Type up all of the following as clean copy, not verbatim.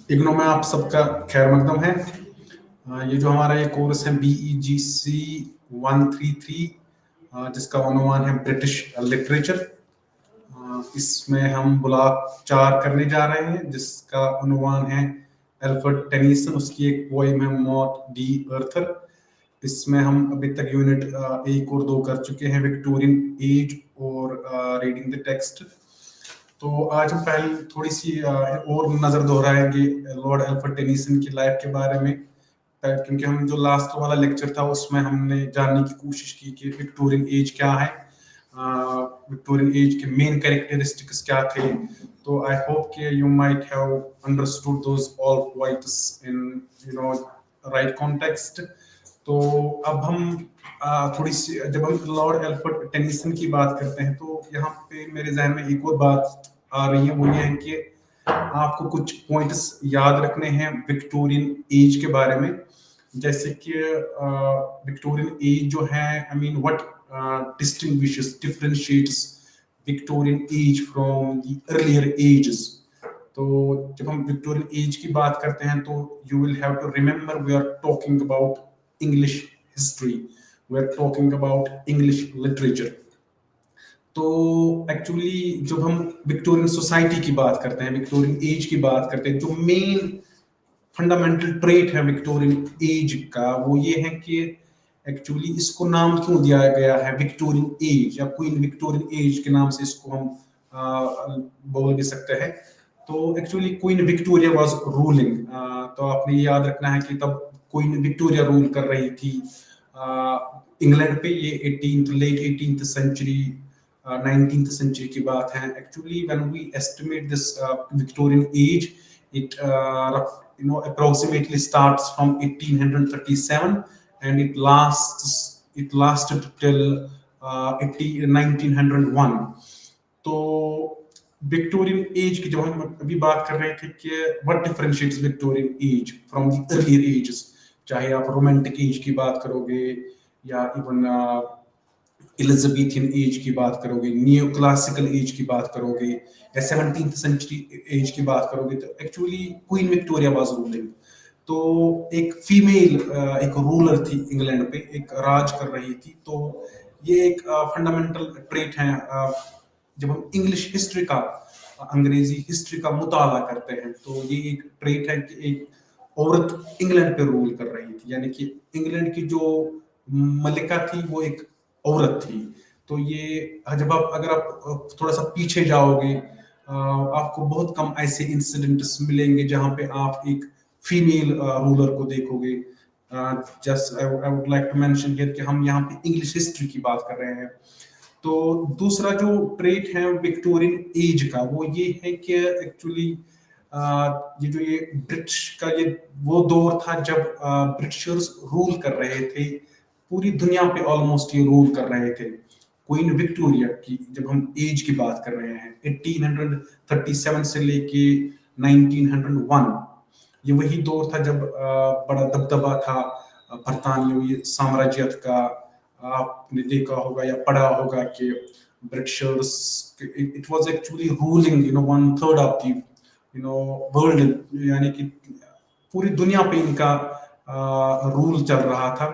इग्नो में आप सबका खैर मकदम है। ये जो हमारा ये कोर्स है BEGC 133, जिसका उन्वान है ब्रिटिश लिटरेचर। इसमें हम ब्लॉक 4 करने जा रहे हैं, जिसका उन्वान है एल्फ्रेड टेनिसन, उसकी एक पोएम है मॉट डी अर्थर। इसमें हम अभी तक यूनिट 1 और 2 कर चुके हैं, विक्टोरियन एज और रीडिंग द टेक्स्ट। तो आज हम पहले थोड़ी सी और नजर दोहराएंगे लॉर्ड एल्फ्रेड टेनिसन की लाइफ के बारे में, क्योंकि हम जो लास्ट वाला लेक्चर था उसमें हमने जानने की कोशिश की कि विक्टोरियन एज क्या है, विक्टोरियन एज के मेन कैरेक्टरिस्टिक्स क्या थे। तो आई होप कि you might have understood those all points in right context. तो अब हम थोड़ी सी, जब हम लॉर्ड एल्फ्रेड टेनिसन की बात करते हैं तो यहाँ पे मेरे जहन में एक और बात आ रही है, वो ये है कि आपको कुछ पॉइंट्स याद रखने हैं विक्टोरियन एज के बारे में। जैसे कि विक्टोरियन एज जो है, I mean what distinguishes differentiates Victorian age from the earlier ages. तो जब हम विक्टोरियन एज की बात करते हैं तो you will have to remember we are talking about English history, we are talking about English literature. तो एक्चुअली जब हम विक्टोरियन सोसाइटी की बात करते हैं, विक्टोरियन एज की बात करते हैं, जो मेन फंडामेंटल ट्रेट है विक्टोरियन एज का, वो ये है कि एक्चुअली इसको नाम क्यों दिया गया है विक्टोरियन एज या क्वीन विक्टोरियन एज के नाम से इसको हम बोल भी सकते हैं। तो actually queen Victoria was ruling, तो आपने ये याद रखना है कि तब क्वीन विक्टोरिया रूल कर रही थी इंग्लैंड पे। ये 18th late 18th century 19th century की बात है। Actually when we estimate this Victorian age, it approximately starts from 1837 and it lasted till 1901। तो विक्टोरियन एज की जब हम अभी बात कर रहे थे कि what differentiates Victorian age from the earlier ages, चाहे आप रोमांटिक एज की बात करोगे या इवन एलिजाबेथियन एज की बात करोगे, नियो क्लासिकल एज की बात करोगे या 17th सेंचुरी एज की बात करोगे, तो actually queen Victoria was ruling. तो एक फीमेल एक रूलर थी इंग्लैंड पे, एक राज कर रही थी। तो ये एक फंडामेंटल ट्रेट है जब हम इंग्लिश हिस्ट्री का, अंग्रेजी हिस्ट्री का मुताला करते हैं, तो ये एक ट्रेट है कि एक औरत इंग्लैंड पे रूल कर रही थी, यानी कि इंग्लैंड की जो मलिका थी वो एक औरत थी। तो ये जब आप अगर आप थोड़ा सा पीछे जाओगे, आपको बहुत कम ऐसे इंसिडेंट्स मिलेंगे जहां पे आप एक फीमेल रूलर को देखोगे। Just I would like to mention here कि हम यहाँ पे इंग्लिश हिस्ट्री की बात कर रहे हैं। तो दूसरा जो ट्रेट है विक्टोरियन एज का, वो ये है कि एक्चुअली ये जो ये ब्रिटिश का ये वो दौर था जब ब्रिटिशर्स रूल कर रहे थे पूरी दुनिया पे, ऑलमोस्ट ये रूल कर रहे थे। क्वीन विक्टोरिया की जब हम एज की बात कर रहे हैं 1837 से लेके 1901, ये वही दौर था जब बड़ा दबदबा था बरतानियों साम्राज्य का। आपने देखा होगा या पढ़ा होगा कि Britishers, it was actually ruling 1/3 of the world, यानी कि पूरी दुनिया पे इनका रूल चल रहा था।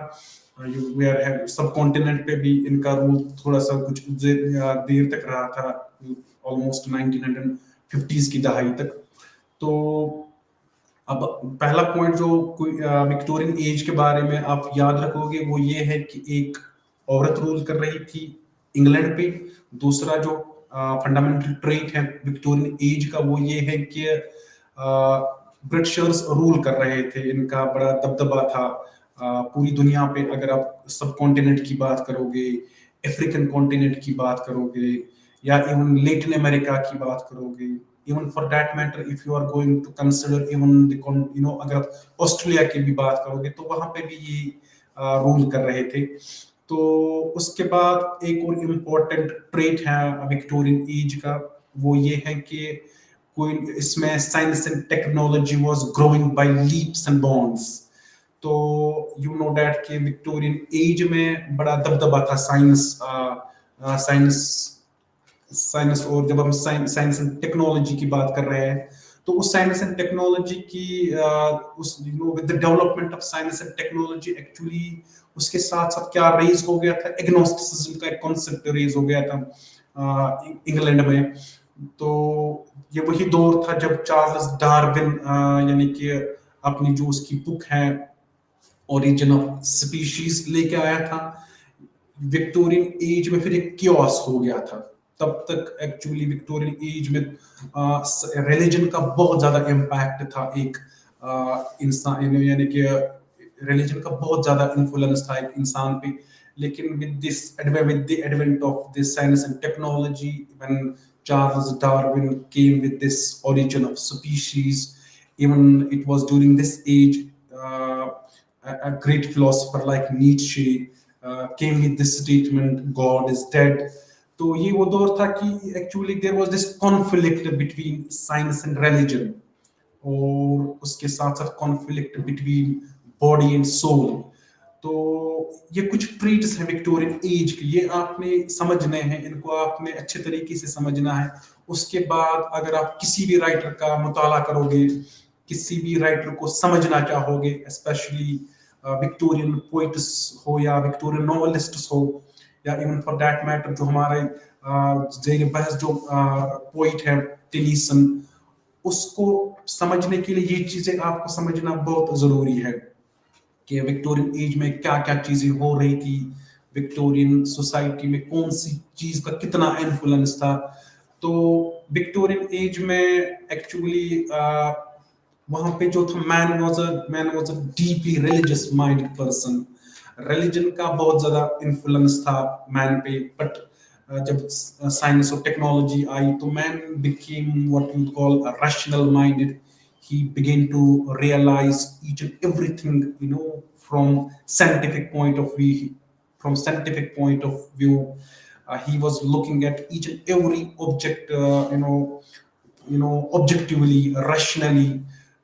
सब कॉन्टिनेंट पे भी इनका रूल थोड़ा सा कुछ देर तक रहा था, ऑलमोस्ट 1950s की दहाई तक। तो अब पहला पॉइंट जो विक्टोरियन एज के बारे में आप याद रखोगे वो ये है कि एक औरत रूल कर रही थी इंग्लैंड पे। दूसरा जो फंडामेंटल ट्रेट है विक्टोरियन एज का, वो ये है कि ब्रिटिशर्स रूल कर रहे थे, इनका बड़ा दबदबा था पूरी दुनिया पे। अगर आप सब कॉन्टिनेंट की बात करोगे, अफ्रीकन कॉन्टिनेंट की बात करोगे या इवन लेटिन अमेरिका की बात करोगे, even for that matter if you are going to consider even the अगर आप ऑस्ट्रेलिया की भी बात करोगे तो वहां पे भी ये रूल कर रहे थे। तो उसके बाद एक और इम्पोर्टेंट ट्रेट है विक्टोरियन एज का, वो ये है कि कोई इसमें science and technology was growing by leaps and bounds. तो यू नो दैट कि विक्टोरियन एज में बड़ा दबदबा था साइंस साइंस और जब हम साइंस एंड टेक्नोलॉजी की बात कर रहे हैं तो उस साइंस एंड टेक्नोलॉजी की उस with the development of science and technology actually उसके साथ साथ क्या रेज हो गया था, एग्नोस्टिसिज्म का एक कॉन्सेप्ट रेज हो गया था इंग्लैंड में। तो ये वही दौर था जब चार्ल्स डार्विन यानी कि अपनी जो उसकी बुक है ओरिजिन ऑफ स्पीशीज लेके आया था। विक्टोरियन एज में फिर एक कियोस हो गया था। तब तक एक्चुअली विक्टोरियन एज में रिलीजन का बहुत ज्यादा इम्पैक्ट था एक इंसान यानी कि रिलीजन का बहुत ज्यादा इन्फ्लुएंस था एक इंसान पे। लेकिन with the advent of this science and technology, when Charles Darwin came with this origin of species, even it was during this age, a great philosopher like Nietzsche came with this statement, God is dead. तो ये वो दौर था कि actually there was this conflict between science and religion, और उसके साथ साथ conflict between body and soul. तो ये कुछ ट्रीट्स हैं विक्टोरियन एज के, ये आपने समझने हैं, इनको आपने अच्छे तरीके से समझना है। उसके बाद अगर आप किसी भी राइटर का मुताला करोगे, किसी भी राइटर को समझना चाहोगे, स्पेशली विक्टोरियन पोइट्स हो या विक्टोरियन नॉवेलिस्ट्स हो, या इवन फॉर दैट मैटर जो हमारे जेर बहस जो पोइट है टेनीसन, उसको समझने के लिए ये चीजें आपको समझना बहुत जरूरी है कि विक्टोरियन एज में क्या क्या चीजें हो रही थी, विक्टोरियन सोसाइटी में कौन सी चीज का कितना इन्फ्लुएंस था। तो विक्टोरियन एज में एक्चुअली वहां पे जो था man was a deeply religious minded person. Religion का बहुत ज्यादा इन्फ्लुएंस था मैन पे, बट जब साइंस और टेक्नोलॉजी आई तो man became what you call rational minded. He began to realize each and everything, from scientific point of view. From scientific point of view, he was looking at each and every object, objectively, rationally.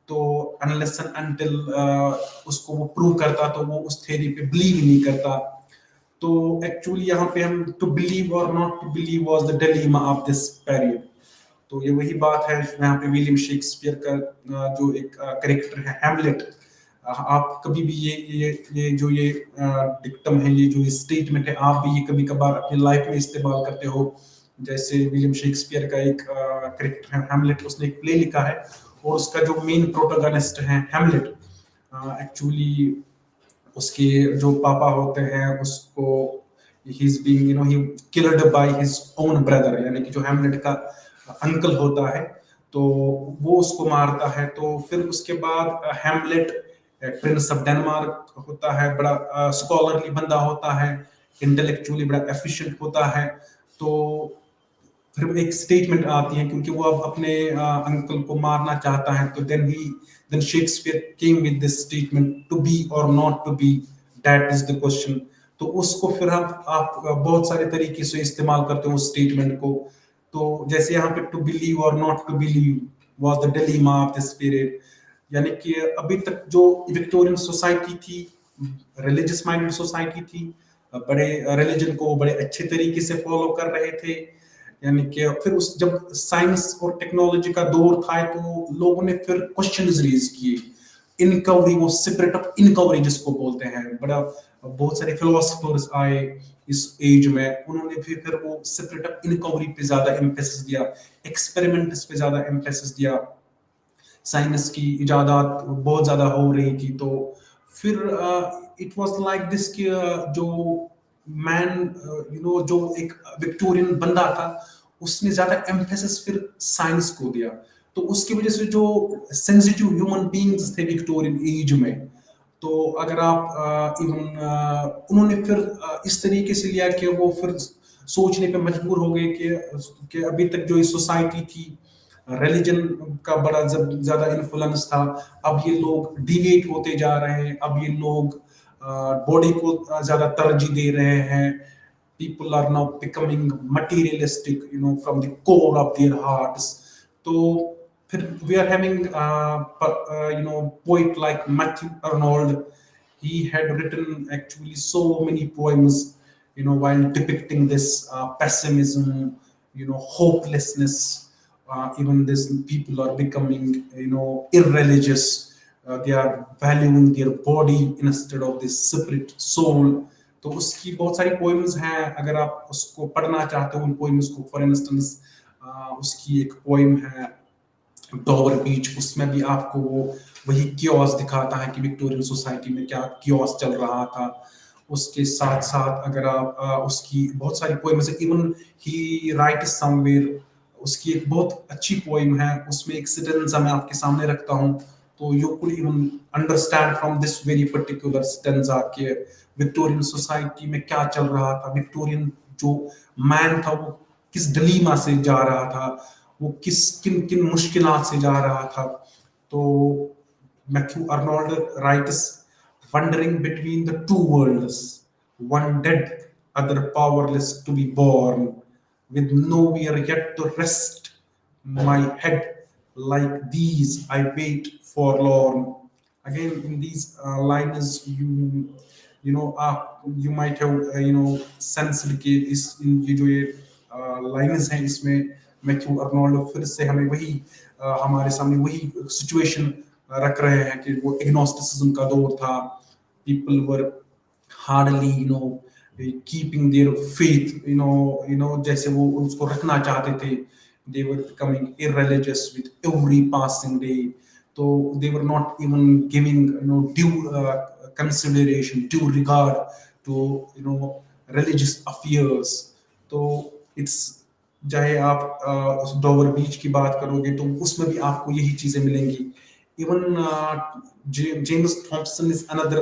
तो unless and until उसको वो prove करता तो वो उस theory पे believe नहीं करता। तो एक्चुअली यहाँ पे हम टू बिलीव और not to believe was the dilemma of this period. तो ये वही बात है यहाँ पे विलियम शेक्सपियर का जो एक कैरेक्टर है हैमलेट। आप कभी भी ये जो ये डिक्टम है, ये जो स्टेटमेंट है, आप भी ये कभी कभार अपनी लाइफ में इस्तेमाल करते हो। जैसे विलियम शेक्सपियर का एक कैरेक्टर है हैमलेट, उसने एक प्ले लिखा है और उसका जो मेन प्रोटोगनिस्ट है हैमलेट, एक्चुअली उसके जो पापा होते हैं उसको he is being he killed by his own brother, यानी कि जो हैमलेट का अंकल होता है तो वो उसको मारता है। तो फिर उसके बाद हैमलेट प्रिंस ऑफ डेनमार्क होता है, बड़ा स्कॉलरली बंदा होता है, इंटेलेक्चुअली बड़ा एफिशिएंट होता है। तो फिर एक स्टेटमेंट आती है क्योंकि वो अब अपने अंकल को मारना चाहता है, तो then Shakespeare came with this statement, to be or not to be, that is the question. तो उसको फिर आप बहुत सारे तरीके से इस्तेमाल करते हो उस स्टेटमेंट को। तो जैसे यहाँ पे टू बिलीव और not to believe was the dilemma of this period, यानी कि अभी तक जो विक्टोरियन सोसाइटी थी, रिलीजियस माइंडेड सोसाइटी थी, बड़े रिलीजन को बड़े अच्छे तरीके से फॉलो कर रहे थे। यानी कि फिर उस जब साइंस और टेक्नोलॉजी का दौर था तो लोगों ने फिर क्वेश्चंस रेज किए। इनकवरी, वो स्पिरिट ऑफ इनकवरी जिसको बोलते हैं, बड़ा बहुत सारे फिलोसफर्स आए इस एज में, उन्होंने भी फिर वो स्पिरिट ऑफ इनकवरी पे ज्यादा एम्फेसिस दिया, एक्सपेरिमेंट्स पे ज्यादा एम्फेसिस दिया। साइंस की इजादात बहुत ज्यादा हो रही थी। तो फिर इट वाज लाइक दिस कि जो मैन जो एक विक्टोरियन बंदा था उसने ज्यादा एम्फेसिस फिर साइंस को दिया। तो उसकी वजह से जो सेंसिटिव ह्यूमन बीइंग्स थे विक्टोरियन एज में, तो अगर आप इवन उन्होंने फिर इस तरीके से लिया कि वो फिर सोचने पे मजबूर हो गए कि अभी तक जो ये सोसाइटी थी रिलीजन का बड़ा ज्यादा इन्फ्लुएंस था, अब ये लोग डिवेट होते जा रहे हैं, अब ये लोग बॉडी को ज्यादा तरजीह दे रहे हैं। people are now becoming materialistic, from the core of their hearts. तो फिर we are having poet like Matthew Arnold. He had written actually so many poems, while depicting this pessimism, hopelessness, Even this people are becoming, irreligious. They are valuing their body instead of this separate soul. तो उसकी बहुत सारी poems हैं, अगर आप उसको पढ़ना चाहते हो उन पोइम्स को, फॉर इंस्टेंस उसकी एक पोइम है डॉवर बीच, उसमें भी आपको वो वही क्योस दिखाता है कि विक्टोरियन सोसाइटी में क्या क्योस चल रहा था। उसके साथ साथ अगर आप उसकी बहुत सारी poems, even he right somewhere, उसकी एक बहुत अच्छी पोइम है, उसमें एक स्टेंजा मैं आपके सामने रखता हूँ, तो you could even understand from this very particular stanza के विक्टोरियन सोसाइटी में क्या चल रहा था, विक्टोरियन जो मैन था वो किस डलीमा से जा रहा था, वो किस किन किन मुश्किलात से जा रहा था। तो Matthew Arnold rights, wandering between the two worlds, one dead, other powerless to be born, with nowhere yet to rest my head, like these I wait forlorn. Again, in these lines, you might have sensed कि इस इन ये जो ये lines हैं, इसमें Matthew Arnold फिर से हमें वही हमारे सामने वही सिचुएशन रख रहे हैं कि वो एग्नोस्टिसिज्म का दौर था। People were hardly keeping their faith, जैसे वो उसको रखना चाहते थे। They were becoming irreligious with every passing day. तो they were not even giving due consideration, due regard to religious affairs. तो इट्स, चाहे आप डोवर बीच की बात करोगे तो उसमें भी आपको यही चीजें मिलेंगी। Even James Thompson is another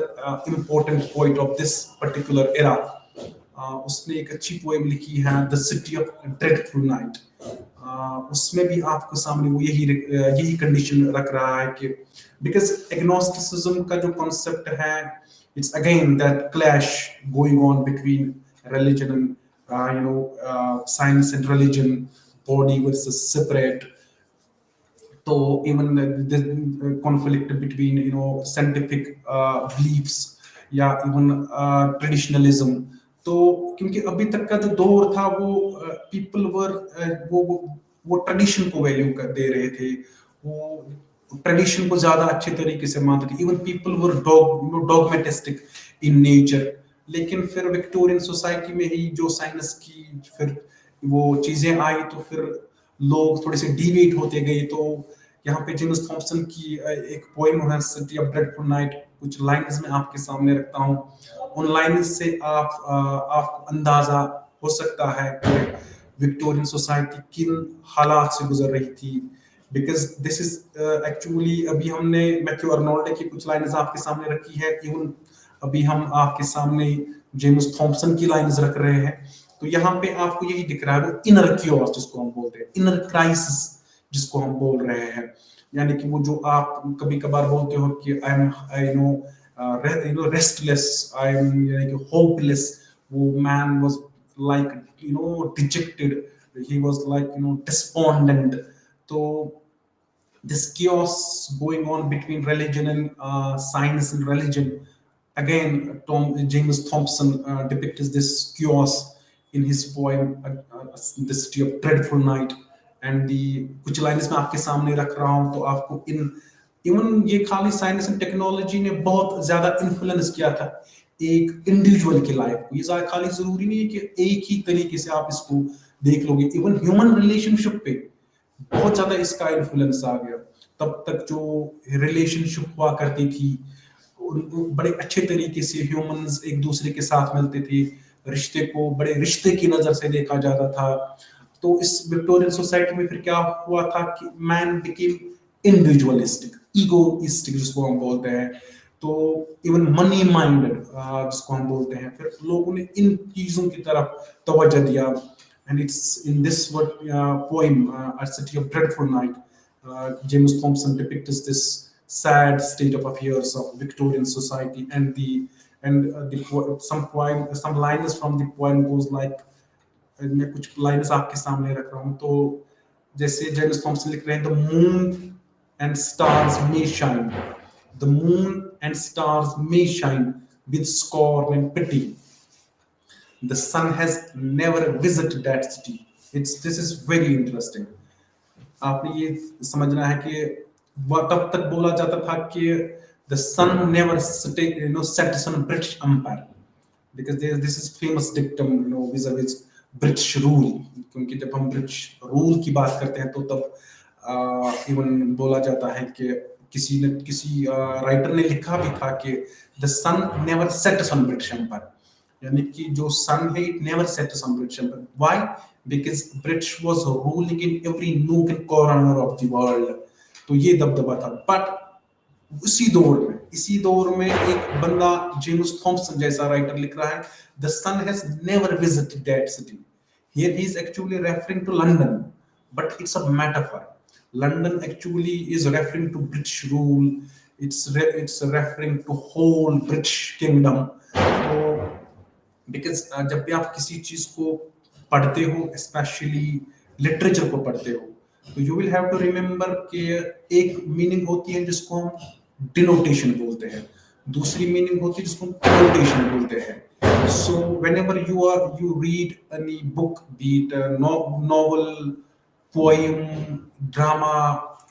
important poet of this particular era. उसने एक अच्छी पोएम लिखी है, the city of dreadful night. उसमें भी आपको सामने वो यही कंडीशन रख रहा है कि बिकॉज एग्नोस्टिसिज्म का जो कॉन्सेप्ट है, it's again that clash going on between religion and science and religion, body versus separate. तो even the conflict between scientific beliefs या इवन ट्रेडिशनलिज्म। तो क्योंकि अभी तक का जो दौर था वो पीपल वर वो ट्रेडिशन को वैल्यू कर दे रहे थे, वो ट्रेडिशन को ज्यादा अच्छे तरीके से मानते थे। Even people were dogmatistic in nature. लेकिन फिर विक्टोरियन सोसाइटी में ही जो साइंस की फिर वो चीजें आई, तो फिर लोग थोड़े से डिवेट होते गए। तो यहाँ पे जेम्स थॉम्पसन की एक पोएम है, सिटी ऑफ ड्रेडफुल नाइट, कुछ लाइन्स में आपके सामने रखता हूँ। उन लाइन्स से आपको अंदाजा हो सकता है कि विक्टोरियन सोसाइटी किन हालात से गुजर रही थी। बिकॉज दिस इज एक्चुअली, अभी हमने मैथ्यू अर्नोल्ड की कुछ लाइन्स आपके सामने रखी है, इवन अभी हम आपके सामने जेम्स थॉम्पसन की लाइन्स रख रहे हैं। तो यहाँ पे आपको यही दिख रहा है, इनर क्योस जिसको हम बोलते हैं, इनर क्राइसिस जिसको हम बोल रहे हैं। यानी कि वो जो आप कभी कभार बोलते हो कि I know restless, I am यानी कि होपलेस। वो man was like dejected, he was like despondent. तो this chaos going on between religion and science and religion, again James Thompson depicts this chaos in his poem The City of Dreadful Night। And the कुछ lines में आपके सामने रख रहा हूं, तो आपको इवन ये खाली साइंस एंड टेक्नोलॉजी ने बहुत ज्यादा इन्फ्लुएंस किया था एक इंडिविजुअल की लाइफ को। ये खाली जरूरी नहीं है कि एक ही तरीके से आप इसको देख लोगे। इवन ह्यूमन रिलेशनशिप पे बहुत ज्यादा इसका इन्फ्लुएंस आ गया। तब तक जो रिलेशनशिप हुआ करती थी, बड़े अच्छे तरीके से ह्यूमंस एक दूसरे के साथ मिलते थे, रिश्ते को बड़े रिश्ते की नजर से देखा जाता था। तो इस विक्टोरियन सोसाइटी में फिर क्या हुआ था कि मैन बिकेम इंडिविजुअलिस्टिक, ईगोइस्टिक जिसको हम बोलते हैं। तो इवन मनी माइंडेड जिसको हम बोलते हैं, फिर लोगों ने इन चीजों की तरफ तवज्जो दिया। And it's in this poem A City of Dreadful Night, James Thompson depicts this sad state of affairs of Victorian society, and some lines from the poem goes like, मैं कुछ लाइन्स आपके सामने रख रहा हूँ। तो जैसे जेम्स थॉम्पसन लिख रहे हैं, the moon and stars may shine, the moon and stars may shine with scorn and pity, the sun has never visited that city. This is very interesting. आपने ये समझना है कि वो तब तक बोला जाता था कि the sun never sets on British Empire, because this is famous dictum vis-a-vis British rule. क्योंकि जब हम ब्रिटिश रूल की बात करते हैं तो तब इवन बोला जाता है कि किसी राइटर ने लिखा भी था कि the sun never sets on British Empire, यानी कि जो सन है it never sets on British Empire. Why? Because British was ruling in every nook and corner of the world. तो ये दबदबा था। बट इसी दौर में एक बंदा जेम्स थॉम्सन जैसा राइटर लिख रहा है, the sun has never visited that city. Here he is actually referring to London, but it's a metaphor. London actually is referring to British rule, it's referring to whole British kingdom. तो because जब भी आप किसी चीज को पढ़ते हो, specially literature को पढ़ते हो, तो you will have to remember कि एक मीनिंग होती है जिसको हम डिनोटेशन बोलते हैं, दूसरी मीनिंग होती है जिसको हम कोटेशन बोलते हैं। So whenever you read any book, be it novel, poem, drama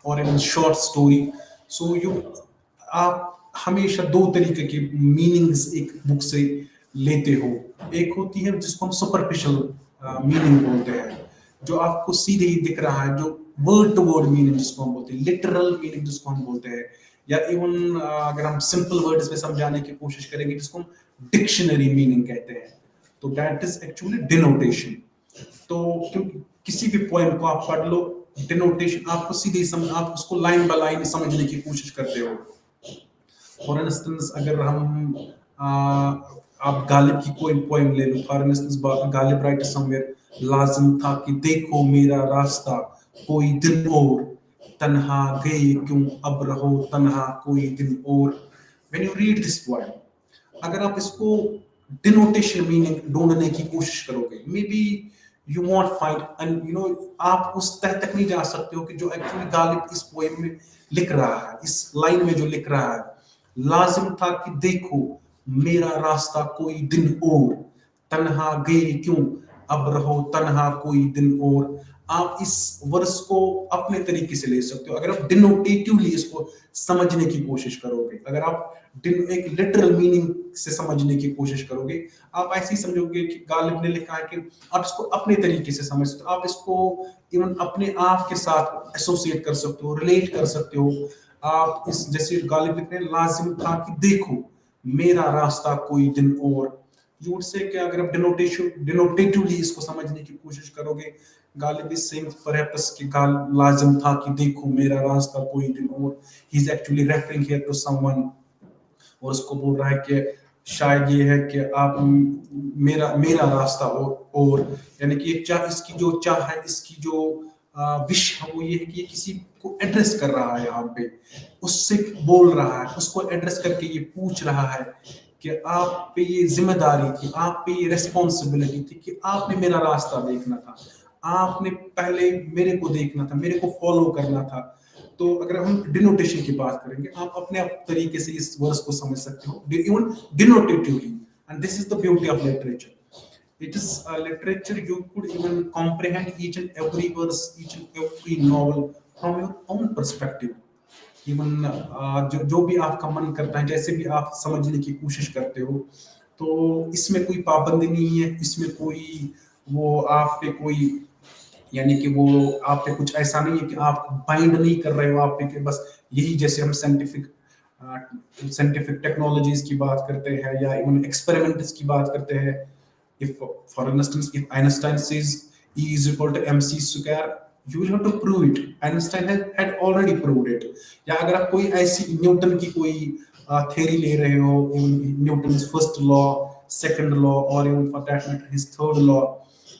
or even short story, so you आप हमेशा दो तरीके की मीनिंग्स एक बुक से लेते हो। एक होती है जिसको हम सुपरफिशियल मीनिंग बोलते हैं, जो आपको सीधे ही दिख रहा है, जो वर्ड टू वर्ड मीनिंग जिसको हम बोलते हैं, लिटरल मीनिंग जिसको हम बोलते हैं, या इवन अगर हम सिंपल वर्ड्स में समझाने की कोशिश करेंगे जिसको हम डिक्शनरी मीनिंग कहते हैं, तो दैट इज एक्चुअली डिनोटेशन। तो क्योंकि किसी भी पॉइंट को आप पढ़ लो, डिनोटेशन आपको सीधे समझ, आप उसको लाइन बाय लाइन समझने की कोशिश करते हो। फॉर इंस्टेंस अगर हम आप गालिब की कोई पोएम ले लो, for instance Ghalib write somewhere, लाजिम था कि देखो मेरा रास्ता कोई दिन और, तन्हा गए क्यों अब रहो तन्हा कोई दिन और। When you read this poem, अगर आप इसको डिनोटेशन मीनिंग ढूंढने की कोशिश करोगे, may be you want find, and आप उस तह तक नहीं जा सकते हो कि जो एक्चुअली गालिब इस पोएम में लिख रहा है, इस लाइन में जो लिख रहा है, लाजिम था कि देखो मेरा रास्ता कोई दिन और, तन्हा गए क्यों अब रहो तन्हा कोई दिन और। आप इस वर्स को अपने तरीके से ले सकते हो। अगर आप डिनोटेटिवली इसको समझने की कोशिश करोगे, अगर आप एक लिटरल मीनिंग से समझने की कोशिश करोगे, आप ऐसे ही समझोगे कि गालिब ने लिखा है, कि आप इसको अपने तरीके से समझ सकते हो, आप इसको इवन अपने आप के साथ एसोसिएट कर सकते हो, रिलेट कर सकते हो। आप इस जैसे गालिब लिख रहे हैं, लाजिम था कि देखो मेरा रास्ता कोई दिन और, यू वुड से कि अगर आप डिनोटेटिवली इसको समझने की कोशिश करोगे, गालिब इज सेइंग परहैप्स कि लाजिम था कि देखो मेरा रास्ता कोई दिन और, he is actually referring here to someone, और उसको बोल रहा है कि शायद ये है कि आप मेरा मेरा रास्ता और यानी कि चाह, इसकी जो चाह है, इसकी जो विश है, वो ये है कि ये किसी को एड्रेस कर रहा है, यहाँ पे उससे बोल रहा है, उसको एड्रेस करके ये पूछ रहा है कि आप पे ये जिम्मेदारी थी, आप पे ये रिस्पॉन्सिबिलिटी थी कि आपने मेरा रास्ता देखना था, आपने पहले मेरे को देखना था, मेरे को फॉलो करना था। तो अगर हम डिनोटेशन की बात करेंगे, आप अपने आप तरीके से इस वर्स को समझ सकते हो, even denotatively, and this is the beauty of literature. It is a literature you could even comprehend each and every verse, each and every novel from your own perspective. Even जो भी आपका मन करता है, जैसे भी आप समझने की कोशिश करते हो, तो इसमें कोई पाबंदी नहीं है, इसमें कोई वो आप पे कोई, यानी कि वो आप पे कुछ ऐसा नहीं है कि आप बाइंड नहीं कर रहे हो आप पे कि बस यही, जैसे हम साइंटिफिक टेक्नोलॉजीज की बात करते हैं या इवन एक्सपेरिमेंट्स की बात करते हैं। if for instance if Einstein says E is equal to mc square, you will have to prove it. Einstein had already proved it. या अगर आप कोई ऐसी न्यूटन की कोई थ्योरी ले रहे हो, Newton's first law, second law, और even for that matter his third law,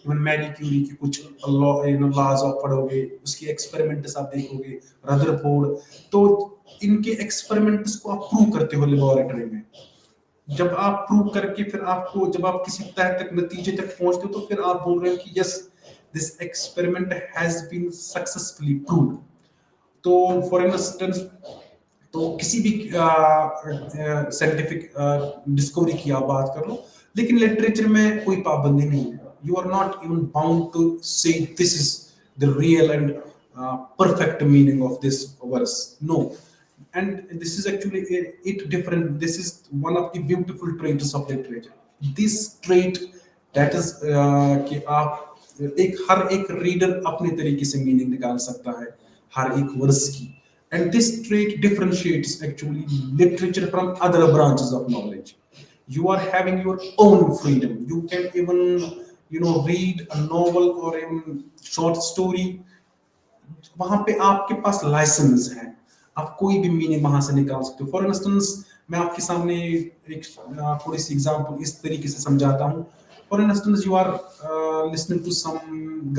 even Marie Curie की कुछ लॉ लॉज ऑफ पढ़ोगे, उसकी एक्सपेरिमेंट्स आप देखोगे, रदरफोर्ड, तो इनके एक्सपेरिमेंट्स को आप प्रूव करते हो लेबोरेटरी में। जब आप प्रूव करके फिर आपको, जब आप किसी तय तक नतीजे तक पहुंचते हो, तो फिर आप बोल रहे हो कि yes this experiment has been successfully proved. तो फॉर इंस्टेंस, तो किसी भी साइंटिफिक डिस्कवरी की आप बात कर लो, लेकिन लिटरेचर में कोई पाबंदी नहीं है। You are not even bound to say this is the real and perfect meaning of this verse. No. And this is actually it different. This is one of the beautiful traits of literature. This trait that is कि आप एक हर एक reader अपने तरीके से meaning निकाल सकता है हर एक वर्स की. And this trait differentiates actually literature from other branches of knowledge. You are having your own freedom. You can even read a novel or even short story. वहां पे आपके पास लाइसेंस है, आप कोई भी मीनिंग वहां से निकाल सकते हो. फॉर इंस्टेंस मैं आपके सामने एक थोड़ी सी एग्जांपल इस तरीके से समझाता हूँ. For instance you are listening to some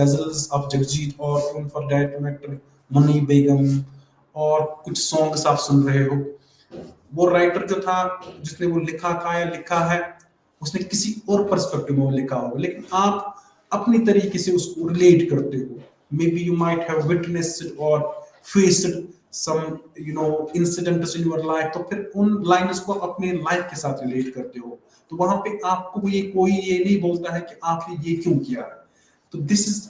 ghazals of Jagjit और for that matter Munni Begum और कुछ सॉन्ग्स आप सुन रहे हो. वो राइटर जो था जिसने वो लिखा था या लिखा है उसने किसी और पर्सपेक्टिव में वो लिखा होगा, लेकिन आप अपनी तरीके से उसको रिलेट करते हो. Maybe you might have witnessed or faced some incidents in your life, तो फिर उन लाइन्स को अपने लाइफ के साथ रिलेट करते हो. तो वहां पे आपको ये कोई ये नहीं बोलता है कि आपने ये क्यों किया है. तो this is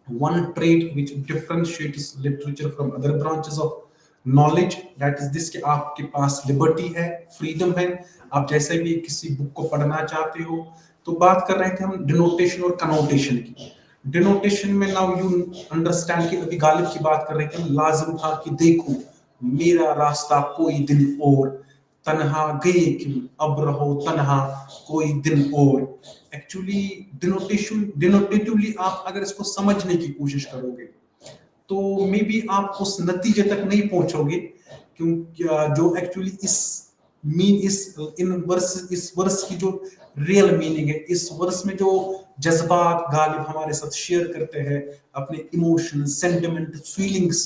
one trait which differentiates literature from other branches of knowledge. That is this कि आपके पास लिबर्टी है, फ्रीडम है, आप जैसे भी किसी बुक को पढ़ना चाहते हो. तो बात कर रहे थे हम डिनोटेशन और कनोटेशन की. डिनोटेशन में नाउ यू अंडरस्टैंड कि अभी गालिब की बात कर रहे थे हम, लाजिम था कि देखो मेरा रास्ता कोई दिन और, तन्हा गए क्यों अब रहो तन्हा कोई दिन और. एक्चुअली डिनोटेटिवली आप अगर इसको समझने की कोशिश करोगे तो मे बी आप उस नतीजे तक नहीं पहुंचोगे, क्योंकि जो एक्चुअली इस वर्स की जो रियल मीनिंग है, इस वर्स में जो जज्बात गालिब हमारे साथ शेयर करते हैं, अपने इमोशन सेंटिमेंट फीलिंग्स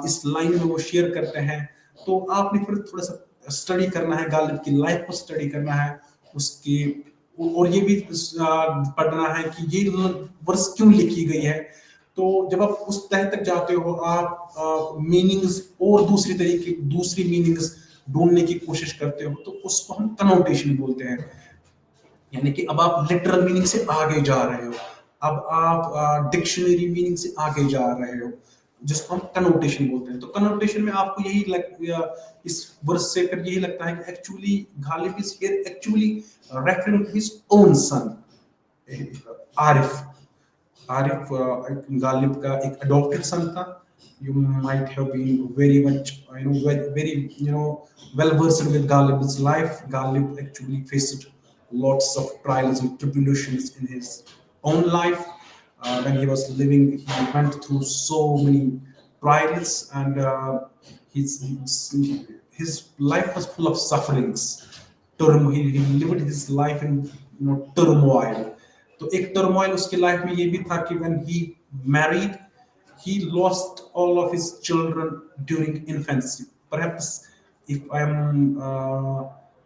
इस लाइन में वो शेयर करते हैं. तो आपने फिर थोड़ा सा स्टडी करना है, गालिब की लाइफ को स्टडी करना है, उसकी और ये भी पढ़ना है कि ये वर्स क्यों लिखी गई है. तो जब आप उस तह तक जाते हो आप मीनिंग्स और दूसरी मीनिंग्स ढूंढने की कोशिश करते हो, तो उसको हम कनोटेशन बोलते हैं. यानी कि अब आप लिटरल मीनिंग से आगे जा रहे हो, अब आप डिक्शनरी मीनिंग से आगे जा रहे हो, जिसको हम कनोटेशन बोलते हैं. तो कनोटेशन में आपको इस वर्स से फिर यही लगता है कि actually Ghalib is here actually referring to his own son Arif. Arif Ghalib का एक अडॉप्टेड सन था. You might have been very much very well versed with Ghalib's life. Ghalib actually faced lots of trials and tribulations in his own life. When he was living, he went through so many trials, and his life was full of sufferings. He lived his life in turmoil. तो एक turmoil उसकी life में ये भी था कि when he married, he lost all of his children during infancy. Perhaps if I am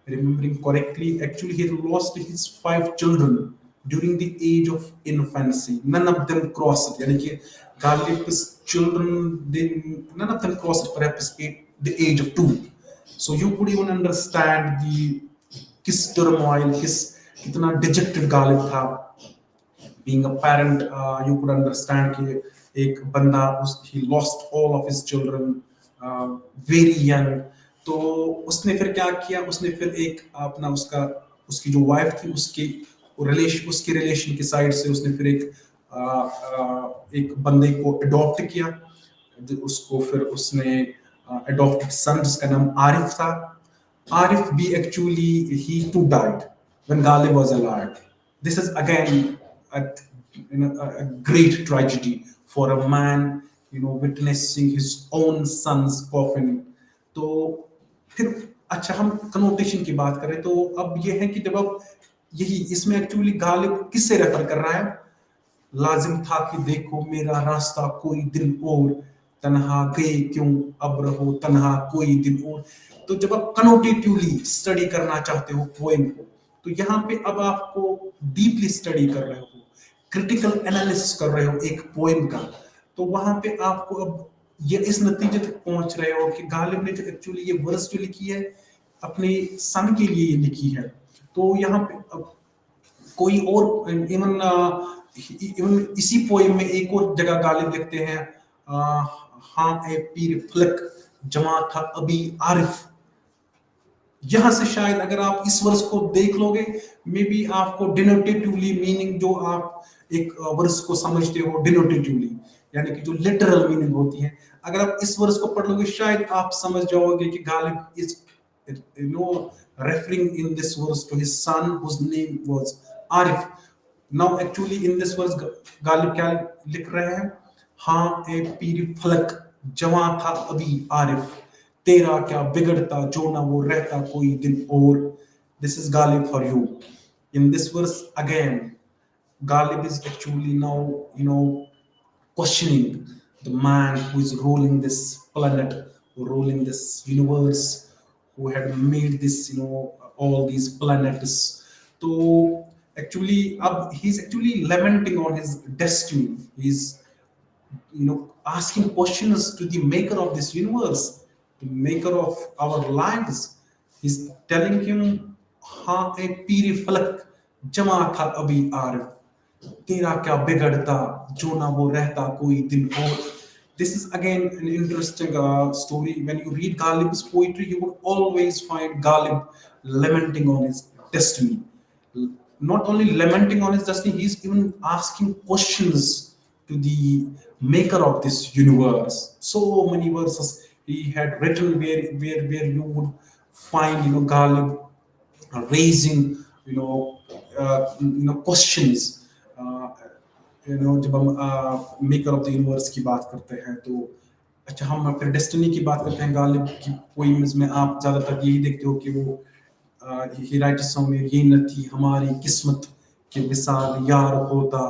remembering correctly, actually he lost his 5 children during the age of infancy. None of them crossed. यानी कि Ghalib's children, none of them crossed perhaps the age of 2. So you could even understand किस turmoil, कितना dejected Ghalib था. Being a parent, you could understand कि एक बंदा he lost all of his children very young. तो उसने फिर क्या किया, उसने फिर एक अपना उसकी जो वाइफ थी उसके रिलेशन की साइड से उसने फिर एक बंदे को अडॉप्ट किया. उसको फिर उसने अडॉप्टेड सन जिसका नाम आरिफ था. आरिफ भी actually he too died when Ghalib was alive. This is again a great tragedy for a man witnessing his own son's coffin. तो फिर अच्छा हम कनोटेशन की बात करें तो अब ये है कि जब अब इसमें एक्चुअली गालिब किससे रेफर कर रहा है. लाजिम था कि देखो मेरा रास्ता कोई दिन और, तन्हा गए क्यों अब रहो तन्हा कोई दिन और. तो जब आप कनोटेटिवली स्टडी करना चाहते हो पोएम को, तो यहाँ पे अब आपको डीपली स्टडी कर रहे हो, क्रिटिकल एनालिसिस कर रहे हो एक पोएम का, तो वहां पे आपको अब ये इस नतीजे तक पहुंच रहे हो कि गालिब ने जो एक्चुअली ये वर्स जो लिखी है अपने सन के लिए ये लिखी है. तो यहाँ पे कोई और इवन इसी पोएम में एक और जगह गालिब लिखते हैं हाँ ए पीर फलक जमा था अभी आरिफ। यहां से शायद अगर आप इस वर्ष को देख लोगे, मे बी आपको डिनोटेटिवली मीनिंग जो आप एक वर्ष को समझते हो डिनोटेटिवली, यानी कि जो लिटरल मीनिंग होती है, अगर आप इस वर्ष को पढ़ लोगे शायद आप समझ जाओगे कि Ghalib is referring in this verse to his son whose name was Arif. Now actually in this verse Ghalib क्या लिख रहे हैं? हाँ ए पीर फलक जवां था अभी आरिफ, तेरा क्या बिगड़ता जो ना वो रहता कोई दिन और। This is Ghalib for you. In this verse again, Ghalib is actually now, questioning the man who is ruling this planet, ruling this universe, who had made this, all these planets. So actually, he's actually lamenting on his destiny. He's, asking questions to the maker of this universe, the maker of our lives. He's telling him, हाँ ए पीरी फलक जमा था अभी आरिफ, तेरा क्या बिगड़ता जो ना वो रहता कोई दिन और। This is again an interesting story. When you read Ghalib's poetry, you would always find Ghalib lamenting on his destiny. Not only lamenting on his destiny, he's even asking questions to the maker of this universe. So many verses he had written where you would find, Ghalib raising, questions. जब हम maker of the universe की बात करते हैं तो अच्छा, हम फिर डेस्टिनी की बात करते हैं। गालिब की पोइम्स में आप ज्यादातर यही देखते हो कि वो ही राइट्स समवेयर, ये न थी हमारी किस्मत के विसाल यार होता,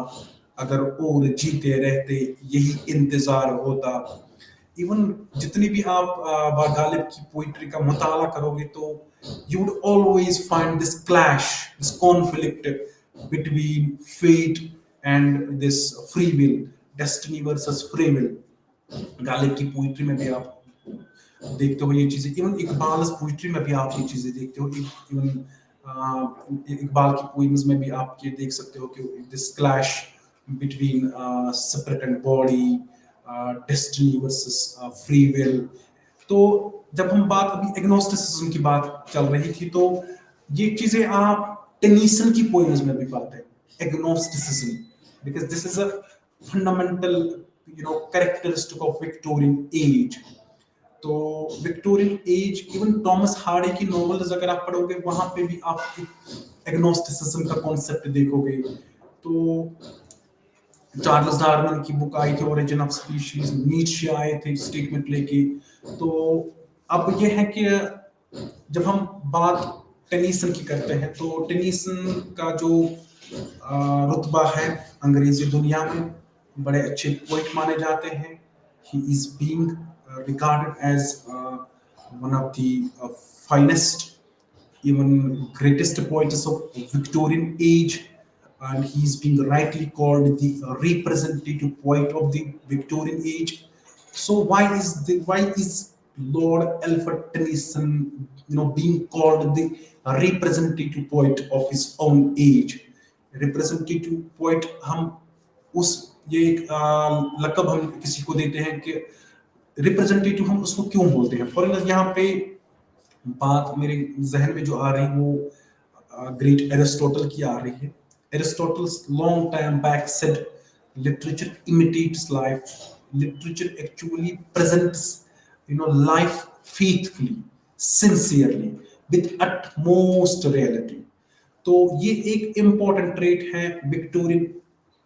अगर और जीते रहते यही इंतजार होता। इवन जितनी भी आप गालिब की पोइट्री का मुताला करोगे तो you would always find this clash, this conflict between fate and this free will, destiny versus free will। Ghalib की पोइट्री में भी आप देखते हो ये चीजें, इवन इकबाल पोइट्री में भी आप ये चीजें देखते हो। इवन इकबाल की पोइम्स में भी आप ये देख सकते हो कि this clash between spirit and body, destiny versus free will. तो जब हम बात अभी एग्नोस्टिसिज्म की बात चल रही थी, तो ये चीजें आप टेनीसन की पोइम्स में भी पाते हैं, agnosticism, because this is a fundamental characteristic of Victorian age. तो Victorian age, even Thomas Hardy की नॉवेल्स अगर आप पढ़ोगे वहां पे भी आप एग्नोस्टिसिज्म का कॉन्सेप्ट देखोगे। तो चार्ल्स डार्विन की बुक आई थी ओरिजिन ऑफ स्पीशीज, नीत्शे आए थे स्टेटमेंट लेके। तो अब ये है कि जब हम बात टेनीसन की करते हैं तो टेनीसन का जो रुतबा है अंग्रेजी दुनिया में, बड़े अच्छे पोइट माने जाते हैं। He is being regarded as one of the finest, even greatest poets of Victorian age, and he's being rightly called the representative poet of the Victorian age. So why is Lord Alfred Tennyson, being called the representative poet of his own age? Representative poet, हम उस ये एक लक़ब हम किसी को देते हैं कि रिप्रेजेंटेटिव, हम उसको क्यों बोलते हैं। फॉर इंस्टेंस यहाँ पे बात मेरे जहन में जो आ रही वो ग्रेट एरिस्टोटल की आ रही है। Aristotle long time back said literature imitates life, literature actually presents life faithfully, sincerely, with utmost reality. तो ये एक इंपॉर्टेंट ट्रेट है विक्टोरियन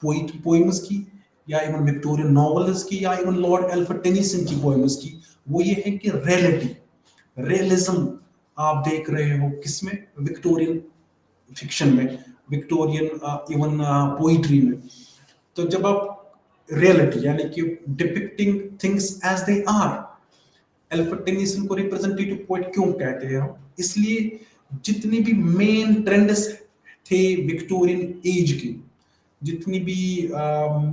पोइम्स की, या इवन विक्टोरियन नॉवेल्स की, या इवन लॉर्ड एल्फ्रेड टेनिसन की पोएम्स की। वो ये है कि रियलिटी, रियलिज्म आप देख रहे हो किसमें? विक्टोरियन फिक्शन में, विक्टोरियन इवन पोइट्री में। तो जब आप रियलिटी यानी कि depicting things as they are, Alfred Tennyson को रिप्रेजेंटेटिव पोएट क्यों कहते हैं हम? इसलिए जितनी भी मेन ट्रेंड्स थे विक्टोरियन एज की, जितनी भी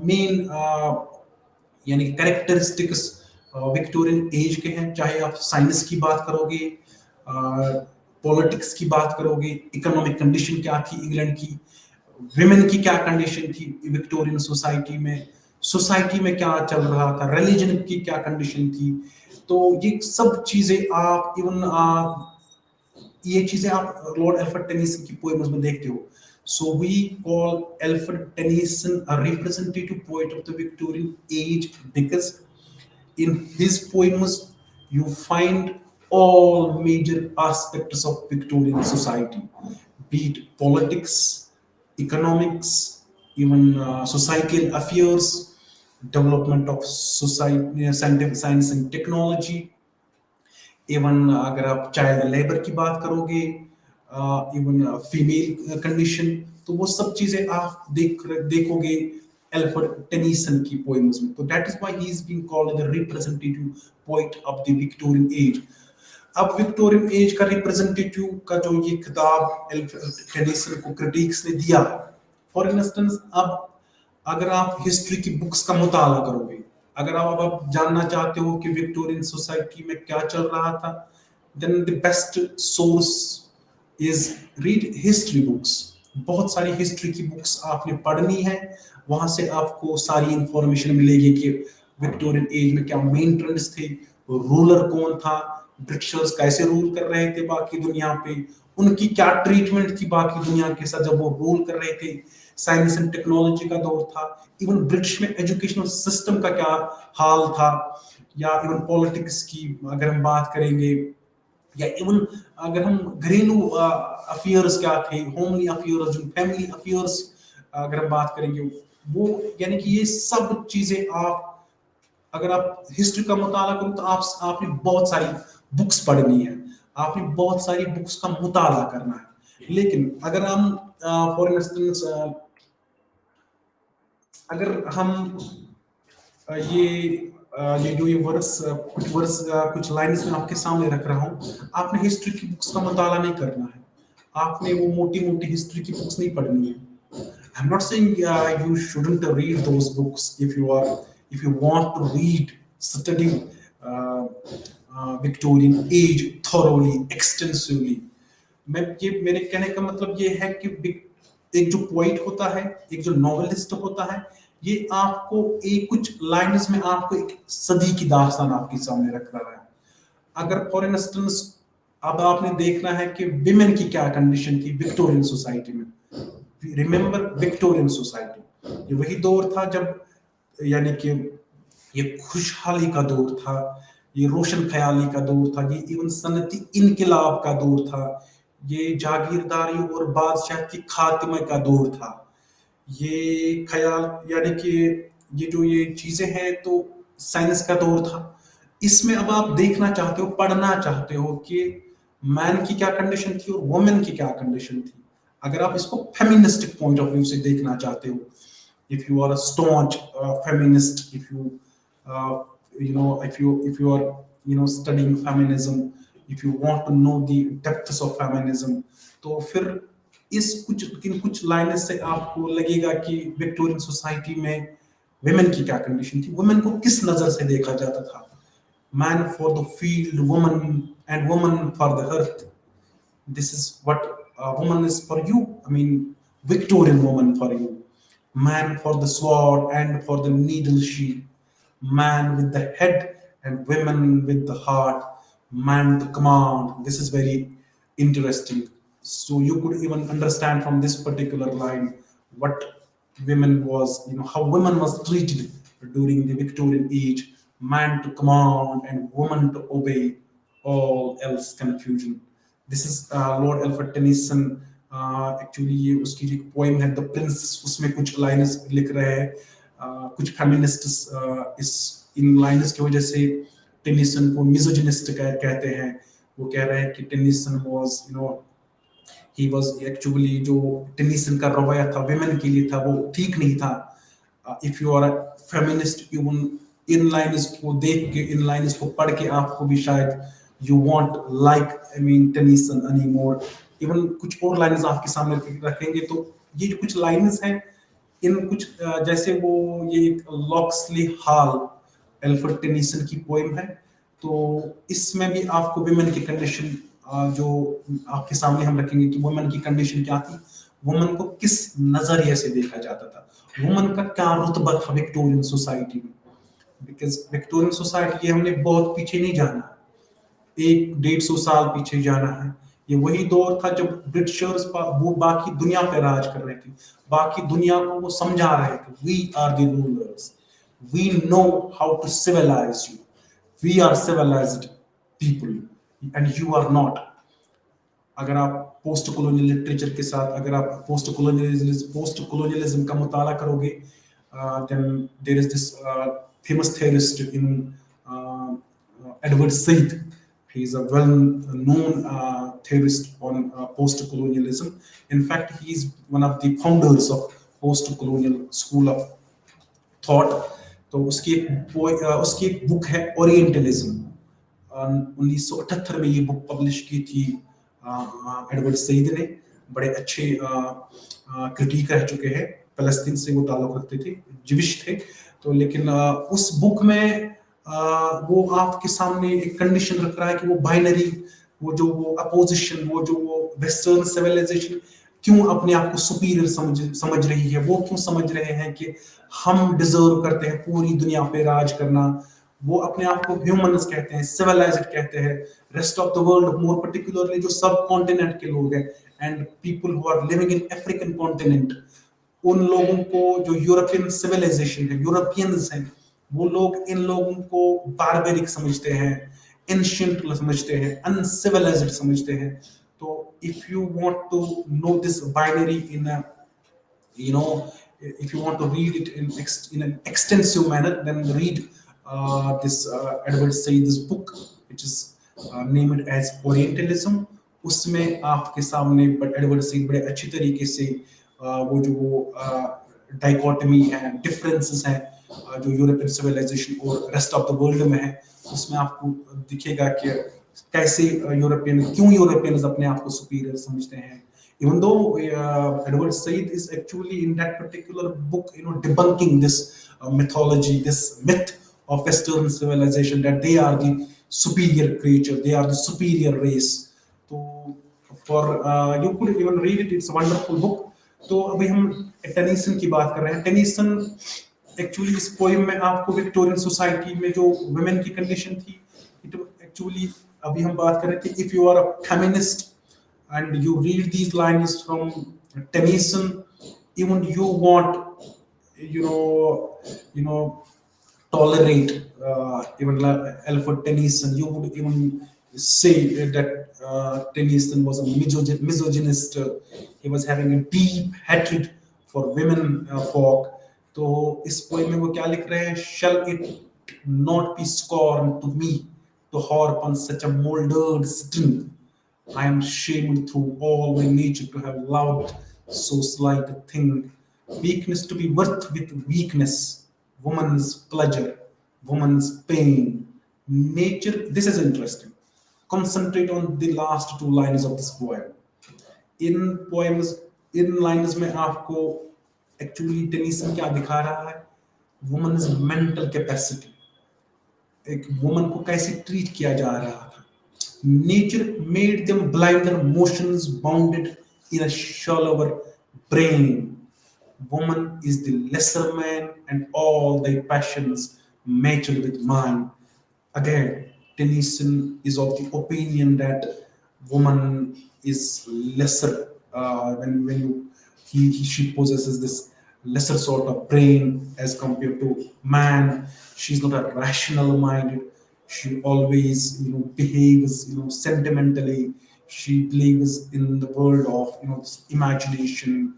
मेन यानी कैरेक्टरिस्टिक्स विक्टोरियन एज के हैं, चाहे आप साइंस की बात करोगे, पॉलिटिक्स की बात करोगे, इकोनॉमिक कंडीशन क्या थी इंग्लैंड की, विमेन की क्या कंडीशन थी विक्टोरियन सोसाइटी में, सोसाइटी में क्या चल रहा था, रिलीजन की क्या कंडीशन थी। तो ये सब चीजें आप इवन ये चीजें आप लॉर्ड एल्फ्रेड टेनिसन की पोएम्स में देखते हो. So we call Alfred Tennyson a representative poet of the Victorian age because in his poems you find all major aspects of Victorian society, be it politics, economics, even societal affairs, development of society, scientific science and technology. Even अगर आप child labour की बात करोगे, even female condition, तो वो सब चीजें आप देखोगे एल्फ्रेड टेनिसन की पोएम्स में. तो that is why he is being called the representative poet of the Victorian age. अब विक्टोरियन एज का रिप्रेजेंटेटिव का जो ये खिताब एल्फ्रेड टेनिसन को क्रिटिक्स ने दिया, फॉर इंस्टेंस, अब अगर आप हिस्ट्री की बुक्स का मुताला करोगे, अगर आप जानना चाहते हो कि विक्टोरियन सोसाइटी में क्या चल रहा था, then the best source is read history books. बहुत सारी हिस्ट्री की बुक्स आपने पढ़नी है, वहां से आपको सारी इंफॉर्मेशन मिलेगी कि विक्टोरियन एज में क्या मेन ट्रेंड्स थे, रूलर कौन था, ब्रिटिशर्स कैसे रूल कर रहे थे बाकी दुनिया पे, उनकी क्या ट्रीटमेंट थी बाकी दुनिया के साथ जब वो रूल कर रहे थे, साइंस एंड टेक्नोलॉजी का दौर था, इवन ब्रिटिश में एजुकेशनल सिस्टम का क्या हाल था, या इवन पॉलिटिक्स की अगर हम बात करेंगे, या इवन अगर हम घरेलू अफेयर्स क्या थे, होमली अफेयर्स, जो फैमिली अफेयर्स अगर हम बात करेंगे, वो यानी कि ये सब चीजें आप अगर आप हिस्ट्री का मुताला करो तो आपने बहुत सारी बुक्स पढ़नी है, आपने बहुत सारी बुक्स का मुताला करना है. लेकिन अगर हम फॉर इंस्टेंस अगर हम ये जो ये कुछ लाइन्स में आपके सामने रख रहा हूँ, आपने हिस्ट्री की बुक्स का मुताला नहीं करना है, आपने वो मोटी मोटी हिस्ट्री की बुक्स नहीं पढ़नी है. I'm not saying you shouldn't read those books if you want to read, study Victorian age thoroughly, extensively. मेरे कहने का मतलब ये है कि एक जो पोइट होता है, एक जो नॉवेलिस्ट होता है, ये आपको एक कुछ लाइन्स में आपको एक सदी की दास्तान आपके सामने रख रहा है. अगर फॉर इंस्टेंस अब आपने देखना है कि विमेन की क्या कंडीशन थी विक्टोरियन सोसाइटी में. रिमेंबर विक्टोरियन सोसाइटी, ये वही दौर था जब यानी कि ये खुशहाली का दौर था, ये रोशन ख्याली का दौर था, ये इवन सनती इनकलाब का दौर था, ये जागीरदारी और बादशाह की खात्मे का दौर था. ये ख्याल यानी कि ये जो ये चीजें हैं तो साइंस का दौर था. इसमें अब आप देखना चाहते हो, पढ़ना चाहते हो कि मैन की क्या कंडीशन थी और वुमेन की क्या कंडीशन थी. अगर आप इसको फेमिनिस्टिक पॉइंट ऑफ व्यू से देखना चाहते हो, if you are a staunch feminist, if you if you are studying feminism, if you want to know the depths of feminism, तो फिर इन कुछ लाइन से आपको लगेगा कि विक्टोरियन सोसाइटी में वुमेन की क्या कंडीशन थी, वुमेन को किस नजर से देखा जाता था. Man for the field, woman and woman for the earth. This is what a woman is for you. I mean, Victorian woman for you. Man for the sword and for the needle sheath. Man with the head and women with the heart. Man to command. This is very interesting. So you could even understand from this particular line what women was, how women was treated during the Victorian age. Man to command and woman to obey. All else confusion. This is Lord Alfred Tennyson. Actually ये उसकी जो poem है the Prince, उसमें कुछ lines लिख रहे हैं. कुछ फेमिनिस्ट्स इस इन लाइन्स की वजह से टेनिसन को मिसोजिनिस्ट कहते हैं. वो कह रहे हैं कि Tennyson was he was actually जो टेनिसन का रवैया था वुमेन के लिए था, वो ठीक नहीं था. If you are a feminist, इन लाइन्स को देख के, इन लाइन्स को पढ़ के आपको भी शायद you won't like Tennyson anymore. Even कुछ और लाइन्स आपके सामने रखेंगे तो ये जो कुछ लाइन्स हैं, इन कुछ जैसे वो ये लॉक्सली हॉल एल्फ्रेड टेनिसन की पोएम है, तो इसमें भी आपको वुमेन की कंडीशन जो आपके सामने हम रखेंगे कि वुमेन की कंडीशन क्या थी, वुमन को किस नजरिए से देखा जाता था, वुमन का क्या रुतबा था विक्टोरियन सोसाइटी में। बिकॉज विक्टोरियन सोसाइटी ये हमने बहुत पीछे नहीं जाना, 100-150 साल पीछे जाना है। ये वही दौर था जब ब्रिटिशर्स वो बाकी दुनिया पे राज कर रहे थे, बाकी दुनिया को वो समझा रहे थे, we are the rulers, we know how to civilise you, we are civilised people and you are not. अगर आप पोस्ट कॉलोनियल लिटरेचर के साथ, अगर आप पोस्ट कॉलोनियलिज्म का मुताला करोगे, then there is this famous theorist in Edward Said. He is a well-known theorist on post-colonialism. In fact, he is one of the founders of post-colonial school of thought. तो उसकी एक book है orientalism, 1978 में ये book publish की थी Edward Said ने। बड़े अच्छे क्रिटिक रह चुके हैं, फलस्तीन से वो ताल्लुक रखते थे, जिविश थे। तो लेकिन उस बुक में वो आपके सामने एक कंडीशन रख रहा है कि वो बाइनरी, वो अपोजिशन, वो वेस्टर्न सिविलाइजेशन क्यों अपने आप को सुपीरियर समझ रही है, वो क्यों समझ रहे हैं कि हम डिजर्व करते हैं पूरी दुनिया पे राज करना। वो अपने आप को ह्यूमन्स कहते हैं, सिविलाइज्ड कहते हैं। Rest of the world, more particularly जो सब कॉन्टिनेंट के लोग हैं and people who are living in African continent, उन लोगों को जो यूरोपियन सिविलाइजेशन है, यूरोपियंस हैं, वो लोग इन लोगों को बारबेरिक समझते हैं, एंशिएंट समझते हैं, अनसिविलाइज्ड समझते हैं। तो if you want to know this binary in a, you know if you want to read it in an extensive manner, then read this Edward Said's book, which is named as Orientalism. उसमें आपके सामने Edward Said बड़े अच्छी तरीके से वो dichotomy है, differences हैं जो यूरोपियन सिविलाइजेशन और रेस्ट ऑफ द वर्ल्ड में है, उसमें आपको दिखेगा कि कैसे क्यों यूरोपियंस अपने आप को सुपीरियर समझते हैं। Even though Edward Said is actually in that particular book, debunking this mythology, this myth of Western civilization, that they are the superior creature, they are the superior race. So, you could even read it; it's a wonderful book. तो अभी हम Tennyson की बात कर रहे हैं। Tennyson actually इस poem में आपको विक्टोरियन सोसाइटी में जो वुमेन की कंडीशन थी, एक्चुअली अभी हम बात कर रहे थे, if you are a feminist and you read these lines from Tennyson, even you want, tolerate even Alfred Tennyson, you would even say that Tennyson was a misogynist. He was having a deep hatred for women folk. तो इस poem में वो क्या लिख रहे हैं? Shall it not be scorn to me to harp on such a molded string? I am shamed through all my nature to have loved so slight a thing. Weakness to be worth with weakness, woman's pleasure, woman's pain. Nature, this is interesting. Concentrate on the last two lines of this poem. In lines में आपको actually Tennyson क्या दिखा रहा है? Woman's mental capacity. एक woman को कैसे treat किया जा रहा था? Nature made them blinder motions bounded in a shallower brain. Woman is the lesser man and all thy passions mature with mine. Again, Tennyson is of the opinion that woman is lesser she possesses this lesser sort of brain as compared to man. She's not a rational minded. She always behaves sentimentally. She believes in the world of this imagination,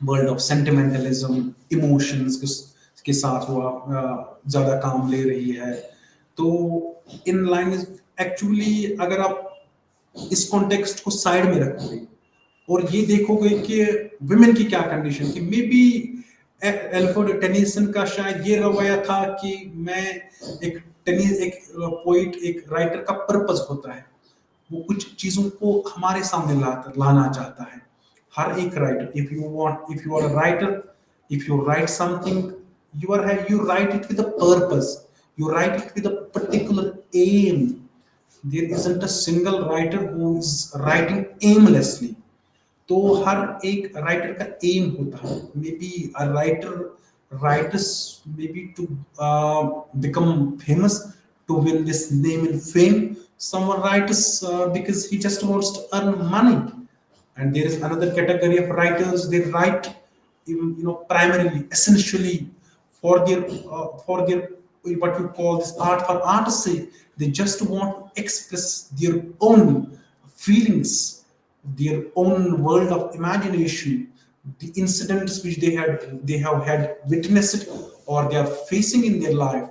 world of sentimentalism, emotions के साथ वो ज्यादा काम ले रही है। तो in line actually अगर आप इस कॉन्टेक्स्ट को साइड में रखोगे और ये देखोगे कि वुमेन की क्या कंडीशन थी, मे बी एल्फ्रेड टेनीसन का शायद ये रवैया था कि मैं एक पोइट, एक राइटर का पर्पस होता है, वो कुछ चीजों को हमारे सामने लाना चाहता है। हर एक writer, if you are a writer, if you write something, you write it with a purpose, you write it with a particular aim. There isn't a single writer who is writing aimlessly. तो हर एक writer का aim होता है, may be a writer writers may be to become famous, to win this name and fame. Someone writes because he just wants to earn money, and there is another category of writers. They write, primarily, essentially, for their what you call this art for art's sake. They just want to express their own feelings, their own world of imagination, the incidents which they have had witnessed or they are facing in their life.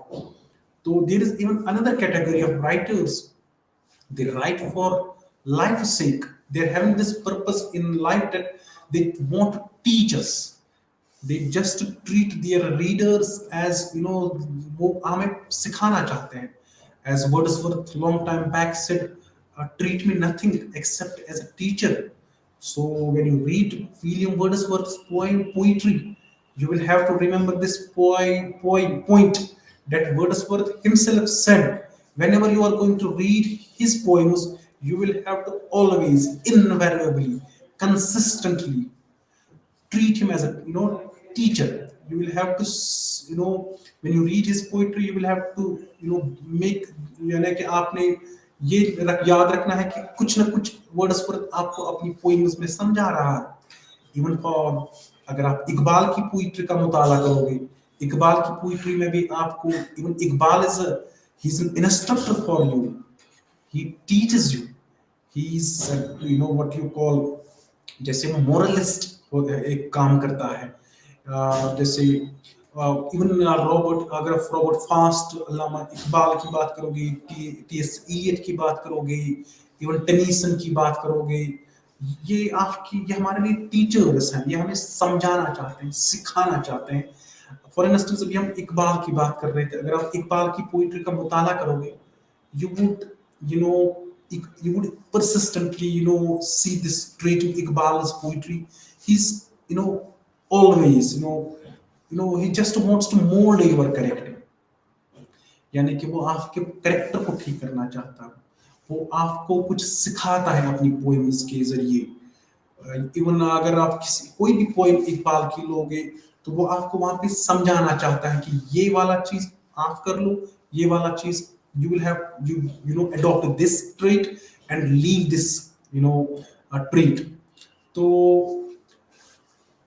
So there is even another category of writers. They write for life's sake. They're having this purpose in life that they want to teach us. They just treat their readers as, वो हमें सिखाना चाहते हैं. As Wordsworth long time back said, treat me nothing except as a teacher. So when you read William Wordsworth's poetry, you will have to remember this point that Wordsworth himself said. Whenever you are going to read his poems, you will have to always, invariably, consistently treat him as a teacher. You will have to when you read his poetry, you will have to make, यानी कि आपने ये याद रखना है कि कुछ ना कुछ वर्ड्सवर्थ आपको अपनी पोइम्स में समझा रहा है. इवन फॉर, अगर आप इकबाल की पोइट्री का मुताला करोगे, इकबाल की पोइट्री में भी आपको, even Iqbal he is an instructor for you. He teaches you. He is what you call, जैसे वो मोरलिस्ट एक काम करता है. जैसे इवन रॉबर्ट, अगर आप रॉबर्ट फास्ट, अल्लामा इकबाल की बात करोगे, टी.एस. इलियट की बात करोगे, इवन टेनीसन की बात करोगे, ये हमारे लिए टीचर्स हैं. ये हमें समझाना चाहते हैं, सिखाना चाहते हैं. फॉर इंस्टेंस, अभी हम इकबाल की बात कर रहे थे. अगर आप इकबाल की पोइट्री का मुताला करोगे, you would you know you would persistently see this trait in Iqbal's poetry. He's always he just wants to mold your character. यानी कि वो आपके करेक्टर को ठीक करना चाहता है. वो आपको कुछ सिखाता है अपनी पोएम्स के जरिए. इवन अगर आप कोई भी पोएम इकबाल की लोगे, तो वो आपको वहां पे समझाना चाहता है कि ये वाला चीज आप कर लो, ये वाला चीज you will have adopt this trait and leave this trait. तो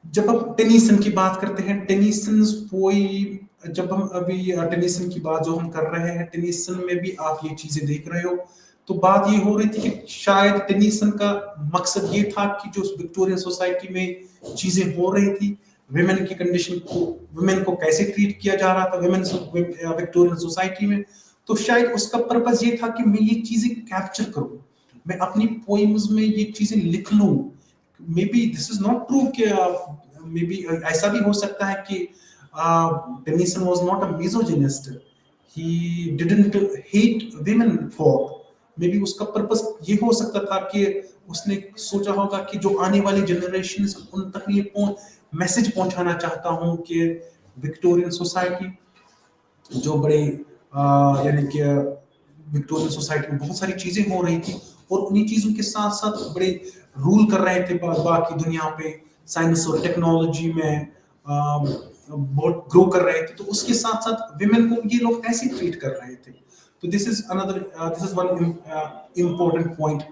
जब हम टेनीसन की बात करते हैं, जब हम अभी टेनीसन की बात जो हम कर रहे हैं, टेनीसन में भी आप ये चीजें देख रहे हो. तो बात ये हो रही थी कि शायद टेनीसन का मकसद ये था कि जो विक्टोरियन सोसाइटी में चीजें हो रही थी, विमेन की कंडीशन को, विमेन को कैसे ट्रीट किया जा रहा था विक्टोरियन सोसाइटी में, तो शायद उसका पर्पस ये था कि मैं ये चीजें कैप्चर करूं, मैं अपनी पोएम्स में ये चीजें लिख लूं. May be this is not true कि मे बी ऐसा भी हो सकता है कि Tennyson was not a misogynist. He didn't hate women for, may be उसका पर्पस ये हो सकता था कि उसने सोचा होगा कि जो आने वाली जनरेशन उन तक ये मैसेज पहुंचाना चाहता हूं कि विक्टोरियन सोसाइटी जो बड़े यानी कि विक्टोरियन सोसाइटी में बहुत सारी चीजें हो रही थी, और उन्हीं चीजों के साथ साथ बड़े रूल कर रहे थे बाकी दुनिया पे, साइंस और टेक्नोलॉजी में बहुत ग्रो कर रहे थे. तो उसके साथ साथ विमेन को ये लोग ऐसे ट्रीट कर रहे थे. तो this is one important point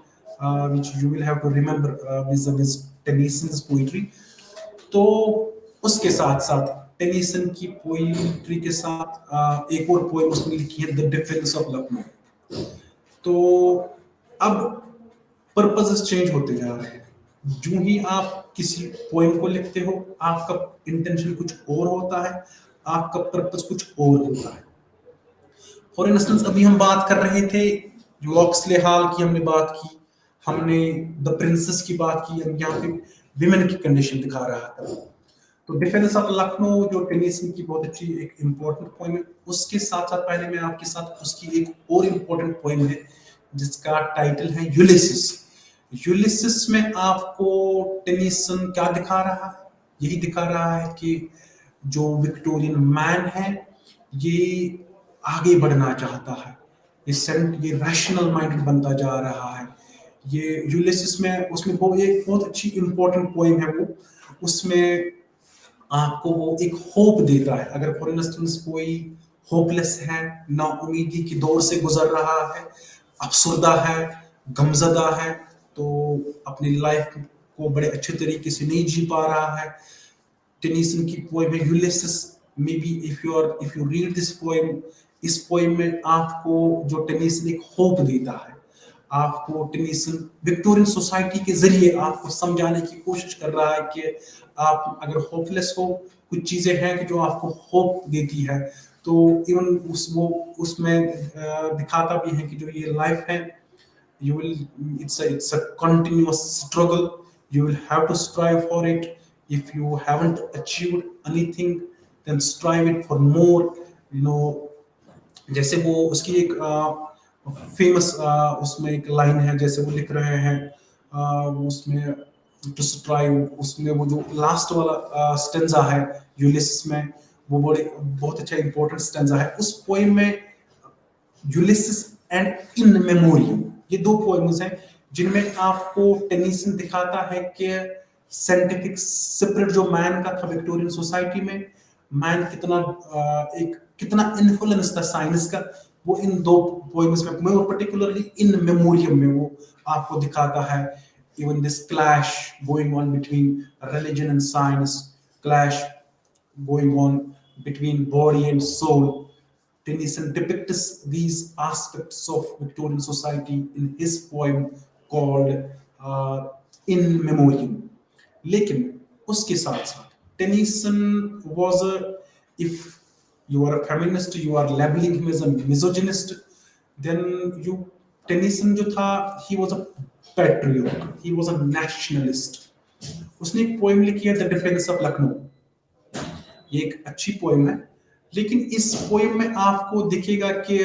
which you will have to remember vis-a-vis Tennyson's poetry. तो उसके साथ साथ टेनीसन की पोइट्री के साथ एक और पोएम उसने लिखी है, द डिफेंस ऑफ लखनऊ. तो अब पर्पसेस चेंज होते जा रहे हैं. जो ही आप किसी पोएम को लिखते हो, आपका इंटेंशन कुछ और होता है, आपका पर्पस कुछ और होता है. फॉर इंस्टेंस, अभी हम बात कर रहे थे लॉक्सले हॉल की, हमने बात की, हमने द प्रिंसेस की बात की. हम यहाँ पे विमेन की कंडीशन दिखा रहा था. तो डिफेंस ऑफ लखनऊ जो टेनीसन की बहुत अच्छी एक इम्पोर्टेंट पोएम है, उसके साथ साथ पहले मैं आपके साथ उसकी एक और इम्पोर्टेंट पोएम है जिसका टाइटल है यूलिसिस. यूलिसिस में आपको टेनीसन क्या दिखा रहा है? यही दिखा रहा है कि जो विक्टोरियन मैन है, ये आगे बढ़ना चाहता है, ये रैशनल माइंडेड बनता जा रहा है, ये यूलिसिस में उसमें वो एक बहुत अच्छी इंपॉर्टेंट पोइम है वो, उसमें आपको वो एक होप देता है। अगर फॉर इंस्टेंस कोई होपलेस है, ना उम्मीदी की दौर से गुजर रहा है, अफसरदा है, गमजदा है, तो अपनी लाइफ को बड़े अच्छे तरीके से नहीं जी पा रहा है, टेनिसन की पोएम है Ulysses. May be if you read this poem, इस पोएम में आपको जो टेनिसन एक होप देता है, आपको टेनिसन विक्टोरियन सोसाइटी के जरिए आपको समझाने की कोशिश कर रहा है कि आप अगर होपलेस हो, कुछ चीजें हैं कि जो आपको होप देती है। तो इवन उसमें दिखाता भी है कि जो ये लाइफ है, you will it's a continuous struggle. You will have to strive for it. If you haven't achieved anything, then strive it for more. you know जैसे वो उसकी एक फेमस उसमें एक लाइन है, जैसे वो लिख रहे हैं उसमें टू स्ट्राइव, उसमें वो जो लास्ट वाला स्टेंजा है यूलिसिस में, वो बड़े बहुत अच्छा इंपॉर्टेंट स्टेंजा है उस पोएम में। यूलिसिस एंड इन मेमोरियम, ये दो पोएम्स हैं जिनमें आपको टेनिसन दिखाता है कि साइंटिफिक स्पिरिट जो मैन का था विक्टोरियन सोसाइटी में, मैन कितना एक कितना इन्फ्लुएंस था साइंस का, वो इन दो पोएम्स में और पर्टिकुलरली इन मेमोरियम में वो आपको दिखाता है। Even this clash going on between religion and science, clash going on between body and soul. Tennyson depicts these aspects of Victorian society in his poem called In Memoriam. लेकिन उसके साथ साथ Tennyson was a, if you are a feminist, you are labeling him as a misogynist, then you Tennyson जो था, he was a patriot, he was a nationalist. उसने एक poem लिखी है द डिफेंस ऑफ लखनऊ, ये एक अच्छी पोएम है। लेकिन इस पोएम में आपको दिखेगा कि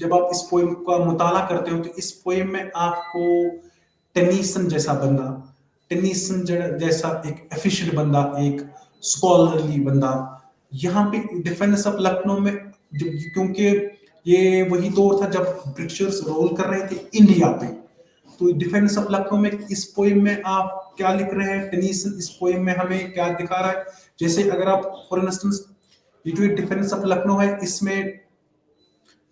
जब आप इस पोएम का मुताला करते हो तो इस पोएम में आपको टेनिसन जैसा बंदा, टेनिसन जैसा एक एफिशिएंट बंदा, एक स्कॉलरली बंदा यहाँ पे डिफेंस ऑफ लखनऊ में, क्योंकि ये वही दौर था जब ब्रिटिशर्स रोल कर रहे थे इंडिया पे, तो डिफेंस ऑफ लखनऊ में इस पोएम में आप क्या लिख रहे हैं, टेनिसन इस पोएम में हमें क्या दिखा रहा है। जैसे अगर आप फॉर इंस्टेंस ये जो डिफेंस ऑफ लखनऊ है, इसमें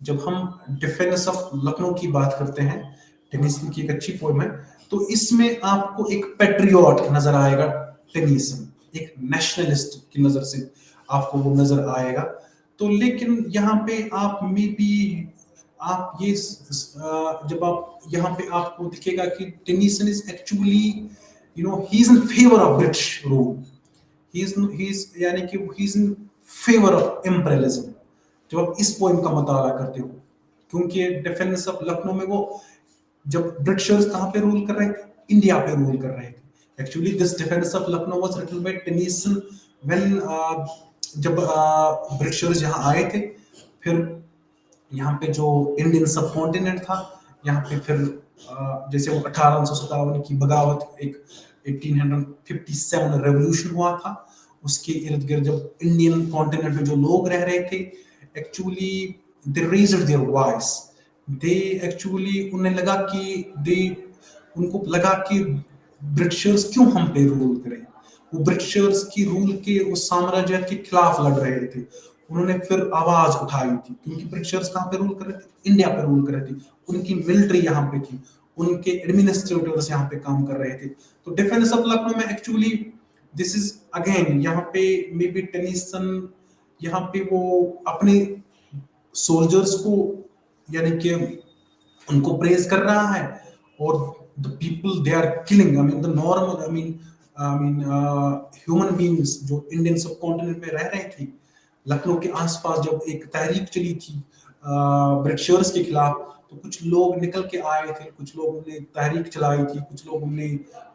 जब हम डिफेंस ऑफ लखनऊ की बात करते हैं, टेनिसन की एक अच्छी पोएम है, तो इसमें आपको एक पेट्रियट नजर आएगा, टेनिसन एक नेशनलिस्ट की नजर से आपको वो नजर आएगा। तो लेकिन यहाँ पे आप मे बी आप ये जब आप यहाँ पे आपको दिखेगा कि Tennyson is actually he is in favour of British rule, यानी कि he is in favour of imperialism जब आप इस पोएम का मुताला करते हो। क्योंकि डिफेंस ऑफ लखनऊ में वो जब ब्रिटिशर्स कहाँ पे रूल कर रहे थे, इंडिया पे रूल कर रहे थे। Actually this defence of Lucknow was written by Tennyson when जब ब्रिटिशर्स यहाँ आए थे, फिर यहाँ पे जो इंडियन सब कॉन्टिनेंट था, यहाँ पे फिर जैसे वो 1857 की बगावत, एक 1857 रेवोल्यूशन हुआ था, उसके इर्द गिर्द जब इंडियन कॉन्टिनेंट में जो लोग रह रहे थे, actually they raised their voice, they actually उन्हें लगा कि उनको लगा कि ब्रिटिशर्स क्यों हम पे रूल करें, वो ब्रिटिशर्स की रूल के उस साम्राज्य के खिलाफ लड़ रहे थे। उन्होंने फिर आवाज उठाई थी, क्योंकि ब्रिटिशर्स कहाँ पे रूल कर रहे थे, इंडिया पे रूल कर रहे थे, उनकी मिलिट्री यहाँ पे थी, उनके एडमिनिस्ट्रेटर्स यहाँ पे काम कर रहे थे। तो डिफेंस ऑफ लखनऊ में एक्चुअली दिस इज अगेन यहाँ पे मे बी टेनिसन यहाँ पे वो अपने सोल्जर्स को यानी कि उनको प्रेज कर रहा है, और the people they are killing, I mean the normal, I mean human beings जो इंडियन सब कॉन्टिनेंट में रह रहे थे, लखनऊ के आसपास जब एक तहरीक चली थी ब्रिटिशर्स के खिलाफ, तो कुछ लोग निकल के आए थे, कुछ लोगों ने तहरीक चलाई थी, कुछ लोगों ने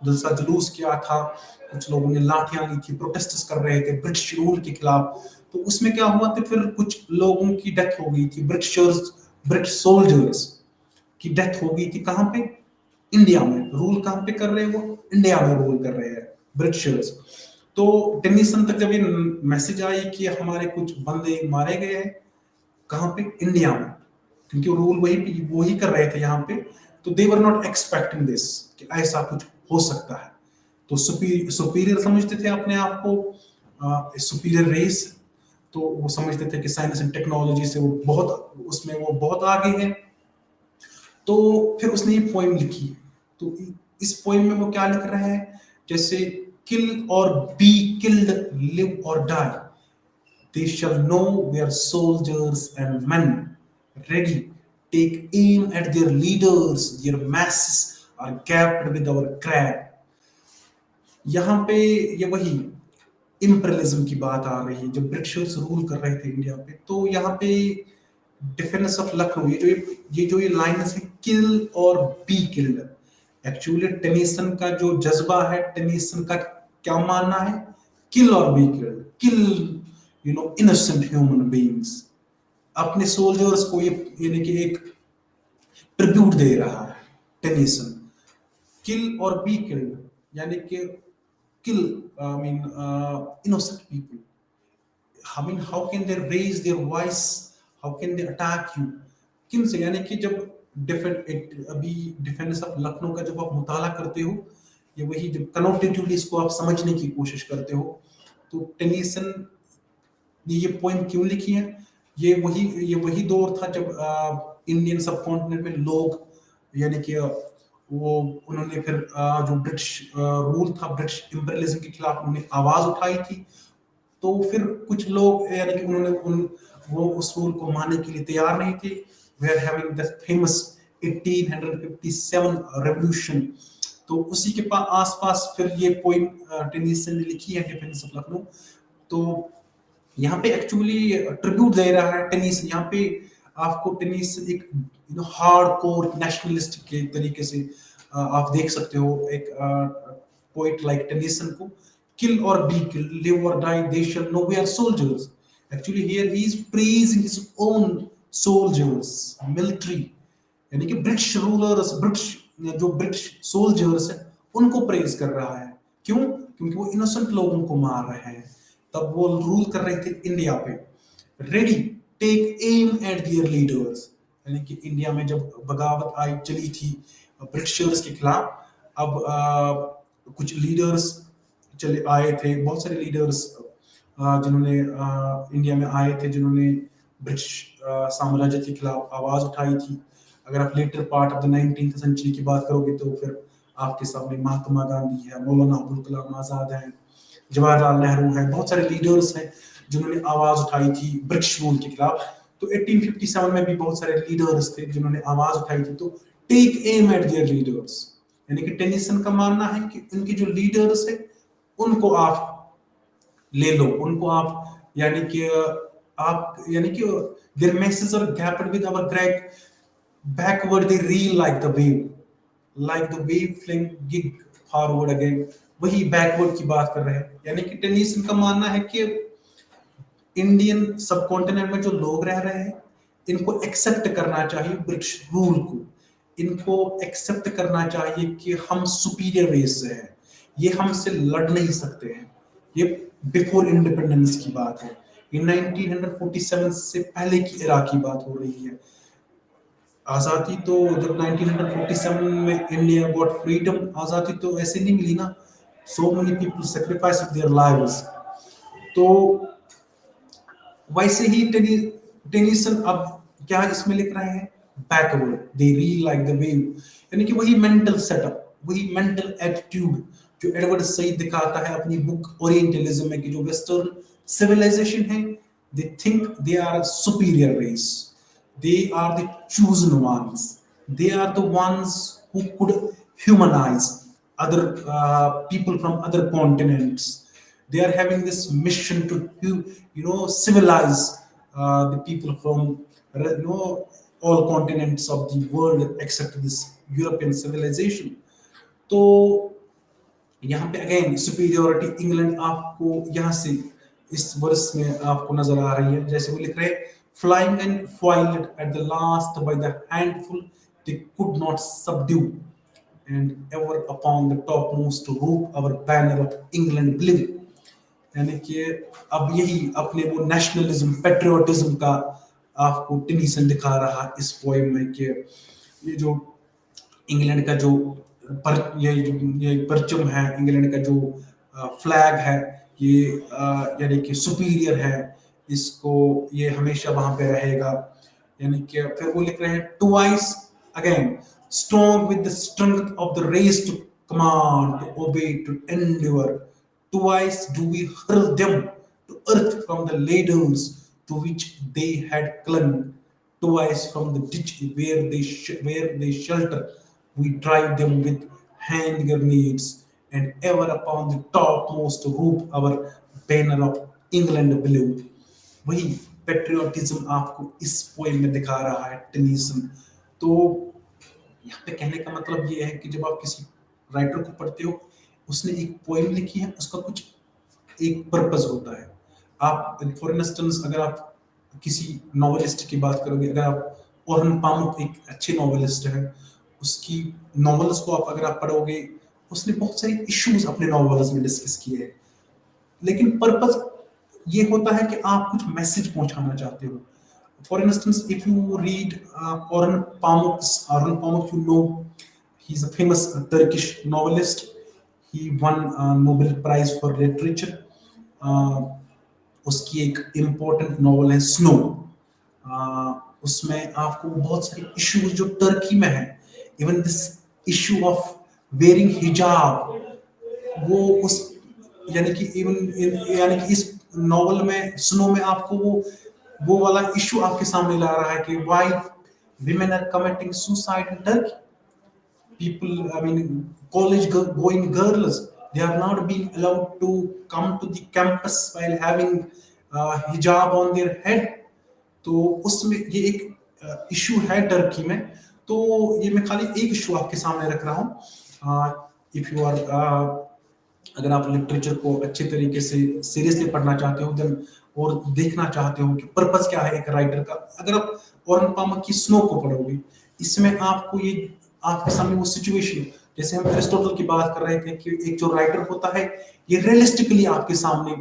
जलसा जुलूस किया था, कुछ लोगों ने लाठियां ली थी, प्रोटेस्ट कर रहे थे ब्रिटिश रूल के खिलाफ। तो उसमें क्या हुआ था, फिर कुछ लोगों की डेथ हो गई थी, ब्रिटिश सोल्जर्स की डेथ हो गई थी। कहाँ पे, इंडिया में। रूल कहाँ पे कर रहे हैं वो, इंडिया में रूल कर रहे हैं ब्रिटिशर्स। तो टेनिसन तक जब ये मैसेज आई कि हमारे कुछ बंदे मारे गए हैं, कहाँ पे, इंडिया में, क्योंकि रूल वही कर रहे थे यहाँ पे, तो they were not expecting this कि ऐसा कुछ हो सकता है। तो सुपीरियर समझते थे अपने आप को, सुपीरियर रेस। तो वो समझते थे कि साइंस एंड टेक्नोलॉजी से वो बहुत उसमें वो बहुत आगे है। तो फिर उसने ये पोएम लिखी। तो इस पोएम में वो क्या लिख रहा है, जैसे किल और बी किल्ड, लिव और die, they shall know we are soldiers and men ready, take aim at their leaders, their masses are gapped with our crab। यहाँ पे ये वही इंपीरियलिज्म की बात आ रही है, जब ब्रिटिशर्स रूल कर रहे थे इंडिया पे। तो यहाँ पे डिफेंस ऑफ लखनऊ, ये लाइन्स है, किल और बी किल्ड। एक्चुअली टेनिसन का जो जज्बा है, टेनिसन का क्या मानना है, किल और be killed, kill innocent human beings. अपने सोल्जर्स को ये यानी कि एक ट्रिब्यूट दे रहा है टेनिसन। किल और बी किल्ड यानी कि kill, I mean innocent people, I mean, how can they raise their voice? How can they attack you? किन से, यानी कि जब अभी डिफेंस ऑफ लखनऊ का जब आप मुताला करते हो, ये वही जब कनोटेटिवली इसको आप समझने की कोशिश करते हो, तो टेनिसन ने ये पोएम क्यों लिखी है। ये वही दौर था जब इंडियन सब कॉन्टिनेंट में लोग यानी कि वो उन्होंने फिर जो ब्रिटिश रूल था, ब्रिटिश इंपीरियलिज्म के खिलाफ उन्होंने आवाज उठाई थी। तो फिर कुछ लोग यानी कि उन्होंने वो उस रूल को मानने के लिए तैयार नहीं थे। We are having the famous 1857 revolution. तो उसी के आसपास फिर ये पोइम टेनिसन ने लिखी है, डिफेंस ऑफ लखनऊ। तो यहाँ पे एक्चुअली ट्रिब्यूट दे रहा है टेनिसन। यहाँ पे आपको टेनिसन एक हार्डकोर नेशनलिस्ट के तरीके से आप देख सकते हो एक पोइट लाइक टेनिसन को। Kill or be killed, live or die, they shall know we are soldiers. Actually here he is praising his own soldiers, military, यानी कि ब्रिटिश रूलर्स, जो ब्रिटिश सोल्जर्स हैं उनको प्रेज कर रहा है। क्यों? क्योंकि वो इनोसेंट लोगों को मार रहे हैं। तब वो रूल कर रहे थे इंडिया पे। Ready, take aim at their leaders, यानी कि इंडिया में जब बगावत आई चली थी ब्रिटिशर्स के खिलाफ, अब कुछ लीडर्स चले आए थे, बहुत सारे लीडर्स जिन्होंने इंडिया में आए थे, जिन्होंने ब्रिटिश साम्राज्य के खिलाफ आवाज उठाई थी। अगर आप latter part of the 19th century की बात करोगे तो फिर आपके सामने महात्मा गांधी है, मौलाना अबुल कलाम आजाद है, जवाहरलाल नेहरू है, बहुत सारे लीडर्स हैं जिन्होंने आवाज उठाई थी ब्रिटिश रूल के खिलाफ। तो 1857 में भी बहुत सारे लीडर्स थे जिन्होंने आवाज उठाई थी। तो take aim at their leaders, यानी कि टेनिसन का मानना है कि उनके जो लीडर्स है उनको आप ले लो, उनको आप यानी कि their masses are gapped with our crack, backward they reel like the wave fling gig forward again। वही बैकवर्ड की बात कर रहे हैं। यानी कि टेनिसन का मानना है कि इंडियन सब कॉन्टिनेंट में जो लोग रह रहे हैं इनको एक्सेप्ट करना चाहिए ब्रिटिश रूल को, इनको एक्सेप्ट करना चाहिए कि हम सुपीरियर रेस से हैं, ये हमसे लड़ नहीं सकते हैं। ये बिफोर इंडिपेंडेंस की बात है, ये 1947 से पहले की एरा की बात हो रही है। आजादी तो जब 1947 में इंडिया गॉट फ्रीडम, आजादी तो ऐसे नहीं मिली ना, सो many people sacrifice their lives. तो वैसे ही टेनिसन अब क्या इसमें लिख रहे हैं, backward they reel like the wave, यानी कि वही मेंटल सेटअप, वही मेंटल एटीट्यूड जो एडवर्ड सईद दिखाता है अपनी बुक ओरिएंटलिज्म में, कि जो वेस्टर्न सिविलाइजेशन है, they think they are superior race, they are the chosen ones, they are the ones who could humanize other people from other continents, they are having this mission to civilize the people from all continents of the world except this European civilization। तो यहाँ पे again superiority England आपको यहाँ से इस वर्ष में आपको नजर आ रही है। जैसे वो लिख रहे हैं, flying and foiled at the last by the handful they could not subdue, and ever upon the topmost rope our banner of England blew। यानी कि अब यही अपने वो नेशनलिज्म, पेट्रियोटिज्म का आपको टेनिसन दिखा रहा इस पोएम में कि ये जो इंग्लैंड का जो ये परचम है, इंग्लैंड का जो फ्लैग है, ये यानी कि सुपीरियर है, इसको ये हमेशा वहां पे रहेगा। यानी कि फिर वो लिख रहे हैं twice again strong with the strength of the race to command to obey to endure twice do we hurl them to earth from the ladders to which they had clung twice from the ditch where they shelter we drive them with hand grenades and ever upon the topmost roof our banner of England blew। वही patriotism आपको इस poem में दिखा रहा है Tennyson. तो यहाँ पे कहने का मतलब ये है कि जब आप किसी राइटर को पढ़ते हो, उसने एक पोएम लिखी है, उसका कुछ एक पर्पस होता है। आप फॉर इंस्टेंस अगर आप किसी नॉवेलिस्ट की बात करोगे, अगर आप ओरहन पामुक एक अच्छे नॉवेलिस्ट है, उसकी नॉवेल्स को आप अगर आप पढ़ोगे, उसने बहुत सारी इश्यूज अपने नॉवेल्स में डिस्कस किए हैं, लेकिन पर्पस ये होता है कि आप कुछ मैसेज पहुंचाना चाहते हो। For instance if you read Orhan Pamuk, you know, he's a famous Turkish novelist. He won a Nobel Prize for Literature. uh, उसकी एक इम्पोर्टेंट नॉवल है स्नो। उसमें आपको बहुत सारे इश्यूज जो टर्की में है, even this issue of wearing हिजाब, वो उस यानी कि यानी कि इस नॉवल में स्नो में आपको वो वाला इशू आपके सामने ला रहा है कि why women are committing suicide in Turkey। People, I mean, college going girls, they are not being allowed to come to the campus while having hijab on their head। तो उसमें ये एक इशू है टर्की में। तो ये मैं खाली एक इशू आपके सामने रख रहा हूँ। इफ यू आर अगर आप लिटरेचर को अच्छे तरीके से सीरियसली पढ़ना चाहते हो देन, और देखना चाहते हो कि पर्पस क्या है एक राइटर का, अगर आप ऑरन पामर की स्नो को पढ़ोगे, इसमें आपको ये आपके सामने वो सिचुएशन, जैसे हम एरिस्टोटल की बात कर रहे थे कि एक जो राइटर होता है ये रियलिस्टिकली आपके सामने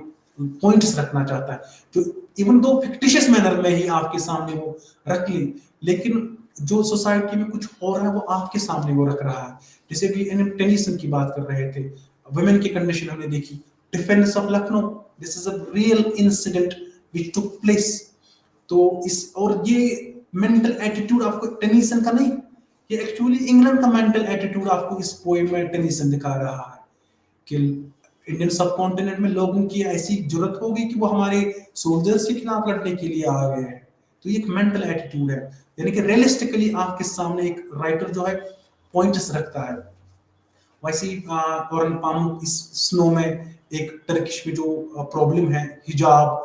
पॉइंट्स रखना चाहता है, जो इवन दो फिक्टिशियस मैनर में ही आपके सामने वो रख ली, लेकिन जो सोसाइटी में कुछ हो रहा है वो आपके सामने वो रख रहा है। जैसे कि टेनिसन की बात कर रहे थे, वुमेन की कंडीशन हमने देखी, defence of Lucknow, this is a real incident which took place. तो इस और ये मेंटल एटीट्यूड आपको टेनिसन का नहीं, ये एक्चुअली इंग्लैंड का मेंटल एटीट्यूड आपको इस पोएम में टेनिसन दिखा रहा है कि इंडियन सब कॉन्टिनेंट में लोगों की ऐसी जरूरत होगी कि वो हमारे सोल्जर्स के खिलाफ लड़ने के लिए आ गए हैं। तो ये एक मेंटल एटीट्यूड है, यानी कि रियलिस्टिकली आपके सामने एक राइटर जो है पॉइंट्स रखता है। वैसे ही ऑरन पामुक इस स्नो में एक टर्किश में जो प्रॉब्लम है हिजाब,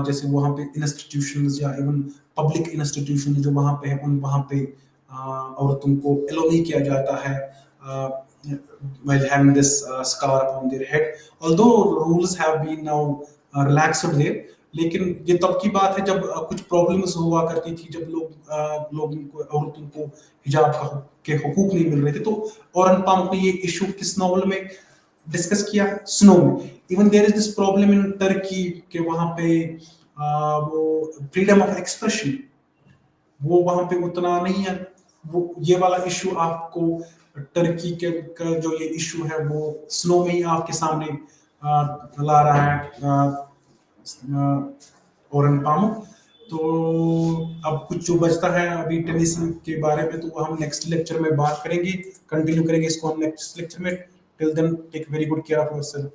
जैसे वहाँ पे इंस्टीट्यूशंस या इवन पब्लिक इंस्टीट्यूशन जो वहाँ पे है, उन वहाँ पे औरतों को एलो नहीं किया जाता है while having this scar upon their head, although rules have been now relaxed there। लेकिन ये तब की बात है जब कुछ प्रॉब्लम्स हुआ करती थी, जब लोगों को, औरतों को हिजाब के हुकूक नहीं मिल रहे थे। तो ऑरन पामुक ने ये इशू किस नॉवल में डिस्कस किया है? स्नो में। Even there is this problem in Turkey के वहां पे वो फ्रीडम ऑफ एक्सप्रेशन वो वहां पे उतना नहीं है। वो ये वाला इशू आपको टर्की के का जो ये इशू है वो स्नो में ही आपके सामने ला रहा है ओरन पामुक। तो अब कुछ जो बचता है अभी टेनिसन के बारे में, तो वो हम नेक्स्ट लेक्चर में बात करेंगे, कंटिन्यू करेंगे इसको हम नेक्स्ट लेक्चर में। Till then take very good care of yourself.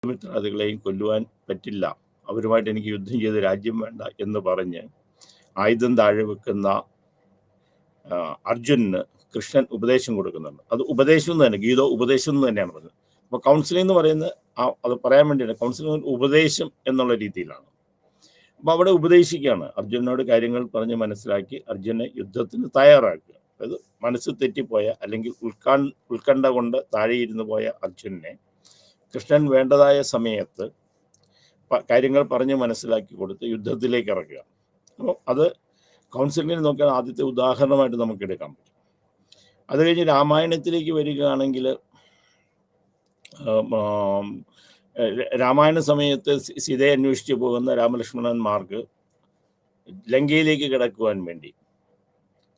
മിത്രാദികളെയും കൊല്ലുവാൻ പറ്റില്ല, അവരുമായിട്ട് എനിക്ക് യുദ്ധം ചെയ്ത് രാജ്യം വേണ്ട എന്ന് പറഞ്ഞ് ആയുധം താഴെ വെക്കുന്ന അർജുനന് കൃഷ്ണൻ ഉപദേശം കൊടുക്കുന്നുണ്ട്. അത് ഉപദേശം എന്ന് തന്നെ, ഗീത ഉപദേശം എന്ന് തന്നെയാണ് പറഞ്ഞത്. അപ്പോൾ കൗൺസിലിംഗ് എന്ന് പറയുന്നത് അത് പറയാൻ വേണ്ടിയാണ്, കൗൺസിലിംഗ് ഉപദേശം എന്നുള്ള രീതിയിലാണ്. അപ്പോൾ അവിടെ ഉപദേശിക്കുകയാണ്, അർജുനനോട് കാര്യങ്ങൾ പറഞ്ഞ് മനസ്സിലാക്കി അർജുനെ യുദ്ധത്തിന് തയ്യാറാക്കുക. അതായത് മനസ്സ് തെറ്റിപ്പോയ അല്ലെങ്കിൽ ഉത്കണ്ഠ കൊണ്ട് താഴെയിരുന്ന് പോയ അർജുനനെ കൃഷ്ണൻ വേണ്ടതായ സമയത്ത് കാര്യങ്ങൾ പറഞ്ഞ് മനസ്സിലാക്കി കൊടുത്ത് യുദ്ധത്തിലേക്ക് ഇറക്കുക. അപ്പോൾ അത് കൗൺസിലിംഗിൽ നോക്കിയാൽ ആദ്യത്തെ ഉദാഹരണമായിട്ട് നമുക്ക് എടുക്കാൻ പറ്റും. അത് കഴിഞ്ഞ് രാമായണത്തിലേക്ക് വരികയാണെങ്കിൽ രാമായണ സമയത്ത് സീതയെ അന്വേഷിച്ച് പോകുന്ന രാമലക്ഷ്മണന്മാർക്ക് ലങ്കയിലേക്ക് കിടക്കുവാൻ വേണ്ടി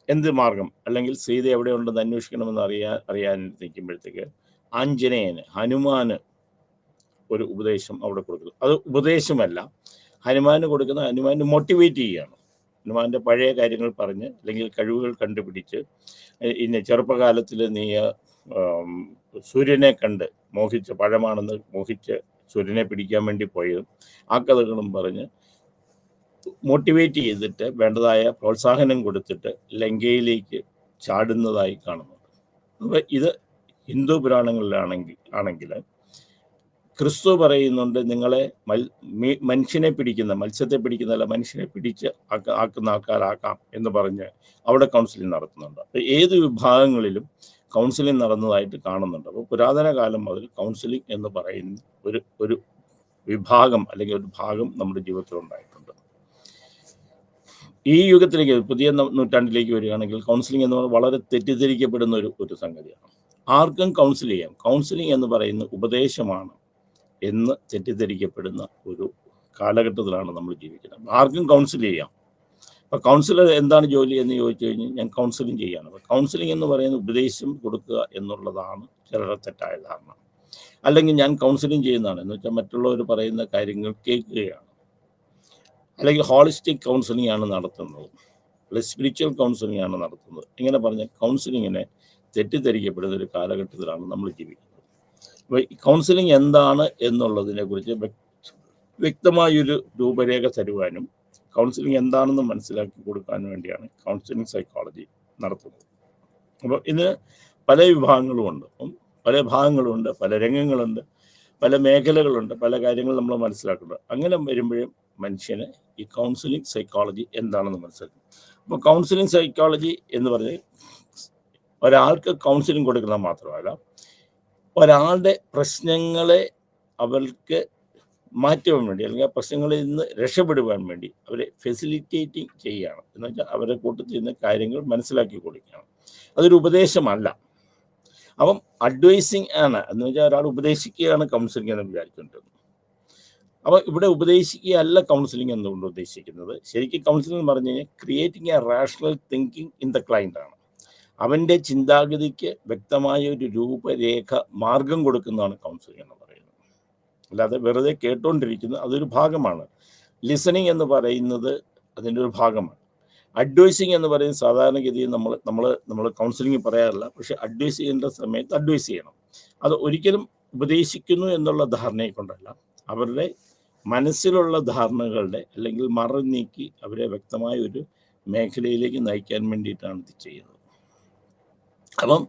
എന്ത് മാർഗം, അല്ലെങ്കിൽ സീത എവിടെ ഉണ്ടെന്ന് അന്വേഷിക്കണമെന്ന് അറിയാൻ നിൽക്കുമ്പോഴത്തേക്ക് ആഞ്ജനേയന്, ഹനുമാന് ഒരു ഉപദേശം അവിടെ കൊടുക്കുന്നു. അത് ഉപദേശമല്ല, ഹനുമാന് കൊടുക്കുന്ന, ഹനുമാന് മോട്ടിവേറ്റ് ചെയ്യുകയാണ്. ഹനുമാൻ്റെ പഴയ കാര്യങ്ങൾ പറഞ്ഞ് അല്ലെങ്കിൽ കഴിവുകൾ കണ്ടുപിടിച്ച്, ഇന്ന് ചെറുപ്പകാലത്തിൽ നീ സൂര്യനെ കണ്ട് മോഹിച്ച്, പഴമാണെന്ന് മോഹിച്ച് സൂര്യനെ പിടിക്കാൻ വേണ്ടി പോയതും ആ കഥകളും പറഞ്ഞ് മോട്ടിവേറ്റ് ചെയ്തിട്ട് വേണ്ടതായ പ്രോത്സാഹനം കൊടുത്തിട്ട് ലങ്കയിലേക്ക് ചാടുന്നതായി കാണുന്നുണ്ട്. അപ്പോൾ ഇത് ഹിന്ദു പുരാണങ്ങളിലാണെങ്കിൽ ക്രിസ്തു പറയുന്നുണ്ട്, നിങ്ങളെ മനുഷ്യനെ പിടിക്കുന്ന, മത്സ്യത്തെ പിടിക്കുന്നതല്ല, മനുഷ്യനെ പിടിച്ച് ആക്കുന്ന ആൾക്കാരാക്കാം എന്ന് പറഞ്ഞ് അവിടെ കൗൺസിലിംഗ് നടത്തുന്നുണ്ട്. അപ്പോൾ ഏത് വിഭാഗങ്ങളിലും കൗൺസിലിംഗ് നടന്നതായിട്ട് കാണുന്നുണ്ട്. അപ്പോൾ പുരാതന കാലം മുതൽ കൗൺസിലിംഗ് എന്ന് പറയുന്ന ഒരു വിഭാഗം അല്ലെങ്കിൽ ഒരു ഭാഗം നമ്മുടെ ജീവിതത്തിൽ ഉണ്ടായിട്ടുണ്ട്. ഈ യുഗത്തിലേക്ക്, പുതിയ നൂറ്റാണ്ടിലേക്ക് വരികയാണെങ്കിൽ കൗൺസിലിംഗ് എന്ന് പറയുന്നത് വളരെ തെറ്റിദ്ധരിക്കപ്പെടുന്ന ഒരു സംഗതിയാണ്. ആർക്കും കൗൺസിൽ ചെയ്യാം. കൗൺസിലിംഗ് എന്ന് പറയുന്ന ഉപദേശമാണ് എന്ന് തെറ്റിദ്ധരിക്കപ്പെടുന്ന ഒരു കാലഘട്ടത്തിലാണ് നമ്മൾ ജീവിക്കുന്നത്. ആർക്കും കൗൺസിൽ ചെയ്യാം. അപ്പോൾ കൗൺസിലർ എന്താണ് ജോലി എന്ന് ചോദിച്ചു കഴിഞ്ഞാൽ ഞാൻ കൗൺസിലിംഗ് ചെയ്യാണ്. അപ്പോൾ കൗൺസിലിംഗ് എന്ന് പറയുന്ന ഉപദേശം കൊടുക്കുക എന്നുള്ളതാണ് ചിലരുടെ തെറ്റായ ധാരണ. അല്ലെങ്കിൽ ഞാൻ കൗൺസിലിംഗ് ചെയ്യുന്നതാണ് എന്ന് വെച്ചാൽ മറ്റുള്ളവർ പറയുന്ന കാര്യങ്ങൾ കേൾക്കുകയാണ്. അല്ലെങ്കിൽ ഹോളിസ്റ്റിക് കൗൺസിലിംഗ് ആണ് നടത്തുന്നത്, അല്ലെങ്കിൽ സ്പിരിച്വൽ കൗൺസിലിംഗ് ആണ് നടത്തുന്നത്. ഇങ്ങനെ പറഞ്ഞ കൗൺസിലിങ്ങിനെ തെറ്റിദ്ധരിക്കപ്പെടുന്ന ഒരു കാലഘട്ടത്തിലാണ് നമ്മൾ ജീവിക്കുന്നത്. അപ്പോൾ കൗൺസിലിംഗ് എന്താണ് എന്നുള്ളതിനെ കുറിച്ച് വ്യക്തമായൊരു രൂപരേഖ തരുവാനും കൗൺസിലിംഗ് എന്താണെന്ന് മനസ്സിലാക്കി കൊടുക്കാൻ വേണ്ടിയാണ് കൗൺസിലിംഗ് സൈക്കോളജി നടത്തുന്നത്. അപ്പോൾ ഇതിന് പല വിഭാഗങ്ങളുമുണ്ട്, പല ഭാഗങ്ങളുണ്ട്, പല രംഗങ്ങളുണ്ട്, പല മേഖലകളുണ്ട്, പല കാര്യങ്ങൾ നമ്മൾ മനസ്സിലാക്കുന്നുണ്ട്. അങ്ങനെ വരുമ്പോഴും മനുഷ്യന് ഈ കൗൺസിലിംഗ് സൈക്കോളജി എന്താണെന്ന് മനസ്സിലാക്കും. അപ്പോൾ കൗൺസിലിംഗ് സൈക്കോളജി എന്ന് പറഞ്ഞാൽ ഒരാൾക്ക് കൗൺസിലിംഗ് കൊടുക്കുന്നത് മാത്രമല്ല, ഒരാളുടെ പ്രശ്നങ്ങളെ അവർക്ക് മാറ്റുവാൻ വേണ്ടി, അല്ലെങ്കിൽ ആ പ്രശ്നങ്ങളിൽ നിന്ന് രക്ഷപ്പെടുവാൻ വേണ്ടി അവരെ ഫെസിലിറ്റേറ്റിംഗ് ചെയ്യുകയാണ്. എന്ന് വെച്ചാൽ അവരെ കൂട്ടത്തിൽ നിന്ന് കാര്യങ്ങൾ മനസ്സിലാക്കി കൊടുക്കുകയാണ്. അതൊരു ഉപദേശമല്ല. അപ്പം അഡ്വൈസിങ് ആണ്. എന്ന് വെച്ചാൽ ഒരാൾ ഉപദേശിക്കുകയാണ് കൗൺസിലിംഗ് എന്ന് വിചാരിച്ചുകൊണ്ടിരുന്നത്. അപ്പോൾ ഇവിടെ ഉപദേശിക്കുകയല്ല കൗൺസിലിംഗ് എന്നുകൊണ്ട് ഉദ്ദേശിക്കുന്നത്. ശരിക്കും കൗൺസിലിംഗ് എന്ന് പറഞ്ഞു കഴിഞ്ഞാൽ creating a rational thinking in the client ആണ്. അവൻ്റെ ചിന്താഗതിക്ക് വ്യക്തമായ ഒരു രൂപരേഖ, മാർഗം കൊടുക്കുന്നതാണ് കൗൺസിലിംഗ് എന്ന് പറയുന്നത്. അല്ലാതെ വെറുതെ കേട്ടുകൊണ്ടിരിക്കുന്നത് അതൊരു ഭാഗമാണ്. ലിസണിങ് എന്ന് പറയുന്നത് അതിൻ്റെ ഒരു ഭാഗമാണ്. അഡ്വൈസിങ് എന്ന് പറയുന്നത് സാധാരണഗതിയിൽ നമ്മൾ കൗൺസിലിംഗ് പറയാറില്ല, പക്ഷേ അഡ്വൈസ് ചെയ്യേണ്ട സമയത്ത് അഡ്വൈസ് ചെയ്യണം. അത് ഒരിക്കലും ഉപദേശിക്കുന്നു എന്നുള്ള ധാരണയെ കൊണ്ടല്ല, അവരുടെ മനസ്സിലുള്ള ധാരണകളുടെ അല്ലെങ്കിൽ മറന്നു നീക്കി അവരെ വ്യക്തമായ ഒരു മേഖലയിലേക്ക് നയിക്കാൻ വേണ്ടിയിട്ടാണ് ഇത് ചെയ്യുന്നത്. അപ്പം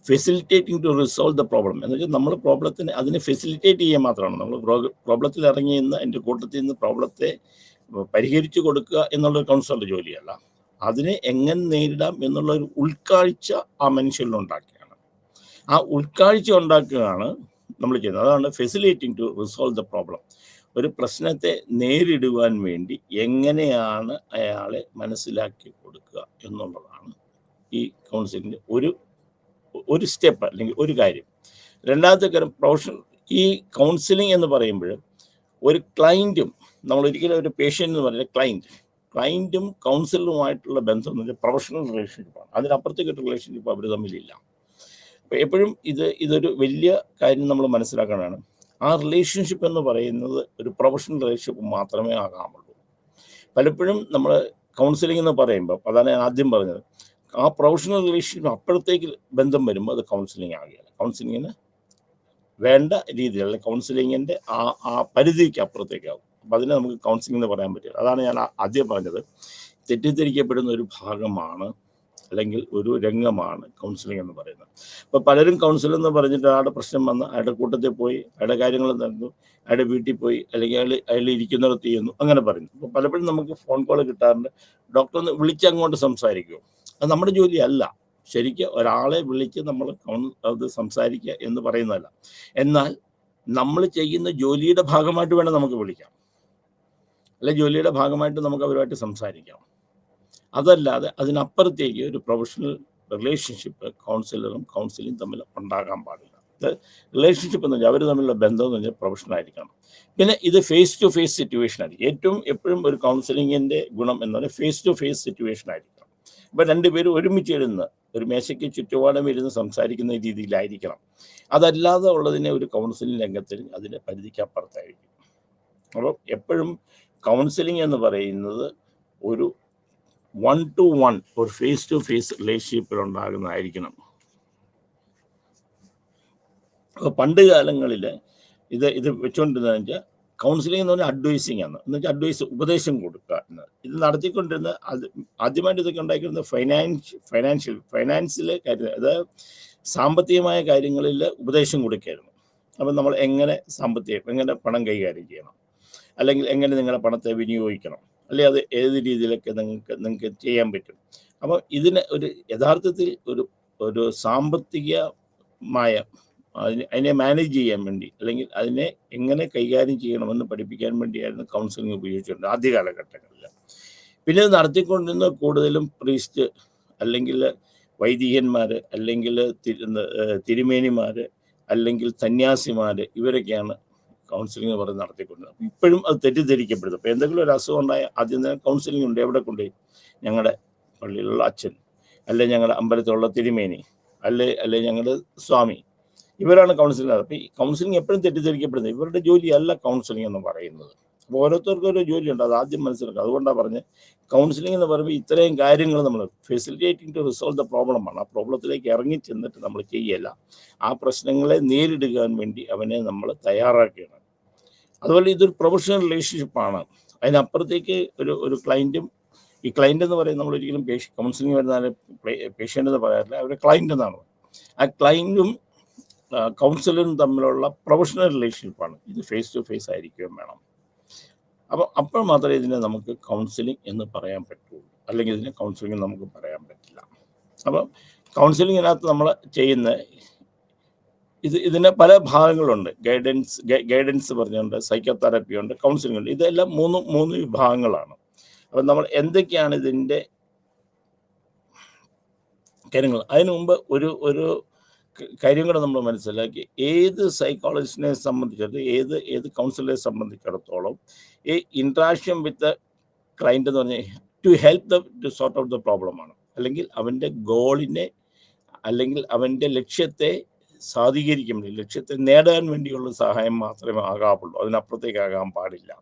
facilitating to resolve the problem എന്ന് വെച്ചാൽ നമ്മൾ പ്രോബ്ലത്തിന് അതിനെ ഫെസിലിറ്റേറ്റ് ചെയ്യാൻ മാത്രമാണ്. നമ്മൾ പ്രോബ്ലത്തിൽ ഇറങ്ങി നിന്ന് അതിൻ്റെ കൂട്ടത്തിൽ നിന്ന് പ്രോബ്ലത്തെ പരിഹരിച്ചു കൊടുക്കുക എന്നുള്ളൊരു കൗൺസിലറുടെ ജോലിയല്ല. അതിനെ എങ്ങനെ നേരിടാം എന്നുള്ള ഒരു ഉൾക്കാഴ്ച ആ മനുഷ്യരിലുണ്ടാക്കുകയാണ്. ആ ഉൾക്കാഴ്ച ഉണ്ടാക്കുകയാണ് നമ്മൾ ചെയ്യുന്നത്. അതാണ് facilitating to resolve the problem. ഒരു പ്രശ്നത്തെ നേരിടുവാൻ വേണ്ടി എങ്ങനെയാണ് അയാളെ മനസ്സിലാക്കി കൊടുക്കുക എന്നുള്ളതാണ് ഈ കൗൺസിലിംഗിൻ്റെ ഒരു സ്റ്റെപ്പ് അല്ലെങ്കിൽ ഒരു കാര്യം. രണ്ടാമത്തെ കാര്യം പ്രൊഫഷണൽ. ഈ കൗൺസിലിംഗ് എന്ന് പറയുമ്പോൾ ഒരു ക്ലയൻറ്റും, നമ്മൾ ഒരിക്കലും ഒരു പേഷ്യൻ്റ് എന്ന് പറയുന്നത് ക്ലയൻറ്റും കൗൺസിലറുമായിട്ടുള്ള ബന്ധം എന്ന് വെച്ചാൽ പ്രൊഫഷണൽ റിലേഷൻഷിപ്പാണ്. അതിനപ്പുറത്തേക്കൊരു റിലേഷൻഷിപ്പ് അവർ തമ്മിലില്ല. അപ്പോൾ എപ്പോഴും ഇതൊരു വലിയ കാര്യം നമ്മൾ മനസ്സിലാക്കാനാണ്. ആ റിലേഷൻഷിപ്പ് എന്ന് പറയുന്നത് ഒരു പ്രൊഫഷണൽ റിലേഷൻഷിപ്പ് മാത്രമേ ആകാമുള്ളൂ. പലപ്പോഴും നമ്മൾ കൗൺസിലിംഗ് എന്ന് പറയുമ്പോൾ, അതാണ് ഞാൻ ആദ്യം പറഞ്ഞത്, ആ പ്രൊഫഷണൽ റിലേഷൻഷിപ്പ് അപ്പോഴത്തേക്ക് ബന്ധം വരുമ്പോൾ അത് കൗൺസിലിംഗ് ആകുകയില്ല. കൗൺസിലിങ്ങിന് വേണ്ട രീതിയിലുള്ള കൗൺസിലിങ്ങിൻ്റെ ആ പരിധിക്ക് അപ്പുറത്തേക്കാവും. അപ്പം അതിനെ നമുക്ക് കൗൺസിലിംഗ് എന്ന് പറയാൻ പറ്റില്ല. അതാണ് ഞാൻ ആദ്യം പറഞ്ഞത്. തെറ്റിദ്ധരിക്കപ്പെടുന്ന ഒരു ഭാഗമാണ് അല്ലെങ്കിൽ ഒരു രംഗമാണ് കൗൺസിലിംഗ് എന്ന് പറയുന്നത്. അപ്പോൾ പലരും കൗൺസിലർ എന്ന് പറഞ്ഞിട്ട് അയാളുടെ പ്രശ്നം വന്ന് അയാളുടെ കൂട്ടത്തിൽ പോയി അയാളുടെ കാര്യങ്ങൾ നടന്നു, അയാളുടെ വീട്ടിൽ പോയി, അല്ലെങ്കിൽ അയാൾ ഇരിക്കുന്നിടത്ത് ചെയ്യുന്നു, അങ്ങനെ പറയുന്നു. അപ്പോൾ പലപ്പോഴും നമുക്ക് ഫോൺ കോൾ കിട്ടാറുണ്ട്, ഡോക്ടർ ഒന്ന് വിളിച്ചങ്ങോട്ട് സംസാരിക്കുമോ? അത് നമ്മുടെ ജോലിയല്ല. ശരിക്കും ഒരാളെ വിളിച്ച് നമ്മൾ അത് സംസാരിക്കുക എന്ന് പറയുന്നതല്ല. എന്നാൽ നമ്മൾ ചെയ്യുന്ന ജോലിയുടെ ഭാഗമായിട്ട് വേണം നമുക്ക് വിളിക്കാം, അല്ലെ ജോലിയുടെ ഭാഗമായിട്ട് നമുക്ക് അവരുമായിട്ട് സംസാരിക്കാം. അതല്ലാതെ അതിനപ്പുറത്തേക്ക് ഒരു പ്രൊഫഷണൽ റിലേഷൻഷിപ്പ് കൗൺസിലറും കൗൺസിലിംഗ് തമ്മിൽ ഉണ്ടാകാൻ പാടില്ല. ഇത് റിലേഷൻഷിപ്പ് എന്ന് പറഞ്ഞാൽ അവർ തമ്മിലുള്ള ബന്ധം എന്ന് പറഞ്ഞാൽ പ്രൊഫഷണൽ ആയിരിക്കണം. പിന്നെ ഇത് ഫേസ് ടു ഫേസ് സിറ്റുവേഷൻ ആയിരിക്കും. എപ്പോഴും ഒരു കൗൺസിലിങ്ങിൻ്റെ ഗുണം എന്ന് പറഞ്ഞാൽ ഫേസ് ടു ഫേസ് സിറ്റുവേഷൻ ആയിരിക്കണം. അപ്പോൾ രണ്ടുപേരും ഒരുമിച്ച് ഇരുന്ന് ഒരു മേശയ്ക്ക് ചുറ്റുപാടും ഇരുന്ന് സംസാരിക്കുന്ന രീതിയിലായിരിക്കണം. അതല്ലാതെ ഉള്ളതിനെ ഒരു കൗൺസിലിംഗ് രംഗത്തിൽ അതിൻ്റെ പരിധിക്കപ്പുറത്തായിരിക്കും. അപ്പോൾ എപ്പോഴും കൗൺസിലിംഗ് എന്ന് പറയുന്നത് ഒരു 1-to-1 ഒരു ഫേസ് ടു ഫേസ് റിലേഷൻഷിപ്പിൽ ഉണ്ടാകുന്നതായിരിക്കണം. അപ്പോൾ പണ്ട് കാലങ്ങളിൽ ഇത് വെച്ചുകൊണ്ടിരുന്നതെന്ന് വെച്ചാൽ കൗൺസിലിംഗ് എന്ന് പറഞ്ഞാൽ അഡ്വൈസിങ് ആണ്. എന്ന് വെച്ചാൽ ഉപദേശം കൊടുക്കുക എന്ന്. ഇത് നടത്തിക്കൊണ്ടിരുന്ന ആദ്യമായിട്ട് ഇതൊക്കെ ഉണ്ടാക്കിയിരുന്ന ഫൈനാൻസിലെ കാര്യം, അതായത് സാമ്പത്തികമായ കാര്യങ്ങളിൽ ഉപദേശം കൊടുക്കുകയായിരുന്നു. അപ്പം നമ്മൾ എങ്ങനെ പണം കൈകാര്യം ചെയ്യണം, അല്ലെങ്കിൽ എങ്ങനെ നിങ്ങളുടെ പണത്തെ വിനിയോഗിക്കണം, അല്ലെങ്കിൽ അത് ഏത് രീതിയിലൊക്കെ നിങ്ങൾക്ക് ചെയ്യാൻ പറ്റും. അപ്പോൾ ഇതിന് ഒരു യഥാർത്ഥത്തിൽ ഒരു സാമ്പത്തികമായ അതിനെ മാനേജ് ചെയ്യാൻ വേണ്ടി, അല്ലെങ്കിൽ അതിനെ എങ്ങനെ കൈകാര്യം ചെയ്യണമെന്ന് പഠിപ്പിക്കാൻ വേണ്ടിയായിരുന്നു കൗൺസിലിംഗ് ഉപയോഗിച്ചിട്ടുണ്ട് ആദ്യ കാലഘട്ടങ്ങളിൽ. പിന്നെ ഇത് നടത്തിക്കൊണ്ടിരുന്ന കൂടുതലും പ്രീസ്റ്റ്, അല്ലെങ്കിൽ വൈദികന്മാർ, അല്ലെങ്കിൽ തിരുമേനിമാർ, അല്ലെങ്കിൽ സന്യാസിമാർ, ഇവരൊക്കെയാണ് കൗൺസിലിംഗ് പറഞ്ഞ് നടത്തിക്കൊണ്ടിരുന്നത്. ഇപ്പോഴും അത് തെറ്റിദ്ധരിക്കപ്പെടുന്നത്. അപ്പോൾ എന്തെങ്കിലും ഒരു അസുഖം ഉണ്ടായാൽ ആദ്യം തന്നെ കൗൺസിലിംഗ് ഉണ്ട്. എവിടെ കൊണ്ടുപോയി? ഞങ്ങളുടെ പള്ളിയിലുള്ള അച്ഛൻ, അല്ലെ ഞങ്ങളുടെ അമ്പലത്തിലുള്ള തിരുമേനി, അല്ലെ ഞങ്ങളുടെ സ്വാമി, ഇവരാണ് കൗൺസിലിംഗ്. അപ്പോൾ ഈ കൗൺസിലിംഗ് എപ്പോഴും തെറ്റിദ്ധരിക്കപ്പെടുന്നത്. ഇവരുടെ ജോലിയല്ല കൗൺസിലിംഗ് എന്ന് പറയുന്നത്. അപ്പോൾ ഓരോരുത്തർക്കും ഒരു ജോലിയുണ്ട്, അത് ആദ്യം മനസ്സിലാക്കുക. അതുകൊണ്ടാണ് പറഞ്ഞത് കൗൺസിലിംഗ് എന്ന് പറയുമ്പോൾ ഇത്രയും കാര്യങ്ങൾ നമ്മൾ ഫെസിലിറ്റേറ്റിംഗ് ടു റിസോൾവ് ദ പ്രോബ്ലമാണ്. ആ പ്രോബ്ലത്തിലേക്ക് ഇറങ്ങി ചെന്നിട്ട് നമ്മൾ ചെയ്യല്ല, ആ പ്രശ്നങ്ങളെ നേരിടുവാൻ വേണ്ടി അവനെ നമ്മൾ തയ്യാറാക്കുകയാണ്. അതുപോലെ ഇതൊരു പ്രൊഫഷണൽ റിലേഷൻഷിപ്പാണ്. അതിനപ്പുറത്തേക്ക് ഒരു ക്ലയൻറ്റും, ഈ ക്ലയൻറ്റ് എന്ന് പറയുന്നത് നമ്മൾ ഒരിക്കലും കൗൺസിലിംഗ് വരുന്ന പേഷ്യൻ്റ് എന്ന് പറയാറില്ല, അവരുടെ ക്ലയൻറ്റ് എന്നാണ്. ആ ക്ലയൻറ്റും കൗൺസിലറും തമ്മിലുള്ള പ്രൊഫഷണൽ റിലേഷൻഷിപ്പാണ്. ഇത് ഫേസ് ടു ഫേസ് ആയിരിക്കുകയും വേണം. അപ്പോൾ മാത്രമേ ഇതിനെ നമുക്ക് കൗൺസിലിംഗ് എന്ന് പറയാൻ പറ്റുള്ളൂ, അല്ലെങ്കിൽ ഇതിനെ കൗൺസിലിംഗ് നമുക്ക് പറയാൻ പറ്റില്ല. അപ്പം കൗൺസിലിങ്ങിനകത്ത് നമ്മൾ ചെയ്യുന്ന ഇതിന് പല ഭാഗങ്ങളുണ്ട്. ഗൈഡൻസ് പറഞ്ഞുകൊണ്ട്, സൈക്കോതെറാപ്പി ഉണ്ട്, കൗൺസിലിംഗ് ഉണ്ട്. ഇതെല്ലാം മൂന്ന് വിഭാഗങ്ങളാണ്. അപ്പം നമ്മൾ എന്തൊക്കെയാണ് ഇതിൻ്റെ കാര്യങ്ങൾ, അതിനു മുമ്പ് ഒരു കാര്യം കൂടെ നമ്മൾ മനസ്സിലാക്കി. ഏത് സൈക്കോളജിസ്റ്റിനെ സംബന്ധിച്ചിടത്തോളം, ഏത് കൗൺസിലറെ സംബന്ധിച്ചിടത്തോളം ഈ ഇൻട്രാക്ഷൻ വിത്ത് ക്ലയൻറ്റ് എന്ന് പറഞ്ഞാൽ to help to sort out the പ്രോബ്ലമാണ്. അല്ലെങ്കിൽ അവൻ്റെ ഗോളിനെ, അല്ലെങ്കിൽ അവൻ്റെ ലക്ഷ്യത്തെ സാധീകരിക്കാൻ വേണ്ടി, ലക്ഷ്യത്തെ നേടാൻ വേണ്ടിയുള്ള സഹായം മാത്രമേ ആകാവുള്ളൂ, അതിനപ്പുറത്തേക്കാകാൻ പാടില്ല.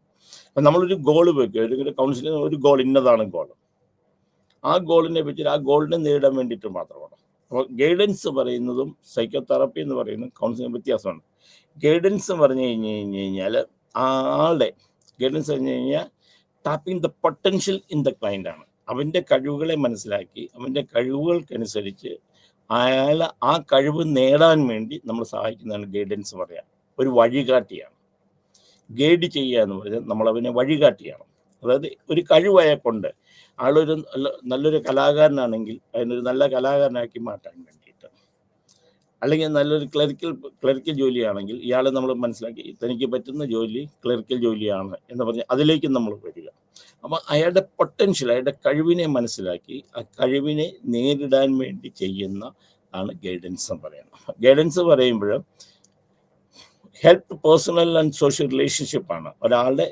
അപ്പം നമ്മളൊരു ഗോള് വയ്ക്കുക, ഒരു കൗൺസിലിംഗ് ഒരു ഗോൾ, ഇന്നതാണ് ഗോൾ. ആ ഗോളിനെ വെച്ചിട്ട് ആ ഗോളിനെ നേടാൻ വേണ്ടിയിട്ട് മാത്രമാണ്. അപ്പോൾ ഗൈഡൻസ് പറയുന്നതും സൈക്കോതെറാപ്പി എന്ന് പറയുന്നതും കൗൺസിലിംഗ് വ്യത്യാസമാണ്. ഗൈഡൻസ് പറഞ്ഞു കഴിഞ്ഞാൽ ആളുടെ ഗൈഡൻസ് പറഞ്ഞു കഴിഞ്ഞാൽ tapping the potential in the client ആണ്. അവൻ്റെ കഴിവുകളെ മനസ്സിലാക്കി അവൻ്റെ കഴിവുകൾക്കനുസരിച്ച് അയാൾ ആ കഴിവ് നേടാൻ വേണ്ടി നമ്മൾ സഹായിക്കുന്നതാണ് ഗൈഡൻസ് പറയാം. ഒരു വഴികാട്ടിയാണ്. ഗൈഡ് ചെയ്യുക എന്ന് പറഞ്ഞാൽ നമ്മളവനെ വഴികാട്ടിയാണ്. അതായത് ഒരു കഴിവയക്കൊണ്ട് ആളൊരു നല്ലൊരു കലാകാരനാണെങ്കിൽ അതിനൊരു നല്ല കലാകാരനാക്കി മാറ്റാൻ വേണ്ടിയിട്ട്, അല്ലെങ്കിൽ നല്ലൊരു ക്ലറിക്കൽ ജോലിയാണെങ്കിൽ ഇയാളെ നമ്മൾ മനസ്സിലാക്കി തനിക്ക് പറ്റുന്ന ജോലി ക്ലറിക്കൽ ജോലിയാണ് എന്ന് പറഞ്ഞ് അതിലേക്ക് നമ്മൾ വരിക. അപ്പം അയാളുടെ പൊട്ടൻഷ്യൽ, അയാളുടെ കഴിവിനെ മനസ്സിലാക്കി ആ കഴിവിനെ നേരിടാൻ വേണ്ടി ചെയ്യുന്ന ആണ് ഗൈഡൻസ് എന്ന് പറയുന്നത്. ഗൈഡൻസ് പറയുമ്പോഴും ഹെൽപ്പ് പേഴ്സണൽ ആൻഡ് സോഷ്യൽ റിലേഷൻഷിപ്പാണ്. ഒരാളുടെ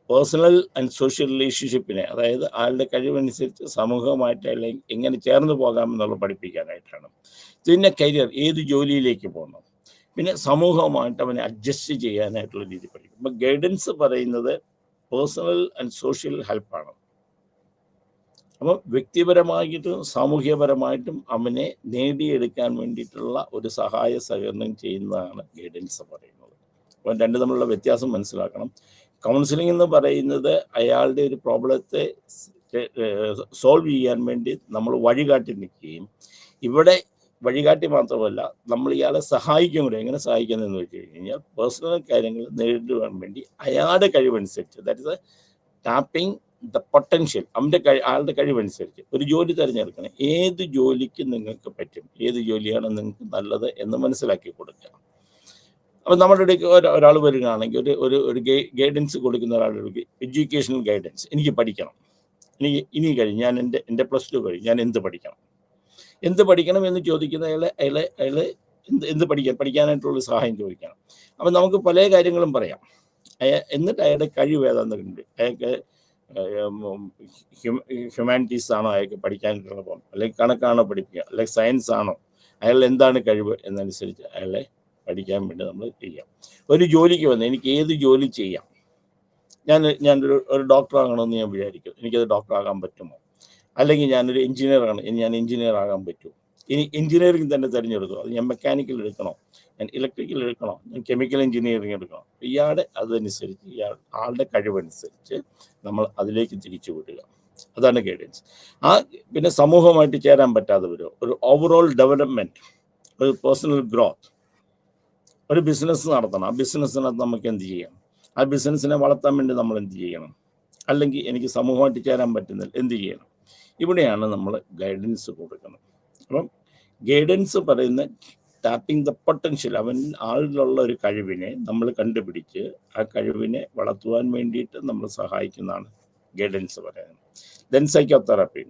പേഴ്സണൽ ആൻഡ് സോഷ്യൽ റിലേഷൻഷിപ്പിനെ, അതായത് ആളുടെ കഴിവനുസരിച്ച് സമൂഹവുമായിട്ട് അല്ലെങ്കിൽ എങ്ങനെ ചേർന്ന് പോകാമെന്നുള്ള പഠിപ്പിക്കാനായിട്ടാണ്. പിന്നെ കരിയർ, ഏത് ജോലിയിലേക്ക് പോകണം, പിന്നെ സമൂഹവുമായിട്ട് അവനെ അഡ്ജസ്റ്റ് ചെയ്യാനായിട്ടുള്ള രീതി പഠിക്കും. അപ്പം ഗൈഡൻസ് പറയുന്നത് പേഴ്സണൽ ആൻഡ് സോഷ്യൽ ഹെൽപ്പാണ്. അപ്പോൾ വ്യക്തിപരമായിട്ടും സാമൂഹ്യപരമായിട്ടും അവനെ നേടിയെടുക്കാൻ വേണ്ടിയിട്ടുള്ള ഒരു സഹായ സഹകരണം ചെയ്യുന്നതാണ് ഗൈഡൻസ് പറയുന്നത്. അപ്പോൾ രണ്ട് തമ്മിലുള്ള വ്യത്യാസം മനസ്സിലാക്കണം. കൗൺസിലിംഗ് എന്ന് പറയുന്നത് അയാളുടെ ഒരു പ്രോബ്ലത്തെ സോൾവ് ചെയ്യാൻ വേണ്ടി നമ്മൾ വഴികാട്ടി നിൽക്കുകയും, ഇവിടെ വഴികാട്ടി മാത്രമല്ല നമ്മൾ ഇയാളെ സഹായിക്കും കൂടെ. എങ്ങനെ സഹായിക്കുന്നതെന്ന് വെച്ച് കഴിഞ്ഞാൽ പേഴ്സണൽ കാര്യങ്ങൾ നേരിടുവാൻ വേണ്ടി അയാളുടെ കഴിവനുസരിച്ച്, that is tapping the potential, ആളുടെ കഴിവനുസരിച്ച് ഒരു ജോലി തിരഞ്ഞെടുക്കണം. ഏത് ജോലിക്ക് നിങ്ങൾക്ക് പറ്റും, ഏത് ജോലിയാണ് നിങ്ങൾക്ക് നല്ലത് എന്ന് മനസ്സിലാക്കി കൊടുക്കുക. അപ്പം നമ്മുടെ ഇടയ്ക്ക് ഒരാൾ വരികയാണെങ്കിൽ ഒരു ഗൈഡൻസ് കൊടുക്കുന്ന ഒരാളുടെ എഡ്യൂക്കേഷണൽ ഗൈഡൻസ്, എനിക്ക് പഠിക്കണം, ഇനി കഴിഞ്ഞ് ഞാൻ എൻ്റെ +2 കഴിഞ്ഞ് ഞാൻ എന്ത് പഠിക്കണം എന്ന് ചോദിക്കുന്ന അയാളെ എന്ത് പഠിക്കാനായിട്ടുള്ള സഹായം ചോദിക്കണം. അപ്പം നമുക്ക് പല കാര്യങ്ങളും പറയാം. എന്നിട്ട് അയാളുടെ കഴിവ് ഏതാണെന്ന് കണ്ട് അയാൾക്ക് ഹ്യൂമാനിറ്റീസ് ആണോ അയാൾക്ക് പഠിക്കാനായിട്ടുള്ള പോകും, അല്ലെങ്കിൽ കണക്കാണോ പഠിപ്പിക്കുക, അല്ലെങ്കിൽ സയൻസ് ആണോ, അയാൾ എന്താണ് കഴിവ് എന്നനുസരിച്ച് അയാളെ പഠിക്കാൻ വേണ്ടി നമ്മൾ ചെയ്യാം. ഒരു ജോലിക്ക് വന്ന് എനിക്ക് ഏത് ജോലി ചെയ്യാം, ഞാനൊരു ഡോക്ടർ ആകണമെന്ന് ഞാൻ വിചാരിക്കും, എനിക്കത് ഡോക്ടറാകാൻ പറ്റുമോ? അല്ലെങ്കിൽ ഞാനൊരു എഞ്ചിനീയറാണ്, ഞാൻ എഞ്ചിനീയർ ആകാൻ പറ്റുമോ? ഇനി എഞ്ചിനീയറിംഗ് തന്നെ തിരഞ്ഞെടുക്കണം, അത് ഞാൻ മെക്കാനിക്കൽ എടുക്കണോ, ഞാൻ ഇലക്ട്രിക്കൽ എടുക്കണോ, ഞാൻ കെമിക്കൽ എഞ്ചിനീയറിംഗ് എടുക്കണോ? അതനുസരിച്ച് ആളുടെ കഴിവനുസരിച്ച് നമ്മൾ അതിലേക്ക് തിരിച്ചു വിടുക. അതാണ് ഗൈഡൻസ്. പിന്നെ സമൂഹമായിട്ട് ചേരാൻ പറ്റാത്തവരോ, ഒരു ഓവറോൾ ഡെവലപ്മെൻറ്റ്, ഒരു പേഴ്സണൽ ഗ്രോത്ത്, ഒരു ബിസിനസ് നടത്തണം, ആ ബിസിനസ്സിനകത്ത് നമുക്ക് എന്ത് ചെയ്യാം, ആ ബിസിനസ്സിനെ വളർത്താൻ വേണ്ടി നമ്മൾ എന്ത് ചെയ്യണം, അല്ലെങ്കിൽ എനിക്ക് സമൂഹമായിട്ട് ചേരാൻ പറ്റുന്നില്ല, എന്ത് ചെയ്യണം? ഇവിടെയാണ് നമ്മൾ ഗൈഡൻസ് കൊടുക്കുന്നത്. അപ്പം ഗൈഡൻസ് പറയുന്ന ടാപ്പിംഗ് ദ പൊട്ടൻഷ്യൽ, ആളിലുള്ള ഒരു കഴിവിനെ നമ്മൾ കണ്ടുപിടിച്ച് ആ കഴിവിനെ വളർത്തുവാൻ വേണ്ടിയിട്ട് നമ്മൾ സഹായിക്കുന്നതാണ് ഗൈഡൻസ് പറയുന്നത്. Then psychotherapy.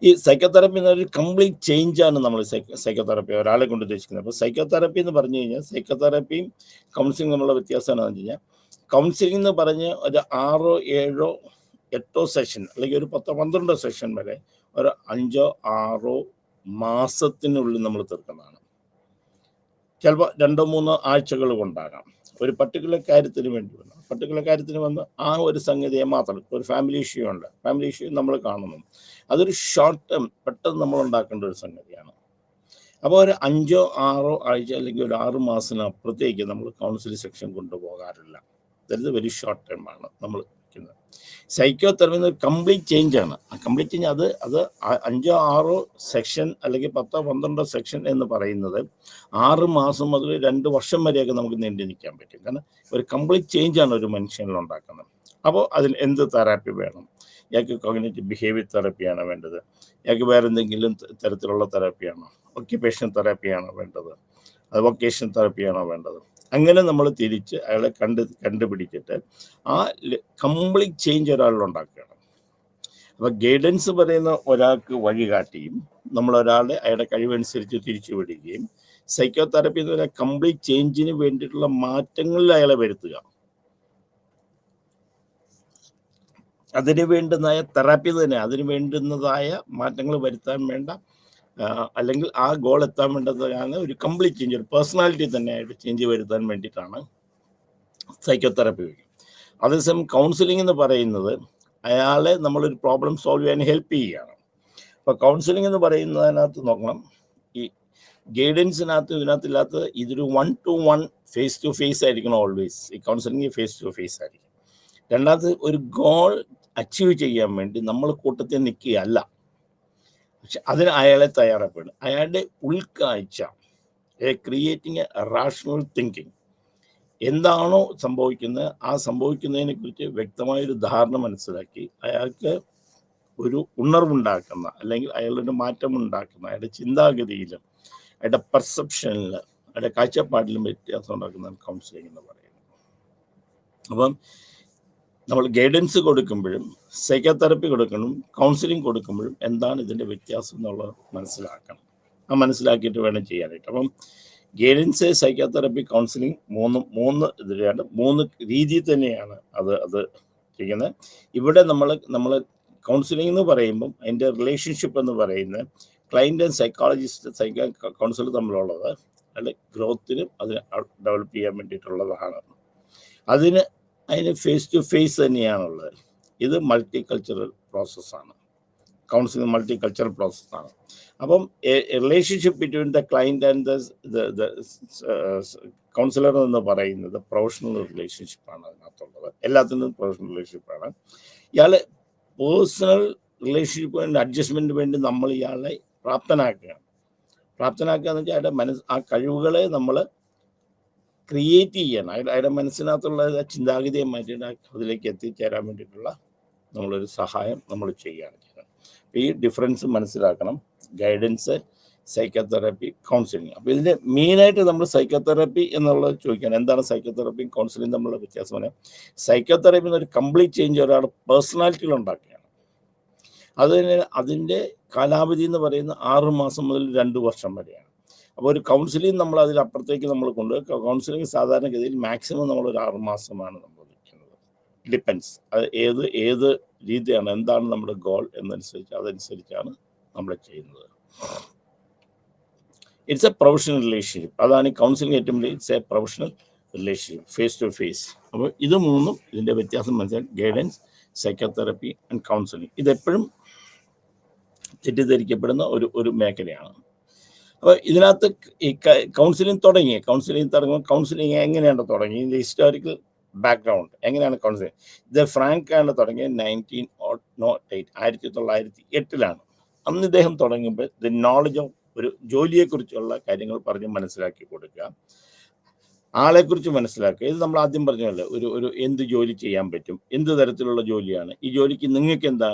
ഈ സൈക്കോതെറാപ്പി എന്നൊരു കംപ്ലീറ്റ് ചേഞ്ചാണ് നമ്മൾ സൈക്കോതെറാപ്പി ഒരാളെ കൊണ്ട് ഉദ്ദേശിക്കുന്നത്. അപ്പോൾ സൈക്കോതെറാപ്പി എന്ന് പറഞ്ഞു കഴിഞ്ഞാൽ സൈക്കോതെറാപ്പിയും കൗൺസിലിംഗ് തമ്മിലുള്ള വ്യത്യാസം എന്താണെന്ന് വെച്ച് കഴിഞ്ഞാൽ, കൗൺസിലിംഗ് എന്ന് പറഞ്ഞ് ഒരു 6, 7, 8 സെഷൻ, അല്ലെങ്കിൽ ഒരു 10, 12 സെഷൻ വരെ ഒരു 5, 6 മാസത്തിനുള്ളിൽ നമ്മൾ തീർക്കുന്നതാണ്. ചിലപ്പോൾ 2, 3 ആഴ്ചകൾ കൊണ്ടാകാം. ഒരു പർട്ടിക്കുലർ കാര്യത്തിന് വേണ്ടി വന്ന് ആ ഒരു സംഗതിയെ മാത്രം, ഒരു ഫാമിലി ഇഷ്യൂ നമ്മൾ കാണുന്നു, അതൊരു ഷോർട്ട് ടേം പെട്ടെന്ന് നമ്മൾ ഉണ്ടാക്കേണ്ട ഒരു സംഗതിയാണ്. അപ്പോൾ ഒരു 5, 6 ആഴ്ച അല്ലെങ്കിൽ ഒരു 6 മാസത്തിനപ്പുറത്തേക്ക് നമ്മൾ കൗൺസിലിംഗ് സെക്ഷൻ കൊണ്ടുപോകാറില്ല. ദാറ്റ് വെരി ഷോർട്ട് ടേം ആണ് നമ്മൾ വയ്ക്കുന്നത്. സൈക്കോതെറാപ്പി ഒരു കംപ്ലീറ്റ് ചേഞ്ചാണ്. ആ കംപ്ലീറ്റ് ചേഞ്ച് അത് 5, 6 സെക്ഷൻ അല്ലെങ്കിൽ 10, 12 സെക്ഷൻ എന്ന് പറയുന്നത് 6 മാസം മുതൽ 2 വർഷം വരെയൊക്കെ നമുക്ക് നീണ്ടു നിൽക്കാൻ പറ്റും. കാരണം ഒരു കംപ്ലീറ്റ് ചേഞ്ചാണ് ഒരു മനുഷ്യനിൽ ഉണ്ടാക്കുന്നത്. അപ്പോൾ അതിൽ എന്ത് തെറാപ്പി വേണം? ഇയാൾക്ക് കോഗ്നിറ്റീവ് ബിഹേവിയർ തെറാപ്പിയാണോ വേണ്ടത്? ഇയാൾക്ക് വേറെ എന്തെങ്കിലും തരത്തിലുള്ള തെറാപ്പിയാണോ? ഒക്യുപേഷൻ തെറാപ്പിയാണോ വേണ്ടത്? അത് വൊക്കേഷൻ തെറാപ്പിയാണോ വേണ്ടത്? അങ്ങനെ നമ്മൾ തിരിച്ച് അയാളെ കണ്ടുപിടിച്ചിട്ട് ആ കംപ്ലീറ്റ് ചേഞ്ച് ഒരാളിലുണ്ടാക്കുകയാണ്. അപ്പോൾ ഗൈഡൻസ് പറയുന്ന ഒരാൾക്ക് വഴികാട്ടിയും നമ്മൾ അയാളുടെ കഴിവനുസരിച്ച് തിരിച്ചു വിടുകയും, സൈക്കോതെറാപ്പി എന്ന് പറയുന്ന കംപ്ലീറ്റ് ചേഞ്ചിന് വേണ്ടിയിട്ടുള്ള മാറ്റങ്ങളിൽ അയാളെ വരുത്തുക. അതിന് വേണ്ടുന്നതായ തെറാപ്പി തന്നെ, അതിന് വേണ്ടുന്നതായ മാറ്റങ്ങൾ വരുത്താൻ വേണ്ട, അല്ലെങ്കിൽ ആ ഗോൾ എത്താൻ വേണ്ടതാണ് ഒരു കംപ്ലീറ്റ് ചേഞ്ച്, ഒരു പേഴ്സണാലിറ്റി തന്നെ ആയിട്ട് ചേഞ്ച് വരുത്താൻ വേണ്ടിയിട്ടാണ് സൈക്കോതെറാപ്പി. അതേസമയം കൗൺസിലിംഗ് എന്ന് പറയുന്നത് അയാളെ നമ്മളൊരു പ്രോബ്ലം സോൾവ് ചെയ്യാൻ ഹെൽപ്പ് ചെയ്യുകയാണ്. അപ്പോൾ കൗൺസിലിംഗ് എന്ന് പറയുന്നതിനകത്ത് നോക്കണം, ഈ ഇതിനകത്തില്ലാത്തത് ഇതൊരു 1-to-1 ഫേസ് ടു ഫേസ് ആയിരിക്കണം ഓൾവേസ്. ഈ കൗൺസിലിംഗ് ഫേസ് ടു ഫേസ് ആയിരിക്കും. രണ്ടാമത് ഒരു ഗോൾ അച്ചീവ് ചെയ്യാൻ വേണ്ടി നമ്മൾ കൂട്ടത്തിൽ നിൽക്കുകയല്ല, പക്ഷെ അതിന് അയാളെ തയ്യാറപ്പെടും. അയാളുടെ ഉൾക്കാഴ്ച, ക്രിയേറ്റിംഗ് എ റാഷണൽ തിങ്കിങ്, എന്താണോ സംഭവിക്കുന്നത് ആ സംഭവിക്കുന്നതിനെ കുറിച്ച് വ്യക്തമായൊരു ധാരണ മനസ്സിലാക്കി അയാൾക്ക് ഒരു ഉണർവുണ്ടാക്കുന്ന, അല്ലെങ്കിൽ അയാളുടെ മാറ്റമുണ്ടാക്കുന്ന, അയാളുടെ ചിന്താഗതിയിലും അയാളുടെ പെർസെപ്ഷനിലും അയാളുടെ കാഴ്ചപ്പാടിലും വ്യത്യാസം ഉണ്ടാക്കുന്ന കൗൺസിലിംഗ് എന്ന് പറയുന്നത്. അപ്പം നമ്മൾ ഗൈഡൻസ് കൊടുക്കുമ്പോഴും സൈക്കോതെറാപ്പി കൊടുക്കുമ്പോഴും കൗൺസിലിംഗ് കൊടുക്കുമ്പോഴും എന്താണ് ഇതിൻ്റെ വ്യത്യാസം എന്നുള്ളത് മനസ്സിലാക്കണം. മനസ്സിലാക്കിയിട്ട് വേണം ചെയ്യാനായിട്ട്. അപ്പം ഗൈഡൻസ്, സൈക്കോതെറാപ്പി, കൗൺസിലിംഗ് മൂന്ന് ഇതിലാണ്, 3 രീതിയിൽ തന്നെയാണ് അത് ചെയ്യുന്നത്. ഇവിടെ നമ്മൾ കൗൺസിലിംഗ് എന്ന് പറയുമ്പം അതിൻ്റെ റിലേഷൻഷിപ്പ് എന്ന് പറയുന്നത് ക്ലയൻറ്റ് ആൻഡ് സൈക്കോളജിസ്റ്റ്, കൗൺസിലർ തമ്മിലുള്ളത് അതിൻ്റെ ഗ്രോത്തിനും അതിന് ഡെവലപ്പ് ചെയ്യാൻ വേണ്ടിയിട്ടുള്ളതാണ്. അതിന് ഫേസ് ടു ഫേസ് തന്നെയാണുള്ളത്. ഇത് മൾട്ടി കൾച്ചറൽ പ്രോസസ്സാണ്. കൗൺസിലിംഗ് മൾട്ടി കൾച്ചറൽ പ്രോസസ്സാണ്. അപ്പം relationship between the client and the councillor എന്ന് പറയുന്നത് പ്രൊഫഷണൽ റിലേഷൻഷിപ്പാണ് അതിനകത്തുള്ളത്. എല്ലാത്തിനും പ്രൊഫഷണൽ റിലേഷൻഷിപ്പാണ്. ഇയാൾ പേഴ്സണൽ റിലേഷൻഷിപ്പിൻ്റെ അഡ്ജസ്റ്റ്മെൻറ്റിന് വേണ്ടി നമ്മൾ ഇയാളെ പ്രാപ്തനാക്കുക എന്ന് വെച്ചാൽ അയാളുടെ ആ കഴിവുകളെ നമ്മൾ ക്രിയേറ്റ് ചെയ്യണം. അയാളുടെ മനസ്സിനകത്തുള്ള ചിന്താഗതിയെ മാറ്റിയിട്ട് അതിലേക്ക് എത്തിച്ചേരാൻ വേണ്ടിയിട്ടുള്ള നമ്മളൊരു സഹായം നമ്മൾ ചെയ്യുകയാണ് ചെയ്യുന്നത്. ഈ ഡിഫറൻസ് മനസ്സിലാക്കണം. Guidance, psychotherapy, counselling. അപ്പോൾ ഇതിൻ്റെ മെയിനായിട്ട് നമ്മൾ സൈക്കോതെറാപ്പി എന്നുള്ളത് ചോദിക്കുകയാണ്, എന്താണ് സൈക്കോതെറാപ്പിയും കൗൺസിലിംഗ് തമ്മിലുള്ള വ്യത്യാസം? പറഞ്ഞാൽ സൈക്കോതെറാപ്പി എന്നൊരു കംപ്ലീറ്റ് ചേഞ്ച് ഒരാളുടെ പേഴ്സണാലിറ്റിയിൽ ഉണ്ടാക്കുകയാണ്. അതിൻ്റെ കാലാവധി എന്ന് പറയുന്നത് 6 മാസം മുതൽ 2 വർഷം വരെയാണ്. അപ്പോൾ ഒരു കൗൺസിലിംഗ് നമ്മൾ അതിലപ്പുറത്തേക്ക് നമ്മൾ കൗൺസിലിംഗ് സാധാരണഗതിയിൽ മാക്സിമം നമ്മളൊരു 6 മാസമാണ് നമ്മൾ വയ്ക്കുന്നത്. ഡിപ്പെൻസ്, അത് ഏത് രീതിയാണ്, എന്താണ് നമ്മുടെ ഗോൾ അതനുസരിച്ചാണ് നമ്മൾ ചെയ്യുന്നത്. It's a professional relationship. അതാണ് ഈ കൗൺസിലിംഗ് ഏറ്റവും വലിയ. It's a professional relationship, face to face. അപ്പോൾ ഇത് മൂന്നും ഇതിൻ്റെ വ്യത്യാസം മനസ്സിലാക്കി. Guidance, psychotherapy and counselling. ഇതെപ്പോഴും തെറ്റിദ്ധരിക്കപ്പെടുന്ന ഒരു മേഖലയാണ്. അപ്പോൾ ഇതിനകത്ത് ഈ കൗൺസിലിംഗ് തുടങ്ങുമ്പോൾ കൗൺസിലിംഗ് എങ്ങനെയാണ് തുടങ്ങി, ഇതിൻ്റെ ഹിസ്റ്റോറിക്കൽ ബാക്ക്ഗ്രൗണ്ട് എങ്ങനെയാണ് കൗൺസിലിംഗ്? ഇത് ഫ്രാങ്കാണ് തുടങ്ങിയത് 1908. അന്ന് ഇദ്ദേഹം തുടങ്ങുമ്പോൾ ദ നോളജ് ഓഫ് ഒരു ജോലിയെക്കുറിച്ചുള്ള കാര്യങ്ങൾ പറഞ്ഞ് മനസ്സിലാക്കി കൊടുക്കുക, ആളെക്കുറിച്ച് മനസ്സിലാക്കുക. ഇത് നമ്മൾ ആദ്യം പറഞ്ഞല്ലോ, ഒരു എന്ത് ജോലി ചെയ്യാൻ പറ്റും, എന്ത് തരത്തിലുള്ള ജോലിയാണ്, ഈ ജോലിക്ക് നിങ്ങൾക്ക്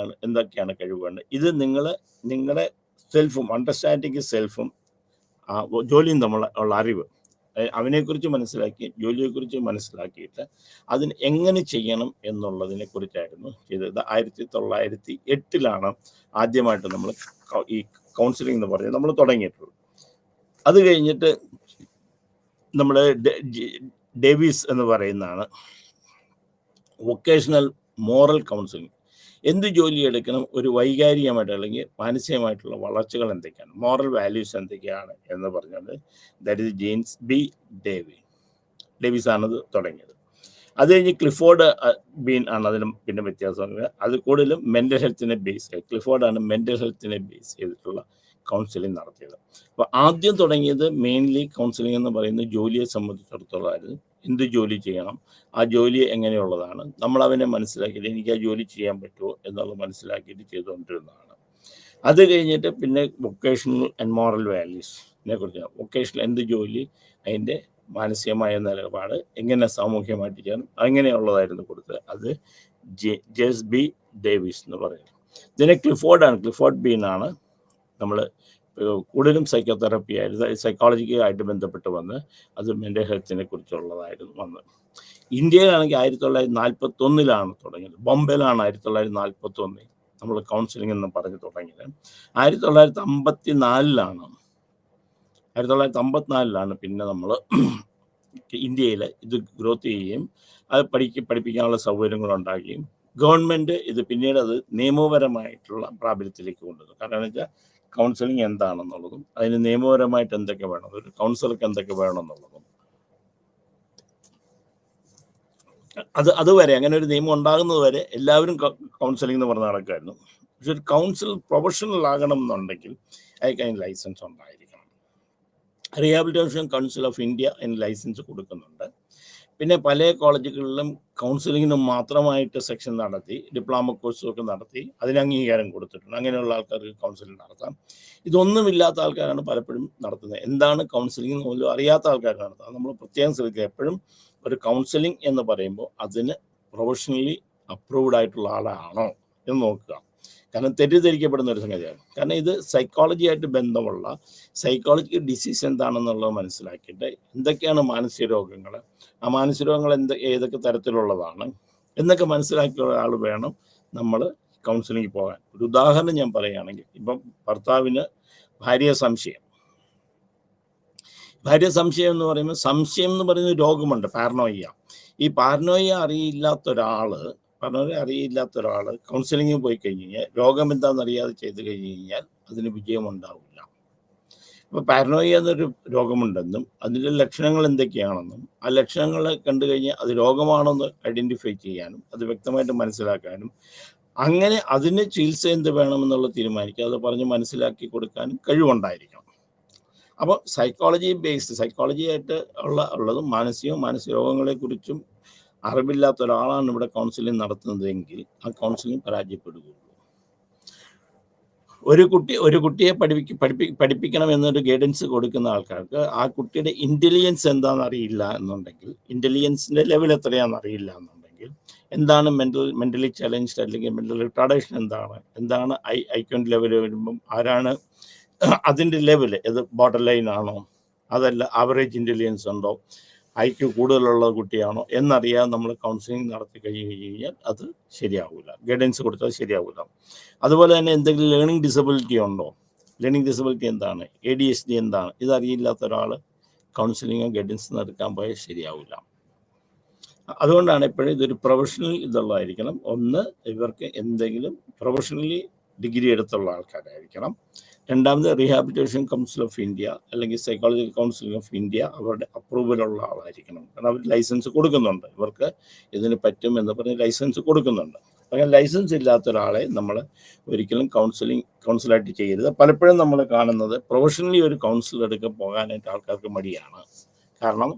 എന്തൊക്കെയാണ് കഴിവുണ്ട്, ഇത് നിങ്ങളുടെ സെൽഫും അണ്ടർസ്റ്റാൻഡിങ് സെൽഫും ജോലിയും തമ്മിലുള്ള അറിവ്, അവനെക്കുറിച്ച് മനസ്സിലാക്കി ജോലിയെക്കുറിച്ച് മനസ്സിലാക്കിയിട്ട് അതിന് എങ്ങനെ ചെയ്യണം എന്നുള്ളതിനെ കുറിച്ചായിരുന്നു ചെയ്തത്. 1908 ആദ്യമായിട്ട് നമ്മൾ ഈ കൗൺസിലിംഗ് എന്ന് പറഞ്ഞ് നമ്മൾ തുടങ്ങിയിട്ടുള്ളത്. അത് കഴിഞ്ഞിട്ട് നമ്മൾ ഡേവിസ് എന്ന് പറയുന്നതാണ് വൊക്കേഷണൽ മോറൽ കൗൺസിലിംഗ്. എന്ത് ജോലി എടുക്കണം, ഒരു വൈകാരികമായിട്ട് അല്ലെങ്കിൽ മാനസികമായിട്ടുള്ള വളർച്ചകൾ എന്തൊക്കെയാണ്, മോറൽ വാല്യൂസ് എന്തൊക്കെയാണ് എന്ന് പറഞ്ഞത് that is James B Davis ആണത് തുടങ്ങിയത്. അത് കഴിഞ്ഞ് ക്ലിഫോർഡ് ബീൻ ആണ് അതിന് പിന്നെ വ്യത്യാസം. അത് കൂടുതലും മെൻ്റൽ ഹെൽത്തിനെ ബേസ് ചെയ്ത്, ക്ലിഫോർഡാണ് മെൻ്റൽ ഹെൽത്തിനെ ബേസ് ചെയ്തിട്ടുള്ള കൗൺസിലിംഗ് നടത്തിയത്. അപ്പോൾ ആദ്യം തുടങ്ങിയത് മെയിൻലി കൗൺസിലിംഗ് എന്ന് പറയുന്നത് ജോലിയെ സംബന്ധിച്ചിടത്തോളമായിരുന്നു. എന്ത് ജോലി ചെയ്യണം, ആ ജോലി എങ്ങനെയുള്ളതാണ്, നമ്മൾ അവനെ മനസ്സിലാക്കിയിട്ട് എനിക്ക് ആ ജോലി ചെയ്യാൻ പറ്റുമോ എന്നുള്ളത് മനസ്സിലാക്കിയിട്ട് ചെയ്തുകൊണ്ടിരുന്നതാണ്. അത് കഴിഞ്ഞിട്ട് പിന്നെ വൊക്കേഷണൽ ആൻഡ് മോറൽ വാല്യൂസിനെ കുറിച്ച്, വൊക്കേഷണൽ എന്ത് ജോലി, അതിൻ്റെ മാനസികമായ നിലപാട്, എങ്ങനെ സാമൂഹ്യമായിട്ട് ചെയ്യണം, അങ്ങനെയുള്ളതായിരുന്നു കൊടുത്തത്. അത് ജെയിംസ് ബി ഡേവിസ് എന്ന് പറയുന്നത്. ഇതിനെ ക്ലിഫോർഡ് ബീനാണ് നമ്മൾ കൂടുതലും സൈക്കോതെറാപ്പി ആയിരുന്നു, സൈക്കോളജിക്കായിട്ട് ബന്ധപ്പെട്ട് വന്ന് അത് മെൻ്റൽ ഹെൽത്തിനെ കുറിച്ചുള്ളതായിരുന്നു വന്നത്. ഇന്ത്യയിലാണെങ്കിൽ 1941 തുടങ്ങിയത്. ബോംബെയിലാണ് 1941 നമ്മൾ കൗൺസിലിംഗ് എന്ന് പറഞ്ഞ് തുടങ്ങിയത്. 1954 പിന്നെ നമ്മൾ ഇന്ത്യയിൽ ഇത് ഗ്രോത്ത് ചെയ്യുകയും അത് പഠിപ്പിക്കാനുള്ള സൗകര്യങ്ങളുണ്ടാക്കുകയും ഗവൺമെൻറ് ഇത് പിന്നീട് അത് നിയമപരമായിട്ടുള്ള പ്രാബല്യത്തിലേക്ക് കൊണ്ടുവന്നു. കാരണം എന്ന് വെച്ചാൽ കൗൺസിലിംഗ് എന്താണെന്നുള്ളതും അതിന് നിയമപരമായിട്ട് എന്തൊക്കെ വേണം, ഒരു കൗൺസിലർക്ക് എന്തൊക്കെ വേണമെന്നുള്ളതും അതുവരെ അങ്ങനെ ഒരു നിയമം ഉണ്ടാകുന്നത് വരെ എല്ലാവരും കൗൺസിലിംഗ് എന്ന് പറഞ്ഞ് നടക്കുമായിരുന്നു. പക്ഷെ ഒരു കൗൺസിൽ പ്രൊഫഷണൽ ആകണം എന്നുണ്ടെങ്കിൽ അയാൾക്ക് അതിന് ലൈസൻസ് ഉണ്ടായിരിക്കണം. റീഹാബിലിറ്റേഷൻ കൗൺസിൽ ഓഫ് ഇന്ത്യ അതിന് ലൈസൻസ് കൊടുക്കുന്നുണ്ട്. പിന്നെ പല കോളേജുകളിലും കൗൺസിലിങ്ങിന് മാത്രമായിട്ട് സെക്ഷൻ നടത്തി, ഡിപ്ലോമ കോഴ്സൊക്കെ നടത്തി അതിന് അംഗീകാരം കൊടുത്തിട്ടുണ്ട്. അങ്ങനെയുള്ള ആൾക്കാർക്ക് കൗൺസിലിംഗ് നടത്താം. ഇതൊന്നുമില്ലാത്ത ആൾക്കാരാണ് പലപ്പോഴും നടത്തുന്നത്. എന്താണ് കൗൺസിലിംഗ് എന്ന് പോലും അറിയാത്ത ആൾക്കാർ നടത്താം. നമ്മൾ പ്രത്യേകം ശ്രദ്ധിക്കുക, എപ്പോഴും ഒരു കൗൺസിലിംഗ് എന്ന് പറയുമ്പോൾ അതിന് പ്രൊഫഷണലി അപ്രൂവ്ഡ് ആയിട്ടുള്ള ആളാണോ എന്ന് നോക്കുക. കാരണം തെറ്റിദ്ധരിക്കപ്പെടുന്ന ഒരു സംഗതിയാണ്. കാരണം ഇത് സൈക്കോളജിയായിട്ട് ബന്ധമുള്ള സൈക്കോളജിക്കൽ ഡിസീസ് എന്താണെന്നുള്ളത് മനസ്സിലാക്കിയിട്ട് എന്തൊക്കെയാണ് മാനസിക രോഗങ്ങൾ, ആ മാനസിക രോഗങ്ങൾ ഏതൊക്കെ തരത്തിലുള്ളതാണ് എന്നൊക്കെ മനസ്സിലാക്കിയ ആൾ വേണം നമ്മൾ കൗൺസിലിംഗ് പോകാൻ. ഒരു ഉദാഹരണം ഞാൻ പറയുകയാണെങ്കിൽ, ഇപ്പം ഭർത്താവിന് ഭാര്യ സംശയം എന്ന് പറയുമ്പോൾ, സംശയം എന്ന് പറയുന്ന രോഗമുണ്ട്, പാരനോയിയ. ഈ പാരനോയിയ അറിയില്ലാത്ത ഒരാൾ കൗൺസിലിങ്ങിന് പോയി കഴിഞ്ഞ് കഴിഞ്ഞാൽ രോഗം എന്താണെന്ന് അറിയാതെ ചെയ്ത് കഴിഞ്ഞ് കഴിഞ്ഞാൽ അതിന് വിജയം ഉണ്ടാവില്ല. അപ്പോൾ പാരനോയിയ എന്നൊരു രോഗമുണ്ടെന്നും അതിൻ്റെ ലക്ഷണങ്ങൾ എന്തൊക്കെയാണെന്നും ആ ലക്ഷണങ്ങൾ കണ്ടു കഴിഞ്ഞാൽ അത് രോഗമാണെന്ന് ഐഡൻറ്റിഫൈ ചെയ്യാനും അത് വ്യക്തമായിട്ട് മനസ്സിലാക്കാനും അങ്ങനെ അതിന് ചികിത്സ എന്ത് വേണമെന്നുള്ളത് തീരുമാനിക്കുക, അത് പറഞ്ഞ് മനസ്സിലാക്കി കൊടുക്കാനും കഴിവുണ്ടായിരിക്കണം. അപ്പോൾ സൈക്കോളജിയായിട്ട് ഉള്ളതും മാനസിക രോഗങ്ങളെക്കുറിച്ചും അറിവില്ലാത്ത ഒരാളാണ് ഇവിടെ കൗൺസിലിംഗ് നടത്തുന്നതെങ്കിൽ ആ കൗൺസിലിംഗ് പരാജയപ്പെടുകയുള്ളൂ. ഒരു കുട്ടിയെ പഠിപ്പിക്കണം എന്നൊരു ഗൈഡൻസ് കൊടുക്കുന്ന ആൾക്കാർക്ക് ആ കുട്ടിയുടെ ഇൻ്റലിജൻസ് എന്താണെന്ന് അറിയില്ല എന്നുണ്ടെങ്കിൽ, ഇൻ്റലിജൻസിൻ്റെ ലെവൽ എത്രയാണെന്ന് അറിയില്ല എന്നുണ്ടെങ്കിൽ, എന്താണ് മെൻ്റലി ചലഞ്ച്ഡ് അല്ലെങ്കിൽ മെൻ്റൽ റിട്ടാർഡേഷൻ എന്താണ് ഐക്യൻ്റെ ലെവൽ വരുമ്പം ആരാണ് അതിൻ്റെ ലെവൽ, ഇത് ബോർഡർ ലൈൻ ആണോ, അതല്ല ആവറേജ് ഇൻ്റലിജൻസ് ഉണ്ടോ, ഐക്യു കൂടുതലുള്ള കുട്ടിയാണോ എന്നറിയാൻ നമ്മൾ കൗൺസിലിംഗ് നടത്തി കഴിഞ്ഞാൽ അത് ശരിയാവില്ല, ഗൈഡൻസ് കൊടുത്താൽ ശരിയാവില്ല. അതുപോലെ തന്നെ എന്തെങ്കിലും ലേണിംഗ് ഡിസബിലിറ്റി ഉണ്ടോ, ലേണിംഗ് ഡിസബിലിറ്റി എന്താണ്, ADHD എന്താണ്, ഇതറിയില്ലാത്ത ഒരാൾ കൗൺസിലിങ്ങോ ഗൈഡൻസ് നടക്കാൻ പോയാൽ ശരിയാവില്ല. അതുകൊണ്ടാണ് എപ്പോഴും ഇതൊരു പ്രൊഫഷണൽ ഇതുള്ളതായിരിക്കണം. ഒന്ന്, ഇവർക്ക് എന്തെങ്കിലും പ്രൊഫഷണലി ഡിഗ്രി എടുത്തുള്ള ആൾക്കാരായിരിക്കണം. രണ്ടാമത്, റീഹാബിലിറ്റേഷൻ കൗൺസിൽ ഓഫ് ഇന്ത്യ അല്ലെങ്കിൽ സൈക്കോളജിക്കൽ കൗൺസിൽ ഓഫ് ഇന്ത്യ അവരുടെ അപ്രൂവലുള്ള ആളായിരിക്കണം. കാരണം അവർ ലൈസൻസ് കൊടുക്കുന്നുണ്ട്, ഇവർക്ക് ഇതിന് പറ്റും എന്ന് പറഞ്ഞ് ലൈസൻസ് കൊടുക്കുന്നുണ്ട്. അങ്ങനെ ലൈസൻസ് ഇല്ലാത്ത ഒരാളെ നമ്മൾ ഒരിക്കലും കൗൺസിലായിട്ട് ചെയ്യരുത്. പലപ്പോഴും നമ്മൾ കാണുന്നത് പ്രൊഫഷണലി ഒരു കൗൺസിലർക്ക് പോകാനായിട്ട് ആൾക്കാർക്ക് മടിയാണ്. കാരണം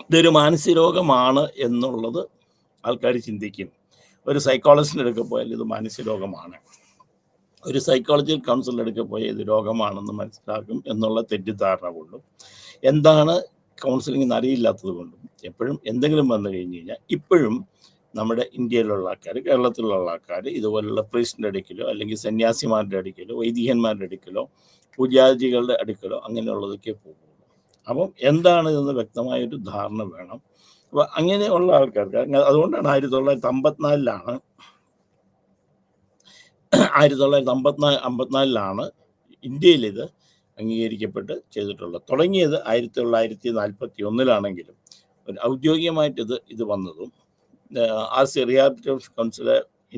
ഇതൊരു മാനസിക രോഗമാണ് എന്നുള്ളത് ആൾക്കാർ ചിന്തിക്കും. ഒരു സൈക്കോളജിസ്റ്റിൻ്റെ അടുക്ക പോയാൽ ഇത് മാനസിക രോഗമാണ്, ഒരു സൈക്കോളജിക്കൽ കൗൺസിലറുടെ അടുക്ക പോയാൽ ഇത് രോഗമാണെന്ന് മനസ്സിലാക്കും എന്നുള്ള തെറ്റിദ്ധാരണ കൊണ്ടും എന്താണ് കൗൺസിലിംഗ് അറിയില്ലാത്തത് കൊണ്ടും എപ്പോഴും എന്തെങ്കിലും വന്നു കഴിഞ്ഞ് കഴിഞ്ഞാൽ ഇപ്പോഴും നമ്മുടെ ഇന്ത്യയിലുള്ള ആൾക്കാർ, കേരളത്തിലുള്ള ആൾക്കാർ ഇതുപോലുള്ള പ്രീസ്റ്റിൻ്റെ അടുക്കലോ അല്ലെങ്കിൽ സന്യാസിമാരുടെ അടുക്കലോ വൈദികന്മാരുടെ അടുക്കലോ പൂജാരികളുടെ അടുക്കലോ അങ്ങനെയുള്ളതൊക്കെ പോകുള്ളൂ. അപ്പം എന്താണ് ഇതെന്ന് വ്യക്തമായൊരു ധാരണ വേണം. അപ്പോൾ അങ്ങനെയുള്ള ആൾക്കാർക്ക് അതുകൊണ്ടാണ് 1954 ഇന്ത്യയിൽ ഇത് അംഗീകരിക്കപ്പെട്ട് ചെയ്തിട്ടുള്ളത്. തുടങ്ങിയത് 1941 ഒരു ഔദ്യോഗികമായിട്ട് ഇത് വന്നതും റീഹാബിലിറ്റേഷൻ കൗൺസിൽ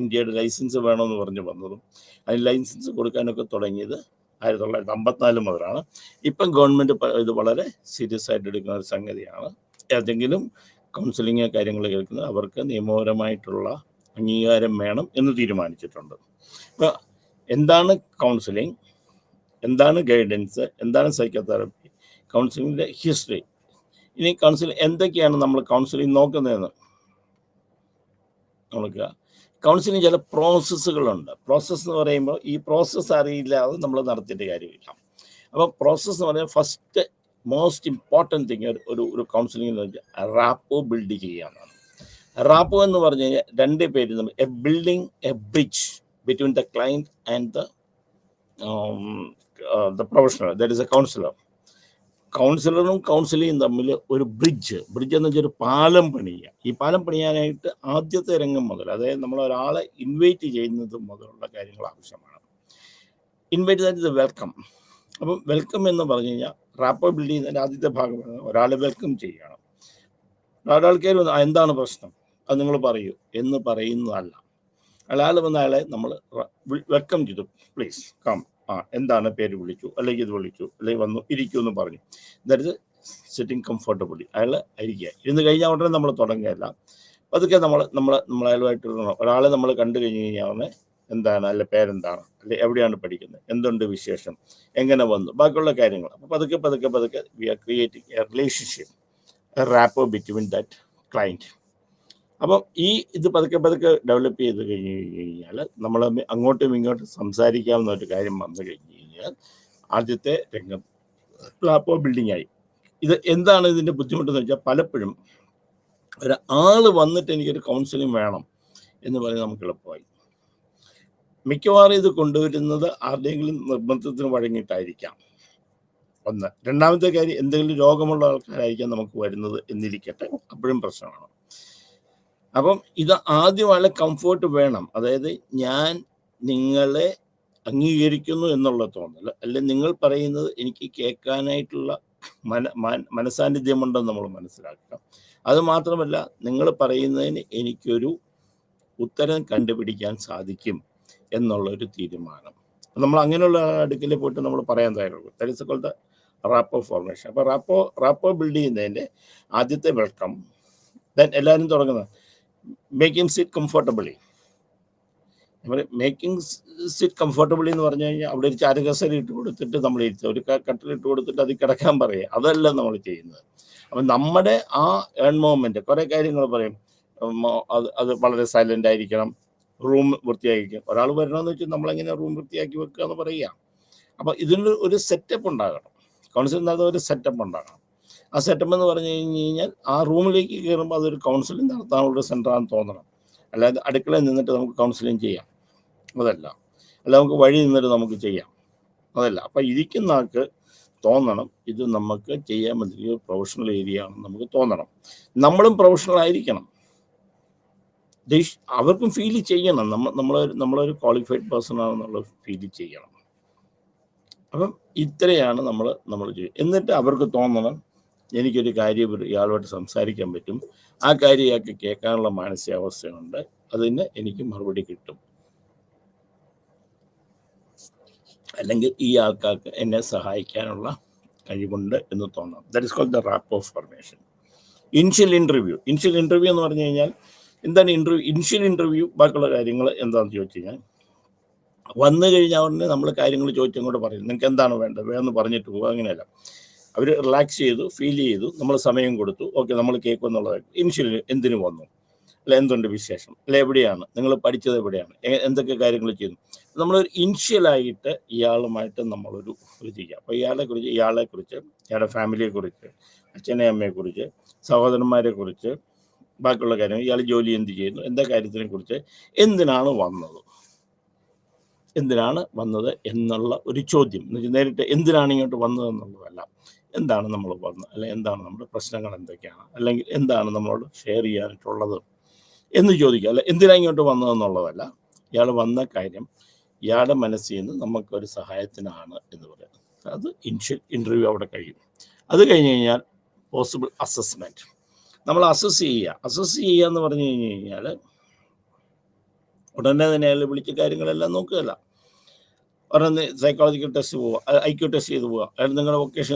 ഇന്ത്യയുടെ ലൈസൻസ് വേണമെന്ന് പറഞ്ഞ് വന്നതും അതിന് ലൈസൻസ് കൊടുക്കാനൊക്കെ തുടങ്ങിയത് 1954 മുതലാണ്. ഇപ്പം ഗവൺമെൻറ് ഇത് വളരെ സീരിയസ് ആയിട്ട് എടുക്കുന്ന ഒരു സംഗതിയാണ്. ഏതെങ്കിലും കൗൺസിലിംഗ് കാര്യങ്ങൾ കേൾക്കുന്നത് അവർക്ക് നിയമപരമായിട്ടുള്ള അംഗീകാരം വേണം എന്ന് തീരുമാനിച്ചിട്ടുണ്ട്. അപ്പോൾ എന്താണ് കൗൺസിലിംഗ്, എന്താണ് ഗൈഡൻസ്, എന്താണ് സൈക്കോതെറാപ്പി, കൗൺസിലിങ്ങിൻ്റെ ഹിസ്റ്ററി, ഇനി കൗൺസിലിംഗ് എന്തൊക്കെയാണ് നമ്മൾ കൗൺസിലിംഗ് നോക്കുന്നതെന്ന് നോക്കുക. കൗൺസിലിംഗ് ചില പ്രോസസ്സുകളുണ്ട്. പ്രോസസ്സ് എന്ന് പറയുമ്പോൾ ഈ പ്രോസസ്സ് അറിയില്ലാതെ നമ്മൾ നടത്തിയിട്ട് കാര്യമില്ല. അപ്പോൾ പ്രോസസ്സ് എന്ന് പറയുമ്പോൾ ഫസ്റ്റ് മോസ്റ്റ് ഇമ്പോർട്ടൻറ്റ് തിങ് ഒരു കൗൺസിലിംഗ് എന്ന് വെച്ചാൽ റാപ്പോ ബിൽഡ് ചെയ്യാനാണ്. റാപ്പോ എന്ന് പറഞ്ഞു കഴിഞ്ഞാൽ രണ്ട് പേര് തമ്മിൽ building a bridge between the client and the professional, that is a counsellor. കൗൺസിലറും കൗൺസിലിയും തമ്മിൽ ഒരു ബ്രിഡ്ജ് എന്ന് വെച്ചാൽ ഒരു പാലം പണിയുക. ഈ പാലം പണിയാനായിട്ട് ആദ്യത്തെ രംഗം മുതൽ, അതായത് നമ്മൾ ഒരാളെ ഇൻവൈറ്റ് ചെയ്യുന്നത് മുതലുള്ള കാര്യങ്ങൾ ആവശ്യമാണ്. Invite that is welcome. അപ്പം വെൽക്കം എന്ന് പറഞ്ഞു കഴിഞ്ഞാൽ റാപ്പോ ബിൽഡ് ചെയ്യുന്നതിൻ്റെ ആദ്യത്തെ ഭാഗമാണ് ഒരാളെ വെൽക്കം ചെയ്യുകയാണ്. ഒരാൾക്കാർ എന്താണ് പ്രശ്നം അത് നിങ്ങൾ പറയൂ എന്ന് പറയുന്നതല്ല. അയാൾ വന്ന അയാളെ നമ്മൾ വെൽക്കം ചെയ്തു, പ്ലീസ് കം, എന്താണ് പേര് വിളിച്ചു അല്ലെങ്കിൽ ഇത് വിളിച്ചു അല്ലെങ്കിൽ വന്നു ഇരിക്കൂ എന്ന് പറഞ്ഞു. That is sitting comfortably. അയാൾ ഇരിക്കുക. ഇരുന്ന് കഴിഞ്ഞാൽ ഉടനെ നമ്മൾ തുടങ്ങുകയല്ല. അതൊക്കെ നമ്മളയാളുമായിട്ടുള്ള ഒരാളെ നമ്മൾ കണ്ടു കഴിഞ്ഞ് കഴിഞ്ഞാൽ എന്താണ്, അല്ലെ പേരെന്താണ്, അല്ലെ എവിടെയാണ് പഠിക്കുന്നത്, എന്തുണ്ട് വിശേഷം, എങ്ങനെ വന്നു, ബാക്കിയുള്ള കാര്യങ്ങൾ. അപ്പോൾ പതുക്കെ we are creating a relationship, a rapport between that client. അപ്പം ഇത് പതുക്കെ ഡെവലപ്പ് ചെയ്ത് കഴിഞ്ഞ് കഴിഞ്ഞാൽ നമ്മൾ അങ്ങോട്ടും ഇങ്ങോട്ടും സംസാരിക്കാവുന്ന ഒരു കാര്യം വന്നു കഴിഞ്ഞ് കഴിഞ്ഞാൽ ആദ്യത്തെ രംഗം റാപ്പോ ബിൽഡിംഗ് ആയി. ഇത് എന്താണ് ഇതിൻ്റെ ബുദ്ധിമുട്ടെന്ന് വെച്ചാൽ പലപ്പോഴും ഒരാൾ വന്നിട്ട് എനിക്കൊരു കൗൺസിലിംഗ് വേണം എന്ന് പറഞ്ഞ് നമുക്ക് എളുപ്പമായി. മിക്കവാറും ഇത് കൊണ്ടുവരുന്നത് ആരുടെയെങ്കിലും നിർബന്ധത്തിന് വഴങ്ങിയിട്ടായിരിക്കാം ഒന്ന്. രണ്ടാമത്തെ കാര്യം, എന്തെങ്കിലും രോഗമുള്ള ആൾക്കാരായിരിക്കാം നമുക്ക് വരുന്നത് എന്നിരിക്കട്ടെ, അപ്പോഴും പ്രശ്നമാണ്. അപ്പം ഇത് ആദ്യം വളരെ കംഫോർട്ട് വേണം. അതായത് ഞാൻ നിങ്ങളെ അംഗീകരിക്കുന്നു എന്നുള്ള തോന്നൽ, അല്ലെങ്കിൽ നിങ്ങൾ പറയുന്നത് എനിക്ക് കേൾക്കാനായിട്ടുള്ള മനസാന്നിധ്യമുണ്ടെന്ന് നമ്മൾ മനസ്സിലാക്കുക. അത് മാത്രമല്ല, നിങ്ങൾ പറയുന്നതിന് എനിക്കൊരു ഉത്തരം കണ്ടുപിടിക്കാൻ സാധിക്കും എന്നുള്ളൊരു തീരുമാനം. നമ്മൾ അങ്ങനെയുള്ള അടുക്കൽ പോയിട്ട് നമ്മൾ പറയാൻ തയ്യാറുള്ളൂ. That is called the rapport formation. അപ്പോൾ റാപ്പോ ബിൽഡ് ചെയ്യുന്നതിൻ്റെ ആദ്യത്തെ വെൽക്കം, ദെൻ എല്ലാവരും തുടങ്ങുന്നത് making sit comfortably. Making sit comfortably എന്ന് പറഞ്ഞു കഴിഞ്ഞാൽ അവിടെ ഒരു ചാരുകസര ഇട്ട് കൊടുത്തിട്ട് നമ്മൾ ഇരുത്തുക, ഒരു കട്ടിലിട്ട് കൊടുത്തിട്ട് അത് കിടക്കാൻ പറയുക, അതല്ല നമ്മൾ ചെയ്യുന്നത്. അപ്പം നമ്മുടെ ആ മൊമെൻറ്റ് കുറേ കാര്യങ്ങൾ പറയും. അത് വളരെ സൈലൻ്റ് ആയിരിക്കണം, റൂം വൃത്തിയായിരിക്കും. ഒരാൾ വരണമെന്ന് വെച്ചാൽ നമ്മളെങ്ങനെ റൂം വൃത്തിയാക്കി വെക്കുക എന്ന് പറയുക. അപ്പോൾ ഇതിന് ഒരു സെറ്റപ്പ് ഉണ്ടാകണം. കൗൺസിലിൻ്റെ ഒരു സെറ്റപ്പ് ഉണ്ടാകണം. ആ സെറ്റപ്പ് എന്ന് പറഞ്ഞു കഴിഞ്ഞാൽ ആ റൂമിലേക്ക് കയറുമ്പോൾ അതൊരു കൗൺസിലിംഗ് നടത്താനുള്ള സെൻ്ററാണെന്ന് തോന്നണം. അല്ലാതെ അടുക്കളയിൽ നിന്നിട്ട് നമുക്ക് കൗൺസിലിംഗ് ചെയ്യാം, അതല്ല. അല്ല നമുക്ക് വഴി നിന്നിട്ട് നമുക്ക് ചെയ്യാം, അതല്ല. അപ്പം ഇരിക്കുന്ന ആൾക്ക് തോന്നണം ഇത് നമുക്ക് ചെയ്യാൻ പറ്റിയ പ്രൊഫഷണൽ ഏരിയ ആണെന്ന് നമുക്ക് തോന്നണം. നമ്മളും പ്രൊഫഷണൽ ആയിരിക്കണം, അവർക്കും ഫീൽ ചെയ്യണം നമ്മളൊരു ക്വാളിഫൈഡ് പേഴ്സൺ ആണെന്നുള്ള ഫീൽ ചെയ്യണം. അപ്പം ഇത്രയാണ് നമ്മൾ ചെയ്യുക. എന്നിട്ട് അവർക്ക് തോന്നണം എനിക്കൊരു കാര്യം ഇയാളുമായിട്ട് സംസാരിക്കാൻ പറ്റും, ആ കാര്യം ഇയാൾക്ക് കേൾക്കാനുള്ള മാനസികാവസ്ഥയുണ്ട്, അതിന് എനിക്ക് മറുപടി കിട്ടും, അല്ലെങ്കിൽ ഈ ആൾക്കാർക്ക് എന്നെ സഹായിക്കാനുള്ള കഴിവുണ്ട് എന്ന് തോന്നാം. That is called the rapport formation. Initial interview എന്ന് പറഞ്ഞു കഴിഞ്ഞാൽ എന്താണ് ഇനിഷ്യൽ ഇൻ്റർവ്യൂ? ബാക്കിയുള്ള കാര്യങ്ങൾ എന്താണെന്ന് ചോദിച്ചു കഴിഞ്ഞാൽ വന്നു കഴിഞ്ഞാൽ ഉടനെ നമ്മൾ കാര്യങ്ങൾ ചോദിച്ചങ്ങോട്ട് പറയും, നിങ്ങൾക്ക് എന്താണ് വേണ്ടത് വേണമെന്ന് പറഞ്ഞിട്ട് പോകുക. അങ്ങനെയല്ല, അവർ റിലാക്സ് ചെയ്തു, ഫീൽ ചെയ്തു, നമ്മൾ സമയം കൊടുത്തു, ഓക്കെ നമ്മൾ കേൾക്കുമെന്നുള്ളതായിരുന്നു. ഇനിഷ്യൽ എന്തിനു വന്നു, അല്ല എന്തുണ്ട് വിശേഷം, അല്ല എവിടെയാണ് നിങ്ങൾ പഠിച്ചത്, എവിടെയാണ്, എന്തൊക്കെ കാര്യങ്ങൾ ചെയ്തു, നമ്മളൊരു ഇനിഷ്യലായിട്ട് ഇയാളുമായിട്ട് നമ്മളൊരു ചെയ്യുക. അപ്പോൾ ഇയാളെക്കുറിച്ച് ഇയാളുടെ ഫാമിലിയെക്കുറിച്ച്, അച്ഛനെ അമ്മയെക്കുറിച്ച്, സഹോദരന്മാരെക്കുറിച്ച്, ബാക്കിയുള്ള കാര്യങ്ങൾ, ഇയാൾ ജോലി എന്ത് ചെയ്യുന്നു, എന്താ കാര്യത്തിനെ കുറിച്ച്, എന്തിനാണ് വന്നത് എന്നുള്ള ഒരു ചോദ്യം. നേരിട്ട് എന്തിനാണ് ഇങ്ങോട്ട് വന്നത് എന്നുള്ളതല്ല, എന്താണ് നമ്മൾ വന്നത്, അല്ലെങ്കിൽ എന്താണ് നമ്മുടെ പ്രശ്നങ്ങൾ എന്തൊക്കെയാണ്, അല്ലെങ്കിൽ എന്താണ് നമ്മളോട് ഷെയർ ചെയ്യാനായിട്ടുള്ളത് എന്ന് ചോദിക്കുക. അല്ല എന്തിനാണ് ഇങ്ങോട്ട് വന്നതെന്നുള്ളതല്ല, ഇയാൾ വന്ന കാര്യം ഇയാളുടെ മനസ്സിൽ നിന്ന് നമുക്കൊരു സഹായത്തിനാണ് എന്ന് പറയുന്നത്. അത് ഇനിഷ്യൽ ഇൻ്റർവ്യൂ അവിടെ കഴിയും. അത് കഴിഞ്ഞ് കഴിഞ്ഞാൽ പോസിബിൾ അസസ്മെൻറ്റ്. നമ്മൾ അസസ് ചെയ്യുക എന്ന് പറഞ്ഞു കഴിഞ്ഞാൽ ഉടനെ തന്നെ അയാൾ വിളിച്ച കാര്യങ്ങളെല്ലാം നോക്കുകയല്ല. ഉടനെ സൈക്കോളജിക്കൽ ടെസ്റ്റ് പോവുക, IQ ടെസ്റ്റ് ചെയ്ത് പോവുക, അതായത് നിങ്ങളുടെ വൊക്കേഷൻ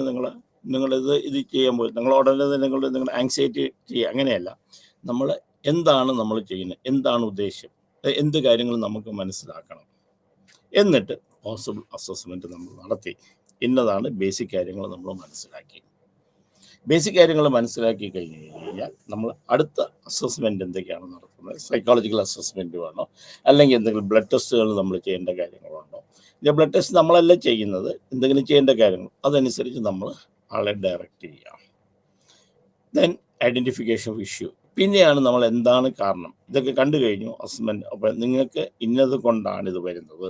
ഇത് ചെയ്യാൻ പോയി നിങ്ങൾ ഉടനെ തന്നെ നിങ്ങളുടെ ആങ്സൈറ്റി ചെയ്യുക, അങ്ങനെയല്ല. നമ്മൾ എന്താണ് നമ്മൾ ചെയ്യുന്നത്, എന്താണ് ഉദ്ദേശം, എന്ത് കാര്യങ്ങൾ നമുക്ക് മനസ്സിലാക്കണം, എന്നിട്ട് പോസിബിൾ അസസ്മെൻറ്റ് നമ്മൾ നടത്തി. ഇന്നതാണ് ബേസിക് കാര്യങ്ങൾ നമ്മൾ മനസ്സിലാക്കി. ബേസിക് കാര്യങ്ങൾ മനസ്സിലാക്കി കഴിഞ്ഞ് കഴിഞ്ഞാൽ നമ്മൾ അടുത്ത അസസ്മെൻറ്റ് എന്തൊക്കെയാണ് നടത്തുന്നത്, സൈക്കോളജിക്കൽ അസസ്മെൻറ്റ് വേണോ, അല്ലെങ്കിൽ എന്തെങ്കിലും ബ്ലഡ് ടെസ്റ്റുകൾ നമ്മൾ ചെയ്യേണ്ട കാര്യങ്ങളുണ്ടോ. ബ്ലഡ് ടെസ്റ്റ് നമ്മളല്ല ചെയ്യുന്നത്, എന്തെങ്കിലും ചെയ്യേണ്ട കാര്യങ്ങൾ അതനുസരിച്ച് നമ്മൾ ആളെ ഡയറക്റ്റ് ചെയ്യാം. Then identification of issue. പിന്നെയാണ് നമ്മൾ എന്താണ് കാരണം, ഇതൊക്കെ കണ്ടു കഴിഞ്ഞു അസസ്മെൻറ്റ്. അപ്പോൾ നിങ്ങൾക്ക് ഇന്നത് കൊണ്ടാണ് ഇത് വരുന്നത്,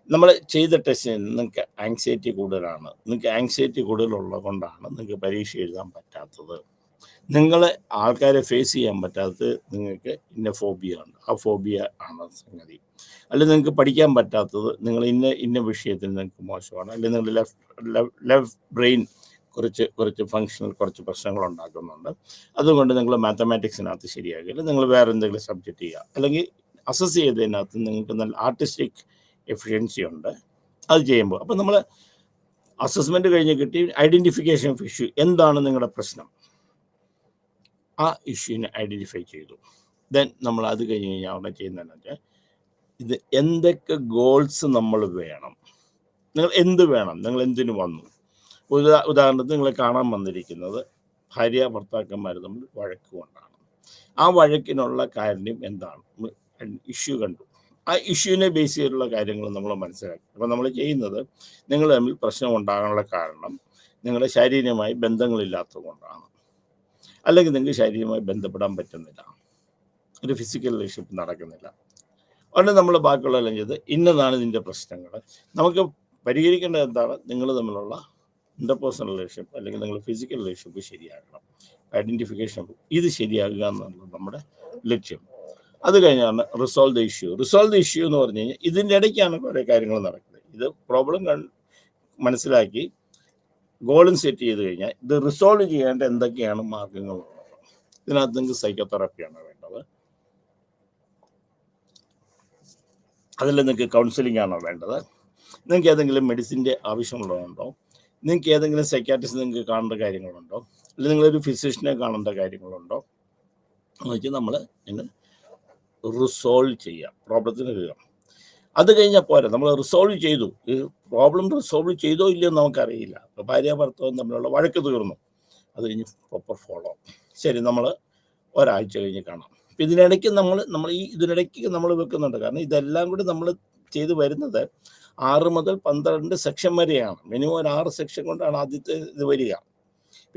നമ്മൾ ചെയ്ത ടെസ്റ്റിന് നിങ്ങൾക്ക് ആങ്സൈറ്റി കൂടുതലാണ്, നിങ്ങൾക്ക് ആങ്സൈറ്റി കൂടുതലുള്ളത് കൊണ്ടാണ് നിങ്ങൾക്ക് പരീക്ഷ എഴുതാൻ പറ്റാത്തത്, നിങ്ങൾ ആൾക്കാരെ ഫേസ് ചെയ്യാൻ പറ്റാത്തത് നിങ്ങൾക്ക് ഇന്ന ഫോബിയ ഉണ്ട്, ആ ഫോബിയ ആണ് സംഗതി. അല്ലെങ്കിൽ നിങ്ങൾക്ക് പഠിക്കാൻ പറ്റാത്തത് നിങ്ങൾ ഇന്ന വിഷയത്തിൽ നിങ്ങൾക്ക് മോശമാണ്, അല്ലെങ്കിൽ നിങ്ങൾ ലെഫ്റ്റ് ബ്രെയിൻ കുറച്ച് ഫങ്ഷണൽ കുറച്ച് പ്രശ്നങ്ങൾ ഉണ്ടാക്കുന്നുണ്ട്, അതുകൊണ്ട് നിങ്ങൾ മാത്തമാറ്റിക്സിനകത്ത് ശരിയാകില്ല, നിങ്ങൾ വേറെ എന്തെങ്കിലും സബ്ജക്റ്റ് ചെയ്യുക. അല്ലെങ്കിൽ അസസ് ചെയ്തതിനകത്ത് നിങ്ങൾക്ക് നല്ല ആർട്ടിസ്റ്റിക് എഫിഷ്യൻസി ഉണ്ട്, അത് ചെയ്യുമ്പോൾ. അപ്പം നമ്മൾ അസസ്മെൻറ്റ് കഴിഞ്ഞ് കിട്ടി ഐഡൻറ്റിഫിക്കേഷൻ ഓഫ് ഇഷ്യൂ, എന്താണ് നിങ്ങളുടെ പ്രശ്നം, ആ ഇഷ്യൂവിനെ ഐഡൻറ്റിഫൈ ചെയ്തു. ദെൻ നമ്മൾ അത് കഴിഞ്ഞ് കഴിഞ്ഞാൽ അവിടെ ചെയ്യുന്നതെന്ന് വെച്ചാൽ ഇത് എന്തൊക്കെ ഗോൾസ് നമ്മൾ വേണം, നിങ്ങൾ എന്ത് വേണം, നിങ്ങൾ എന്തിനു വന്നു. ഉദാഹരണത്തിന് നിങ്ങളെ കാണാൻ വന്നിരിക്കുന്നത് ഭാര്യ ഭർത്താക്കന്മാർ തമ്മിൽ വഴക്ക് കൊണ്ടാണ്. ആ വഴക്കിനുള്ള കാര്യം എന്താണ്, ഇഷ്യൂ കണ്ടു, ആ ഇഷ്യൂവിനെ ബേസ് ചെയ്തിട്ടുള്ള കാര്യങ്ങൾ നമ്മൾ മനസ്സിലാക്കി. അപ്പോൾ നമ്മൾ ചെയ്യുന്നത് നിങ്ങൾ തമ്മിൽ പ്രശ്നം ഉണ്ടാകാനുള്ള കാരണം നിങ്ങളുടെ ശാരീരികമായി ബന്ധങ്ങളില്ലാത്തത് കൊണ്ടാണ്, അല്ലെങ്കിൽ നിങ്ങൾക്ക് ശാരീരികമായി ബന്ധപ്പെടാൻ പറ്റുന്നില്ല, ഒരു ഫിസിക്കൽ റിലേഷൻഷിപ്പ് നടക്കുന്നില്ല. അതുകൊണ്ട് നമ്മൾ ബാക്കിയുള്ളതെല്ലാം ചെയ്ത് ഇന്നതാണ് ഇതിൻ്റെ പ്രശ്നങ്ങൾ, നമുക്ക് പരിഹരിക്കേണ്ടത് എന്താണ്, നിങ്ങൾ തമ്മിലുള്ള ഇൻ്റർപേഴ്സണൽ റിലേഷൻഷിപ്പ് അല്ലെങ്കിൽ നിങ്ങൾ ഫിസിക്കൽ റിലേഷൻഷിപ്പ് ശരിയാക്കണം. ഐഡൻറ്റിഫിക്കേഷൻ ഇത് ശരിയാകുക എന്നുള്ളത് നമ്മുടെ ലക്ഷ്യം. അത് കഴിഞ്ഞാണ് റിസോൾവ് ദ ഇഷ്യൂ എന്ന് പറഞ്ഞു കഴിഞ്ഞാൽ ഇതിൻ്റെ ഇടയ്ക്കാണ് കുറേ കാര്യങ്ങൾ നടക്കുന്നത്. ഇത് പ്രോബ്ലം മനസ്സിലാക്കി ഗോളും സെറ്റ് ചെയ്ത് കഴിഞ്ഞാൽ ഇത് റിസോൾവ് ചെയ്യേണ്ട എന്തൊക്കെയാണ് മാർഗങ്ങളുള്ളത്. ഇതിനകത്ത് നിങ്ങൾക്ക് സൈക്കോതെറാപ്പിയാണ് വേണ്ടത്, അതിൽ നിങ്ങൾക്ക് കൗൺസിലിംഗ് ആണോ വേണ്ടത്, നിങ്ങൾക്ക് ഏതെങ്കിലും മെഡിസിൻ്റെ ആവശ്യമുള്ളതുണ്ടോ, നിങ്ങൾക്ക് ഏതെങ്കിലും സൈക്കാട്രിസ്റ്റ് നിങ്ങൾക്ക് കാണേണ്ട കാര്യങ്ങളുണ്ടോ, അല്ലെങ്കിൽ നിങ്ങളൊരു ഫിസിഷ്യനെ കാണേണ്ട കാര്യങ്ങളുണ്ടോ എന്ന് വെച്ചാൽ നമ്മൾ ഇന്ന് റിസോൾവ് ചെയ്യുക, പ്രോബ്ലത്തിന് കയറാം. അത് കഴിഞ്ഞാൽ പോരാ, നമ്മൾ റിസോൾവ് ചെയ്തു, ഈ പ്രോബ്ലം റിസോൾവ് ചെയ്തോ ഇല്ലയോ നമുക്കറിയില്ല. ഇപ്പോൾ ഭാര്യ ഭർത്താവും തമ്മിലുള്ള വഴക്ക് തീർന്നു, അത് കഴിഞ്ഞ് പ്രോപ്പർ ഫോളോ. ശരി, നമ്മൾ ഒരാഴ്ച കഴിഞ്ഞ് കാണാം. അപ്പം ഇതിനിടയ്ക്ക് ഇതിനിടയ്ക്ക് നമ്മൾ വെക്കുന്നുണ്ട്. കാരണം ഇതെല്ലാം കൂടി നമ്മൾ ചെയ്തു വരുന്നത് 6 മുതൽ 12 സെക്ഷൻ വരെയാണ്. മിനിമം ഒരു 6 സെക്ഷൻ കൊണ്ടാണ് ആദ്യത്തെ ഇത് വരിക.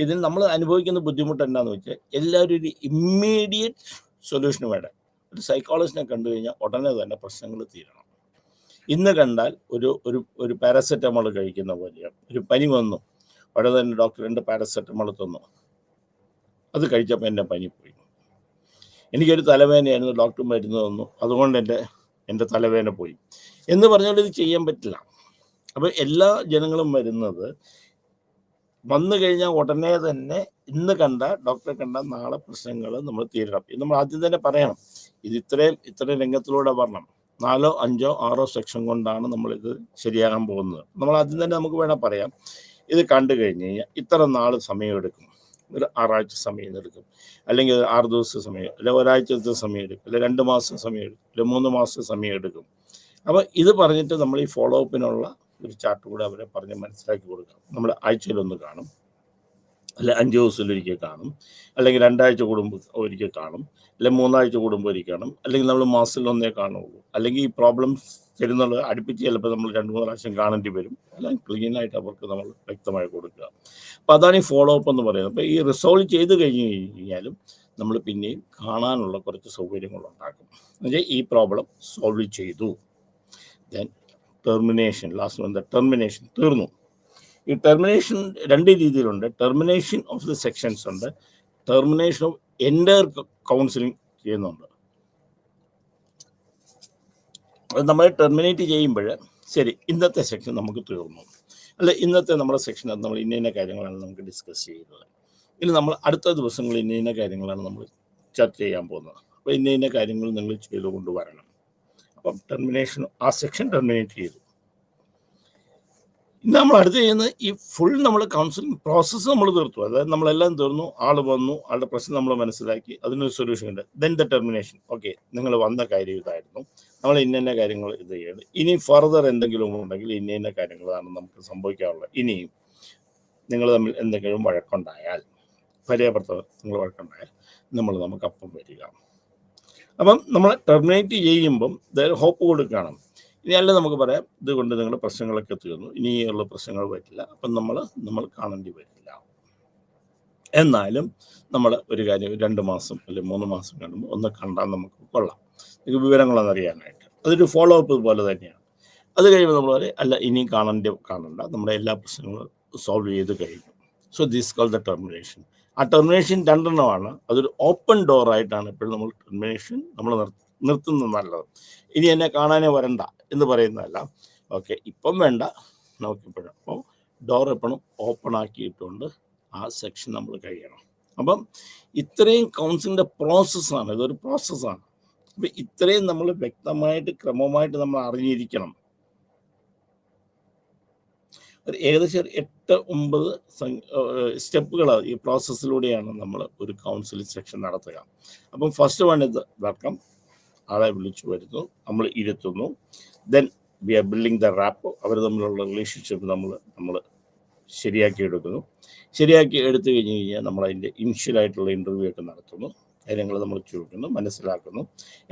ഇതിൽ നമ്മൾ അനുഭവിക്കുന്ന ബുദ്ധിമുട്ട് എന്താണെന്ന് വെച്ചാൽ എല്ലാവരും ഒരു ഇമ്മീഡിയറ്റ് സൊല്യൂഷൻ വേണം. ഒരു സൈക്കോളജിസ്റ്റിനെ കണ്ടു കഴിഞ്ഞാൽ ഉടനെ തന്നെ പ്രശ്നങ്ങൾ തീരണം. ഇന്ന് കണ്ടാൽ ഒരു പാരസെറ്റമോൾ കഴിക്കുന്ന പോലെയാണ്. ഒരു പനി വന്നു, ഉടനെ തന്നെ ഡോക്ടർ 2 പാരസെറ്റമോൾ തന്നു, അത് കഴിച്ചപ്പോൾ എൻ്റെ പനി പോയി. എനിക്കൊരു തലവേദനയായിരുന്നു, ഡോക്ടർ മരുന്ന് തന്നു, അതുകൊണ്ട് എൻ്റെ തലവേദന പോയി എന്ന് പറഞ്ഞാൽ ഇത് ചെയ്യാൻ പറ്റില്ല. അപ്പോൾ എല്ലാ ജനങ്ങളും വരുന്നത് വന്നു കഴിഞ്ഞാൽ ഉടനെ തന്നെ ഇന്ന് കണ്ട ഡോക്ടറെ കണ്ട നാളെ പ്രശ്നങ്ങൾ നമ്മൾ തീരണം. ഇത് നമ്മൾ ആദ്യം തന്നെ പറയണം. ഇത് ഇത്രയും രംഗത്തിലൂടെ വരണം. 4, 5, 6 സെക്ഷൻ കൊണ്ടാണ് നമ്മളിത് ശരിയാകാൻ പോകുന്നത്. നമ്മൾ ആദ്യം തന്നെ നമുക്ക് വേണം പറയാം, ഇത് കണ്ടു കഴിഞ്ഞ് കഴിഞ്ഞാൽ ഇത്ര നാൾ സമയമെടുക്കും. ഒരു 6 ആഴ്ച സമയം എടുക്കും, അല്ലെങ്കിൽ 6 ദിവസം സമയം, അല്ലെങ്കിൽ ഒരാഴ്ചത്തെ സമയം എടുക്കും, അല്ലെങ്കിൽ 2 മാസം സമയം എടുക്കും, അല്ലെങ്കിൽ 3 മാസം സമയം എടുക്കും. അപ്പോൾ ഇത് പറഞ്ഞിട്ട് നമ്മൾ ഈ ഫോളോ അപ്പിനുള്ള ഒരു ചാർട്ട് കൂടെ അവരെ പറഞ്ഞ് മനസ്സിലാക്കി കൊടുക്കാം. നമ്മൾ ആഴ്ചയിലൊന്ന് കാണും, അല്ലെ 5 ദിവസത്തിലൊരിക്കൽ കാണും, അല്ലെങ്കിൽ 2 ആഴ്ച കൂടുമ്പോൾ ഒരിക്കൽ കാണും, അല്ലെങ്കിൽ 3 ആഴ്ച കൂടുമ്പോൾ ഒരിക്കൽ കാണും, അല്ലെങ്കിൽ നമ്മൾ മാസത്തിലൊന്നേ കാണുള്ളൂ. അല്ലെങ്കിൽ ഈ പ്രോബ്ലംസ് തരുന്നുള്ള അടുപ്പിച്ച് ചിലപ്പോൾ നമ്മൾ 2-3 പ്രാവശ്യം കാണേണ്ടി വരും. എല്ലാം ക്ലീനായിട്ട് അവർക്ക് നമ്മൾ വ്യക്തമായി കൊടുക്കുക. അപ്പോൾ അതാണ് ഈ ഫോളോ അപ്പ് എന്ന് പറയുന്നത്. അപ്പോൾ ഈ റിസോൾവ് ചെയ്ത് കഴിഞ്ഞ് കഴിഞ്ഞാലും നമ്മൾ പിന്നെയും കാണാനുള്ള കുറച്ച് സൗകര്യങ്ങൾ ഉണ്ടാക്കും. എന്നുവെച്ചാൽ ഈ പ്രോബ്ലം സോൾവ് ചെയ്തു, ദെൻ ടെർമിനേഷൻ, ലാസ്റ്റ് വന്ന ടെർമിനേഷൻ തീർന്നു. ഈ ടെർമിനേഷൻ 2 രീതിയിലുണ്ട്. ടെർമിനേഷൻ ഓഫ് ദി സെക്ഷൻസ് ഉണ്ട്, ടെർമിനേഷൻ ഓഫ് എൻ്റയർ കൗൺസിലിംഗ് ചെയ്യുന്നുണ്ട്. അത് നമ്മൾ ടെർമിനേറ്റ് ചെയ്യുമ്പോൾ ശരി, ഇന്നത്തെ സെക്ഷൻ നമുക്ക് തീർന്നു, അല്ല ഇന്നത്തെ നമ്മുടെ സെക്ഷന് നമ്മൾ ഇന്ന കാര്യങ്ങളാണ് നമുക്ക് ഡിസ്കസ് ചെയ്യുന്നത്, ഇനി നമ്മൾ അടുത്ത ദിവസങ്ങളിൽ ഇന്ന കാര്യങ്ങളാണ് നമ്മൾ ചർച്ച ചെയ്യാൻ പോകുന്നത്. അപ്പോൾ ഇന്ന കാര്യങ്ങൾ നിങ്ങൾ ചെയ്തു കൊണ്ടുവരണം. അപ്പം ടെർമിനേഷൻ, ആ സെക്ഷൻ ടെർമിനേറ്റ് ചെയ്തു. ഇന്ന് നമ്മൾ അടുത്ത് ചെയ്യുന്നത് ഈ ഫുൾ നമ്മൾ കൗൺസിലിംഗ് പ്രോസസ്സ് നമ്മൾ തീർത്തു. അതായത് നമ്മളെല്ലാം തീർന്നു, ആൾ വന്നു, ആളുടെ പ്രശ്നം നമ്മൾ മനസ്സിലാക്കി, അതിനൊരു സൊല്യൂഷൻ ഉണ്ട്. Then the termination. ഓക്കെ, നിങ്ങൾ വന്ന കാര്യം ഇതായിരുന്നു, നമ്മൾ ഇന്ന കാര്യങ്ങൾ ഇത് ചെയ്യണം, ഇനി ഫർദർ എന്തെങ്കിലും ഉണ്ടെങ്കിൽ ഇന്ന കാര്യങ്ങളാണ് നമുക്ക് സംഭവിക്കാറുള്ളത്. ഇനിയും നിങ്ങൾ തമ്മിൽ എന്തെങ്കിലും വഴക്കുണ്ടായാൽ, ഭാര്യ ഭർത്താവ് നിങ്ങൾ വഴക്കുണ്ടായാൽ നമുക്ക് അപ്പം വരിക. അപ്പം നമ്മൾ ടെർമിനേറ്റ് ചെയ്യുമ്പം ഹോപ്പ് കൊടുക്കണം. ഇനി അല്ല നമുക്ക് പറയാം, ഇതുകൊണ്ട് നിങ്ങളുടെ പ്രശ്നങ്ങളൊക്കെ തീർന്നു, ഇനിയുള്ള പ്രശ്നങ്ങൾ പറ്റില്ല, അപ്പം നമ്മൾ കാണേണ്ടി വരില്ല. എന്നാലും നമ്മൾ ഒരു കാര്യം 2 മാസം അല്ലെങ്കിൽ 3 മാസം കാണുമ്പോൾ ഒന്ന് കണ്ടാൽ നമുക്ക് കൊള്ളാം, നിങ്ങൾക്ക് വിവരങ്ങളൊന്നറിയാനായിട്ട്. അതൊരു ഫോളോ അപ്പ് പോലെ തന്നെയാണ്. അത് കഴിയുമ്പോൾ നമ്മൾ പറയും, അല്ല ഇനിയും കാണണ്ട, നമ്മുടെ എല്ലാ പ്രശ്നങ്ങളും സോൾവ് ചെയ്ത് കഴിഞ്ഞു. So this call the termination. ആ ടെർമിനേഷൻ 2 എണ്ണമാണ്. അതൊരു ഓപ്പൺ ഡോറായിട്ടാണ് എപ്പോഴും നമ്മൾ ടെർമിനേഷൻ നമ്മൾ നിർത്തുന്നത് നല്ലത്. ഇനി എന്നെ കാണാനേ വരണ്ട എന്ന് പറയുന്നതല്ല. ഓക്കെ, ഇപ്പം വേണ്ട, നമുക്കിപ്പോഴും. അപ്പോൾ ഡോർ എപ്പോഴും ഓപ്പൺ ആക്കിയിട്ടുകൊണ്ട് ആ സെക്ഷൻ നമ്മൾ കഴിയണം. അപ്പം ഇത്രയും കൗൺസിലിൻ്റെ പ്രോസസ്സാണ്, ഇതൊരു പ്രോസസ്സാണ്. അപ്പം ഇത്രയും നമ്മൾ വ്യക്തമായിട്ട് ക്രമമായിട്ട് നമ്മൾ അറിഞ്ഞിരിക്കണം. ഒരു ഏകദേശം 8-9 സ്റ്റെപ്പുകളാണ് ഈ പ്രോസസ്സിലൂടെയാണ് നമ്മൾ ഒരു കൗൺസിലിംഗ് സെക്ഷൻ നടത്തുക. അപ്പം ഫസ്റ്റ് വൺ ഇത് വെൽക്കം, ആളെ വിളിച്ചു വരുന്നു, നമ്മൾ ഇരുത്തുന്നു. Then we are building the rapport. അവർ തമ്മിലുള്ള റിലേഷൻഷിപ്പ് നമ്മൾ ശരിയാക്കി എടുക്കുന്നു. ശരിയാക്കി എടുത്തു കഴിഞ്ഞ് കഴിഞ്ഞാൽ നമ്മളതിൻ്റെ ഇനിഷ്യലായിട്ടുള്ള ഇൻ്റർവ്യൂ ഒക്കെ നടത്തുന്നു, കാര്യങ്ങൾ നമ്മൾ ചോദിക്കുന്നു, മനസ്സിലാക്കുന്നു.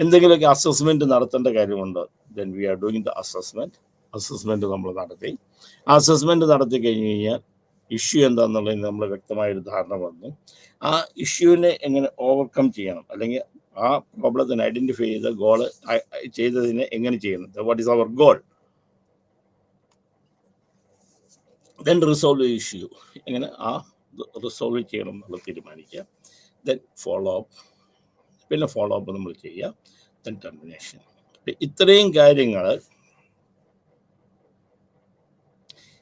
എന്തെങ്കിലുമൊക്കെ അസസ്മെൻറ്റ് നടത്തേണ്ട കാര്യമുണ്ട്, then we are doing the assessment നമ്മൾ നടത്തി. ആ അസസ്മെൻറ്റ് നടത്തി കഴിഞ്ഞ് കഴിഞ്ഞാൽ ഇഷ്യൂ എന്താണെന്നുള്ളതിന് നമ്മൾ വ്യക്തമായൊരു ധാരണ വന്നു. ആ ഇഷ്യൂവിനെ എങ്ങനെ ഓവർകം ചെയ്യണം, അല്ലെങ്കിൽ ആ പ്രോബ്ലത്തിന് ഐഡൻറ്റിഫൈ ചെയ്ത ഗോള് ചെയ്തതിനെ എങ്ങനെ ചെയ്യുന്നത്, വാട്ട് ഈസ് അവർ ഗോൾ. ദെൻ റിസോൾവ് ഇഷ്യൂ, എങ്ങനെ ആ റിസോൾവ് ചെയ്യണം എന്നുള്ളത് തീരുമാനിക്കുക. ദെൻ ഫോളോ അപ്പ്, പിന്നെ ഫോളോ അപ്പ് നമ്മൾ ചെയ്യുക. Then termination. ഇത്രയും കാര്യങ്ങൾ,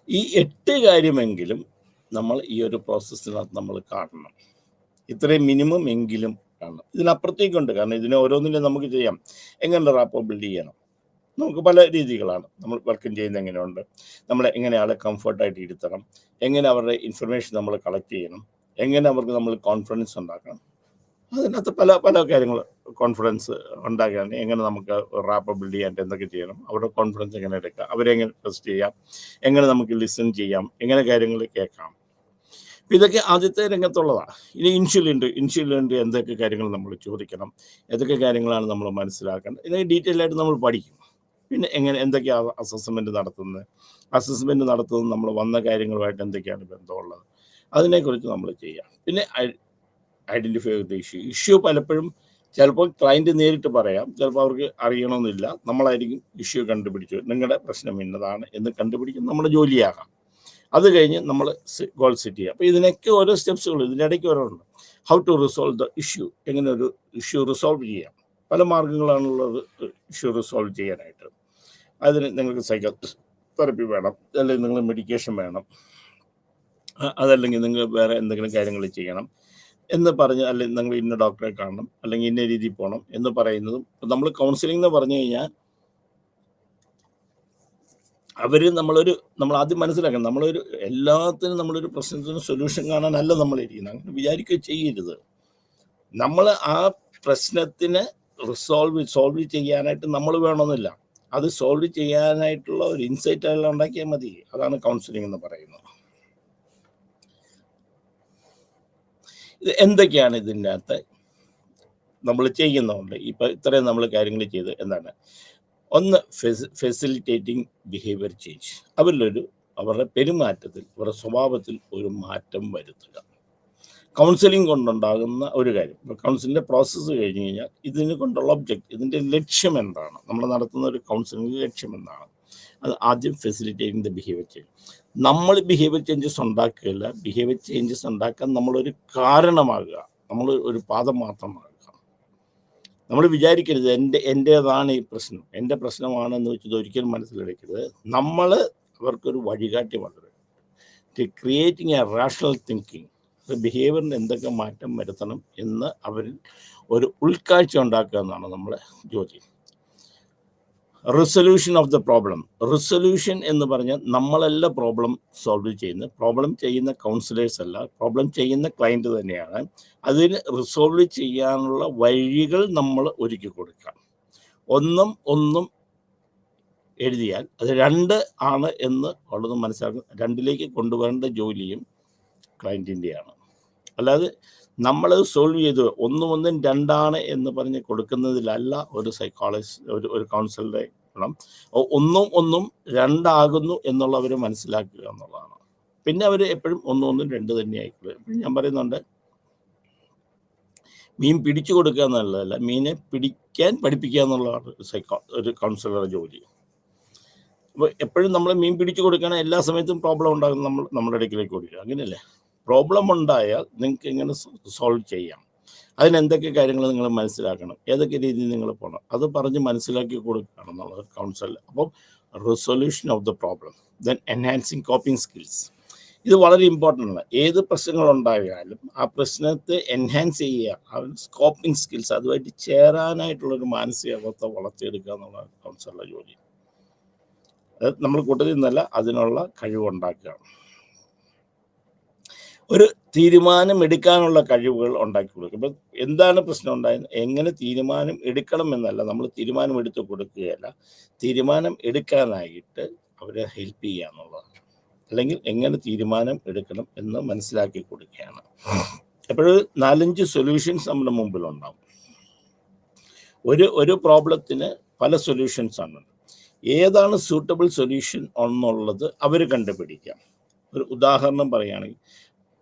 ഈ 8 കാര്യമെങ്കിലും നമ്മൾ ഈ ഒരു പ്രോസസ്സിനകത്ത് നമ്മൾ കാണണം. ഇത്രയും മിനിമം എങ്കിലും കാണണം. ഇതിനപ്പുറത്തേക്കുണ്ട്, കാരണം ഇതിനെ ഓരോന്നിനും നമുക്ക് ചെയ്യാം. എങ്ങനെ റാപ്പോ ബിൽഡ് ചെയ്യണം, നമുക്ക് പല രീതികളാണ്. നമ്മൾ വെൽക്കം ചെയ്യുന്നത് എങ്ങനെയുണ്ട്, നമ്മളെ എങ്ങനെ ആളെ കംഫർട്ടായിട്ട് ഇരുത്തണം, എങ്ങനെ അവരുടെ ഇൻഫർമേഷൻ നമ്മൾ കളക്ട് ചെയ്യണം, എങ്ങനെ അവർക്ക് നമ്മൾ കോൺഫിഡൻസ് ഉണ്ടാക്കണം. അതിനകത്ത് പല പല കാര്യങ്ങൾ കോൺഫിഡൻസ് ഉണ്ടാക്കാൻ എങ്ങനെ നമുക്ക് റാപ്പ് ബിൽഡ് ചെയ്യാൻ എന്തൊക്കെ ചെയ്യണം, അവരുടെ കോൺഫിഡൻസ് എങ്ങനെ എടുക്കാം, അവരെ എങ്ങനെ ടെസ്റ്റ് ചെയ്യാം, എങ്ങനെ നമുക്ക് ലിസൺ ചെയ്യാം, എങ്ങനെ കാര്യങ്ങൾ കേൾക്കാം. ഇതൊക്കെ ആദ്യത്തെ രംഗത്തുള്ളതാണ്. ഇനി ഇൻഷ്യലുണ്ട് എന്തൊക്കെ കാര്യങ്ങൾ നമ്മൾ ചോദിക്കണം, ഏതൊക്കെ കാര്യങ്ങളാണ് നമ്മൾ മനസ്സിലാക്കേണ്ടത്, ഇതൊക്കെ ഡീറ്റെയിൽ ആയിട്ട് നമ്മൾ പഠിക്കും. പിന്നെ എന്തൊക്കെയാണ് അസസ്മെൻറ്റ് നടത്തുന്നത് നമ്മൾ വന്ന കാര്യങ്ങളുമായിട്ട് എന്തൊക്കെയാണ് ബന്ധമുള്ളത്, അതിനെക്കുറിച്ച് നമ്മൾ ചെയ്യാം. പിന്നെ ഐഡൻറ്റിഫൈ ചെയ്ത ഇഷ്യൂ പലപ്പോഴും ചിലപ്പോൾ ക്ലയൻറ്റ് നേരിട്ട് പറയാം, ചിലപ്പോൾ അവർക്ക് അറിയണമെന്നില്ല. നമ്മളായിരിക്കും ഇഷ്യൂ കണ്ടുപിടിച്ചു, നിങ്ങളുടെ പ്രശ്നം ഇന്നതാണ് എന്ന് കണ്ടുപിടിക്കും, നമ്മുടെ ജോലിയാകാം. അത് കഴിഞ്ഞ് നമ്മൾ ഗോൾ സെറ്റ് ചെയ്യുക. അപ്പോൾ ഇതിനൊക്കെ ഓരോ സ്റ്റെപ്സുകൾ, ഇതിനിടയ്ക്ക് ഓരോണ്ട്. How to resolve the issue, എങ്ങനെ ഒരു ഇഷ്യൂ റിസോൾവ് ചെയ്യാം. പല മാർഗ്ഗങ്ങളാണുള്ളത് ഇഷ്യൂ റിസോൾവ് ചെയ്യാനായിട്ട്. അതിന് നിങ്ങൾക്ക് സൈക്കോതെറപ്പി വേണം, അല്ലെങ്കിൽ നിങ്ങൾ മെഡിക്കേഷൻ വേണം, അതല്ലെങ്കിൽ നിങ്ങൾ വേറെ എന്തെങ്കിലും കാര്യങ്ങൾ ചെയ്യണം എന്ന് പറഞ്ഞ്, അല്ലെങ്കിൽ നിങ്ങൾ ഇന്ന ഡോക്ടറെ കാണണം, അല്ലെങ്കിൽ ഇന്ന രീതിയിൽ പോകണം എന്ന് പറയുന്നതും. നമ്മൾ കൗൺസിലിംഗ് എന്ന് പറഞ്ഞു കഴിഞ്ഞാൽ നമ്മൾ ആദ്യം മനസ്സിലാക്കണം, എല്ലാത്തിനും നമ്മളൊരു പ്രശ്നത്തിന് സൊല്യൂഷൻ കാണാനല്ല നമ്മളിരിക്കുന്നത്. അങ്ങനെ വിചാരിക്കുക ചെയ്യരുത്. നമ്മൾ ആ പ്രശ്നത്തിന് സോൾവ് ചെയ്യാനായിട്ട് നമ്മൾ വേണമെന്നില്ല, അത് സോൾവ് ചെയ്യാനായിട്ടുള്ള ഒരു ഇൻസൈറ്റ് എല്ലാം ഉണ്ടാക്കിയാൽ മതി. അതാണ് കൗൺസിലിംഗ് എന്ന് പറയുന്നത്. ഇത് എന്തൊക്കെയാണ് ഇതിൻ്റെ അകത്ത് നമ്മൾ ചെയ്യുന്നുണ്ട്? ഇപ്പം ഇത്രയും നമ്മൾ കാര്യങ്ങൾ ചെയ്ത് എന്താണ്? ഒന്ന്, ഫെസിലിറ്റേറ്റിംഗ് ബിഹേവിയർ ചേഞ്ച്. അവരുടെ പെരുമാറ്റത്തിൽ, അവരുടെ സ്വഭാവത്തിൽ ഒരു മാറ്റം വരുത്തുക. കൗൺസിലിംഗ് കൊണ്ടുണ്ടാകുന്ന ഒരു കാര്യം, ഇപ്പോൾ കൗൺസിലിൻ്റെ പ്രോസസ്സ് കഴിഞ്ഞ് കഴിഞ്ഞാൽ ഇതിനെ കൊണ്ടുള്ള ഇതിൻ്റെ ലക്ഷ്യം എന്താണ്, നമ്മൾ നടത്തുന്ന ഒരു കൗൺസിലിംഗ് ലക്ഷ്യം എന്താണ്? അത് ആദ്യം ഫെസിലിറ്റേറ്റിംഗ് ദ ബിഹേവിയർ ചേഞ്ച്. നമ്മൾ ബിഹേവിയർ ചേഞ്ചസ് ഉണ്ടാക്കുകയല്ല, ബിഹേവിയർ ചേഞ്ചസ് ഉണ്ടാക്കാൻ നമ്മളൊരു കാരണമാകുക, നമ്മൾ ഒരു പാദം മാത്രമാകുക. നമ്മൾ വിചാരിക്കരുത് എൻ്റേതാണ് ഈ പ്രശ്നം, എൻ്റെ പ്രശ്നമാണെന്ന് വെച്ചത് ഒരിക്കലും മനസ്സിലെടുക്കരുത്. നമ്മൾ അവർക്കൊരു വഴികാട്ടി വളരെ ക്രിയേറ്റിംഗ് എ റാഷണൽ തിങ്കിങ്, ബിഹേവിയറിന് എന്തൊക്കെ മാറ്റം വരുത്തണം എന്ന് അവരിൽ ഒരു ഉൾക്കാഴ്ച ഉണ്ടാക്കുക എന്നാണ് നമ്മുടെ ജോലി. Resolution of the problem. Resolution എന്ന് പറഞ്ഞാൽ നമ്മളല്ല പ്രോബ്ലം സോൾവ് ചെയ്യുന്നത്, പ്രോബ്ലം ചെയ്യുന്ന കൗൺസിലേഴ്സ് അല്ല, പ്രോബ്ലം ചെയ്യുന്ന ക്ലയൻറ്റ് തന്നെയാണ്. അതിന് റിസോൾവ് ചെയ്യാനുള്ള വഴികൾ നമ്മൾ ഒരുക്കി കൊടുക്കാം. ഒന്നും എഴുതിയാൽ അത് 2 ആണ് എന്ന് ഉള്ളത് മനസ്സിലാക്കും. 2ലേക്ക് കൊണ്ടുവരേണ്ട ജോലിയും ക്ലയൻറ്റിൻ്റെയാണ്. അല്ലാതെ നമ്മളത് സോൾവ് ചെയ്ത് 1 2 എന്ന് പറഞ്ഞ് കൊടുക്കുന്നതിലല്ല ഒരു സൈക്കോളജിസ്റ്റ്, ഒരു കൗൺസിലറുടെ ഗുണം. 1 2 എന്നുള്ളവർ മനസ്സിലാക്കുക എന്നുള്ളതാണ്. പിന്നെ അവർ എപ്പോഴും 1 2 തന്നെ ആയിക്കോളും. എപ്പോഴും ഞാൻ പറയുന്നുണ്ട്, മീൻ പിടിച്ചു കൊടുക്കുക എന്നുള്ളതല്ല, മീനെ പിടിക്കാൻ പഠിപ്പിക്കുക എന്നുള്ളതാണ് ഒരു കൗൺസിലറുടെ ജോലി. അപ്പോൾ എപ്പോഴും നമ്മൾ മീൻ പിടിച്ചു കൊടുക്കുകയാണെങ്കിൽ എല്ലാ സമയത്തും പ്രോബ്ലം ഉണ്ടാകും, നമ്മുടെ ഇടയ്ക്കിലേക്ക് കൊടുക്കുക. അങ്ങനെയല്ലേ? പ്രോബ്ലം ഉണ്ടായാൽ നിങ്ങൾക്ക് എങ്ങനെ സോൾവ് ചെയ്യാം, അതിനെന്തൊക്കെ കാര്യങ്ങൾ നിങ്ങൾ മനസ്സിലാക്കണം, ഏതൊക്കെ രീതിയിൽ നിങ്ങൾ പോകണം, അത് പറഞ്ഞ് മനസ്സിലാക്കി കൊടുക്കുകയാണ് എന്നുള്ളത് കൗൺസിൽ. അപ്പം resolution of the problem, then enhancing coping skills. ഇത് വളരെ ഇമ്പോർട്ടൻ്റ് ആണ്. ഏത് പ്രശ്നങ്ങളുണ്ടായാലും ആ പ്രശ്നത്തെ എൻഹാൻസ് ചെയ്യുക, ആ കോപ്പിംഗ് സ്കിൽസ്, അതുമായിട്ട് ചേരാനായിട്ടുള്ളൊരു മാനസികാവസ്ഥ വളർത്തിയെടുക്കുക എന്നുള്ളതാണ് കൗൺസിലറുടെ ജോലി. അത് നമ്മൾ കൂട്ടത്തിൽ നിന്നല്ല, അതിനുള്ള കഴിവുണ്ടാക്കുക. ഒരു തീരുമാനം എടുക്കാനുള്ള കഴിവുകൾ ഉണ്ടാക്കി കൊടുക്കും. ഇപ്പം എന്താണ് പ്രശ്നം ഉണ്ടായത്, എങ്ങനെ തീരുമാനം എടുക്കണം എന്നല്ല, നമ്മൾ തീരുമാനം എടുത്ത് കൊടുക്കുകയല്ല, തീരുമാനം എടുക്കാനായിട്ട് അവരെ ഹെൽപ്പ് ചെയ്യുക എന്നുള്ളതാണ്. അല്ലെങ്കിൽ എങ്ങനെ തീരുമാനം എടുക്കണം എന്ന് മനസ്സിലാക്കി കൊടുക്കുകയാണ്. എപ്പോഴും 4-5 സൊല്യൂഷൻസ് നമ്മുടെ മുമ്പിലുണ്ടാവും. ഒരു പ്രോബ്ലത്തിന് പല സൊല്യൂഷൻസ് ആണ്. ഏതാണ് സൂട്ടബിൾ സൊല്യൂഷൻ എന്നുള്ളത് അവർ കണ്ടുപിടിക്കാം. ഒരു ഉദാഹരണം പറയുകയാണെങ്കിൽ,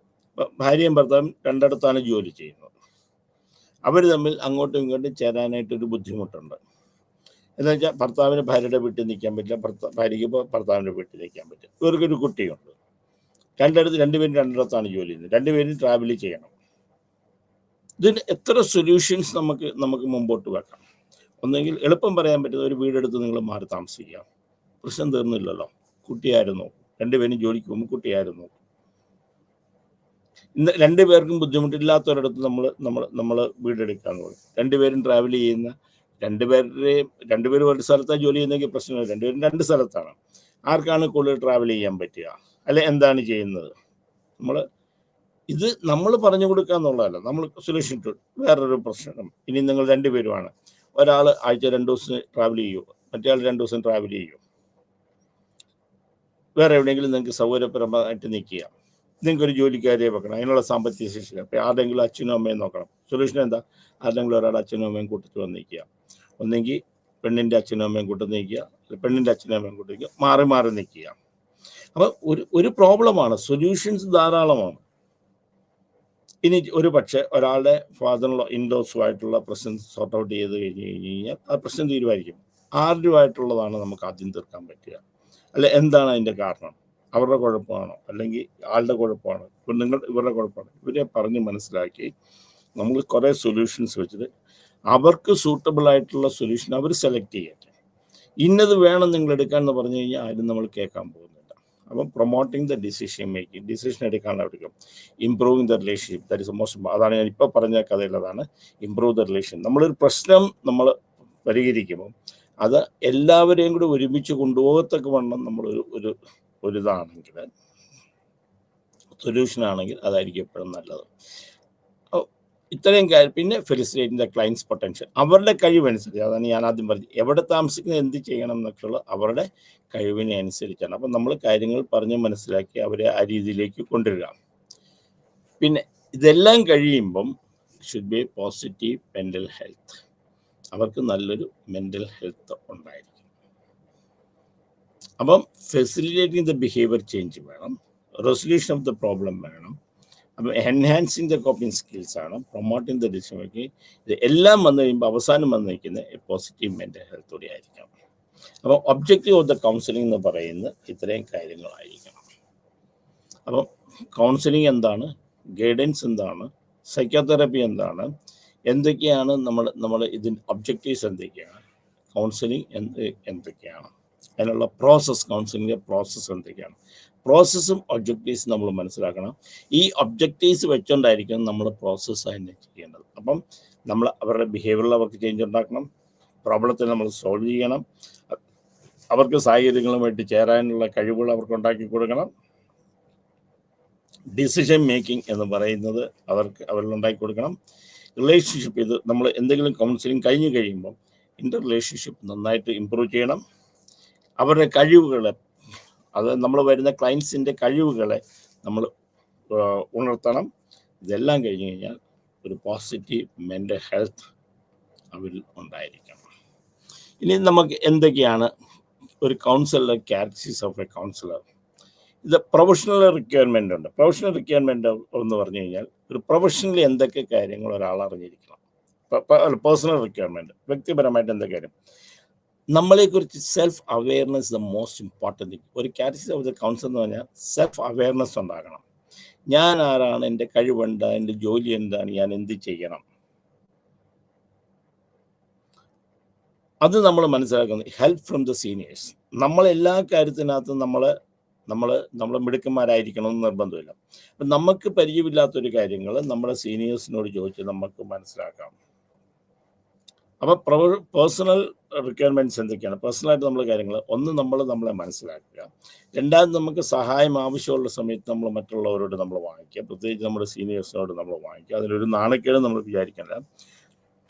ഭാര്യയും ഭർത്താവും 2 ജോലി ചെയ്യുന്നത്. അവർ തമ്മിൽ അങ്ങോട്ടും ഇങ്ങോട്ടും ചേരാനായിട്ടൊരു ബുദ്ധിമുട്ടുണ്ട്. എന്ന് വെച്ചാൽ ഭർത്താവിന് ഭാര്യയുടെ വീട്ടിൽ നിൽക്കാൻ പറ്റില്ല, ഭാര്യയ്ക്ക് ഭർത്താവിൻ്റെ വീട്ടിൽ നിൽക്കാൻ പറ്റും. ഇവർക്കൊരു കുട്ടിയുണ്ട്. രണ്ടുപേരും 2 ജോലി ചെയ്യുന്നത്, 2പേരും ട്രാവൽ ചെയ്യണം. ഇതിന് എത്ര സൊല്യൂഷൻസ് നമുക്ക് മുമ്പോട്ട് വെക്കാം. ഒന്നെങ്കിൽ എളുപ്പം പറയാൻ പറ്റുന്ന ഒരു വീടെടുത്ത് നിങ്ങൾ മാറി താമസിക്കുക, പ്രശ്നം തീർന്നില്ലല്ലോ. കുട്ടിയാരും നോക്കും, 2പേരും ജോലിക്ക് പോകുമ്പോൾ കുട്ടിയാരും നോക്കും. ഇന്ന് 2 പേർക്കും ബുദ്ധിമുട്ടില്ലാത്തൊരിടത്ത് നമ്മൾ വീടെടുക്കാന്ന് പറയും. 2പേരും ട്രാവൽ ചെയ്യുന്ന രണ്ടുപേരും ഒരു സ്ഥലത്താണ് ജോലി ചെയ്യുന്നതെങ്കിൽ പ്രശ്നമില്ല. രണ്ടുപേരും 2 സ്ഥലത്താണ്. ആർക്കാണ് കൂടുതൽ ട്രാവൽ ചെയ്യാൻ പറ്റുക? അല്ലെ എന്താണ് ചെയ്യുന്നത്? നമ്മൾ പറഞ്ഞു കൊടുക്കുക എന്നുള്ളതല്ല. നമ്മൾ സൊല്യൂഷൻ ഇട്ടു. വേറൊരു പ്രശ്നം, ഇനി നിങ്ങൾ 2 പേരുമാണ്. ഒരാൾ ആഴ്ച 2 ദിവസം ട്രാവൽ ചെയ്യൂ, മറ്റേ ആൾ 2 ദിവസം ട്രാവൽ ചെയ്യൂ. വേറെ എവിടെയെങ്കിലും നിങ്ങൾക്ക് സൗകര്യപരമായിട്ട് നിൽക്കുക. നിങ്ങൾക്കൊരു ജോലിക്കാരെ വെക്കണം, അതിനുള്ള സാമ്പത്തിക ശേഷി. അപ്പോൾ ആരുടെങ്കിലും അച്ഛനും അമ്മയും നോക്കണം. സൊല്യൂഷൻ എന്താ? ആരുടെങ്കിലും ഒരാളുടെ അച്ഛനും അമ്മയും കൂട്ടത്തിൽ വന്ന് നിൽക്കുക. ഒന്നെങ്കിൽ പെണ്ണിൻ്റെ അച്ഛനും അമ്മയും കൂട്ടത്തിൽ നിൽക്കുക, പെണ്ണിൻ്റെ അച്ഛനും അമ്മയും കൂട്ടി നിൽക്കുക, മാറി മാറി നിൽക്കുക. അപ്പം ഒരു പ്രോബ്ലമാണ്. സൊല്യൂഷൻസ് ധാരാളമാണ്. ഇനി ഒരു പക്ഷേ ഒരാളുടെ ഇൻഡോസുമായിട്ടുള്ള പ്രശ്നം സോർട്ട് ഔട്ട് ചെയ്ത് കഴിഞ്ഞാൽ ആ പ്രശ്നം തീരുമാനിക്കും. ആരുമായിട്ടുള്ളതാണ് നമുക്ക് ആദ്യം തീർക്കാൻ പറ്റുക? അല്ലെ എന്താണ് അതിൻ്റെ കാരണം? അവരുടെ കുഴപ്പമാണോ, അല്ലെങ്കിൽ ആളുടെ കുഴപ്പമാണോ, ഇവരുടെ കുഴപ്പമാണോ? ഇവരെ പറഞ്ഞ് മനസ്സിലാക്കി നമ്മൾ കുറേ സൊല്യൂഷൻസ് വെച്ചിട്ട് അവർക്ക് സൂട്ടബിൾ ആയിട്ടുള്ള സൊല്യൂഷൻ അവർ സെലക്ട് ചെയ്യട്ടെ. ഇന്നത് വേണം നിങ്ങൾ എടുക്കാൻ എന്ന് പറഞ്ഞു കഴിഞ്ഞാൽ ആരും നമ്മൾ കേൾക്കാൻ പോകുന്നില്ല. അപ്പം പ്രൊമോട്ടിങ് ദ ഡിസിഷൻ എടുക്കാനായിരിക്കും. Improving the relationship, that is most. അതാണ് ഞാൻ ഇപ്പോൾ പറഞ്ഞ കഥയിലതാണ് ഇംപ്രൂവ് ദ റിലേഷൻ. നമ്മളൊരു പ്രശ്നം നമ്മൾ പരിഹരിക്കുമ്പോൾ അത് എല്ലാവരെയും കൂടി ഒരുമിച്ച് കൊണ്ടുപോകത്തക്ക വണ്ണം നമ്മൾ ഒരു ഇതാണെങ്കിൽ, സൊല്യൂഷനാണെങ്കിൽ അതായിരിക്കും എപ്പോഴും നല്ലത്. ഇത്രയും കാര്യം. പിന്നെ ഫെലിസിറ്റേറ്റിംഗ് ദ ക്ലയൻസ് പൊട്ടൻഷ്യൽ, അവരുടെ കഴിവനുസരിച്ച്. അതാണ് ഞാൻ ആദ്യം പറഞ്ഞത്, എവിടെ താമസിക്കുന്നത്, എന്ത് ചെയ്യണം എന്നൊക്കെയുള്ള അവരുടെ കഴിവിനെ അനുസരിച്ചാണ്. അപ്പം നമ്മൾ കാര്യങ്ങൾ പറഞ്ഞ് മനസ്സിലാക്കി അവരെ ആ രീതിയിലേക്ക് കൊണ്ടുവരിക. പിന്നെ ഇതെല്ലാം കഴിയുമ്പം should be positive mental health. അവർക്ക് നല്ലൊരു മെൻ്റൽ ഹെൽത്ത് ഉണ്ടായിരിക്കും. അപ്പം ഫെസിലിറ്റേറ്റിംഗ് ദ ബിഹേവിയർ ചേഞ്ച് വേണം, റെസൊല്യൂഷൻ ഓഫ് ദ പ്രോബ്ലം വേണം, അപ്പം എൻഹാൻസിങ് ദ കോപ്പിംഗ് സ്കിൽസ് ആണ്, പ്രൊമോട്ടിംഗ് ദ ഡിസിഷൻ മേക്കിംഗ്. ഇത് എല്ലാം വന്നു കഴിയുമ്പോൾ അവസാനം വന്ന് നിൽക്കുന്ന പോസിറ്റീവ് മെൻ്റൽ ഹെൽത്തോടെ ആയിരിക്കണം. അപ്പം ഒബ്ജക്റ്റീവ് ഓഫ് ദ കൗൺസിലിംഗ് എന്ന് പറയുന്നത് ഇത്രയും കാര്യങ്ങളായിരിക്കണം. അപ്പം കൗൺസിലിംഗ് എന്താണ്, ഗൈഡൻസ് എന്താണ്, സൈക്കോതെറാപ്പി എന്താണ്, എന്തൊക്കെയാണ് നമ്മൾ ഇതിൻ്റെ ഒബ്ജക്റ്റീവ്സ് എന്തൊക്കെയാണ്, കൗൺസിലിംഗ് എന്തൊക്കെയാണ്, അതിനുള്ള കൗൺസിലിംഗിൻ്റെ പ്രോസസ്സ് എന്തൊക്കെയാണ്, പ്രോസസ്സും ഒബ്ജക്റ്റീവ്സും നമ്മൾ മനസ്സിലാക്കണം. ഈ ഒബ്ജക്റ്റീവ്സ് വെച്ചുകൊണ്ടായിരിക്കും നമ്മൾ പ്രോസസ്സ് തന്നെ ചെയ്യേണ്ടത്. അപ്പം നമ്മൾ അവരുടെ ബിഹേവിയറിൽ അവർക്ക് ചേഞ്ച് ഉണ്ടാക്കണം, പ്രോബ്ലത്തെ നമ്മൾ സോൾവ് ചെയ്യണം, അവർക്ക് സാഹചര്യങ്ങളുമായിട്ട് ചേരാനുള്ള കഴിവുകൾ അവർക്ക് ഉണ്ടാക്കി കൊടുക്കണം. ഡിസിഷൻ മേക്കിംഗ് എന്ന് പറയുന്നത് അവരിലുണ്ടാക്കി കൊടുക്കണം. റിലേഷൻഷിപ്പ്, ഇത് നമ്മൾ എന്തെങ്കിലും കൗൺസിലിംഗ് കഴിഞ്ഞ് കഴിയുമ്പോൾ ഇൻ്റർ റിലേഷൻഷിപ്പ് നന്നായിട്ട് ഇമ്പ്രൂവ് ചെയ്യണം. അവരുടെ കഴിവുകളെ, അത് നമ്മൾ വരുന്ന ക്ലയൻസിൻ്റെ കഴിവുകളെ നമ്മൾ ഉണർത്തണം. ഇതെല്ലാം കഴിഞ്ഞ് കഴിഞ്ഞാൽ ഒരു പോസിറ്റീവ് മെൻ്റൽ ഹെൽത്ത് അവരിൽ ഉണ്ടായിരിക്കണം. ഇനി നമുക്ക് എന്തൊക്കെയാണ് ഒരു councillor, characteristics of A councillor? ഇത് പ്രൊഫഷണൽ റിക്വയർമെൻ്റ് ഉണ്ട്. പ്രൊഫഷണൽ റിക്വയർമെൻ്റ് എന്ന് പറഞ്ഞു കഴിഞ്ഞാൽ ഒരു പ്രൊഫഷണലി എന്തൊക്കെ കാര്യങ്ങൾ ഒരാൾ അറിഞ്ഞിരിക്കണം. പേഴ്സണൽ റിക്വയർമെൻറ്റ്, വ്യക്തിപരമായിട്ട് എന്തൊക്കെ കാര്യം, നമ്മളെക്കുറിച്ച് self awareness the most important thing. ഒരു ക്യാരക്ടറിസ്റ്റിക്സ് ഓഫ് ദ കൗൺസിലർ എന്ന് പറഞ്ഞാൽ സെൽഫ് അവെയർനെസ് ഉണ്ടാകണം. ഞാൻ ആരാണ്, എൻ്റെ കഴിവെന്താ, എൻ്റെ ജോലി എന്താണ്, ഞാൻ എന്ത് ചെയ്യണം, അത് നമ്മൾ മനസ്സിലാക്കുന്നത്. Help from the seniors. നമ്മളെല്ലാ കാര്യത്തിനകത്തും നമ്മൾ മിടുക്കന്മാരായിരിക്കണം എന്ന് നിർബന്ധമില്ല. അപ്പം നമുക്ക് പരിചയമില്ലാത്തൊരു കാര്യങ്ങൾ നമ്മുടെ സീനിയേഴ്സിനോട് ചോദിച്ച് നമുക്ക് മനസ്സിലാക്കാം. അപ്പോൾ പേഴ്സണൽ റിക്വയർമെൻറ്റ്സ് എന്തൊക്കെയാണ്? പേഴ്സണലായിട്ട് നമ്മൾ കാര്യങ്ങൾ, ഒന്ന് നമ്മളെ മനസ്സിലാക്കുക. രണ്ടാമത് നമുക്ക് സഹായം ആവശ്യമുള്ള സമയത്ത് നമ്മൾ മറ്റുള്ളവരോട് നമ്മൾ വാങ്ങിക്കുക, പ്രത്യേകിച്ച് നമ്മുടെ സീനിയേഴ്സിനോട് നമ്മൾ വാങ്ങിക്കുക. അതിലൊരു നാണക്കേട് നമ്മൾ വിചാരിക്കണ്ട.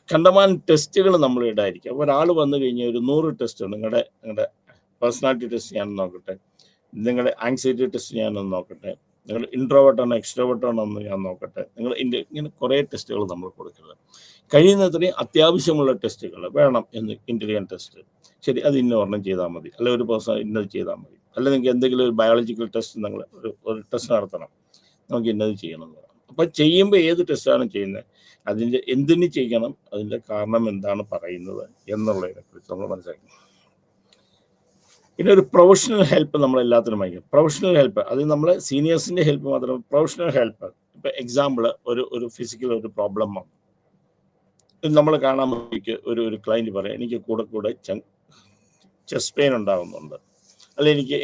കണ്ടമാൻ ടെസ്റ്റുകൾ നമ്മൾ ഇടായിരിക്കുക. ഒരാൾ വന്നു കഴിഞ്ഞാൽ ഒരു 100 ടെസ്റ്റ്, നിങ്ങളുടെ പേഴ്സണാലിറ്റി ടെസ്റ്റ് ഞാനൊന്ന് നോക്കട്ടെ, നിങ്ങളുടെ ആങ്സൈറ്റി ടെസ്റ്റ് ഞാനൊന്ന് നോക്കട്ടെ, നിങ്ങൾ ഇൻട്രോവേർട്ടാണോ എക്സ്ട്രോവേർട്ടാണോ എന്ന് ഞാൻ നോക്കട്ടെ, ഇങ്ങനെ കുറേ ടെസ്റ്റുകൾ നമ്മൾ കൊടുക്കുന്നത്. കഴിയുന്നത്രയും അത്യാവശ്യമുള്ള ടെസ്റ്റുകൾ വേണം. ഇൻ്റലിജൻസ് ടെസ്റ്റ്, ശരി, അത് ഒരെണ്ണം ചെയ്താൽ മതി, അല്ലെ ഒരു പേഴ്സൺ ഇന്നത് ചെയ്താൽ മതി, അല്ലെ നിങ്ങൾക്ക് എന്തെങ്കിലും ഒരു ബയോളജിക്കൽ ടെസ്റ്റ് നിങ്ങൾ ഒരു ടെസ്റ്റ് നടത്തണം, നമുക്ക് ഇന്നത് ചെയ്യണം എന്ന്. അപ്പം ചെയ്യുമ്പോൾ ഏത് ടെസ്റ്റാണ് ചെയ്യുന്നത്, അതിൻ്റെ എന്തിന് ചെയ്യണം, അതിൻ്റെ കാരണം എന്താണ് പറയുന്നത് എന്നുള്ളതിനെക്കുറിച്ച് നമ്മൾ മനസ്സിലാക്കണം. പിന്നെ ഒരു പ്രൊഫഷണൽ ഹെൽപ്പ് നമ്മൾ എല്ലാത്തിനും വാങ്ങിക്കും. പ്രൊഫഷണൽ ഹെൽപ്പ്, അത് നമ്മൾ സീനിയേഴ്സിൻ്റെ ഹെൽപ്പ് മാത്രം. പ്രൊഫഷണൽ ഹെൽപ്പ്, ഇപ്പം എക്സാമ്പിൾ, ഒരു ഫിസിക്കൽ ഒരു പ്രോബ്ലം വന്നു, നമ്മൾ കാണാൻ വേണ്ടി ഒരു ക്ലയൻറ്റ് പറയാം, എനിക്ക് കൂടെ ചെസ്റ്റ് പെയിൻ ഉണ്ടാകുന്നുണ്ട്, അല്ല എനിക്ക്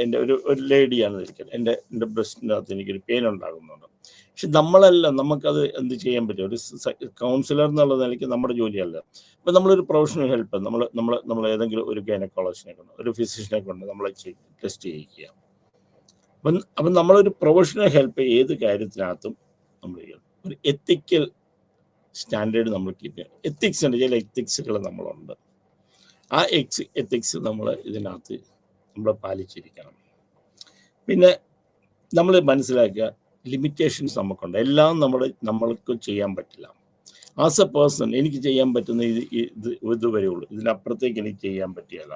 എൻ്റെ ഒരു ലേഡിയാണ് ഇരിക്കുന്നത്, എൻ്റെ ബ്രസ്റ്റിൻ്റെ അകത്ത് എനിക്കൊരു പെയിൻ ഉണ്ടാകുന്നുണ്ട്. പക്ഷെ നമ്മളല്ല, നമുക്കത് എന്ത് ചെയ്യാൻ പറ്റും? ഒരു കൗൺസിലർ എന്നുള്ള നിലയ്ക്ക് നമ്മുടെ ജോലിയല്ല. അപ്പം നമ്മളൊരു പ്രൊഫഷണൽ ഹെൽപ്പ് നമ്മൾ ഏതെങ്കിലും ഒരു ഗൈനക്കോളജിനെ കൊണ്ട്, ഒരു ഫിസിഷ്യനെ കൊണ്ട് നമ്മളെ ടെസ്റ്റ് ചെയ്യിക്കുക. അപ്പം നമ്മളൊരു പ്രൊഫഷണൽ ഹെൽപ്പ് ഏത് കാര്യത്തിനകത്തും നമ്മൾ ചെയ്യണം. ഒരു എത്തിക്കൽ സ്റ്റാൻഡേർഡ് നമ്മൾ കീപ്പ് ചെയ്യണം. എത്തിക്സ് ഉണ്ട്, ചില എത്തിക്സുകൾ നമ്മളുണ്ട്. ആ എത്തിക്സ് നമ്മൾ ഇതിനകത്ത് നമ്മൾ പാലിച്ചിരിക്കണം. പിന്നെ നമ്മൾ മനസ്സിലാക്കുക, ലിമിറ്റേഷൻസ് നമുക്കുണ്ട്. എല്ലാം നമ്മൾക്ക് ചെയ്യാൻ പറ്റില്ല. ആസ് എ പേഴ്സൺ എനിക്ക് ചെയ്യാൻ പറ്റുന്ന ഇതുവരെ ഉള്ളൂ, ഇതിനപ്പുറത്തേക്ക് എനിക്ക് ചെയ്യാൻ പറ്റിയല്ല.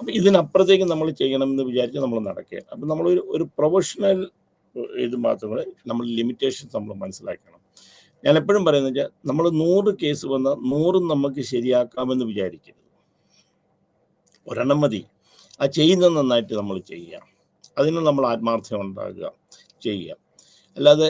അപ്പം ഇതിനപ്പുറത്തേക്ക് നമ്മൾ ചെയ്യണമെന്ന് വിചാരിച്ച് നമ്മൾ നടക്കുക. അപ്പം ഒരു പ്രൊഫഷണൽ ഇത് മാത്രമേ നമ്മൾ ലിമിറ്റേഷൻസ് നമ്മൾ മനസ്സിലാക്കണം. ഞാൻ എപ്പോഴും പറയുന്നത് വെച്ചാൽ, നമ്മൾ 100 കേസ് വന്നാൽ 100 നമുക്ക് ശരിയാക്കാമെന്ന് വിചാരിക്കരുത്. ഒരെണ്ണം മതി. ആ ചെയ്യുന്നത് നന്നായിട്ട് നമ്മൾ ചെയ്യുക, അതിന് നമ്മൾ ആത്മാർത്ഥത ഉണ്ടാകുക, ചെയ്യുക. അല്ലാതെ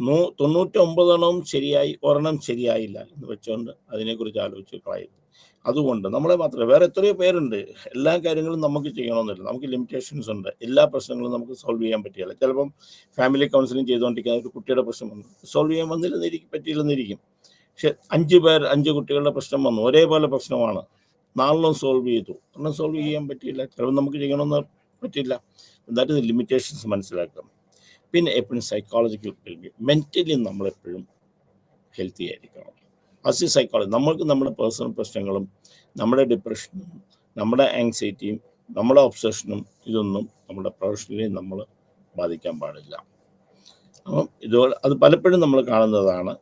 99 എണ്ണവും ശരിയായി, ഒരെണ്ണം ശരിയായില്ല എന്ന് വെച്ചുകൊണ്ട് അതിനെക്കുറിച്ച് ആലോചിച്ച് കളയരുത്. അതുകൊണ്ട് നമ്മളെ മാത്രമേ, വേറെ എത്രയോ പേരുണ്ട്, എല്ലാ കാര്യങ്ങളും നമുക്ക് ചെയ്യണമെന്നില്ല. നമുക്ക് ലിമിറ്റേഷൻസ് ഉണ്ട്. എല്ലാ പ്രശ്നങ്ങളും നമുക്ക് സോൾവ് ചെയ്യാൻ പറ്റില്ല. ചിലപ്പം ഫാമിലി കൗൺസിലിംഗ് ചെയ്തുകൊണ്ടിരിക്കുന്ന ഒരു കുട്ടിയുടെ പ്രശ്നം വന്നു, സോൾവ് ചെയ്യാൻ പറ്റിയില്ലെന്നിരിക്കും. പക്ഷെ 5 കുട്ടികളുടെ പ്രശ്നം വന്നു, ഒരേപോലെ പ്രശ്നമാണ്, 4 സോൾവ് ചെയ്തു, ഒന്നും സോൾവ് ചെയ്യാൻ പറ്റിയില്ല. ചിലപ്പോൾ നമുക്ക് ചെയ്യണമെന്ന് പറ്റില്ല. ദാറ്റ് ഇസ് ലിമിറ്റേഷൻസ് മനസ്സിലാക്കാം. പിന്നെ എപ്പോഴും സൈക്കോളജിക്കൽ മെൻ്റലി നമ്മളെപ്പോഴും ഹെൽത്തി ആയിരിക്കണം. ആസ് എ സൈക്കോളജി നമ്മൾക്ക് നമ്മുടെ പേഴ്സണൽ പ്രശ്നങ്ങളും നമ്മുടെ ഡിപ്രഷനും നമ്മുടെ ആങ്സൈറ്റിയും നമ്മുടെ ഒബ്സഷനും ഇതൊന്നും നമ്മുടെ പ്രൊഫഷണലി നമ്മൾ ബാധിക്കാൻ പാടില്ല. അപ്പം അത് പലപ്പോഴും നമ്മൾ കാണുന്നതാണ്.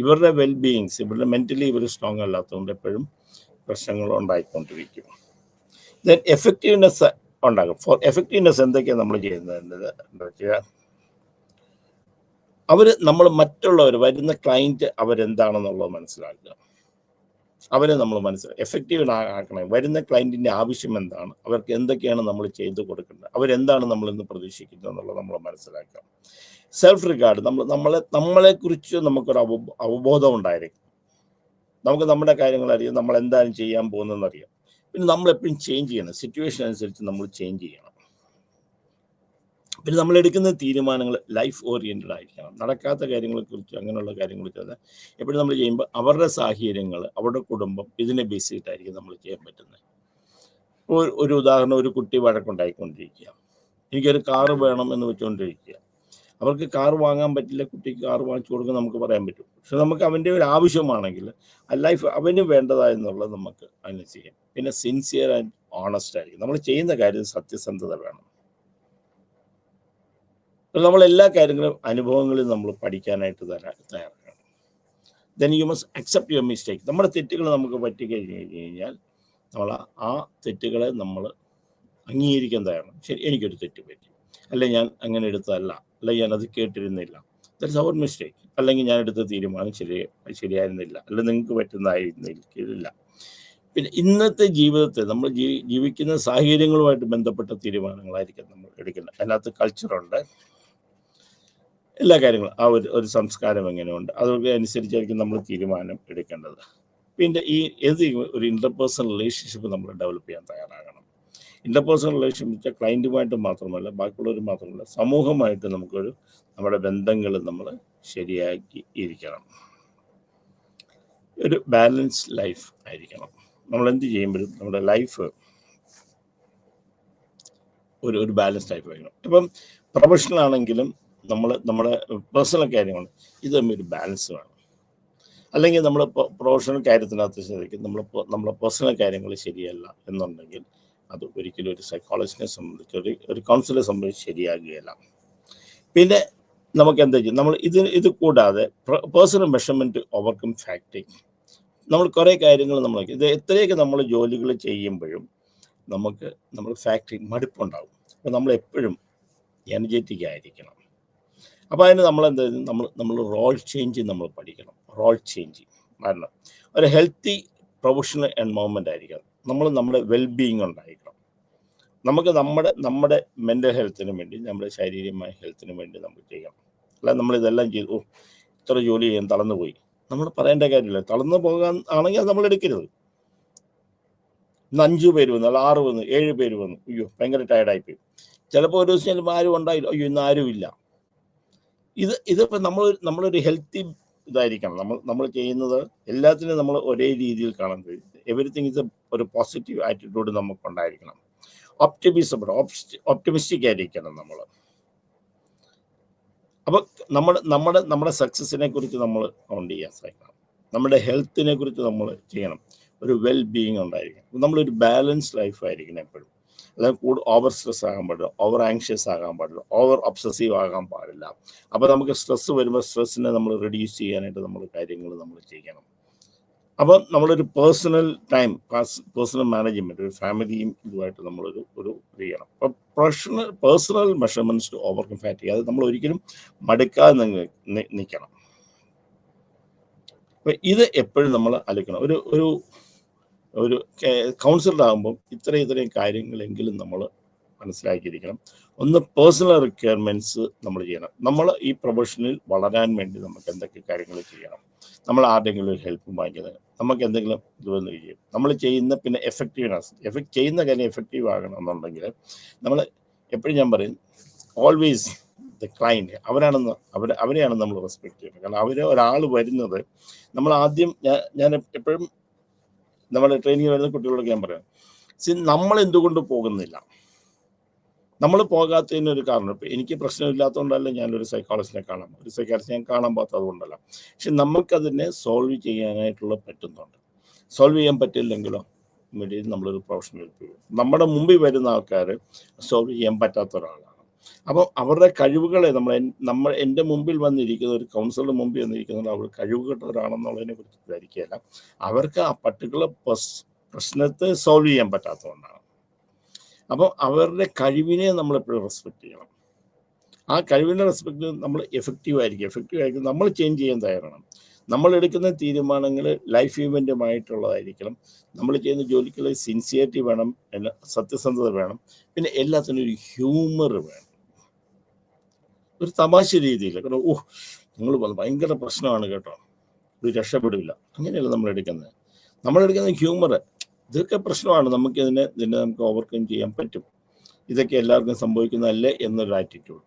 ഇവരുടെ വെൽബീയിങ്സ്, ഇവരുടെ മെൻ്റലി ഇവർ സ്ട്രോങ് അല്ലാത്തതുകൊണ്ട് എപ്പോഴും പ്രശ്നങ്ങൾ ഉണ്ടായിക്കൊണ്ടിരിക്കും. ദെൻ എഫക്റ്റീവ്നെസ് ഉണ്ടാകും. ഫോർ എഫക്റ്റീവ്നെസ് എന്തൊക്കെയാണ് നമ്മൾ ചെയ്യുന്നത് എന്താ വെച്ചാൽ, നമ്മൾ മറ്റുള്ളവർ വരുന്ന ക്ലയൻറ്റ് അവരെന്താണെന്നുള്ളത് മനസ്സിലാക്കുക. അവരെ നമ്മൾ എഫക്റ്റീവ് ആക്കണം. വരുന്ന ക്ലയൻറ്റിൻ്റെ ആവശ്യം എന്താണ്, അവർക്ക് എന്തൊക്കെയാണ് നമ്മൾ ചെയ്തു കൊടുക്കേണ്ടത്, അവരെന്താണ് നമ്മളിന്ന് പ്രതീക്ഷിക്കുന്നത് എന്നുള്ളത് നമ്മൾ മനസ്സിലാക്കുക. സെൽഫ് റിഗാർഡ്, നമ്മളെക്കുറിച്ച് നമുക്കൊരു അവബോധം ഉണ്ടായിരിക്കും. നമുക്ക് നമ്മുടെ കാര്യങ്ങൾ അറിയാം, നമ്മൾ എന്താണ് ചെയ്യാൻ പോകുന്നതെന്ന് അറിയാം. പിന്നെ നമ്മളെപ്പോഴും ചേഞ്ച് ചെയ്യണം, സിറ്റുവേഷൻ അനുസരിച്ച് നമ്മൾ ചേഞ്ച് ചെയ്യണം. പിന്നെ നമ്മളെടുക്കുന്ന തീരുമാനങ്ങൾ ലൈഫ് ഓറിയൻറ്റഡ് ആയിരിക്കണം. നടക്കാത്ത കാര്യങ്ങളെക്കുറിച്ച്, അങ്ങനെയുള്ള കാര്യങ്ങളെക്കുറിച്ച് എപ്പോഴും നമ്മൾ ചെയ്യുമ്പോൾ അവരുടെ സാഹചര്യങ്ങൾ, അവരുടെ കുടുംബം, ഇതിനെ ബേസ് ചെയ്തിട്ടായിരിക്കും നമ്മൾ ചെയ്യാൻ പറ്റുന്നത്. ഒരു ഉദാഹരണം, ഒരു കുട്ടി വഴക്കുണ്ടായിക്കൊണ്ടിരിക്കുക, എനിക്കൊരു കാറ് വേണം എന്ന് വെച്ചുകൊണ്ടിരിക്കുക. അവർക്ക് കാർ വാങ്ങാൻ പറ്റില്ല, കുട്ടിക്ക് കാർ വാങ്ങിച്ചു കൊടുക്കാൻ നമുക്ക് പറയാൻ പറ്റും. പക്ഷെ നമുക്ക് അവൻ്റെ ഒരു ആവശ്യമാണെങ്കിൽ ആ ലൈഫ് അവന് വേണ്ടതായെന്നുള്ളത് നമുക്ക് അതിന് ചെയ്യാം. പിന്നെ സിൻസിയർ ആൻഡ് ഓണസ്റ്റ് ആയിരിക്കും. നമ്മൾ ചെയ്യുന്ന കാര്യം സത്യസന്ധത വേണം. നമ്മൾ എല്ലാ കാര്യങ്ങളും അനുഭവങ്ങളിൽ നമ്മൾ പഠിക്കാനായിട്ട് തയ്യാറാകണം. Then you must accept your mistake. നമ്മുടെ തെറ്റുകൾ നമുക്ക് പറ്റിക്കഴിഞ്ഞ് കഴിഞ്ഞാൽ നമ്മൾ ആ തെറ്റുകളെ നമ്മൾ അംഗീകരിക്കാൻ തയ്യാറാണ്. ശരി, എനിക്കൊരു തെറ്റ് പറ്റി, അല്ലെങ്കിൽ ഞാൻ അങ്ങനെ എടുത്തതല്ല, അല്ലെങ്കിൽ ഞാനത് കേട്ടിരുന്നില്ല, ദാറ്റ്സ് അവർ മിസ്റ്റേക്ക്. അല്ലെങ്കിൽ ഞാൻ എടുത്ത തീരുമാനം ശരിയായിരുന്നില്ല, അല്ലെങ്കിൽ നിങ്ങൾക്ക് പറ്റുന്നതായിരുന്നില്ല. പിന്നെ ഇന്നത്തെ ജീവിതത്തെ നമ്മൾ ജീവിക്കുന്ന സാഹചര്യങ്ങളുമായിട്ട് ബന്ധപ്പെട്ട തീരുമാനങ്ങളായിരിക്കും നമ്മൾ എടുക്കുന്നത്. അതിനകത്ത് കൾച്ചറുണ്ട്, എല്ലാ കാര്യങ്ങളും, ആ ഒരു സംസ്കാരം എങ്ങനെയുണ്ട്, അതൊക്കെ അനുസരിച്ചായിരിക്കും നമ്മൾ തീരുമാനം എടുക്കേണ്ടത്. പിന്നെ ഒരു ഇൻ്റർപേഴ്സണൽ റിലേഷൻഷിപ്പ് നമ്മൾ ഡെവലപ്പ് ചെയ്യാൻ തയ്യാറാകണം. ഇൻ്റർപേഴ്സണൽ റിലേഷൻഷിപ്പ് ക്ലയൻറ്റുമായിട്ട് മാത്രമല്ല, ബാക്കിയുള്ളവർ മാത്രമല്ല, സമൂഹമായിട്ട് നമ്മുടെ ബന്ധങ്ങൾ നമ്മൾ ശരിയാക്കി ഇരിക്കണം. ഒരു ബാലൻസ്ഡ് ലൈഫ് ആയിരിക്കണം. നമ്മൾ എന്ത് ചെയ്യുമ്പോഴും നമ്മുടെ ലൈഫ് ഒരു ബാലൻസ്ഡ് ലൈഫ് ആയിരിക്കണം. ഇപ്പം പ്രൊഫഷണൽ ആണെങ്കിലും നമ്മുടെ പേഴ്സണൽ കാര്യങ്ങൾ ഇത് തമ്മിൽ ഒരു ബാലൻസ് വേണം. അല്ലെങ്കിൽ നമ്മൾ പ്രൊഫഷണൽ കാര്യത്തിനകത്ത് ശ്രദ്ധിക്കും, നമ്മളെ പേഴ്സണൽ കാര്യങ്ങൾ ശരിയല്ല എന്നുണ്ടെങ്കിൽ അത് ഒരിക്കലും ഒരു സൈക്കോളജിനെ സംബന്ധിച്ച്, ഒരു കൗൺസിലറെ സംബന്ധിച്ച് ശരിയാകുകയില്ല. പിന്നെ നമുക്ക് എന്താ ചെയ്യും, നമ്മൾ ഇത് കൂടാതെ പേഴ്സണൽ മെഷർമെൻറ്റ്, ഓവർകം ഫാക്ടിങ്, നമ്മൾ കുറേ കാര്യങ്ങൾ ഇത് എത്രയൊക്കെ നമ്മൾ ജോലികൾ ചെയ്യുമ്പോഴും നമ്മൾ ഫാക്ടറി മടുപ്പുണ്ടാകും. അപ്പോൾ നമ്മളെപ്പോഴും എനർജറ്റിക് ആയിരിക്കണം. അപ്പോൾ അതിന് നമ്മളെന്താ, നമ്മൾ റോൾ ചേഞ്ച് നമ്മൾ പഠിക്കണം. റോൾ ചേഞ്ച് കാരണം ഒരു ഹെൽത്തി പ്രൊഫഷണൽ എൻവയോൺമെൻ്റ് ആയിരിക്കണം. നമ്മുടെ വെൽബീയിങ് ഉണ്ടായിരിക്കണം. നമുക്ക് നമ്മുടെ മെൻ്റൽ ഹെൽത്തിനും വേണ്ടി, നമ്മുടെ ശാരീരികമായ ഹെൽത്തിനും വേണ്ടി നമ്മൾ ചെയ്യണം. അല്ലാതെ നമ്മളിതെല്ലാം ചെയ്തു ഇത്ര ജോലി ചെയ്യാൻ തളർന്നു പോയി, നമ്മൾ പറയേണ്ട കാര്യമില്ല. തളർന്നു പോകാൻ ആണെങ്കിൽ അത് നമ്മൾ എടുക്കരുത്. ഇന്ന് 5 പേര് വന്നു, അല്ല 6 വന്നു, 7 പേര് വന്നു, അയ്യോ ഭയങ്കര ടയർഡായിപ്പോയി. ചിലപ്പോൾ ഒരു ദിവസം ചിലപ്പോൾ ആരും ഉണ്ടായില്ല, അയ്യോ ഇന്ന് ആരുമില്ല. ഇതിപ്പോൾ നമ്മളൊരു ഹെൽത്തി ഇതായിരിക്കണം. നമ്മൾ ചെയ്യുന്നത് എല്ലാത്തിനും നമ്മൾ ഒരേ രീതിയിൽ കാണാൻ കഴിയും. എവറിത്തിങ് ഇസ് ഒരു പോസിറ്റീവ് ആറ്റിറ്റ്യൂഡ് നമുക്കുണ്ടായിരിക്കണം. ഓപ്റ്റിമിസ്റ്റിക് ആയിരിക്കണം നമ്മൾ. അപ്പോൾ നമ്മുടെ സക്സസിനെ കുറിച്ച് നമ്മൾ കൗണ്ട് ചെയ്യാൻ സാധിക്കണം. നമ്മുടെ ഹെൽത്തിനെ കുറിച്ച് നമ്മൾ ചെയ്യണം. ഒരു വെൽ ബീയിങ് ഉണ്ടായിരിക്കണം. നമ്മളൊരു ബാലൻസ് ലൈഫ് ആയിരിക്കണം എപ്പോഴും. അല്ലെങ്കിൽ ഓവർ സ്ട്രെസ് ആകാൻ പാടില്ല, ഓവർ ആങ്ഷ്യസ് ആകാൻ പാടില്ല, ഓവർ ഒബ്സസീവ് ആകാൻ പാടില്ല. അപ്പോൾ നമുക്ക് സ്ട്രെസ് വരുമ്പോൾ സ്ട്രെസ്സിനെ നമ്മൾ റെഡ്യൂസ് ചെയ്യാനായിട്ട് നമ്മൾ കാര്യങ്ങൾ നമ്മൾ ചെയ്യണം. അപ്പം നമ്മളൊരു പേഴ്സണൽ ടൈം, പേഴ്സണൽ മാനേജ്മെൻറ്റ്, ഒരു ഫാമിലിയും ഇതുമായിട്ട് നമ്മളൊരു ചെയ്യണം. അപ്പോൾ personal measurements to overcome fatigue, അത് നമ്മൾ ഒരിക്കലും മടുക്കാതെ നിൽക്കണം. അപ്പോൾ ഇത് എപ്പോഴും നമ്മൾ ആലോചിക്കണം. ഒരു കൗൺസിലർ ആകുമ്പോൾ ഇത്രയും കാര്യങ്ങളെങ്കിലും നമ്മൾ മനസ്സിലാക്കിയിരിക്കണം. ഒന്ന്, പേഴ്സണൽ റിക്വയർമെൻറ്റ്സ് നമ്മൾ ചെയ്യണം. നമ്മൾ ഈ പ്രൊഫഷനിൽ വളരാൻ വേണ്ടി നമുക്ക് എന്തൊക്കെ കാര്യങ്ങൾ ചെയ്യണം. നമ്മൾ ആരുടെങ്കിലും ഒരു ഹെൽപ്പ് വാങ്ങിക്കുന്നത്, നമുക്ക് എന്തെങ്കിലും ഇതുവന്ന് ചെയ്യും. നമ്മൾ ചെയ്യുന്ന പിന്നെ ചെയ്യുന്ന കാര്യം എഫക്റ്റീവ് ആകണം എന്നുണ്ടെങ്കിൽ നമ്മൾ എപ്പോഴും ഞാൻ പറയും, ഓൾവേസ് ദ ക്ലൈൻറ്റ് അവരെയാണ് നമ്മൾ റെസ്പെക്ട് ചെയ്യുന്നത്. കാരണം ഒരാൾ വരുന്നത് നമ്മൾ ആദ്യം, ഞാൻ എപ്പോഴും നമ്മുടെ ട്രെയിനിങ് വരുന്ന കുട്ടികളൊക്കെ ഞാൻ പറയാം, നമ്മൾ എന്തുകൊണ്ട് പോകുന്നില്ല, നമ്മൾ പോകാത്തതിനൊരു കാരണം. ഇപ്പം എനിക്ക് പ്രശ്നമില്ലാത്തതുകൊണ്ടല്ല ഞാനൊരു സൈക്കോളജിസ്റ്റിനെ കാണാം, ഒരു സൈക്കാട്രിസ്റ്റിനെ ഞാൻ കാണാൻ പാത്തതുകൊണ്ടല്ല. പക്ഷെ നമുക്കതിനെ സോൾവ് ചെയ്യാനായിട്ടുള്ള പറ്റുന്നുണ്ട്. സോൾവ് ചെയ്യാൻ പറ്റില്ലെങ്കിലോ ഇമ്മീഡിയറ്റ്ലി നമ്മളൊരു പ്രൊഫഷണൽ പോകും. നമ്മുടെ മുമ്പിൽ വരുന്ന ആൾക്കാർ സോൾവ് ചെയ്യാൻ പറ്റാത്ത ഒരാളാണ്. അപ്പോൾ അവരുടെ കഴിവുകളെ എൻ്റെ മുമ്പിൽ വന്നിരിക്കുന്ന ഒരു കൗൺസിലറുടെ മുമ്പിൽ വന്നിരിക്കുന്നത് അവർ കഴിവുകെട്ടവരാണെന്നുള്ളതിനെ കുറിച്ച് ധരിക്കുകയല്ല, അവർക്ക് ആ പർട്ടിക്കുലർ പ്രശ്നത്തെ സോൾവ് ചെയ്യാൻ പറ്റാത്തതുകൊണ്ടാണ്. അപ്പോൾ അവരുടെ കഴിവിനെ നമ്മളെപ്പോഴും റെസ്പെക്ട് ചെയ്യണം. ആ കഴിവിനെ റെസ്പെക്ട് നമ്മൾ എഫക്റ്റീവ് ആയിരിക്കും. നമ്മൾ ചേഞ്ച് ചെയ്യാൻ തയ്യാറാണ്. നമ്മൾ എടുക്കുന്ന തീരുമാനങ്ങൾ ലൈഫ് ഇവൻറ്റുമായിട്ടുള്ളതായിരിക്കണം. നമ്മൾ ചെയ്യുന്ന ജോലിക്കുള്ള സിൻസിയറിറ്റി വേണം, സത്യസന്ധത വേണം, പിന്നെ എല്ലാത്തിനും ഒരു ഹ്യൂമർ വേണം, ഒരു തമാശ രീതിയിൽ. കാരണം നിങ്ങൾ ഭയങ്കര പ്രശ്നമാണ് കേട്ടോ, ഒരു രക്ഷപ്പെടില്ല, അങ്ങനെയല്ല നമ്മളെടുക്കുന്നത്. നമ്മളെടുക്കുന്ന ഹ്യൂമർ, ഇതൊക്കെ പ്രശ്നമാണ്, നമുക്കിതിനെ നമുക്ക് ഓവർകം ചെയ്യാൻ പറ്റും, ഇതൊക്കെ എല്ലാവർക്കും സംഭവിക്കുന്നതല്ലേ എന്നൊരു ആറ്റിറ്റ്യൂഡ്.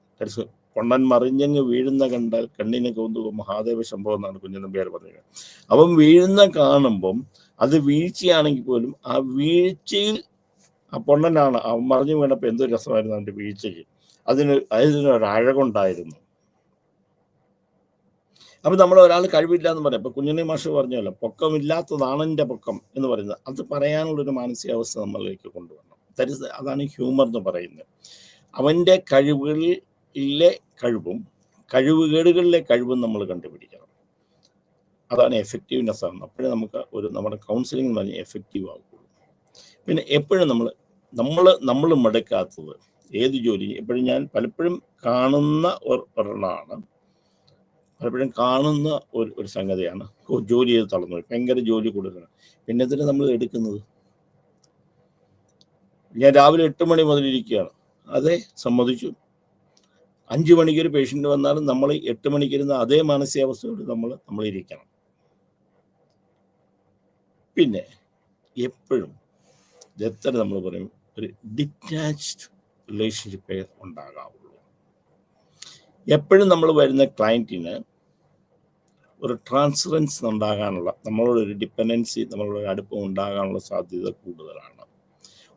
പൊണ്ണൻ മറിഞ്ഞങ്ങ് വീഴുന്ന കണ്ടാൽ കണ്ണിന് കൗതുകം മഹാദേവ ശംഭവം എന്നാണ് കുഞ്ഞനമ്പ്യാർ പറഞ്ഞത്. അവൻ വീഴുന്ന കാണുമ്പം അത് വീഴ്ചയാണെങ്കിൽ പോലും ആ വീഴ്ചയിൽ ആ പൊണ്ണനാണ്, അവൻ മറിഞ്ഞു വീണപ്പോൾ എന്തൊരു രസമായിരുന്നു അവൻ്റെ വീഴ്ചയ്ക്ക്, അതിനൊരഴകുണ്ടായിരുന്നു. അപ്പം നമ്മൾ ഒരാൾ കഴിവില്ല എന്ന് പറയാം. ഇപ്പം കുഞ്ഞുണ്ണി മാഷ് പറഞ്ഞല്ലോ, പൊക്കമില്ലാത്തതാണ് എൻ്റെ പൊക്കം എന്ന് പറയുന്നത്, അത് പറയാനുള്ളൊരു മാനസികാവസ്ഥ നമ്മളിലേക്ക് കൊണ്ടുവരണം. അതാണ് ഹ്യൂമർ എന്ന് പറയുന്നത്. അവൻ്റെ കഴിവുകളിലെ കഴിവും കഴിവുകേടുകളിലെ കഴിവും നമ്മൾ കണ്ടുപിടിക്കണം. അതാണ് എഫക്റ്റീവ്നെസ് ആണ്. അപ്പോഴേ നമുക്ക് നമ്മുടെ കൗൺസിലിംഗ് എന്ന് പറഞ്ഞാൽ എഫക്റ്റീവ് ആകുള്ളൂ. പിന്നെ എപ്പോഴും നമ്മൾ മടുക്കാത്തത് ഏത് ജോലി, എപ്പോഴും ഞാൻ പലപ്പോഴും കാണുന്ന ഒരെണ്ണമാണ്, പലപ്പോഴും കാണുന്ന ഒരു സംഗതിയാണ്, ജോലി ചെയ്ത് തളർന്നു, ഭയങ്കര ജോലി കൂടുതലാണ്, പിന്നെ ഇതിന് നമ്മൾ എടുക്കുന്നത്. ഞാൻ രാവിലെ 8 മണി മുതൽ ഇരിക്കുകയാണ്, അതെ സമ്മതിച്ചു. 5 മണിക്ക് ഒരു പേഷ്യൻ്റ് വന്നാലും നമ്മൾ 8 മണിക്കിരുന്ന അതേ മാനസികാവസ്ഥയോട് നമ്മൾ ഇരിക്കണം. പിന്നെ എപ്പോഴും എത്ര നമ്മൾ പറയും, ഒരു ഡിറ്റാച്ച്ഡ് റിലേഷൻഷിപ്പേ ഉണ്ടാകാവുള്ളൂ. എപ്പോഴും നമ്മൾ വരുന്ന ക്ലയൻറ്റിന് ഒരു ട്രാൻസ്ഫറൻസ് ഉണ്ടാകാനുള്ള, നമ്മളോടൊരു ഡിപ്പെൻഡൻസി, നമ്മളോട് അടുപ്പം ഉണ്ടാകാനുള്ള സാധ്യത കൂടുതലാണ്.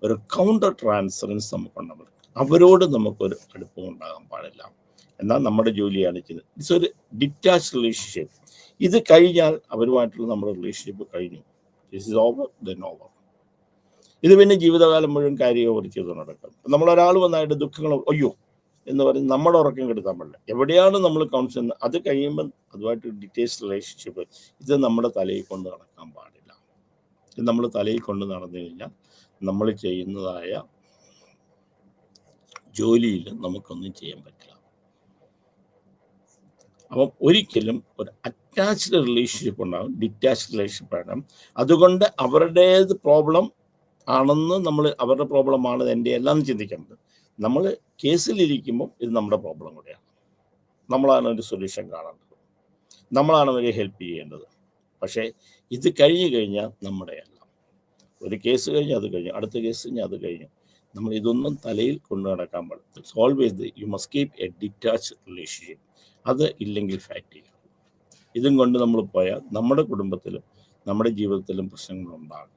ഒരു കൗണ്ടർ ട്രാൻസ്ഫറൻസ് നമുക്കുണ്ടാകും. അവരോട് നമുക്കൊരു അടുപ്പം ഉണ്ടാകാൻ പാടില്ല, എന്നാൽ നമ്മുടെ ജോലിയാണ് ചെയ്യുന്നത്. ഇറ്റ്സ് ഒരു ഡിറ്റാച്ച് റിലേഷൻഷിപ്പ്. ഇത് കഴിഞ്ഞാൽ അവരുമായിട്ടുള്ള നമ്മുടെ റിലേഷൻഷിപ്പ് കഴിഞ്ഞു. This is over, then over. ഇത് പിന്നെ ജീവിതകാലം മുഴുവൻ കാര്യങ്ങൾ ചെയ്ത് നടക്കും. നമ്മളൊരാൾ വന്നായിട്ട് ദുഃഖങ്ങൾ അയ്യോ എന്ന് പറഞ്ഞ് നമ്മുടെ ഉറക്കം കെടുത്താൻ പാടില്ല. എവിടെയാണ് നമ്മൾ കൗൺസിൽ, അത് കഴിയുമ്പം അതുമായിട്ട് ഡിറ്റേൽസ് റിലേഷൻഷിപ്പ്, ഇത് നമ്മുടെ തലയിൽ കൊണ്ട് നടക്കാൻ പാടില്ല. ഇത് നമ്മൾ തലയിൽ കൊണ്ട് നടന്നു കഴിഞ്ഞാൽ നമ്മൾ ചെയ്യുന്നതായ ജോലിയിൽ നമുക്കൊന്നും ചെയ്യാൻ പറ്റില്ല. അപ്പം ഒരിക്കലും ഒരു അറ്റാച്ച്ഡ് റിലേഷൻഷിപ്പ് ഉണ്ടാകും, ഡിറ്റാച്ച്ഡ് റിലേഷൻഷിപ്പ് വേണം. അതുകൊണ്ട് അവരുടേത് പ്രോബ്ലം ആണെന്ന് നമ്മൾ, അവരുടെ പ്രോബ്ലമാണ് എൻ്റെ എല്ലാം ചിന്തിക്കേണ്ടത്. നമ്മൾ കേസിലിരിക്കുമ്പോൾ ഇത് നമ്മുടെ പ്രോബ്ലം കൂടെയാണ്, നമ്മളാണ് ഒരു സൊല്യൂഷൻ കാണേണ്ടത്, നമ്മളാണ് അവരെ ഹെൽപ്പ് ചെയ്യേണ്ടത്. പക്ഷേ ഇത് കഴിഞ്ഞു കഴിഞ്ഞാൽ നമ്മുടെയല്ല. ഒരു കേസ് കഴിഞ്ഞ് അത് കഴിഞ്ഞു, അടുത്ത കേസ് കഴിഞ്ഞ് അത് കഴിഞ്ഞു. നമ്മൾ ഇതൊന്നും തലയിൽ കൊണ്ടു നടക്കാൻ പാടില്ല. It's always you must keep A detached relationship. അത് ഇല്ലെങ്കിൽ ഫാക്റ്റ് ചെയ്യും. ഇതും കൊണ്ട് നമ്മൾ പോയാൽ നമ്മുടെ കുടുംബത്തിലും നമ്മുടെ ജീവിതത്തിലും പ്രശ്നങ്ങളുണ്ടാകും.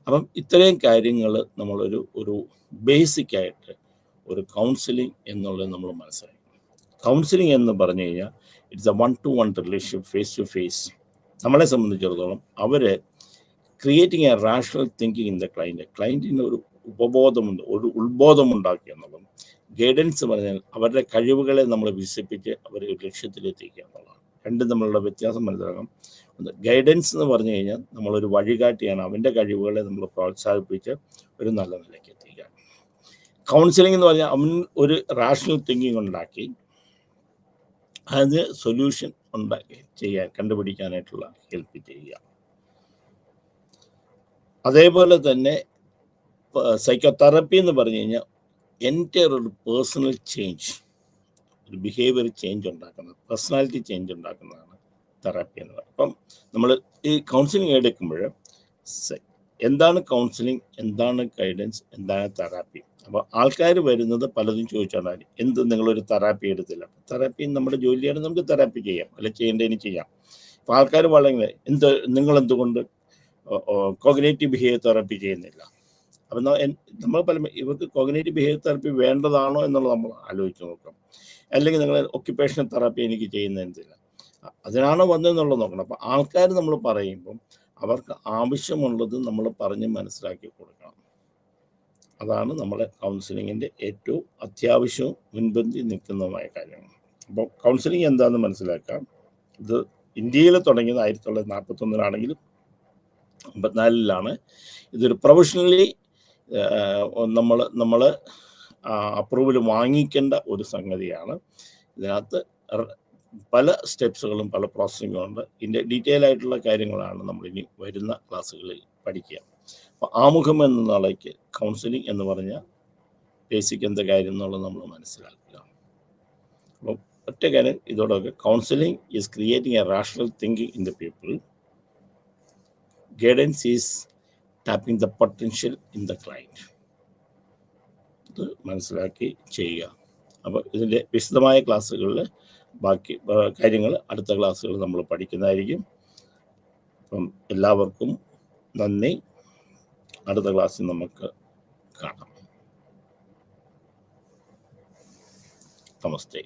അപ്പം ഇത്രയും കാര്യങ്ങൾ ഒരു ബേസിക്കായിട്ട് ഒരു കൗൺസിലിംഗ് എന്നുള്ളത് നമ്മൾ മനസ്സിലാക്കി. കൗൺസിലിംഗ് എന്ന് പറഞ്ഞു കഴിഞ്ഞാൽ it's a 1-to-1 relationship, face to face. നമ്മളെ സംബന്ധിച്ചിടത്തോളം അവർ creating a rational thinking in the ക്ലയൻറ്റിന് ഒരു ഉപബോധമുണ്ട്, ഒരു ഉത്ബോധമുണ്ടാക്കുക എന്നുള്ളതും. ഗൈഡൻസ് പറഞ്ഞാൽ അവരുടെ കഴിവുകളെ നമ്മൾ വികസിപ്പിച്ച് അവരെ ഒരു ലക്ഷ്യത്തിലെത്തിക്കുക എന്നുള്ളതാണ്. രണ്ടും തമ്മിലുള്ള വ്യത്യാസം മനസ്സിലാക്കാം. ഗൈഡൻസ് എന്ന് പറഞ്ഞു കഴിഞ്ഞാൽ നമ്മളൊരു വഴികാട്ടിയാണ്, അവൻ്റെ കഴിവുകളെ നമ്മൾ പ്രോത്സാഹിപ്പിച്ച് ഒരു നല്ല നിലയ്ക്ക് എത്തിക്കുക. കൗൺസിലിംഗ് എന്ന് പറഞ്ഞാൽ അവൻ ഒരു റാഷണൽ തിങ്കിങ് ഉണ്ടാക്കി അത് സൊല്യൂഷൻ ഉണ്ടാക്കി കണ്ടുപിടിക്കാനായിട്ടുള്ള ഹെൽപ്പ് ചെയ്യുക. അതേപോലെ തന്നെ സൈക്കോതെറപ്പി എന്ന് പറഞ്ഞു കഴിഞ്ഞാൽ എൻ്റെ ഒരു പേഴ്സണൽ ചേഞ്ച്, ഒരു ബിഹേവിയർ ചേഞ്ച് ഉണ്ടാക്കുന്നത്, പേഴ്സണാലിറ്റി ചേഞ്ച് ഉണ്ടാക്കുന്നതാണ് തെറാപ്പി എന്ന് പറയുന്നത്. അപ്പം നമ്മൾ ഈ കൗൺസിലിംഗ് എടുക്കുമ്പോൾ എന്താണ് കൗൺസിലിംഗ്, എന്താണ് ഗൈഡൻസ്, എന്താണ് തെറാപ്പി. അപ്പോൾ ആൾക്കാർ വരുന്നത് പലതും ചോദിച്ചാൽ നിങ്ങളൊരു തെറാപ്പി എടുത്തില്ല. തെറാപ്പി നമ്മുടെ ജോലിയാണ്, നമുക്ക് തെറാപ്പി ചെയ്യാം, അല്ലെ ചെയ്യേണ്ടതിന് ചെയ്യാം. അപ്പോൾ ആൾക്കാർ വളരെ നിങ്ങളെന്തുകൊണ്ട് കോഗ്നേറ്റീവ് ബിഹേവിയർ തെറാപ്പി ചെയ്യുന്നില്ല? അപ്പം നമ്മൾ ഇവർക്ക് കോഗ്നേറ്റീവ് ബിഹേവിയർ തെറാപ്പി വേണ്ടതാണോ എന്നുള്ളത് നമ്മൾ ആലോചിച്ച് നോക്കാം. അല്ലെങ്കിൽ നിങ്ങൾ ഒക്യുപ്പേഷണൽ തെറാപ്പി എനിക്ക് ചെയ്യുന്നതില്ല, അതിനാണോ വന്നതെന്നുള്ളത് നോക്കണം. അപ്പോൾ ആൾക്കാർ നമ്മൾ പറയുമ്പം അവർക്ക് ആവശ്യമുള്ളത് നമ്മൾ പറഞ്ഞ് മനസ്സിലാക്കി കൊടുക്കണം. അതാണ് നമ്മളെ കൗൺസിലിങ്ങിൻ്റെ ഏറ്റവും അത്യാവശ്യവും മുൻപന്തി നിൽക്കുന്നതുമായ കാര്യങ്ങൾ. അപ്പോൾ കൗൺസിലിംഗ് എന്താണെന്ന് മനസ്സിലാക്കാം. ഇത് ഇന്ത്യയിൽ തുടങ്ങിയത് 1941 54 ഇതൊരു പ്രൊഫഷണലി നമ്മൾ അപ്രൂവൽ വാങ്ങിക്കേണ്ട ഒരു സംഗതിയാണ്. ഇതിനകത്ത് പല സ്റ്റെപ്സുകളും പല പ്രോസസ്സിങ്ങും ഉണ്ട്. ഇതിൻ്റെ ഡീറ്റെയിൽ ആയിട്ടുള്ള കാര്യങ്ങളാണ് നമ്മളിനി വരുന്ന ക്ലാസ്സുകളിൽ പഠിക്കുക. അപ്പോൾ ആമുഖം എന്ന നാളേക്ക് കൗൺസിലിംഗ് എന്ന് പറഞ്ഞാൽ ബേസിക് എന്ത് കാര്യം എന്നുള്ളത് നമ്മൾ മനസ്സിലാക്കുക. അപ്പം ഒറ്റ കാര്യം ഇതോടൊക്കെ, counselling is creating a rational thinking in the people. Guidance is tapping the potential in the client. ഇത് മനസ്സിലാക്കി ചെയ്യുക. അപ്പോൾ ഇതിൻ്റെ വിശദമായ ക്ലാസ്സുകളിൽ ബാക്കി കാര്യങ്ങൾ അടുത്ത ക്ലാസ്സുകൾ നമ്മൾ പഠിക്കുന്നതായിരിക്കും. അപ്പം എല്ലാവർക്കും നന്ദി. അടുത്ത ക്ലാസ്സിൽ നമുക്ക് കാണാം. നമസ്തേ.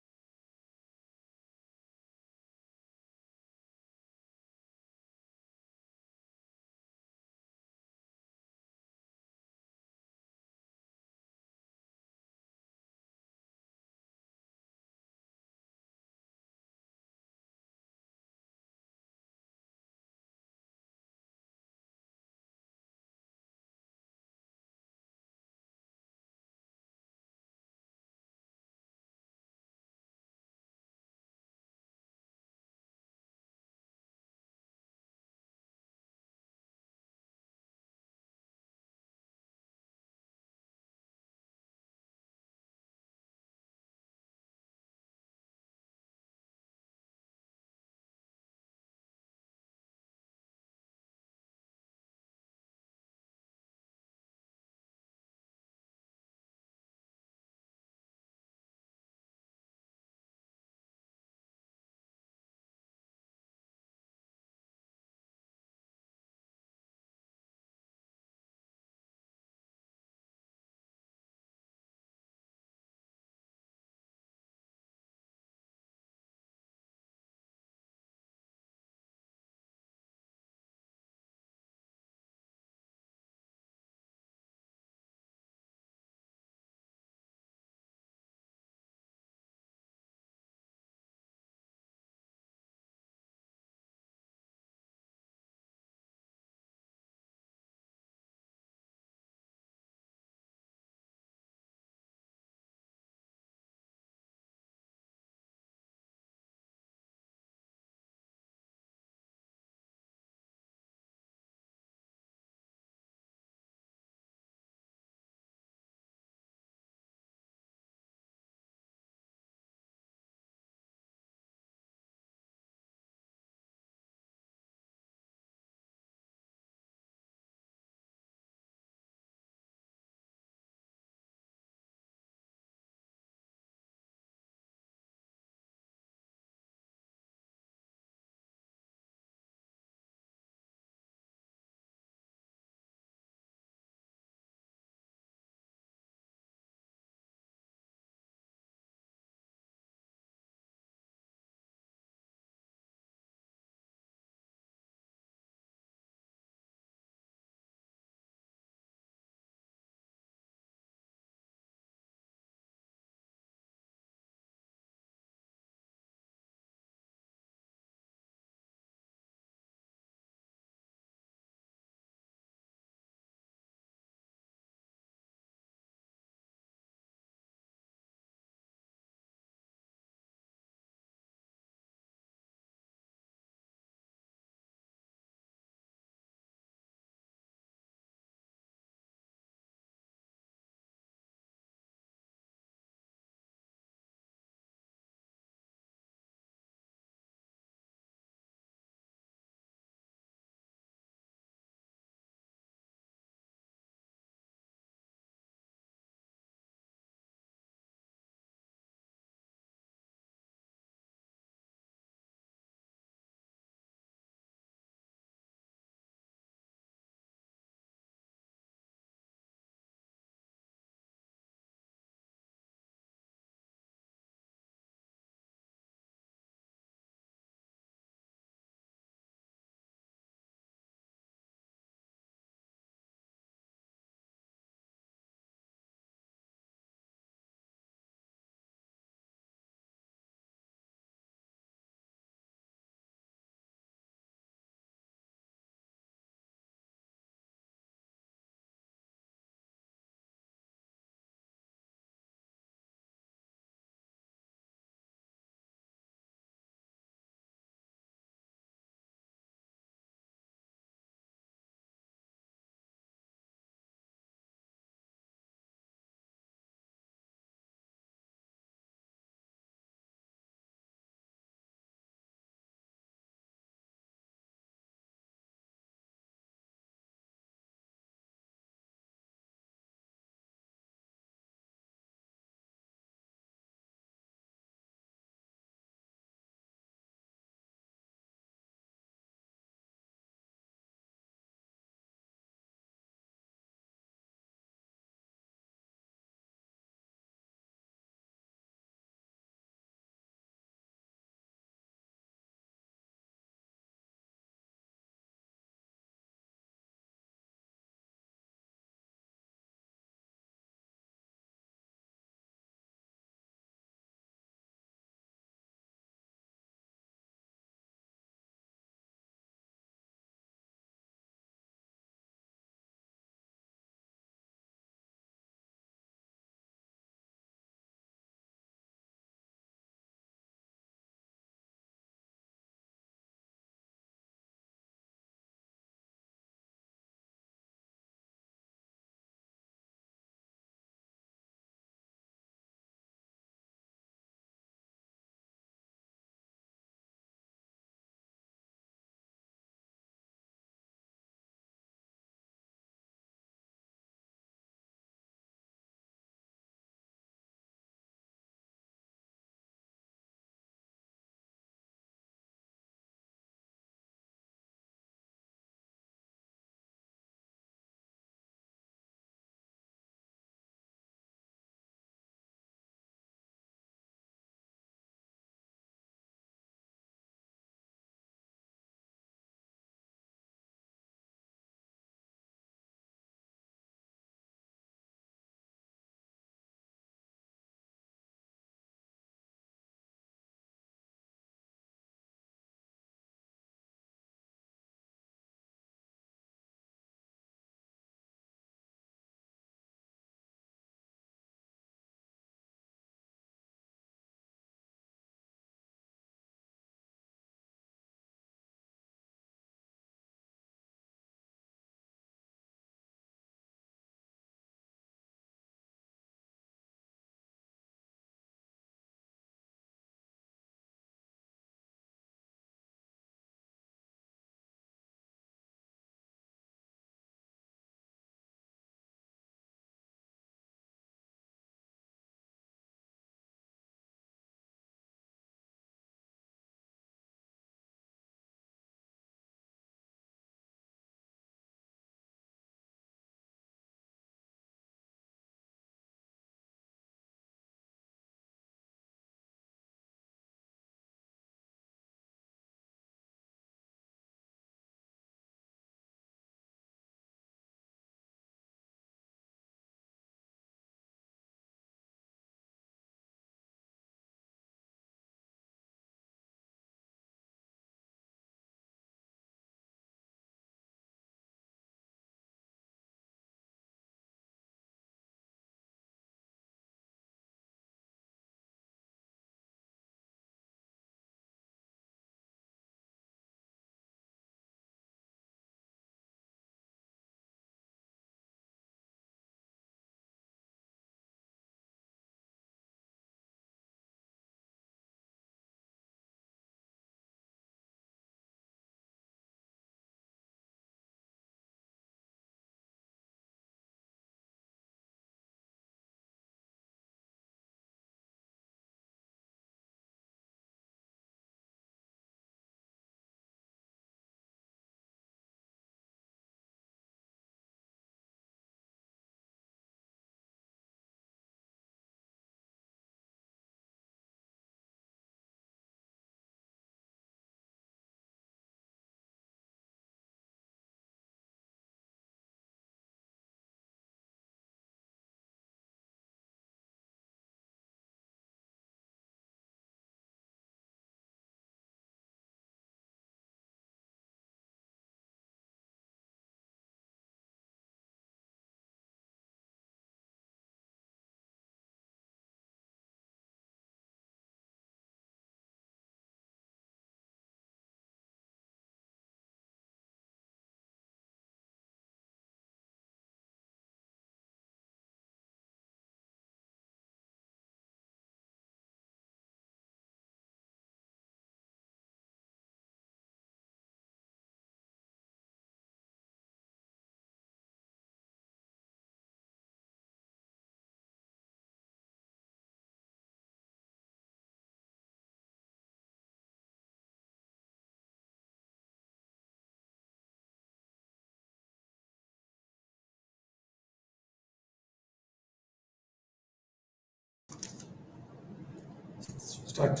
स्टार्ट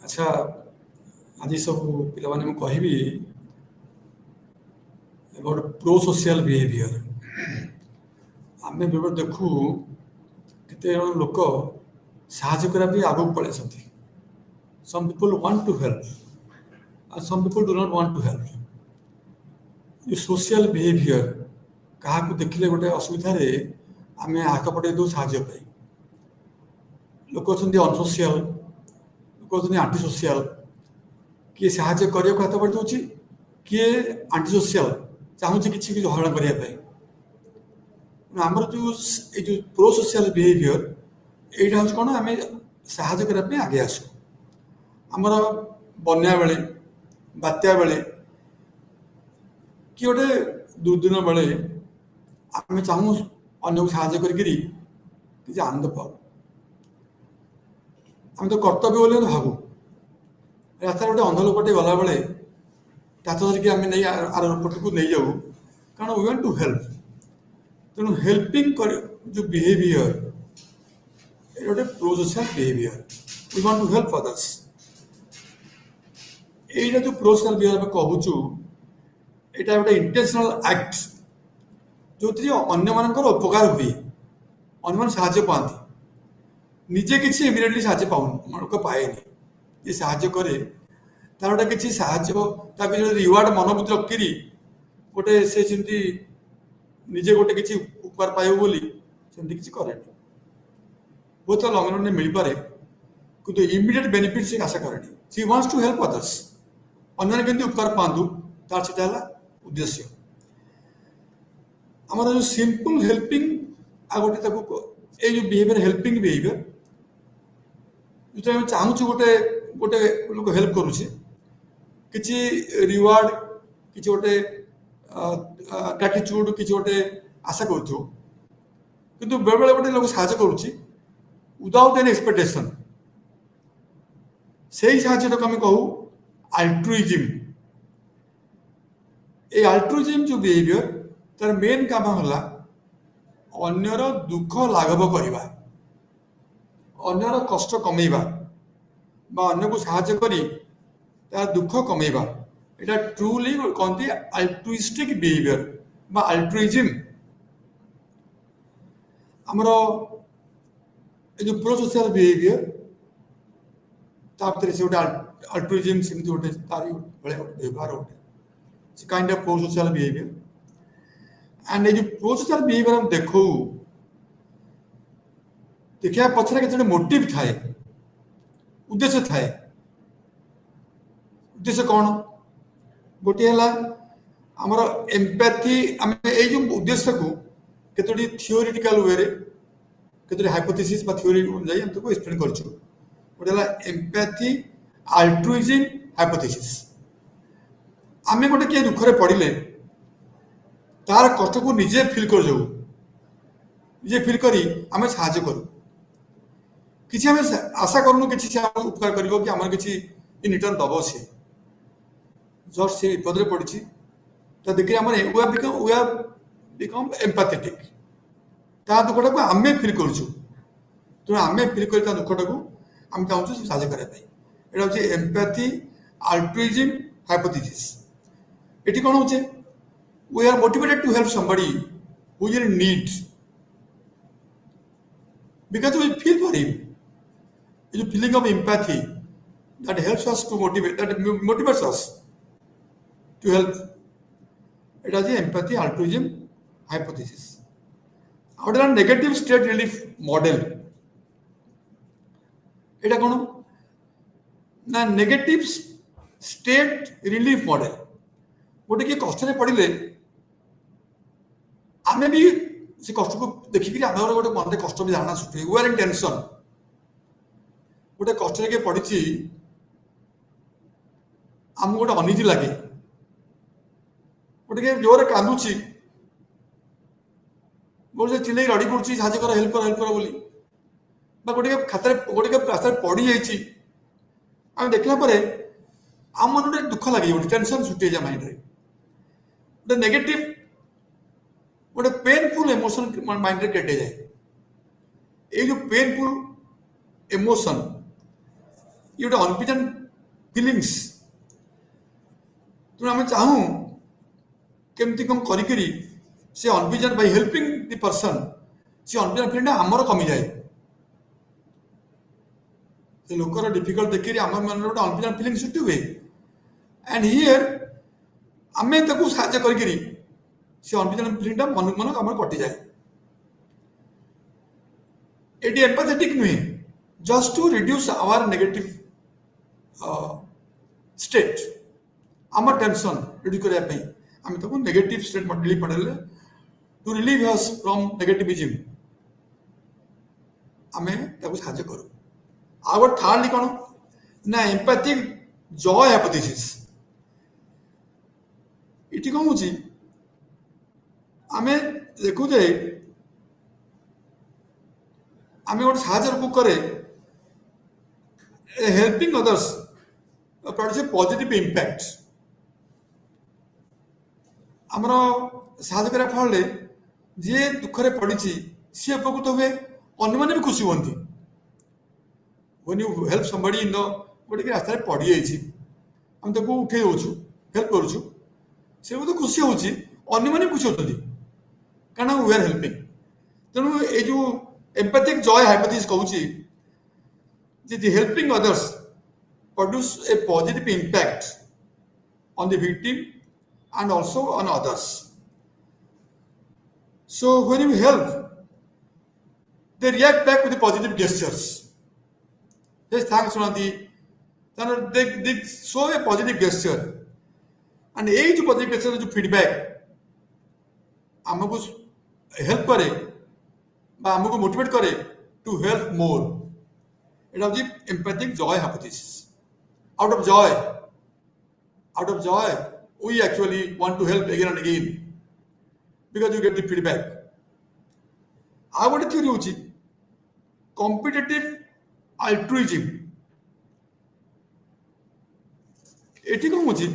अच्छा आज सब पिलाने मैं कहबी अबाउट प्रो सोशल बिहेवियर आम बेले देखू केते जन लोक साहाଯ୍य करने आगे पड़े some people want to help and some people do not want to help ये सोशल बिहेवियर क्या देखले गोटे असुविधा आम हाथ पटे दो साहाଯ୍य पाई लोक अच्छा अनसोशियल लोक अच्छा आंटी सोशियल किए साहाଯ୍य करने को हाथ पटे दूसरी किए आंटी सोशियल चाहूँगी किसी हरण करने आमर जो प्रो सोशल बिहेवियर यहाँ हूँ कौन आम साहाଯ୍य करने आगे आसू आमर बन्या बेले बात्या बेले कि गोटे दुर्दिन बेले आम चाहूँ अन्न को साहाଯ୍य करी आनंद पाऊ आम तो कर्तव्य बोले तो भावु रास्ता गोटे अंध लोकटे गला बेले हाथ धरिकी आम नहीं आर पट को नहीं जाऊ कारण वी वांट टू हेल्प तेणु हेल्पिंग जो बिहेवियर गोटे prosocial behaviour we want to help others यहाँ जो प्रो सोशल बिहेवियर कहूँ यहाँ गोटे इंटेंशनल एक्ट जो अन्य मानकर उपकार हुए अन्य मान साहाଯ୍य पाती निजे किसी इमिडिएटली साहाଯ୍य पाऊन पाएनि ये साहाଯ୍य करे तार गोटे किसी साहाଯ୍य रिवार्ड मनोबुद्धि रखिरी गोटे से निजे गोटे किसी उपकार पाइब बोली सेमती किसी करे बहुत लंग रन मिल पारे किंतु इमिडिएट बेनिफिट से आशा करे she wants to help others अन्य केमती उपकार पातु तार से उद्देश्य आमर जो सिंपल हेल्पिंग आ गोटे जो बिहेवियर हेल्पिंग बिहेवियर जो आम चाहूँ गोटे गोटे लोक हेल्प करुचे किसी रिवार्ड किसी गोटे ग्राटिट्यूड किसी गोटे आशा करूँ किंतु बेले बेले गोटे लोक साहाଯ୍य करुच्ची विदाउट एनी एक्सपेक्टेशन से ही साहाଯ୍य आम कहू अल्ट्रुइज्म ये अल्ट्रुइज्म जो बिहेवियर तार मेन काम है अन्यर दुख लाघव करवा अन्यर कष्ट कमेवा अन्य को साहाଯ୍य करी तार दुख कमेवा यहाँ ट्रूली कहते अल्ट्रुइस्टिक बिहेवियर बा अल्ट्रुइज्म आमर जो प्रो सोशल बिहेवियर तार से गोटे अल्ट्रुइज्म सेमती गोटे तारी व्यवहार गोटे kind of pro social behaviour and ये जो प्रो सोशल बिहेवियर हम देखू देखा पछरे के मोटिव थाए उद्देश्य थाए उद्देश्य कौन गोटे है आमर एम्पैथी आम जो उद्देश्य को केतोटी थियोरिटिकल वे केतोटी हाइपोथेसिस बा थियोरी अनुसार हम तुमको एक्सप्लेन करछु गोटे है एम्पैथी अल्ट्रुइज्म हाइपोथेसिस आम गोटे किए दुखरे पड़े तार कष्ट को निजे फिल कर जाऊ निजे फिल करी आम साहाଯ୍य करूँ किसी आम आशा करूँ किसी से उपकार कर कि आम किसी इन रिटर्न दब सी जस्ट से विपद पड़ी तो देखिए आम वी बिकम एम्पैथेटिक ता दुखटा को आम फिल करूँ तेणु आम फिल कर दुखटा को आम चाहूँ साहाଯ୍य करने यहाँ हूँ एम्पैथी अल्ट्रुइज्म हाइपोथेसिस ये कौन हो we are motivated to help somebody who is in need because we feel for him. It's a feeling of empathy that helps us to motivate, that motivates us to help. It is the empathy altruism hypothesis. Out of negative state relief model, এটা কোন না negative state relief model গোটে কি কষ্টরে পড়িলে आमे भी से कष्ट को देखिक आम गोटे मन कष्ट भी धारणा सृष्टि वी आर इन टेंशन गोटे कष्ट के पड़ी आमको गोटे अनिजी लगे गोटे जोर कांदुची गोटे चिल्ले रड़ी पड़ी साहय कर हेल्प कर बोली गोटे खातर गोटे रास्ता पड़ी जाइए आम देखला आम मन गोटे दुख लगे गोटे टेंशन सृष्टि जाए माइंड गोटे नेगेटिव गोटे पेनफुल इमोशन माइंड रे क्रिएट जाए ये जो पेनफुल emotion, ये गोटे अनप्लेजेंट फिलिंग्स तेणु आम चाहूँ केमती कम करी से unpleasant by helping the person से अनप्लेजेंट फिलिंग आमर कमी जाए से लोकर डिफिकल्ट देखिए आम मन गोटे अनप्लेजेंट फिलिंग सृष्टि हुए एंड हियर आम साहय करी से अनप्लेजेंट फिलिंग मन मन आम कटि जाए ये एम्पैथेटिक नुहे just to reduce our negative state आम टेंशन रिड्यूस करने आम तक negative state relief model to relieve us from negativism आम साहय करूँ आ गए थार्डली कौन ना एम्पैथिक जॉय हाइपोथेसिस इटी कौन होची आम देखु जे आम गोटे साहय को करे helping others produce a positive impact आमर साहय करा फल जी दुखरे पड़ी सी उपकृत हुए अन्य मैंने भी खुशी हमें when you help somebody in the गोटे रास्ता पड़ी जाइए आम ताको उठे दौचु हेल्प करुचु से तो खुशी होची अन्य मैंने खुशी होती कारण वी आर हेल्पिंग तेणु ये जो एम्पैथिक जॉय हाइपोथेसिस कहूँ जे helping others produce a positive impact on the victim and also on others. So when you help, they react back with the positive gestures. Just thanks Sunati. Then they show a positive gesture. And ये जो positive gesture जो feedback हमको help करे बा हमको motivate करे to help more. It is the empathic joy hypothesis. Out of joy, we actually want to help again and again because you get the feedback. I want to theory होची competitive altruism. Eighty कौन होची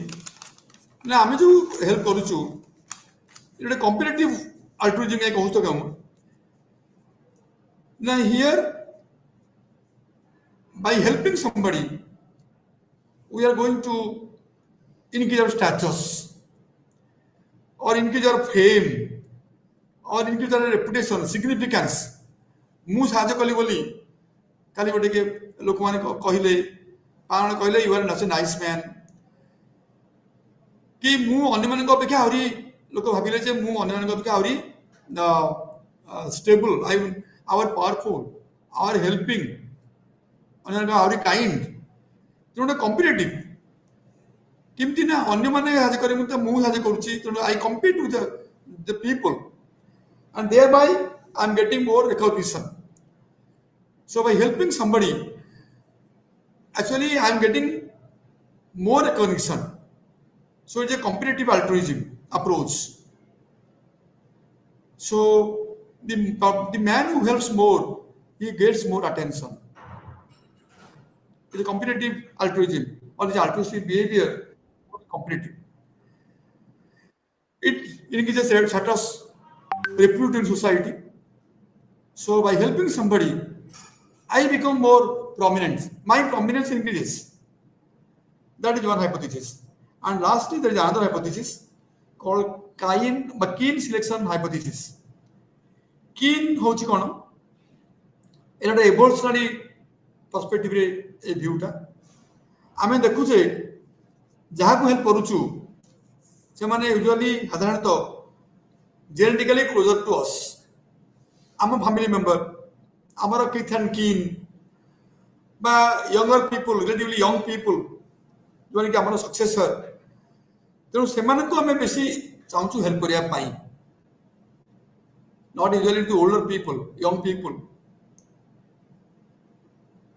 ना आम जो help करूचु ये competitive altruism ये कहूँ तो क्या ना here by helping somebody we are going to increase our status or increase our fame or increase our reputation significance मु साहय कली बोली काली गोटे के लोक माने कहले पाण कहले you are not a nice man कि मु अन्य मानक अपेक्षा आउरी लोक भाबिले जे मु अन्य मानक अपेक्षा आउरी stable I our powerful our helping अन्य मानक आउरी काइंड तेणु कॉम्पिटिटिव किमती ना अन्य माने साहय करे मु साहय करूची तेणु आई compete with the people and thereby I am getting more recognition. So by helping somebody, actually I am getting more recognition. So it's a competitive altruism approach. So the man who helps more, he gets more attention. It's a competitive altruism or the altruistic behavior, competitive. It increases status, repute in society. So by helping somebody, I become more prominent. My prominence increases. That is one hypothesis. And lastly, there is another hypothesis called Keene selection hypothesis. Keene होची कौन? ये evolutionary perspective रे ए view टा. आमे देखु जे जहाँ को help करूचु, से माने usually साधारणतः genetically closer to us. I'm a family member. I'm a kith and kin. But younger people, relatively young people, जो है कि हमारा successor. तो सेमान को हमें बेसी चाहूँ help करिया पाई. Not usually to older people, young people,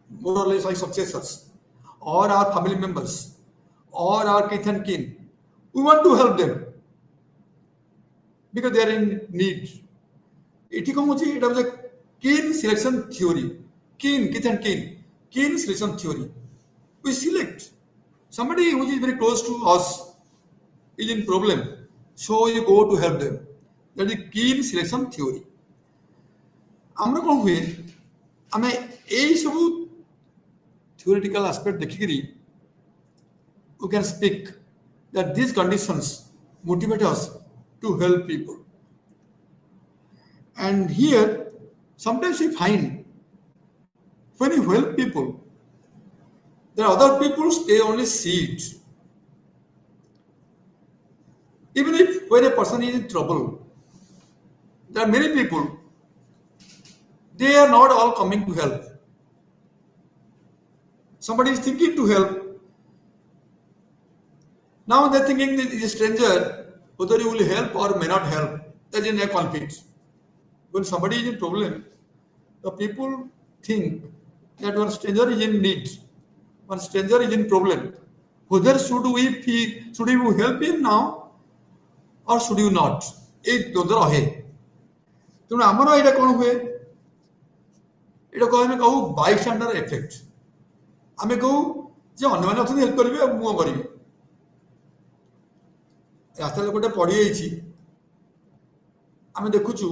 more or less like successors, or our family members, or our kith and kin. We want to help them. Because they are in need. It was a Keene selection theory. Kith and Keene selection theory. We select somebody who is very close to us is in problem, so you go to help them. That is Keene selection theory. আমরা কোন हुए हमें এই সব theoretical aspect ଦେଖିକିରି we can speak that these conditions motivate us to help people. And here, sometimes we find when you help people, there are other people, they only see it. Even if when a person is in trouble, there are many people, they are not all coming to help. Somebody is thinking to help. Now they're thinking that is a stranger, whether you will help or may not help. That's in a conflict. When somebody is in problem, the people think that one stranger is in need, one stranger is in problem. Whether should we help him now or should you not? ये द्वंद्व रहे. तेणु आमर यहाँ कौन हुए? ये कह कहूँ बाइस्टैंडर इफेक्ट. आम कहूँ जे अन्य मैंने अच्छे हेल्प करेंगे मुझे करी रास्ता गोटे पड़ी जाइए आम देखुचु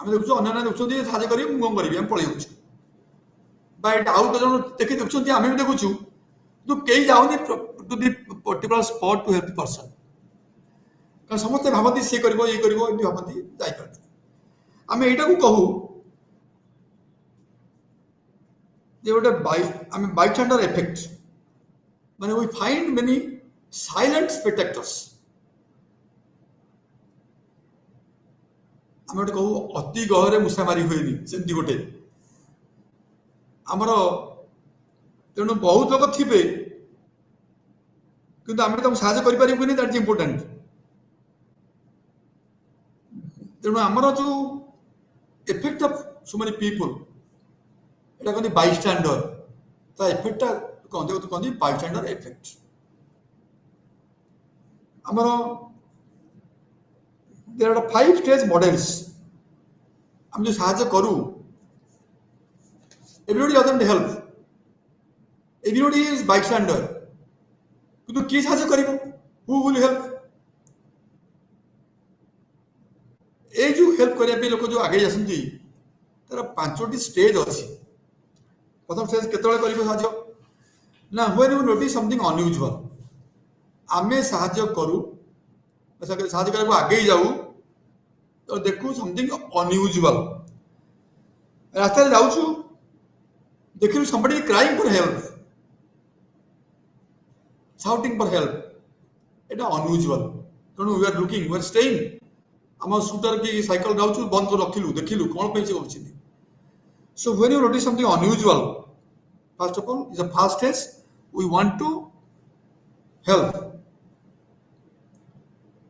अन्य मैंने देखुं साहय करेंगे मुझे करी आम पलि जाऊँ आउ जन देखी देखुं आम भी देखुचु तो कई जाऊनी to the particular spot to help the person कारण समस्ते भावती सी कर भावती जापर आम यहाँ को कहूँ गोटे बाइस्टैंडर इफेक्ट माने we find many silent spectators आम गोटे कहूँ अति गहरे मूषा मारी हुए सेमती गोटे आमर तेणु बहुत लोग थे कि आम तुम साहय करें दैट इज इम्पोर्टेंट तेणु आमर जो effect of so many people এটা कहते बाइस्टैंडर ता इफेक्टटा कहते बाइस्टैंडर इफेक्ट आमर देयर आर 5 स्टेज मॉडल्स हम जो साहाय्य करू everybody doesn't help everybody is bystander किंतु किए साहाय्य करिवो हु विल हेल्प ए जो हेल्प करिया पे लोक जो आगे जासंती तार 5टी स्टेज अछि प्रथम स्टेज केतବେଳେ करिवो साहाय्य ना when you notice something unusual आमे साहाय्य करू साहाय्य करबो आगे जाऊ तो देखू समथिंग अनयूजुअल रास्ता रे जाउछु देखिलु somebody crying for help shouting for help एटा अनयूजुअल तेणु we are looking we are staying आम स्कूटर की साइकिल जाउछु बंद कर रखिलु देखिलु कोन पे से होछि So when you notice something unusual, first of all, is the first stage. We want to help.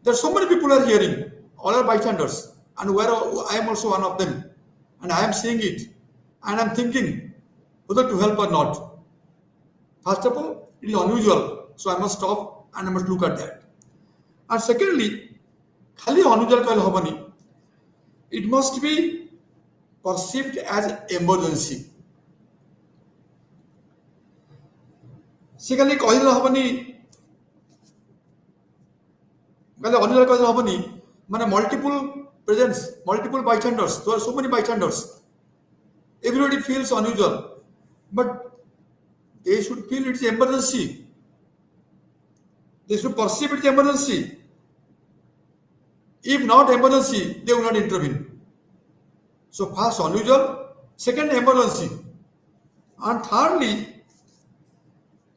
There are so many people are hearing, all are bystanders, and where I am also one of them, and I am seeing it, and I am thinking whether to help or not. First of all, it is unusual, so I must stop and I must look at that. And secondly, khali unusual कहले हबनी. It must be perceived as emergency. से खाली कहले हबनी कहले अनिल कहले हबनी माने multiple presence multiple bystanders there are so many bystanders everybody feels unusual but they should feel it's emergency they should perceive it's emergency if not emergency they will not intervene. So first unusual, second emergency, and thirdly,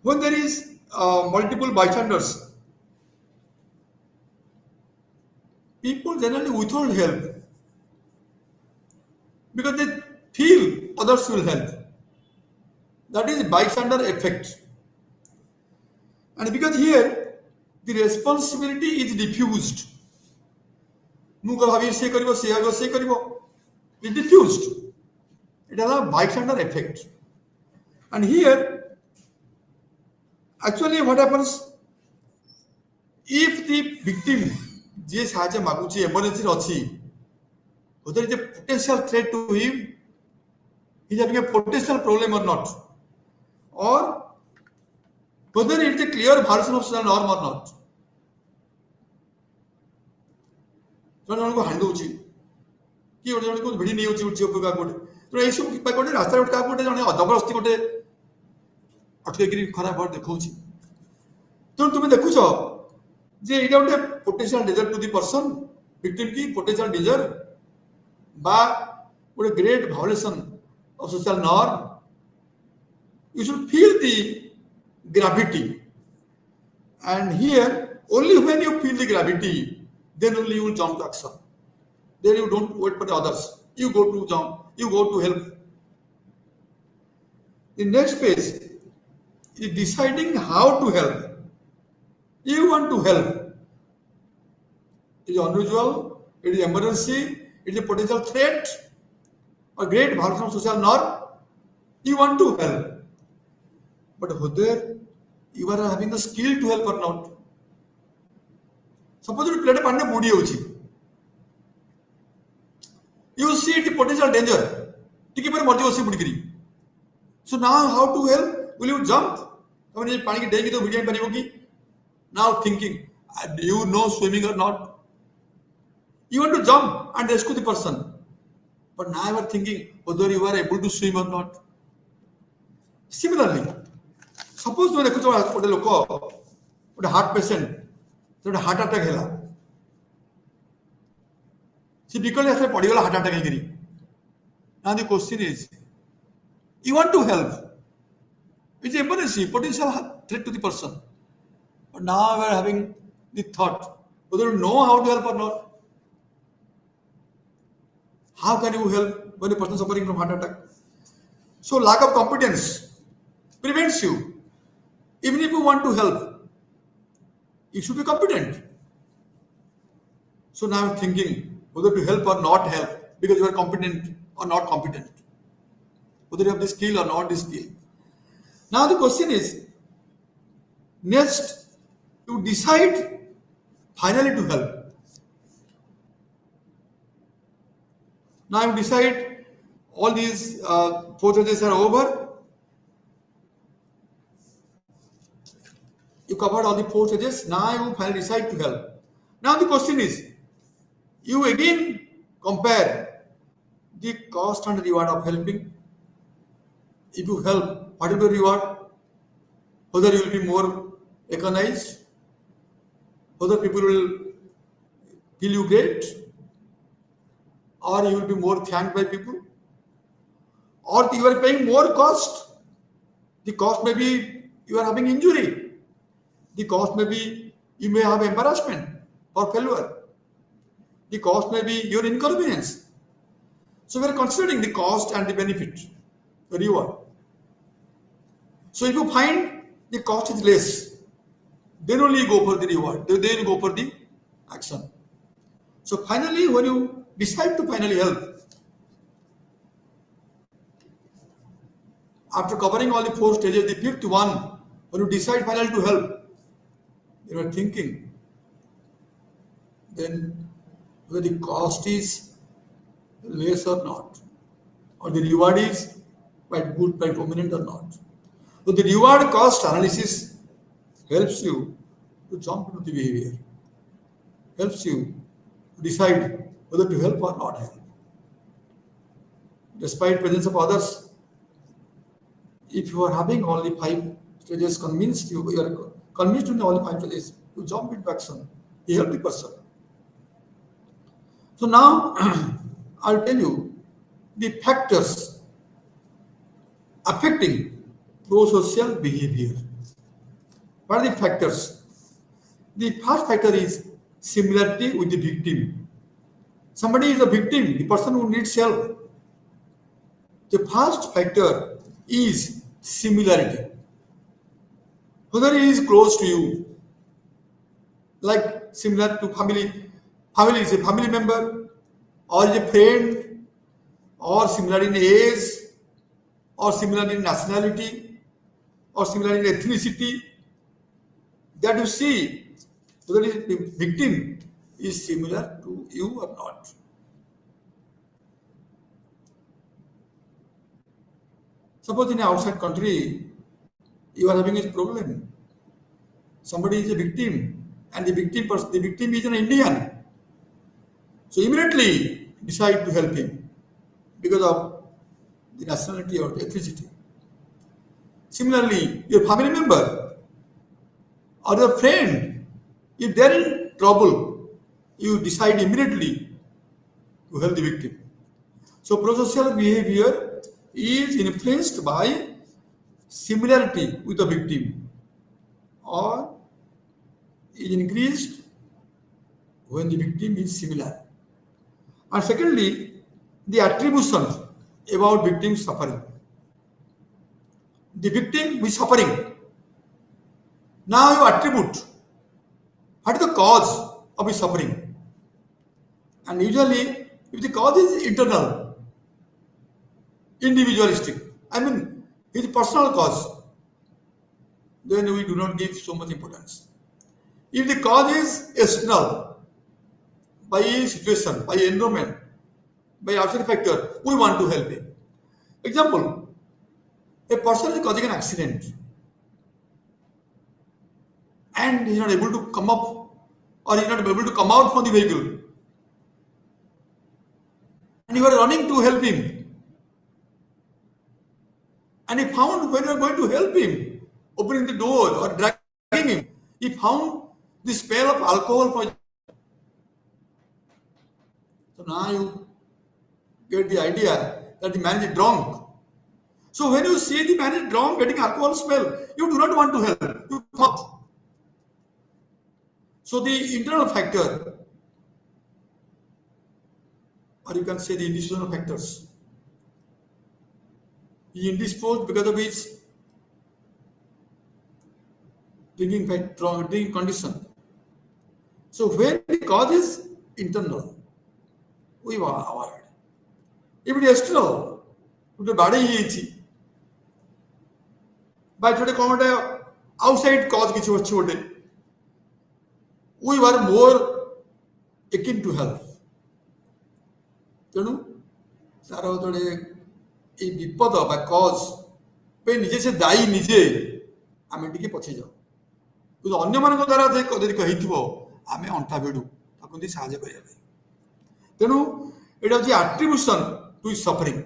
when there is multiple bystanders, people generally withhold help because they feel others will help. That is bystander effect, and because here the responsibility is diffused. मुझे भाभी से करिवो से करिवो is diffused. It has a bystander effect. And here, actually what happens, if the victim, जे साहाय्य मागुची emergency अच्छी, whether it is a potential threat to him, he is having a potential problem or not, or whether it is a clear violation of social norm or not. जन को हांड होची कि गोटे भिड़ी नहीं होची झील का गोटे तो यही सब गोटे रास्ता गोटे क्या गोटे जन जबरदस्ती गोटे ଅଟକେଇକିରି ଖରାପ ଭାବରେ ଦେଖାଉଛି। ତେଣୁ ତୁମେ ଦେଖୁଛ ଯେ ଏଇଟା ଗୋଟେ ପୋଟେନ୍ସିଆଲ ଡେଞ୍ଜର ଟୁ ଦି ପର୍ସନ, ଭିକ୍ଟିମ୍ କି ପୋଟେନ୍ସିଆଲ ଡେଞ୍ଜର বা ଗୋଟେ great violation of social ନର୍ମ। You should feel the gravity, and here only when you feel the gravity, then only you will jump to action. Then you don't wait for the others. You go to jump. You go to help. The next phase is deciding how to help. You want to help. It is unusual. It is emergency. It is a potential threat or great violation of social norm. You want to help. But whether you are having the skill to help or not. Suppose you plate pani budi hochi. You see the potential danger. Tiki pare marji hosi budi kiri. So now how to help? Will you jump? When you pani ki dengi to video pani hogi. Now thinking, do you know swimming or not? You want to jump and rescue the person. But now you are thinking whether you are able to swim or not. Similarly, suppose you ଦେଖୁଛ ଗୋଟେ ଲୋକ ଗୋଟେ heart patient ଗୋଟେ heart attack ହେଲା, ସେ ବିକଳ ରାସ୍ତାରେ ପଡ଼ିଗଲା ହାର୍ଟ ଆଟାକ୍ ହେଇକିରି। Now the question is, you want to help. It's an emergency, potential threat to the person. But now we are having the thought whether you know how to help or not. How can you help when a person is suffering from heart attack? So lack of competence prevents you. Even if you want to help, you should be competent. So now I'm thinking whether to help or not help because you are competent or not competent. Whether you have the skill or not the skill. Now the question is, next you decide finally to help. Now you decide all these 4 stages are over. You covered all the 4 stages. Now you finally decide to help. Now the question is, you again compare the cost and reward of helping. If you help, what will be the reward? Whether you will be more recognized, whether people will feel you great, or you will be more thanked by people, or you are paying more cost. The cost may be you are having injury. The cost may be you may have embarrassment or failure. The cost may be your inconvenience. So we are considering the cost and the benefit, the reward. So if you find the cost is less, then only you go for the reward. Then you go for the action. So finally, when you decide to finally help, after covering all the 4 stages, the 5th one, when you decide finally to help, you are thinking then whether the cost is less or not, or the reward is quite good, quite prominent or not. So the reward cost analysis helps you to jump into the behavior, helps you to decide whether to help or not help. Despite presence of others, if you are having all the 5 stages convinced, you are convinced in all the 5 stages, you jump into action, you help the person. So now I'll tell you the factors affecting pro-social behavior. What are the factors? The first factor is similarity with the victim. Somebody is a victim, the person who needs help. The first factor is similarity. Whether he is close to you, like similar to family is a family member, or is a friend, or similar in age, or similar in nationality, or similar in ethnicity, that you see whether the victim is similar to you or not. Suppose in an outside country, you are having a problem. Somebody is a victim, and the victim is an Indian. So immediately decide to help him because of the nationality or the ethnicity. Similarly, your family member or your friend, if they're in trouble, you decide immediately to help the victim. So prosocial behavior is influenced by similarity with the victim or is increased when the victim is similar. And secondly, the attribution about victim suffering. The victim is suffering. Now you attribute what is the cause of his suffering. And usually, if the cause is internal, individualistic, I mean, his personal cause, then we do not give so much importance. If the cause is external, by situation, by environment, by outside factor, we want to help him. Example, a person is causing an accident and he is not able to come up or he is not able to come out from the vehicle. And you are running to help him. And he found when you are going to help him, opening the door or dragging him, he found the smell of alcohol from. So now you get the idea that the man is drunk. So when you see the man is drunk, getting alcohol smell, you do not want to help. You stop. So the internal factor, or you can say the institutional factors, he is indisposed because of his drinking condition. So when the cause is internal, we avoid. If it is external, the body by today comment outside cause which was chosen, we were more akin to help. ତେଣୁ ତାର ଗୋଟେ ଏଇ ବିପଦ ବା cause ପାଇଁ ନିଜେ ସେ ଦାୟୀ ନିଜେ ଆମେ ଟିକେ ପଛେଇ ଯାଉ କିନ୍ତୁ ଅନ୍ୟମାନଙ୍କ ଦ୍ୱାରା ଯଦି କହିଥିବ ଆମେ ଅଣ୍ଟା ଭିଡ଼ୁ ତାକୁ ଏମିତି ସାହାଯ୍ୟ କରିବା ପାଇଁ। ତେଣୁ ଏଇଟା ହେଉଛି attribution to suffering.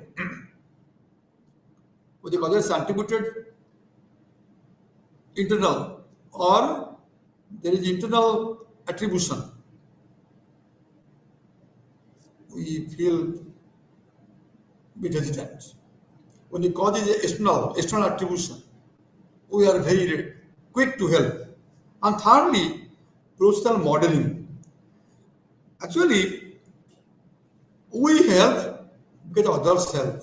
The cause is attributed internal or there is internal attribution. We feel a bit hesitant. When the cause is external attribution, we are very quick to help. And thirdly, prosocial modeling. Actually, we help because others help.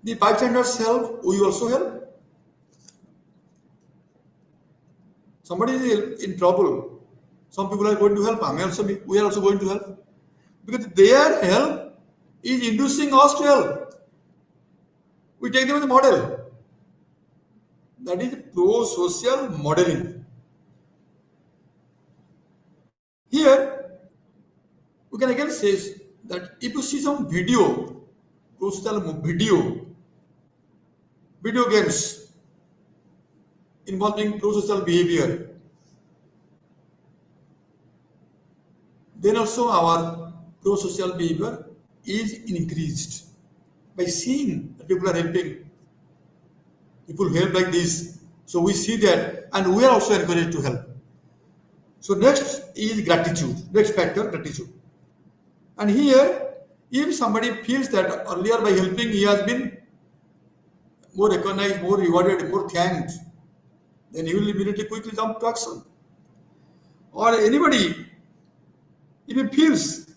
The bystanders help, we also help. Somebody is in trouble. Some people are going to help. We are also going to help. Because their help is inducing us to help. We take them as a model. That is pro-social modeling. Here, we can again say that if you see some video, pro-social video games involving pro-social behavior, then also our pro-social behavior is increased by seeing that people are helping. People help like this. So we see that and we are also encouraged to help. So next is gratitude. Next factor, gratitude. And here, if somebody feels that earlier by helping he has been more recognized, more rewarded, more thanked, then he will immediately quickly jump to action. Or anybody, if he feels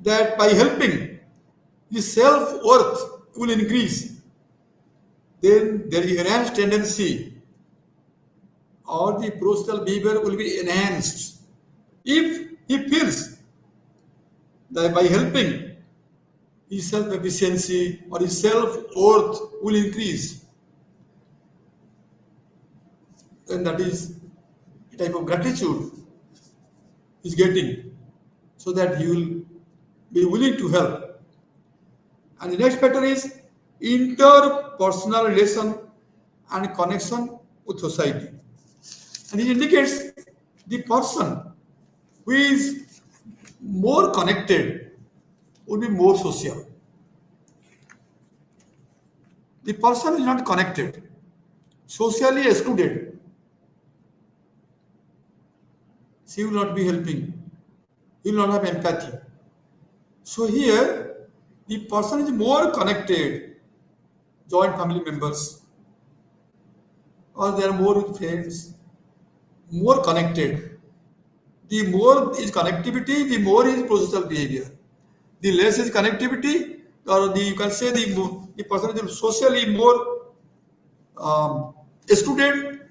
that by helping his self-worth will increase, then there is enhanced tendency or the pro-social behavior will be enhanced. If he feels that by helping his self-efficiency or his self-worth will increase, then that is a type of gratitude he is getting, so that he will be willing to help. And the next factor is interpersonal relation and connection with society. And it indicates the person who is more connected will be more social. the person is not connected, socially excluded. She will not be helping. He will not have empathy. So here, the person is more connected, joint family members, or they are more with friends, more connected. The more is connectivity, the more is prosocial behavior. The less is connectivity, or you can say the person is socially more excluded,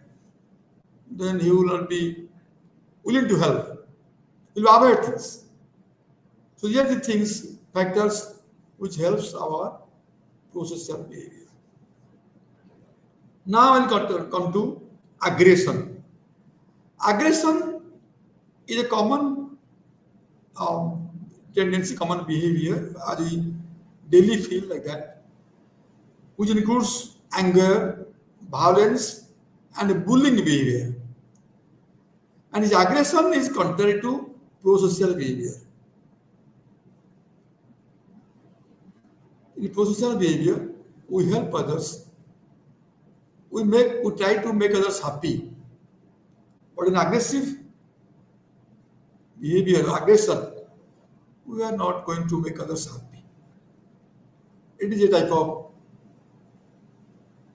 then he will not be willing to help. He will avoid things. So here are the things, factors which helps our prosocial behavior. Now I'll come to aggression. Aggression is a common tendency, common behavior, as we daily feel like that, which includes anger, violence, and bullying behavior. And his aggression is contrary to prosocial behavior. In prosocial behavior, we help others. We try to make others happy. But in aggressive behavior, aggression, we are not going to make others happy. It is a type of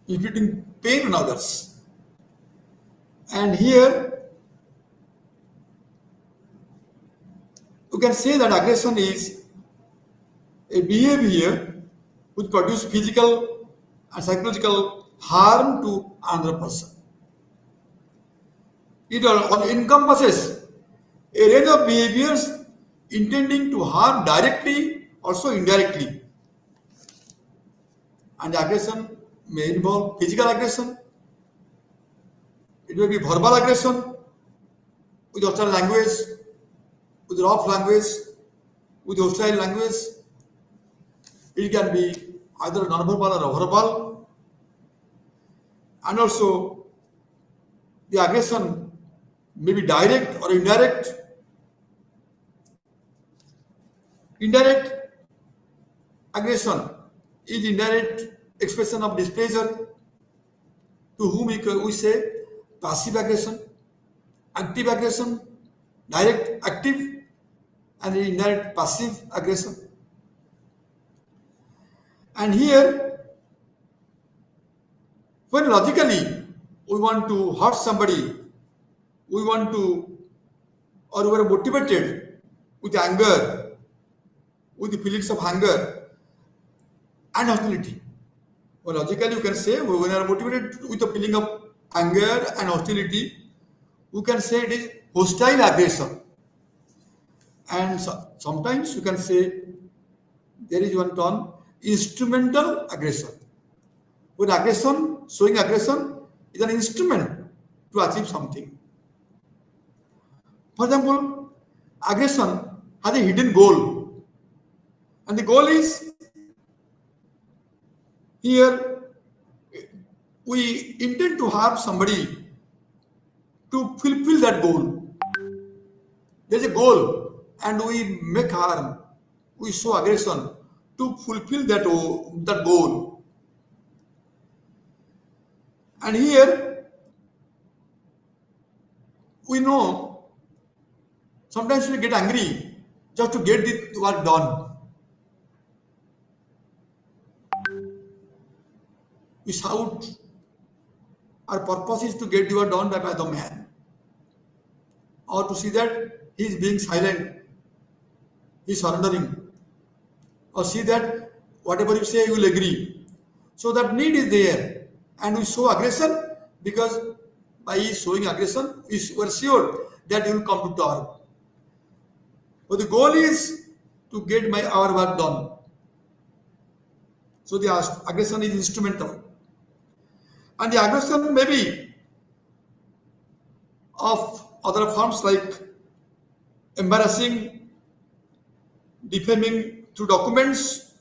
inflicting pain on others. And here, you can say that aggression is a behavior which produces physical and psychological harm to another person. It encompasses a range of behaviors intending to harm directly, also indirectly. And aggression may involve physical aggression, it may be verbal aggression with hostile language, with rough language, with hostile language. It can be either non-verbal or verbal. And also, the aggression may be direct or indirect. Indirect aggression is indirect expression of displeasure, to whom we say passive aggression, active aggression, direct active, and indirect passive aggression. And here, when logically we want to hurt somebody, we want to, or we are motivated with anger, with the feelings of anger and hostility. Well, logically you can say, when we are motivated with the feeling of anger and hostility, we can say it is hostile aggression. And sometimes you can say there is one term, instrumental aggression. When aggression, showing aggression is an instrument to achieve something. For example, aggression has a hidden goal. And the goal is, here we intend to harm somebody to fulfill that goal. There is a goal and we make harm, we show aggression to fulfill that goal. And here we know sometimes we get angry just to get the work done. We shout, our purpose is to get the work done by the man, or to see that he is being silent, he is surrendering, or see that whatever you say, you will agree. So that need is there, and we show aggression because by showing aggression, we are sure that he will come to term. But the goal is to get our work done. So the aggression is instrumental. And the aggression may be of other forms like embarrassing, defaming through documents,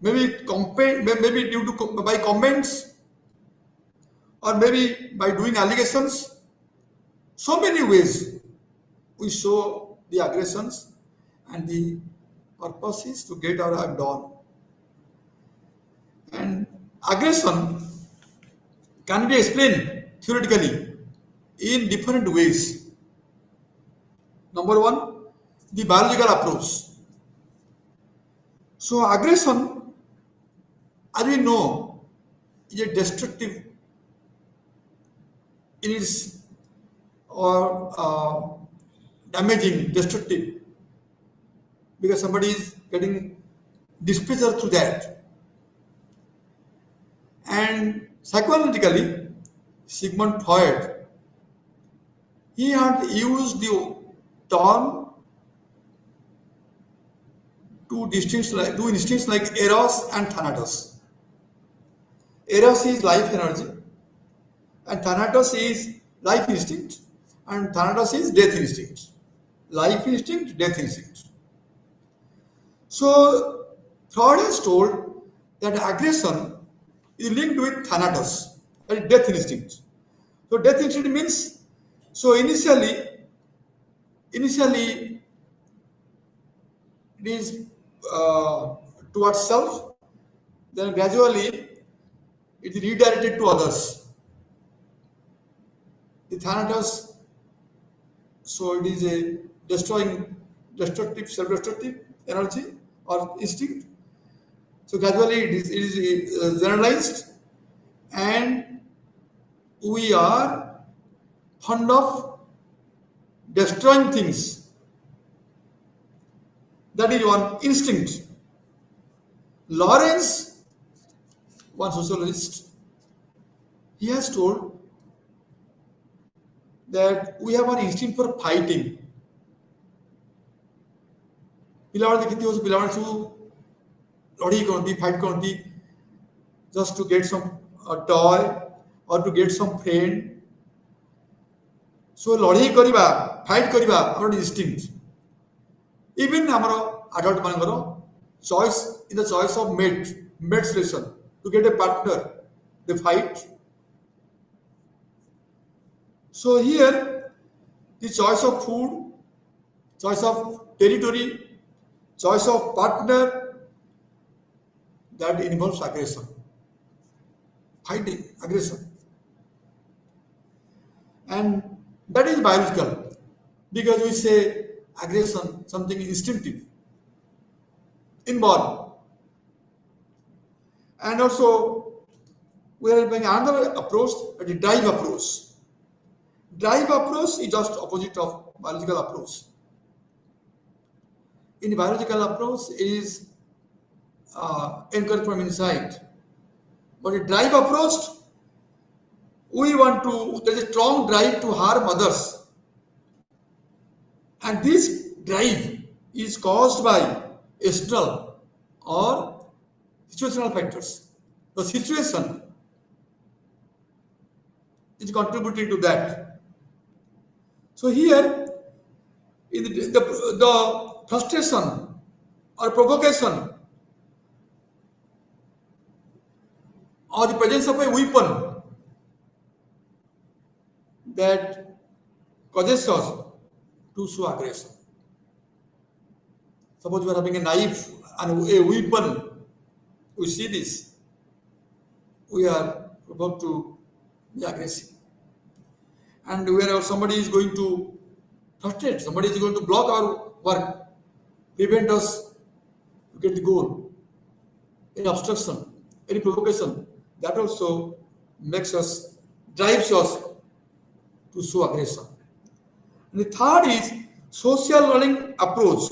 maybe due to by comments, or maybe by doing allegations. So many ways we show the aggressions, and the purpose is to get our work done. And aggression can be explained theoretically in different ways. Number one, the biological approach. So aggression, as we know, is a destructive in its or damaging, destructive, because somebody is getting displeasure through that. And psychoanalytically, Sigmund Freud, he had used the term two instincts like Eros and Thanatos. Eros is life energy, and Thanatos is life instinct, and Thanatos is death instinct. Life instinct, death instinct. So Freud has told that aggression is linked with Thanatos, that is death instinct. So death instinct means, so initially it is towards self, then gradually it is redirected to others. The Thanatos, so it is a destructive, self-destructive energy or instinct. So gradually it is generalized, and we are fond of destroying things. That is one instinct. Lawrence, one sociologist, he has told that we have an instinct for fighting. ପିଲାବେଳେ ଦେଖିଥିବ ସେ ପିଲାମାନେ ସବୁ ଲଢ଼େଇ କରନ୍ତି, fight କରନ୍ତି, just to get some toy or to get some friend. So ଲଢ଼େଇ କରିବା, fight କରିବା ଆମର instinct. Even ଆମର adult ମାନଙ୍କର choice, in the choice of mate selection, to get a partner, they fight. So here, the choice of food, choice of territory, choice of partner, that involves aggression. Fighting, aggression. And that is biological, because we say aggression, something instinctive, inborn. And also, we are having another approach, the drive approach. Drive approach is just opposite of biological approach. In biological approach, it is encouraged from inside. But in drive approach, there is a strong drive to harm others. And this drive is caused by external or situational factors. The situation is contributing to that. So here, in the frustration or provocation or the presence of a weapon that causes us to show aggression. Suppose we are having a knife and a weapon, we see this, we are about to be aggressive. And where somebody is going to frustrate, somebody is going to block our work, prevent us to get the goal. Any obstruction, any provocation, that also drives us to show aggression. And the third is social learning approach.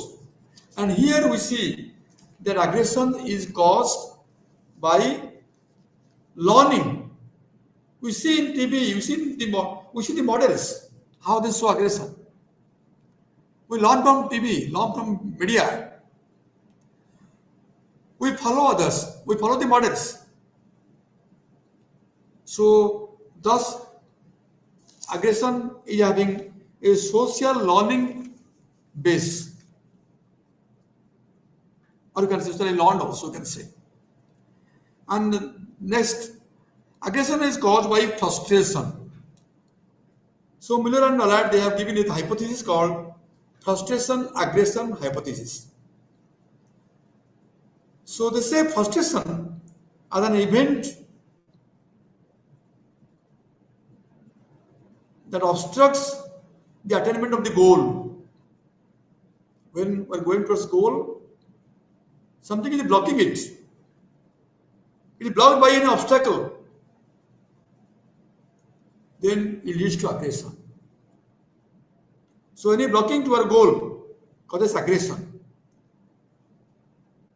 And here we see that aggression is caused by learning. We see in TV, we see the models, how they show aggression. We learn from TV, learn from media. We follow others, we follow the models. So, thus, aggression is having a social learning base. Or you can say, socially learned also, you can say. And next, aggression is caused by frustration. So Miller and Allard, they have given a hypothesis called frustration aggression hypothesis. So they say frustration as an event that obstructs the attainment of the goal. When we're going towards goal, something is blocking it. It is blocked by any obstacle. Then it leads to aggression. So any blocking to our goal causes aggression.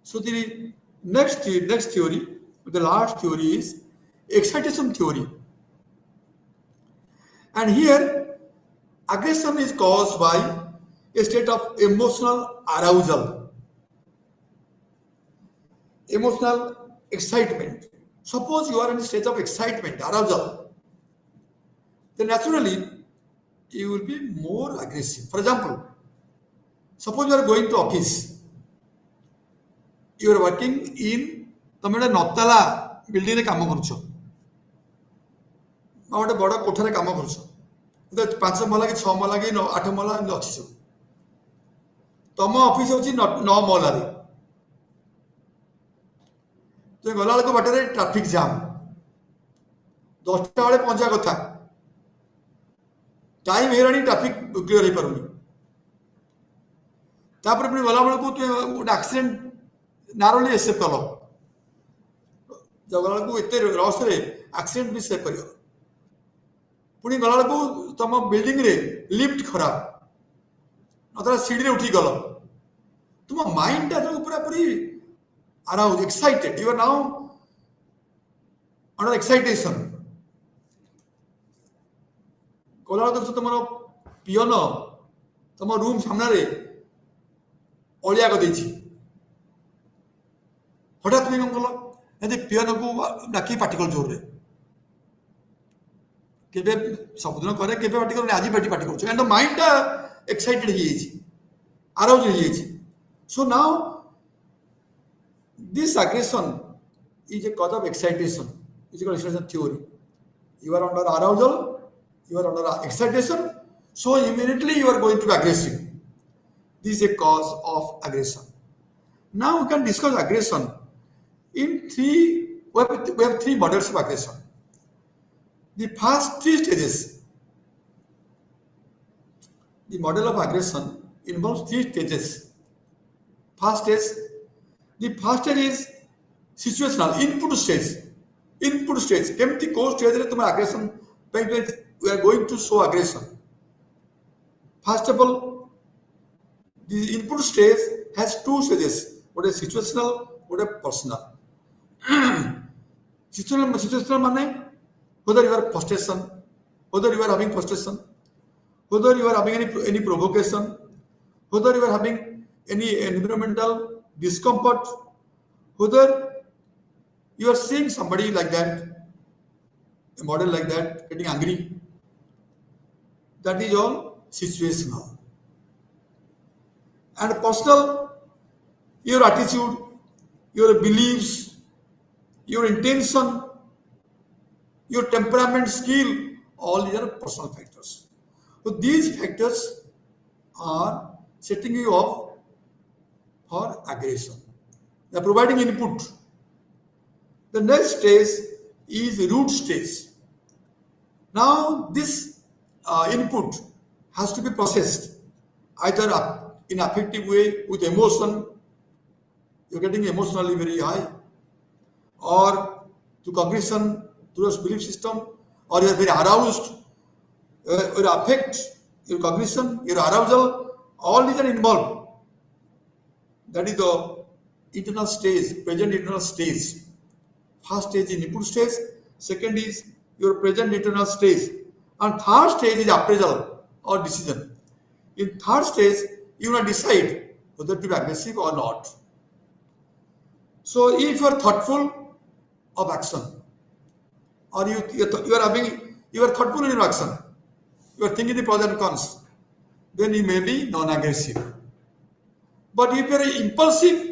So the next theory, the last theory is excitation theory. And here, aggression is caused by a state of emotional arousal, emotional excitement. Suppose you are in a state of excitement, arousal, then naturally you will be more aggressive. For example, suppose you are going to office, you are working in ତମେ ଗୋଟେ ନତାଲା ବିଲ୍ଡିଂରେ କାମ କରୁଛ ବା ଗୋଟେ ବଡ଼ କୋଠାରେ କାମ କରୁଛ, 5 ମହଲା କି 6 ମହଲା କି 8 ମହଲା ଏମିତି ଅଛି ସବୁ। ତମ ଅଫିସ ହେଉଛି 9 ମହଲାରେ। ତୁମେ ଗଲାବେଳକୁ ବାଟରେ ଟ୍ରାଫିକ ଜାମ୍, 10ଟା ବେଳେ ପହଞ୍ଚିବା କଥା, ଟାଇମ ହେଇଗଲାଣି, ଟ୍ରାଫିକ କ୍ଲିୟର ହେଇପାରୁନି। ତାପରେ ପୁଣି ଗଲାବେଳକୁ ତୁମେ ଗୋଟେ ଆକ୍ସିଡେଣ୍ଟ ନାରୋଲି ଏସେପ୍ କଲ, ଗଲାବେଳକୁ ଏତେ ରସରେ ଆକ୍ସିଡେଣ୍ଟ ବି ସେଭ୍ କରିବ। ପୁଣି ଗଲାବେଳକୁ ତମ ବିଲ୍ଡିଂରେ ଲିଫ୍ଟ ଖରାପ, ନହେଲେ ସିଡିରେ ଉଠିକି ଗଲ, ତୁମ ମାଇଣ୍ଡଟା ଯୋଉ ପୁରାପୁରି aroused, excited, you are now under excitation। ଗଲାବେଳକୁ ତମର ପିଅନ ତମ ରୁମ୍ ସାମ୍ନାରେ ଅଳିଆ କରିଦେଇଛି, ହଠାତ୍ ତୁମେ କ'ଣ କଲ, ଯଦି ପିଅନକୁ ଡାକି ପାଟି କଲ ଜୋରରେ, କେବେ ସବୁଦିନ କରେ, କେବେ ପାଟି କରୁନି, ଆଜି ପାଟି କରୁଛୁ, କାରଣ ମାଇଣ୍ଡଟା ଏକ୍ସାଇଟେଡ୍ ହେଇଯାଇଛି, ଆରାଉଜ୍ ହେଇଯାଇଛି। So now this aggression is a cause of excitation. It's called excitation theory. You are under arousal, you are under excitation, so immediately you are going to be aggressive. This is a cause of aggression. Now we can discuss aggression in we have three models of aggression. The first 3 stages, the model of aggression involves 3 stages. First stage, the first stage is situational, input stage. Input stage, केमती को stage रे तुम्हारा aggression we are going to show aggression. First of all, the input stage has 2 stages, what is situational, what is personal. Situational माने whether you are frustration, whether you are having frustration, whether you are having any provocation, whether you are having any environmental discomfort, whether you are seeing somebody like that, a model like that, getting angry, that is all situational. And personal, your attitude, your beliefs, your intention, your temperament, skill, all these are personal factors. So these factors are setting you up for aggression. They are providing input. The next stage is root stage. Now this input has to be processed either in affective way with emotion, you're getting emotionally very high, or to cognition through a belief system, or you are very aroused, your affect, your cognition, your arousal, all these are involved. That is the internal stage, present internal stage. First stage is input stage, second is your present internal stage, and third stage is appraisal or decision. In third stage, you will decide whether to be aggressive or not. So if you are thoughtful of action, or you are thoughtful in your action, you are thinking the pros and cons, then you may be non-aggressive. But if you are impulsive,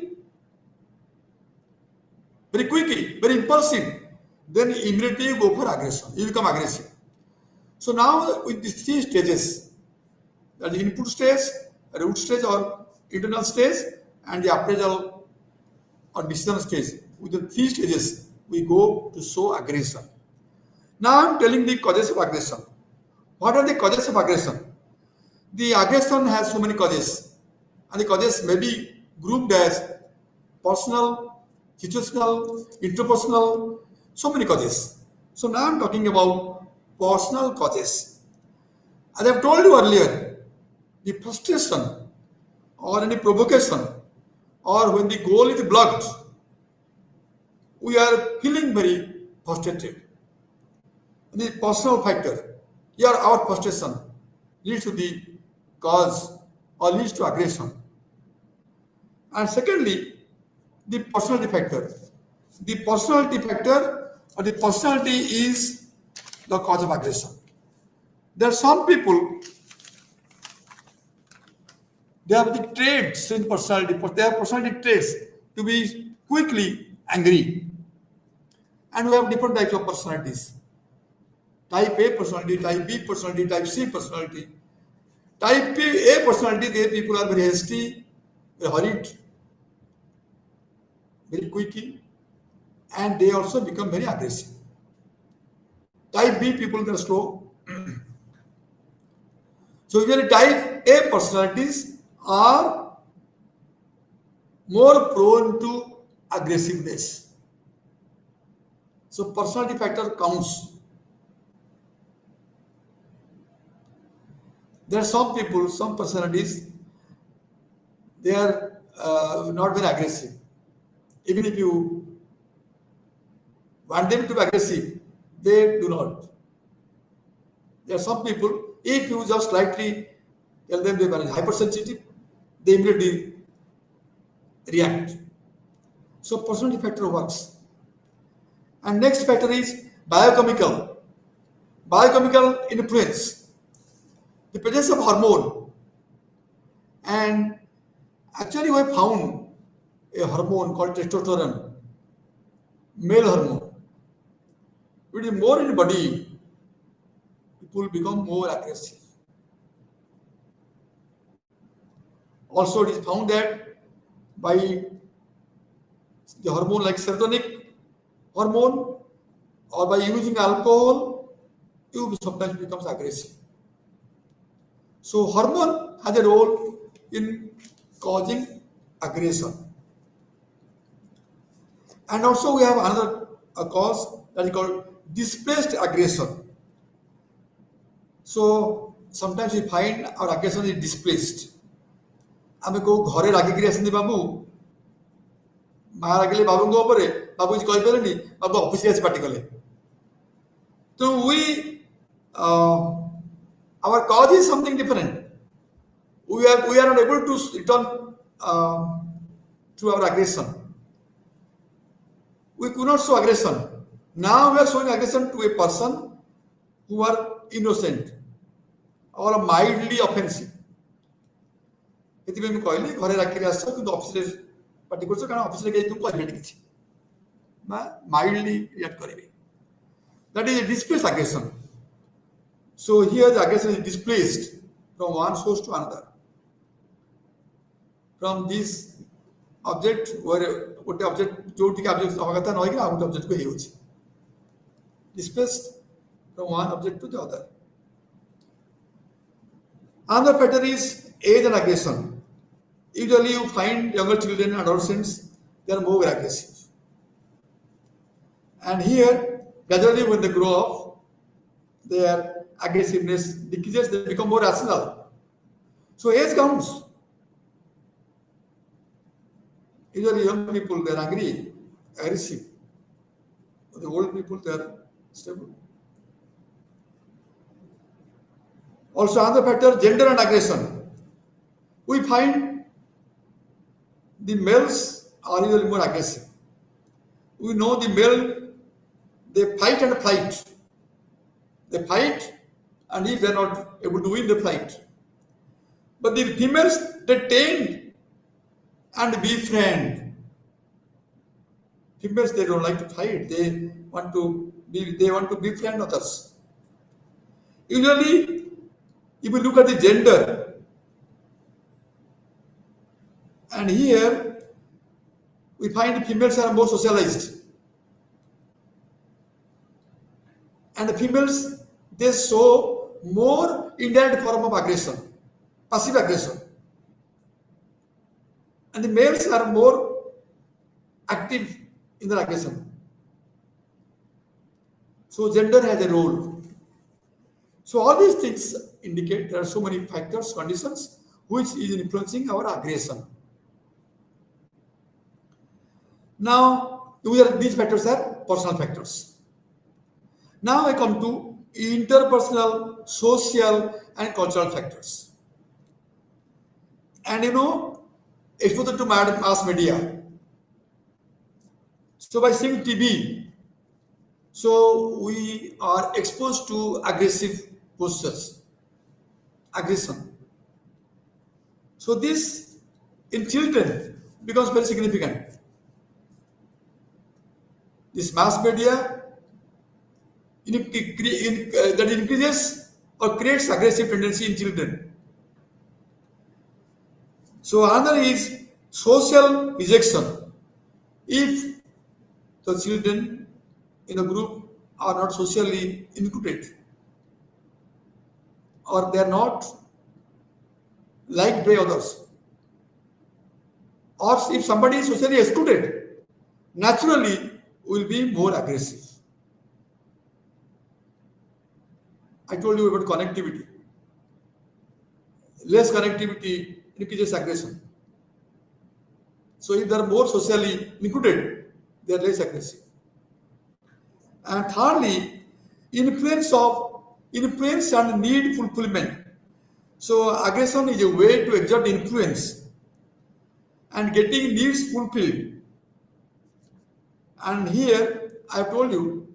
very quickly, very impulsive, then immediately you go for aggression. You become aggressive. So now with these 3 stages, that is input stage, root stage or internal stage, and the appraisal or decision stage, with the 3 stages, we go to show aggression. Now I'm telling the causes of aggression. What are the causes of aggression? The aggression has so many causes, and the causes may be grouped as personal, situational, interpersonal, so many causes. So now I'm talking about personal causes. As I've told you earlier, the frustration or any provocation or when the goal is blocked, we are feeling very frustrated. The personal factor, here our frustration leads to the cause or leads to aggression. And secondly, the personality factor. The personality factor or the personality is the cause of aggression. There are some people, they have the traits in personality, but they have personality traits to be quickly angry. And we have different types of personalities. Type A personality, type B personality, type C personality. Type A personality, they people are very hasty, very hurried, very quickly, and they also become very aggressive. Type B people, they are slow. So usually type A personalities are more prone to aggressiveness. So personality factor counts. There are some people, some personalities, they are not very aggressive. Even if you want them to be aggressive, they do not. There are some people, if you just slightly tell them they are hypersensitive, they immediately react. So personality factor works. And next factor is biochemical. Biochemical influence. The presence of hormone. And actually we have found a hormone called testosterone, male hormone. It is more in the body, people become more aggressive. Also, it is found that by the hormone like serotonin hormone or by using alcohol, you sometimes becomes aggressive. So hormone has a role in causing aggression. And also we have another cause that is called displaced aggression. So sometimes we find our aggression is displaced. आमे को घरे रागिकी आसनी बाबू माँ रागिले बाबू उपरे बाबू किसी कहि पारेनी बाबू office आसी party कले तो we our cause is something different. We are not able to return to our aggression. We could not show aggression. Now we are showing aggression to a person who are innocent or mildly offensive. एतिबे कहली घरे राखी आस कि office रे party करछ कारण office रे तुम कहबे किछि ना माइल्डली रिएक्ट करिवे that is a displaced aggression. So here the aggression is displaced from one source to another, from this object where गोटे ऑब्जेक्ट जो टिके ऑब्जेक्ट हवा कथा नय कि आउट ऑब्जेक्ट को हेउछि displaced from one object to the other. Another factor is age and aggression. Usually you find younger children and adolescents, they are more aggressive. And here, gradually when they grow up, their aggressiveness decreases, they become more rational. So age counts. Usually young people, they are angry, aggressive. But the old people, they are stable. Also another factor, gender and aggression. We find the males are usually more aggressive. We know the male, they fight and fight. They fight, and if they are not able to win the fight. But the females, they tend and befriend. Females, they don't like to fight. They want to befriend others. Usually, if you look at the gender, and here we find females are more socialized. and the females, they show more indirect form of aggression, passive aggression, and the males are more active in their aggression. So gender has a role. So all these things indicate there are so many factors, conditions which is influencing our aggression. Now, these factors are personal factors. Now I come to interpersonal, social, and cultural factors. And exposure to mass media. So by seeing TV, so we are exposed to aggressive postures, aggression. So this in children becomes very significant. This mass media that increases or creates aggressive tendency in children. So another is social rejection. If the children in a group are not socially included or they are not liked by others, or if somebody is socially excluded, naturally will be more aggressive. I told you about connectivity. Less connectivity increases aggression. So if they are more socially included, they are less aggressive. And thirdly, influence and need fulfillment. So aggression is a way to exert influence and getting needs fulfilled. And here I have told you,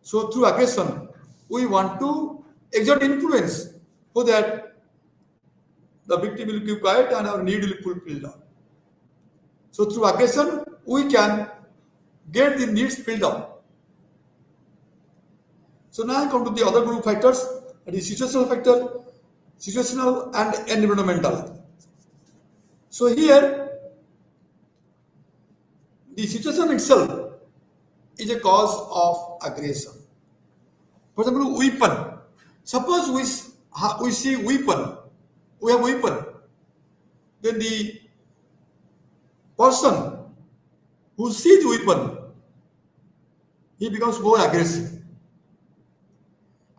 so through aggression, we want to exert influence so that the victim will keep quiet and our need will be fulfilled. So through aggression, we can get the needs filled up. So now I come to the other group factors, that is situational factor, situational and environmental. So here, the situation itself is a cause of aggression. For example, weapon. Suppose we see weapon, we have weapon, then the person who sees weapon, he becomes more aggressive.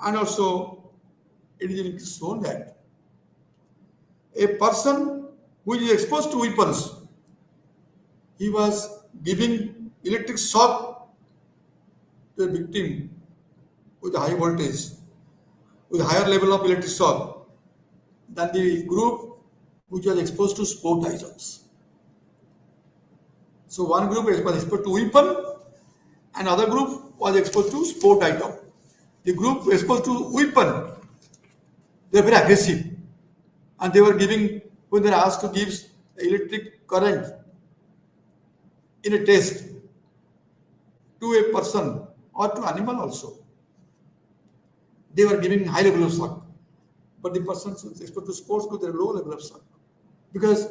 And also, it is shown that a person who is exposed to weapons, he was giving electric shock to a victim with a high voltage, with a higher level of electric shock than the group which was exposed to sport items. So one group was exposed to weapon and other group was exposed to sport item. The group exposed to weapon, they were very aggressive and they were giving, when they were asked to give electric current in a test to a person or to animal also, they were giving high level of shock. But the person exposed to sports group, they have low level of shock. Because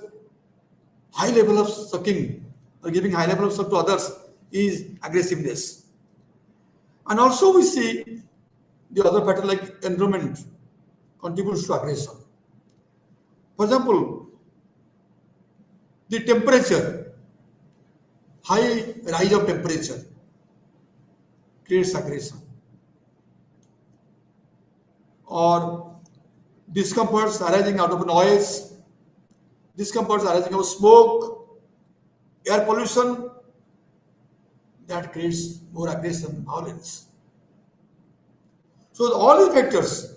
high level of sucking or giving high level of shock to others is aggressiveness. And also we see the other pattern like environment contributes to aggression. For example, the temperature, high rise of temperature creates aggression. Or discomforts arising out of noise, discomforts arising out of smoke, air pollution, that creates more aggression, violence. So all these factors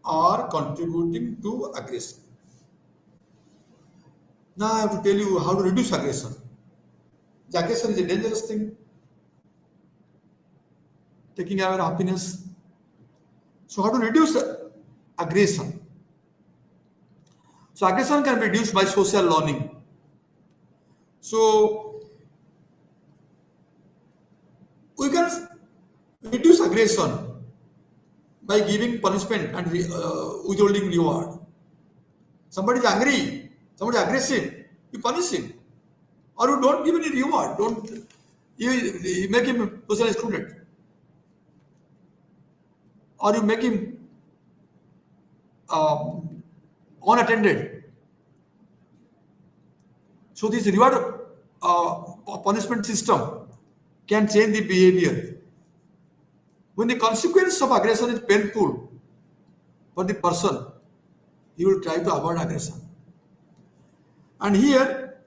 are contributing to aggression. Now I have to tell you how to reduce aggression. The aggression is a dangerous thing, taking away our happiness. So how to reduce aggression? So aggression can be reduced by social learning. So we can reduce aggression by giving punishment and withholding reward. Somebody is angry, somebody is aggressive, you punish him. Or you don't give any reward, you make him socially excluded. or you make him unattended. So this reward punishment system can change the behavior. When the consequence of aggression is painful for the person, he will try to avoid aggression. And here,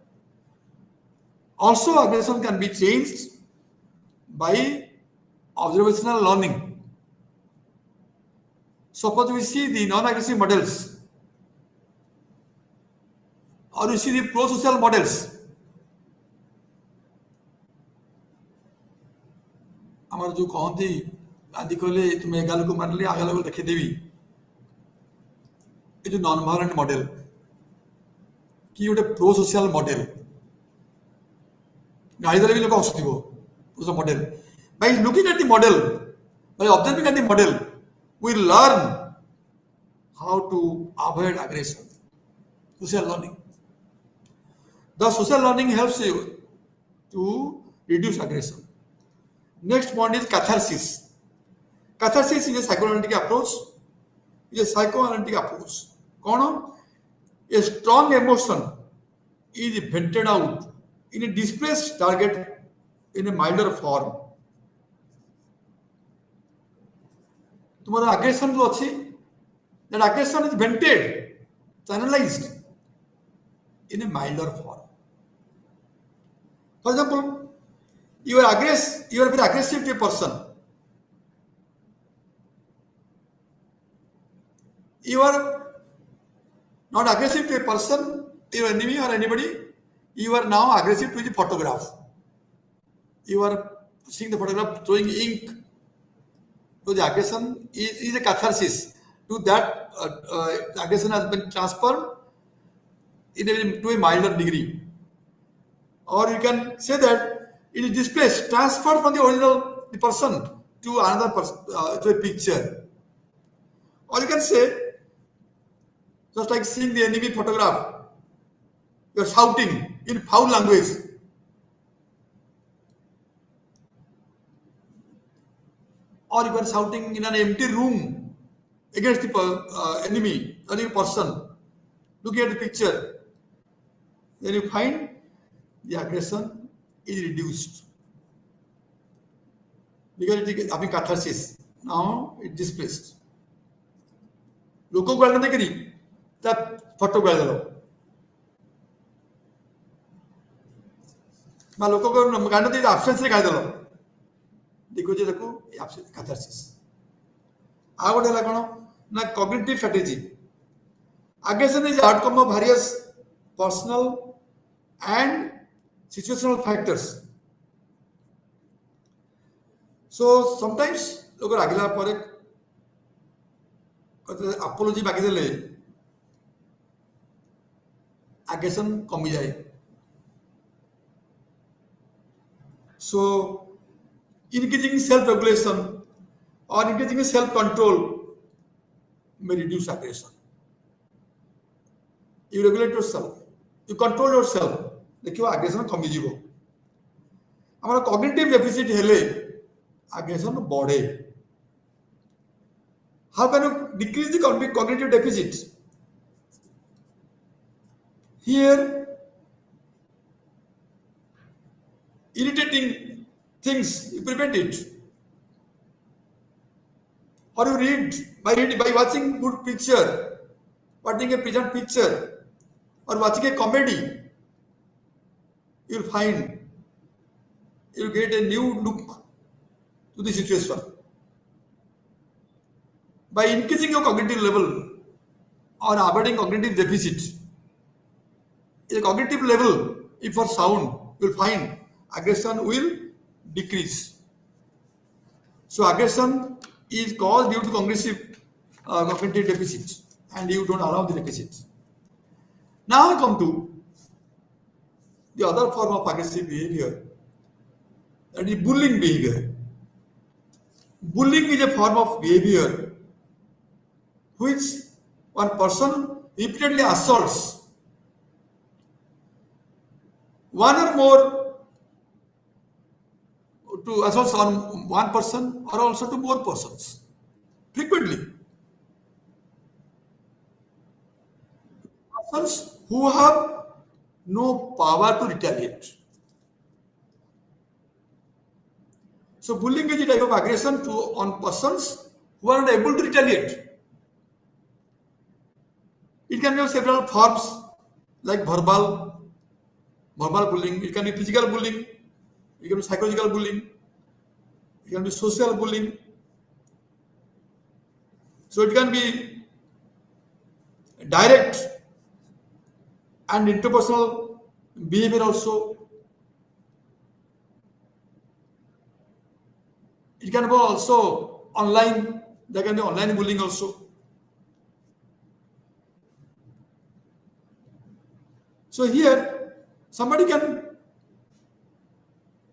also aggression can be changed by observational learning. Suppose we see the non-aggressive models, or you see the pro-social models. आमर जो कहती आदि कहले तुम एगाल को मारले आगाल को देखे देवी ये जो नॉन वायलेंट मॉडल कि गोटे प्रो सोशल मॉडल गाड़ी देले भी लोक हसुथिबो pro model by looking at the model, by observing at the model, we learn how to avoid aggression. Social learning. The social learning helps you to reduce aggression. Next one is catharsis. Catharsis is a psychoanalytic approach. It is a psychoanalytic approach. Kono? A strong emotion is vented out in a displaced target in a milder form. तुम्हारा aggression जो अच्छी, that aggression is vented, channelized in a milder form. For example, you are very aggressive to a person. You are not aggressive to a person, your enemy or anybody. You are now aggressive to the photograph. You are seeing the photograph throwing ink. So the aggression is a catharsis. To that, the aggression has been transferred to a milder degree. Or you can say that it is displaced, transferred from the original person to another person, to a picture. Or you can say, just like seeing the enemy photograph, you are shouting in foul language. Or you are shouting in an empty room against the enemy or the person, looking at the picture. Then you find the aggression is reduced because it is having catharsis. Now it is displaced. लोगों को गाली नहीं करी, तब photo गाली दलो. मैं लोगों को गाली नहीं दी, absence से गाली दलो. देखो जी देखो ये आपसे catharsis. आ वो डला कौनो ना cognitive strategy. Aggression is the outcome of various personal and situational factors. So sometimes लोग रागिला परे कहते apology बाकी देले aggression कमी जाए. So engaging self-regulation or engaging self-control may reduce aggression. You regulate yourself, you control yourself. देखियो aggression कमी जीवो. हमारा cognitive deficit हेले aggression बढ़े. How can you decrease the cognitive deficit? Here, irritating things, you prevent it. Or you read by watching good picture, watching a pleasant picture, or watching a comedy, you will find, you will get a new look to the situation. By increasing your cognitive level or avoiding cognitive deficit, a cognitive level, if for sound, you will find aggression will decrease. So aggression is caused due to cognitive deficit, and you don't allow the deficit. Now I come to the other form of aggressive behavior, that is bullying behavior. Bullying is a form of behavior which one person repeatedly assaults one or more to assaults on one person or also to more persons frequently. Persons who have no power to retaliate. So bullying is a type of aggression on persons who are not able to retaliate. It can have several forms like verbal bullying, it can be physical bullying, it can be psychological bullying, it can be social bullying. So it can be direct and interpersonal behavior also. It can be also online, there can be online bullying also. So here, somebody can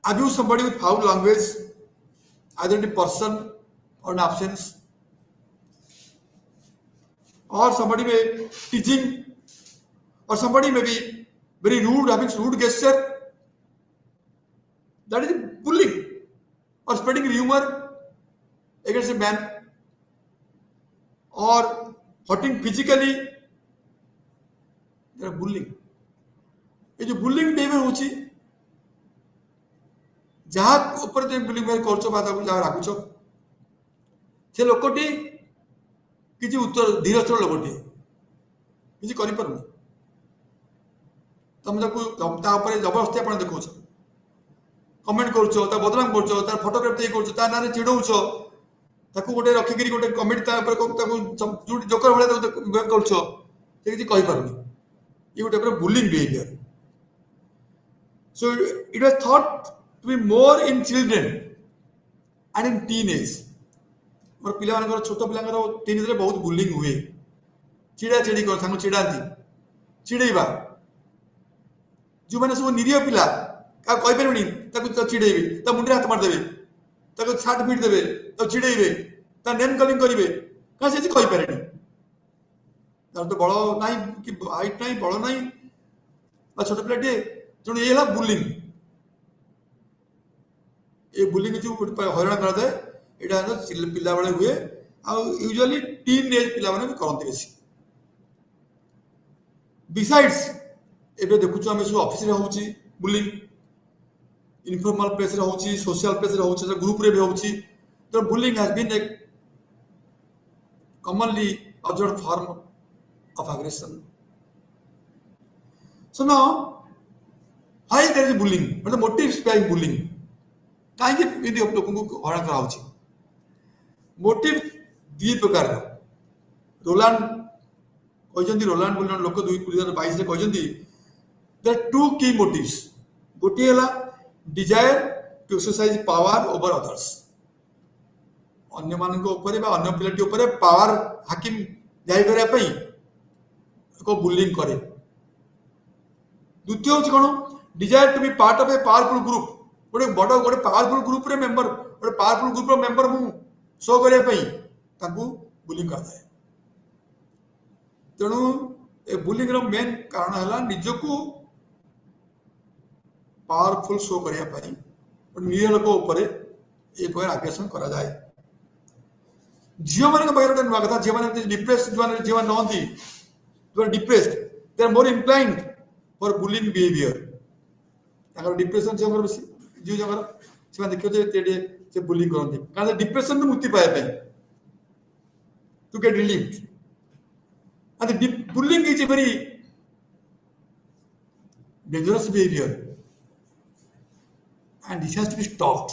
abuse somebody with foul language, either in person or in absence, or somebody may teaching, or somebody may be very rude, having rude gesture. That is bullying, or spreading rumor against a man, or hurting physically. They are bullying. ये जो bullying behaviour होची जहाँ ऊपर तुम bullying behaviour करछो बा ताकू जहाँ राखुछो से लोकटी किसी उत्तर धीरस्थ लोकटी किसी करि परनी तुम ताकू ता ऊपर जबरदस्ती आपण देखौछो कमेंट करछो ता बदनाम करछो ता फोटोग्राफ ते करछो ता नारे चिडौछो ताकू गोटे रखि करी गोटे कमेंट ता ऊपर ताकू जोकर भले ताकू बिहेव करछो से किसी कहि परनी ये गोटे पर bullying behaviour. So it was thought to be more in children and in teenage. और पिला मानकर छोट पिलांकर टीनेज रे बहुत बुलिंग हुए चिड़ा चिड़ी कर संग चिड़ाती चिड़ेबा जो माने सब निरीह पिला का कहि परबनी ताकू चिड़ेबे ता मुंडे हाथ मार देबे ताकू छाट पीट देबे ता चिड़ेबे ता नेम कलिंग करिवे का से कहि पारेनी तार तो बड़ नाही कि हाइट नाही बड़ नाही बा छोट पिलाटे तेणु ये है बुलिंग. ये बुलिंग जो हईराण करा जाए यहाँ पिला बेले हुए यूजुअली टीन एज पिला माने भी करते बेसी. बिसाइड्स एबे देखुछु आमे सब ऑफिस रे होउची बुलिंग इनफॉर्मल प्लेस रे होउची सोशल प्लेस रे होउची ग्रुप रे भी होउची. तो bullying has been a commonly observed form of aggression. So now why there is bullying? What are the motives behind bullying? कहीं यदि आप लोगों को हरण करा होची मोटिव दी प्रकार रोलांड कहजंती रोलांड बुलियन लोक 2022 रे कहजंती there are two key motives. गोटे हला desire to exercise power over others. अन्य मान को ऊपर बा अन्य पिलाटी ऊपर पावर हाकिम जाई करिया पई को बुलिंग करे. द्वितीय होची कोन desire to be part of a powerful group. गोटे बड़ गोटे पावरफुल ग्रुप रे मेंबर गोटे पावरफुल ग्रुप रो मेंबर मु शो करिया पई ताकू बुलिंग करता है. तेणु ए बुलिंग रो मेन कारण हला निजको पावरफुल शो करिया पई और निज लोक ऊपर ए पर आग्रेशन करा जाए. जियो माने बाहर नुआ कथा जे माने डिप्रेस जीवन नहंती they depressed they are more inclined for bullying behaviour. ताकर डिप्रेशन जे जीव जगर से देखियो जे बुलिंग करते कारण डिप्रेशन नु मुक्ति पाए to get relieved. And the bullying is a very dangerous behavior and this has to be stopped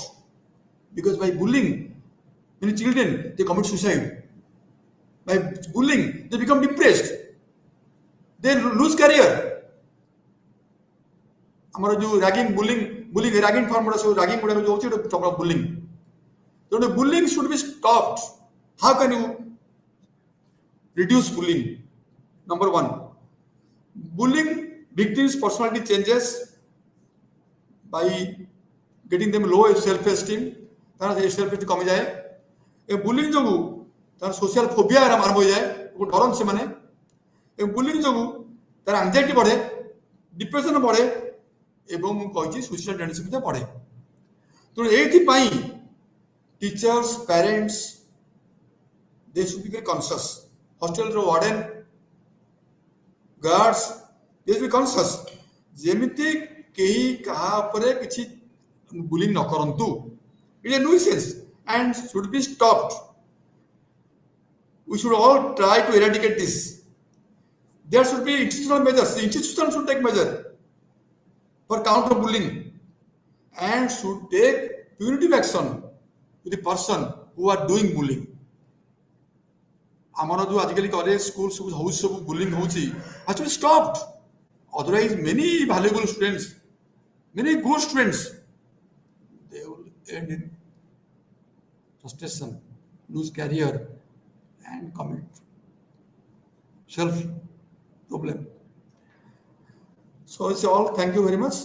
because by bullying many children they commit suicide. By bullying they become depressed, they lose career. हमारा जो ragging bullying ragging form बड़ा सो ragging बड़ा जो होची तो bullying. तो bullying should be stopped. How can you reduce bullying? Number one, bullying victims' personality changes by getting them low self-esteem. तार self-esteem कमी जाए. ए bullying जोगु तार social phobia आरंभ हो जाए. वो डरन से माने. ए bullying जोगु तार anxiety बढ़े, depression बढ़े, एवं कहिछि suicidal tendency भी बढ़े. तो एथि पाई teachers, parents they should be very conscious. Hostel warden, guards, they should be conscious. ଯେମିତି କେହି କାହା ଉପରେ କିଛି bullying ନ କରନ୍ତୁ. It is a nuisance and should be stopped. We should all try to eradicate this. There should be institutional measures. The institution should take measure for counter bullying and should take punitive action to the person who are doing bullying. ଆମର ଯୋଉ ଆଜିକାଲି college school ସବୁ ହଉଛି ସବୁ bullying ହଉଛି has to be stopped. Otherwise, many valuable students, many good students, they will end in frustration, lose career, and commit self problem. So it's all. Thank you very much.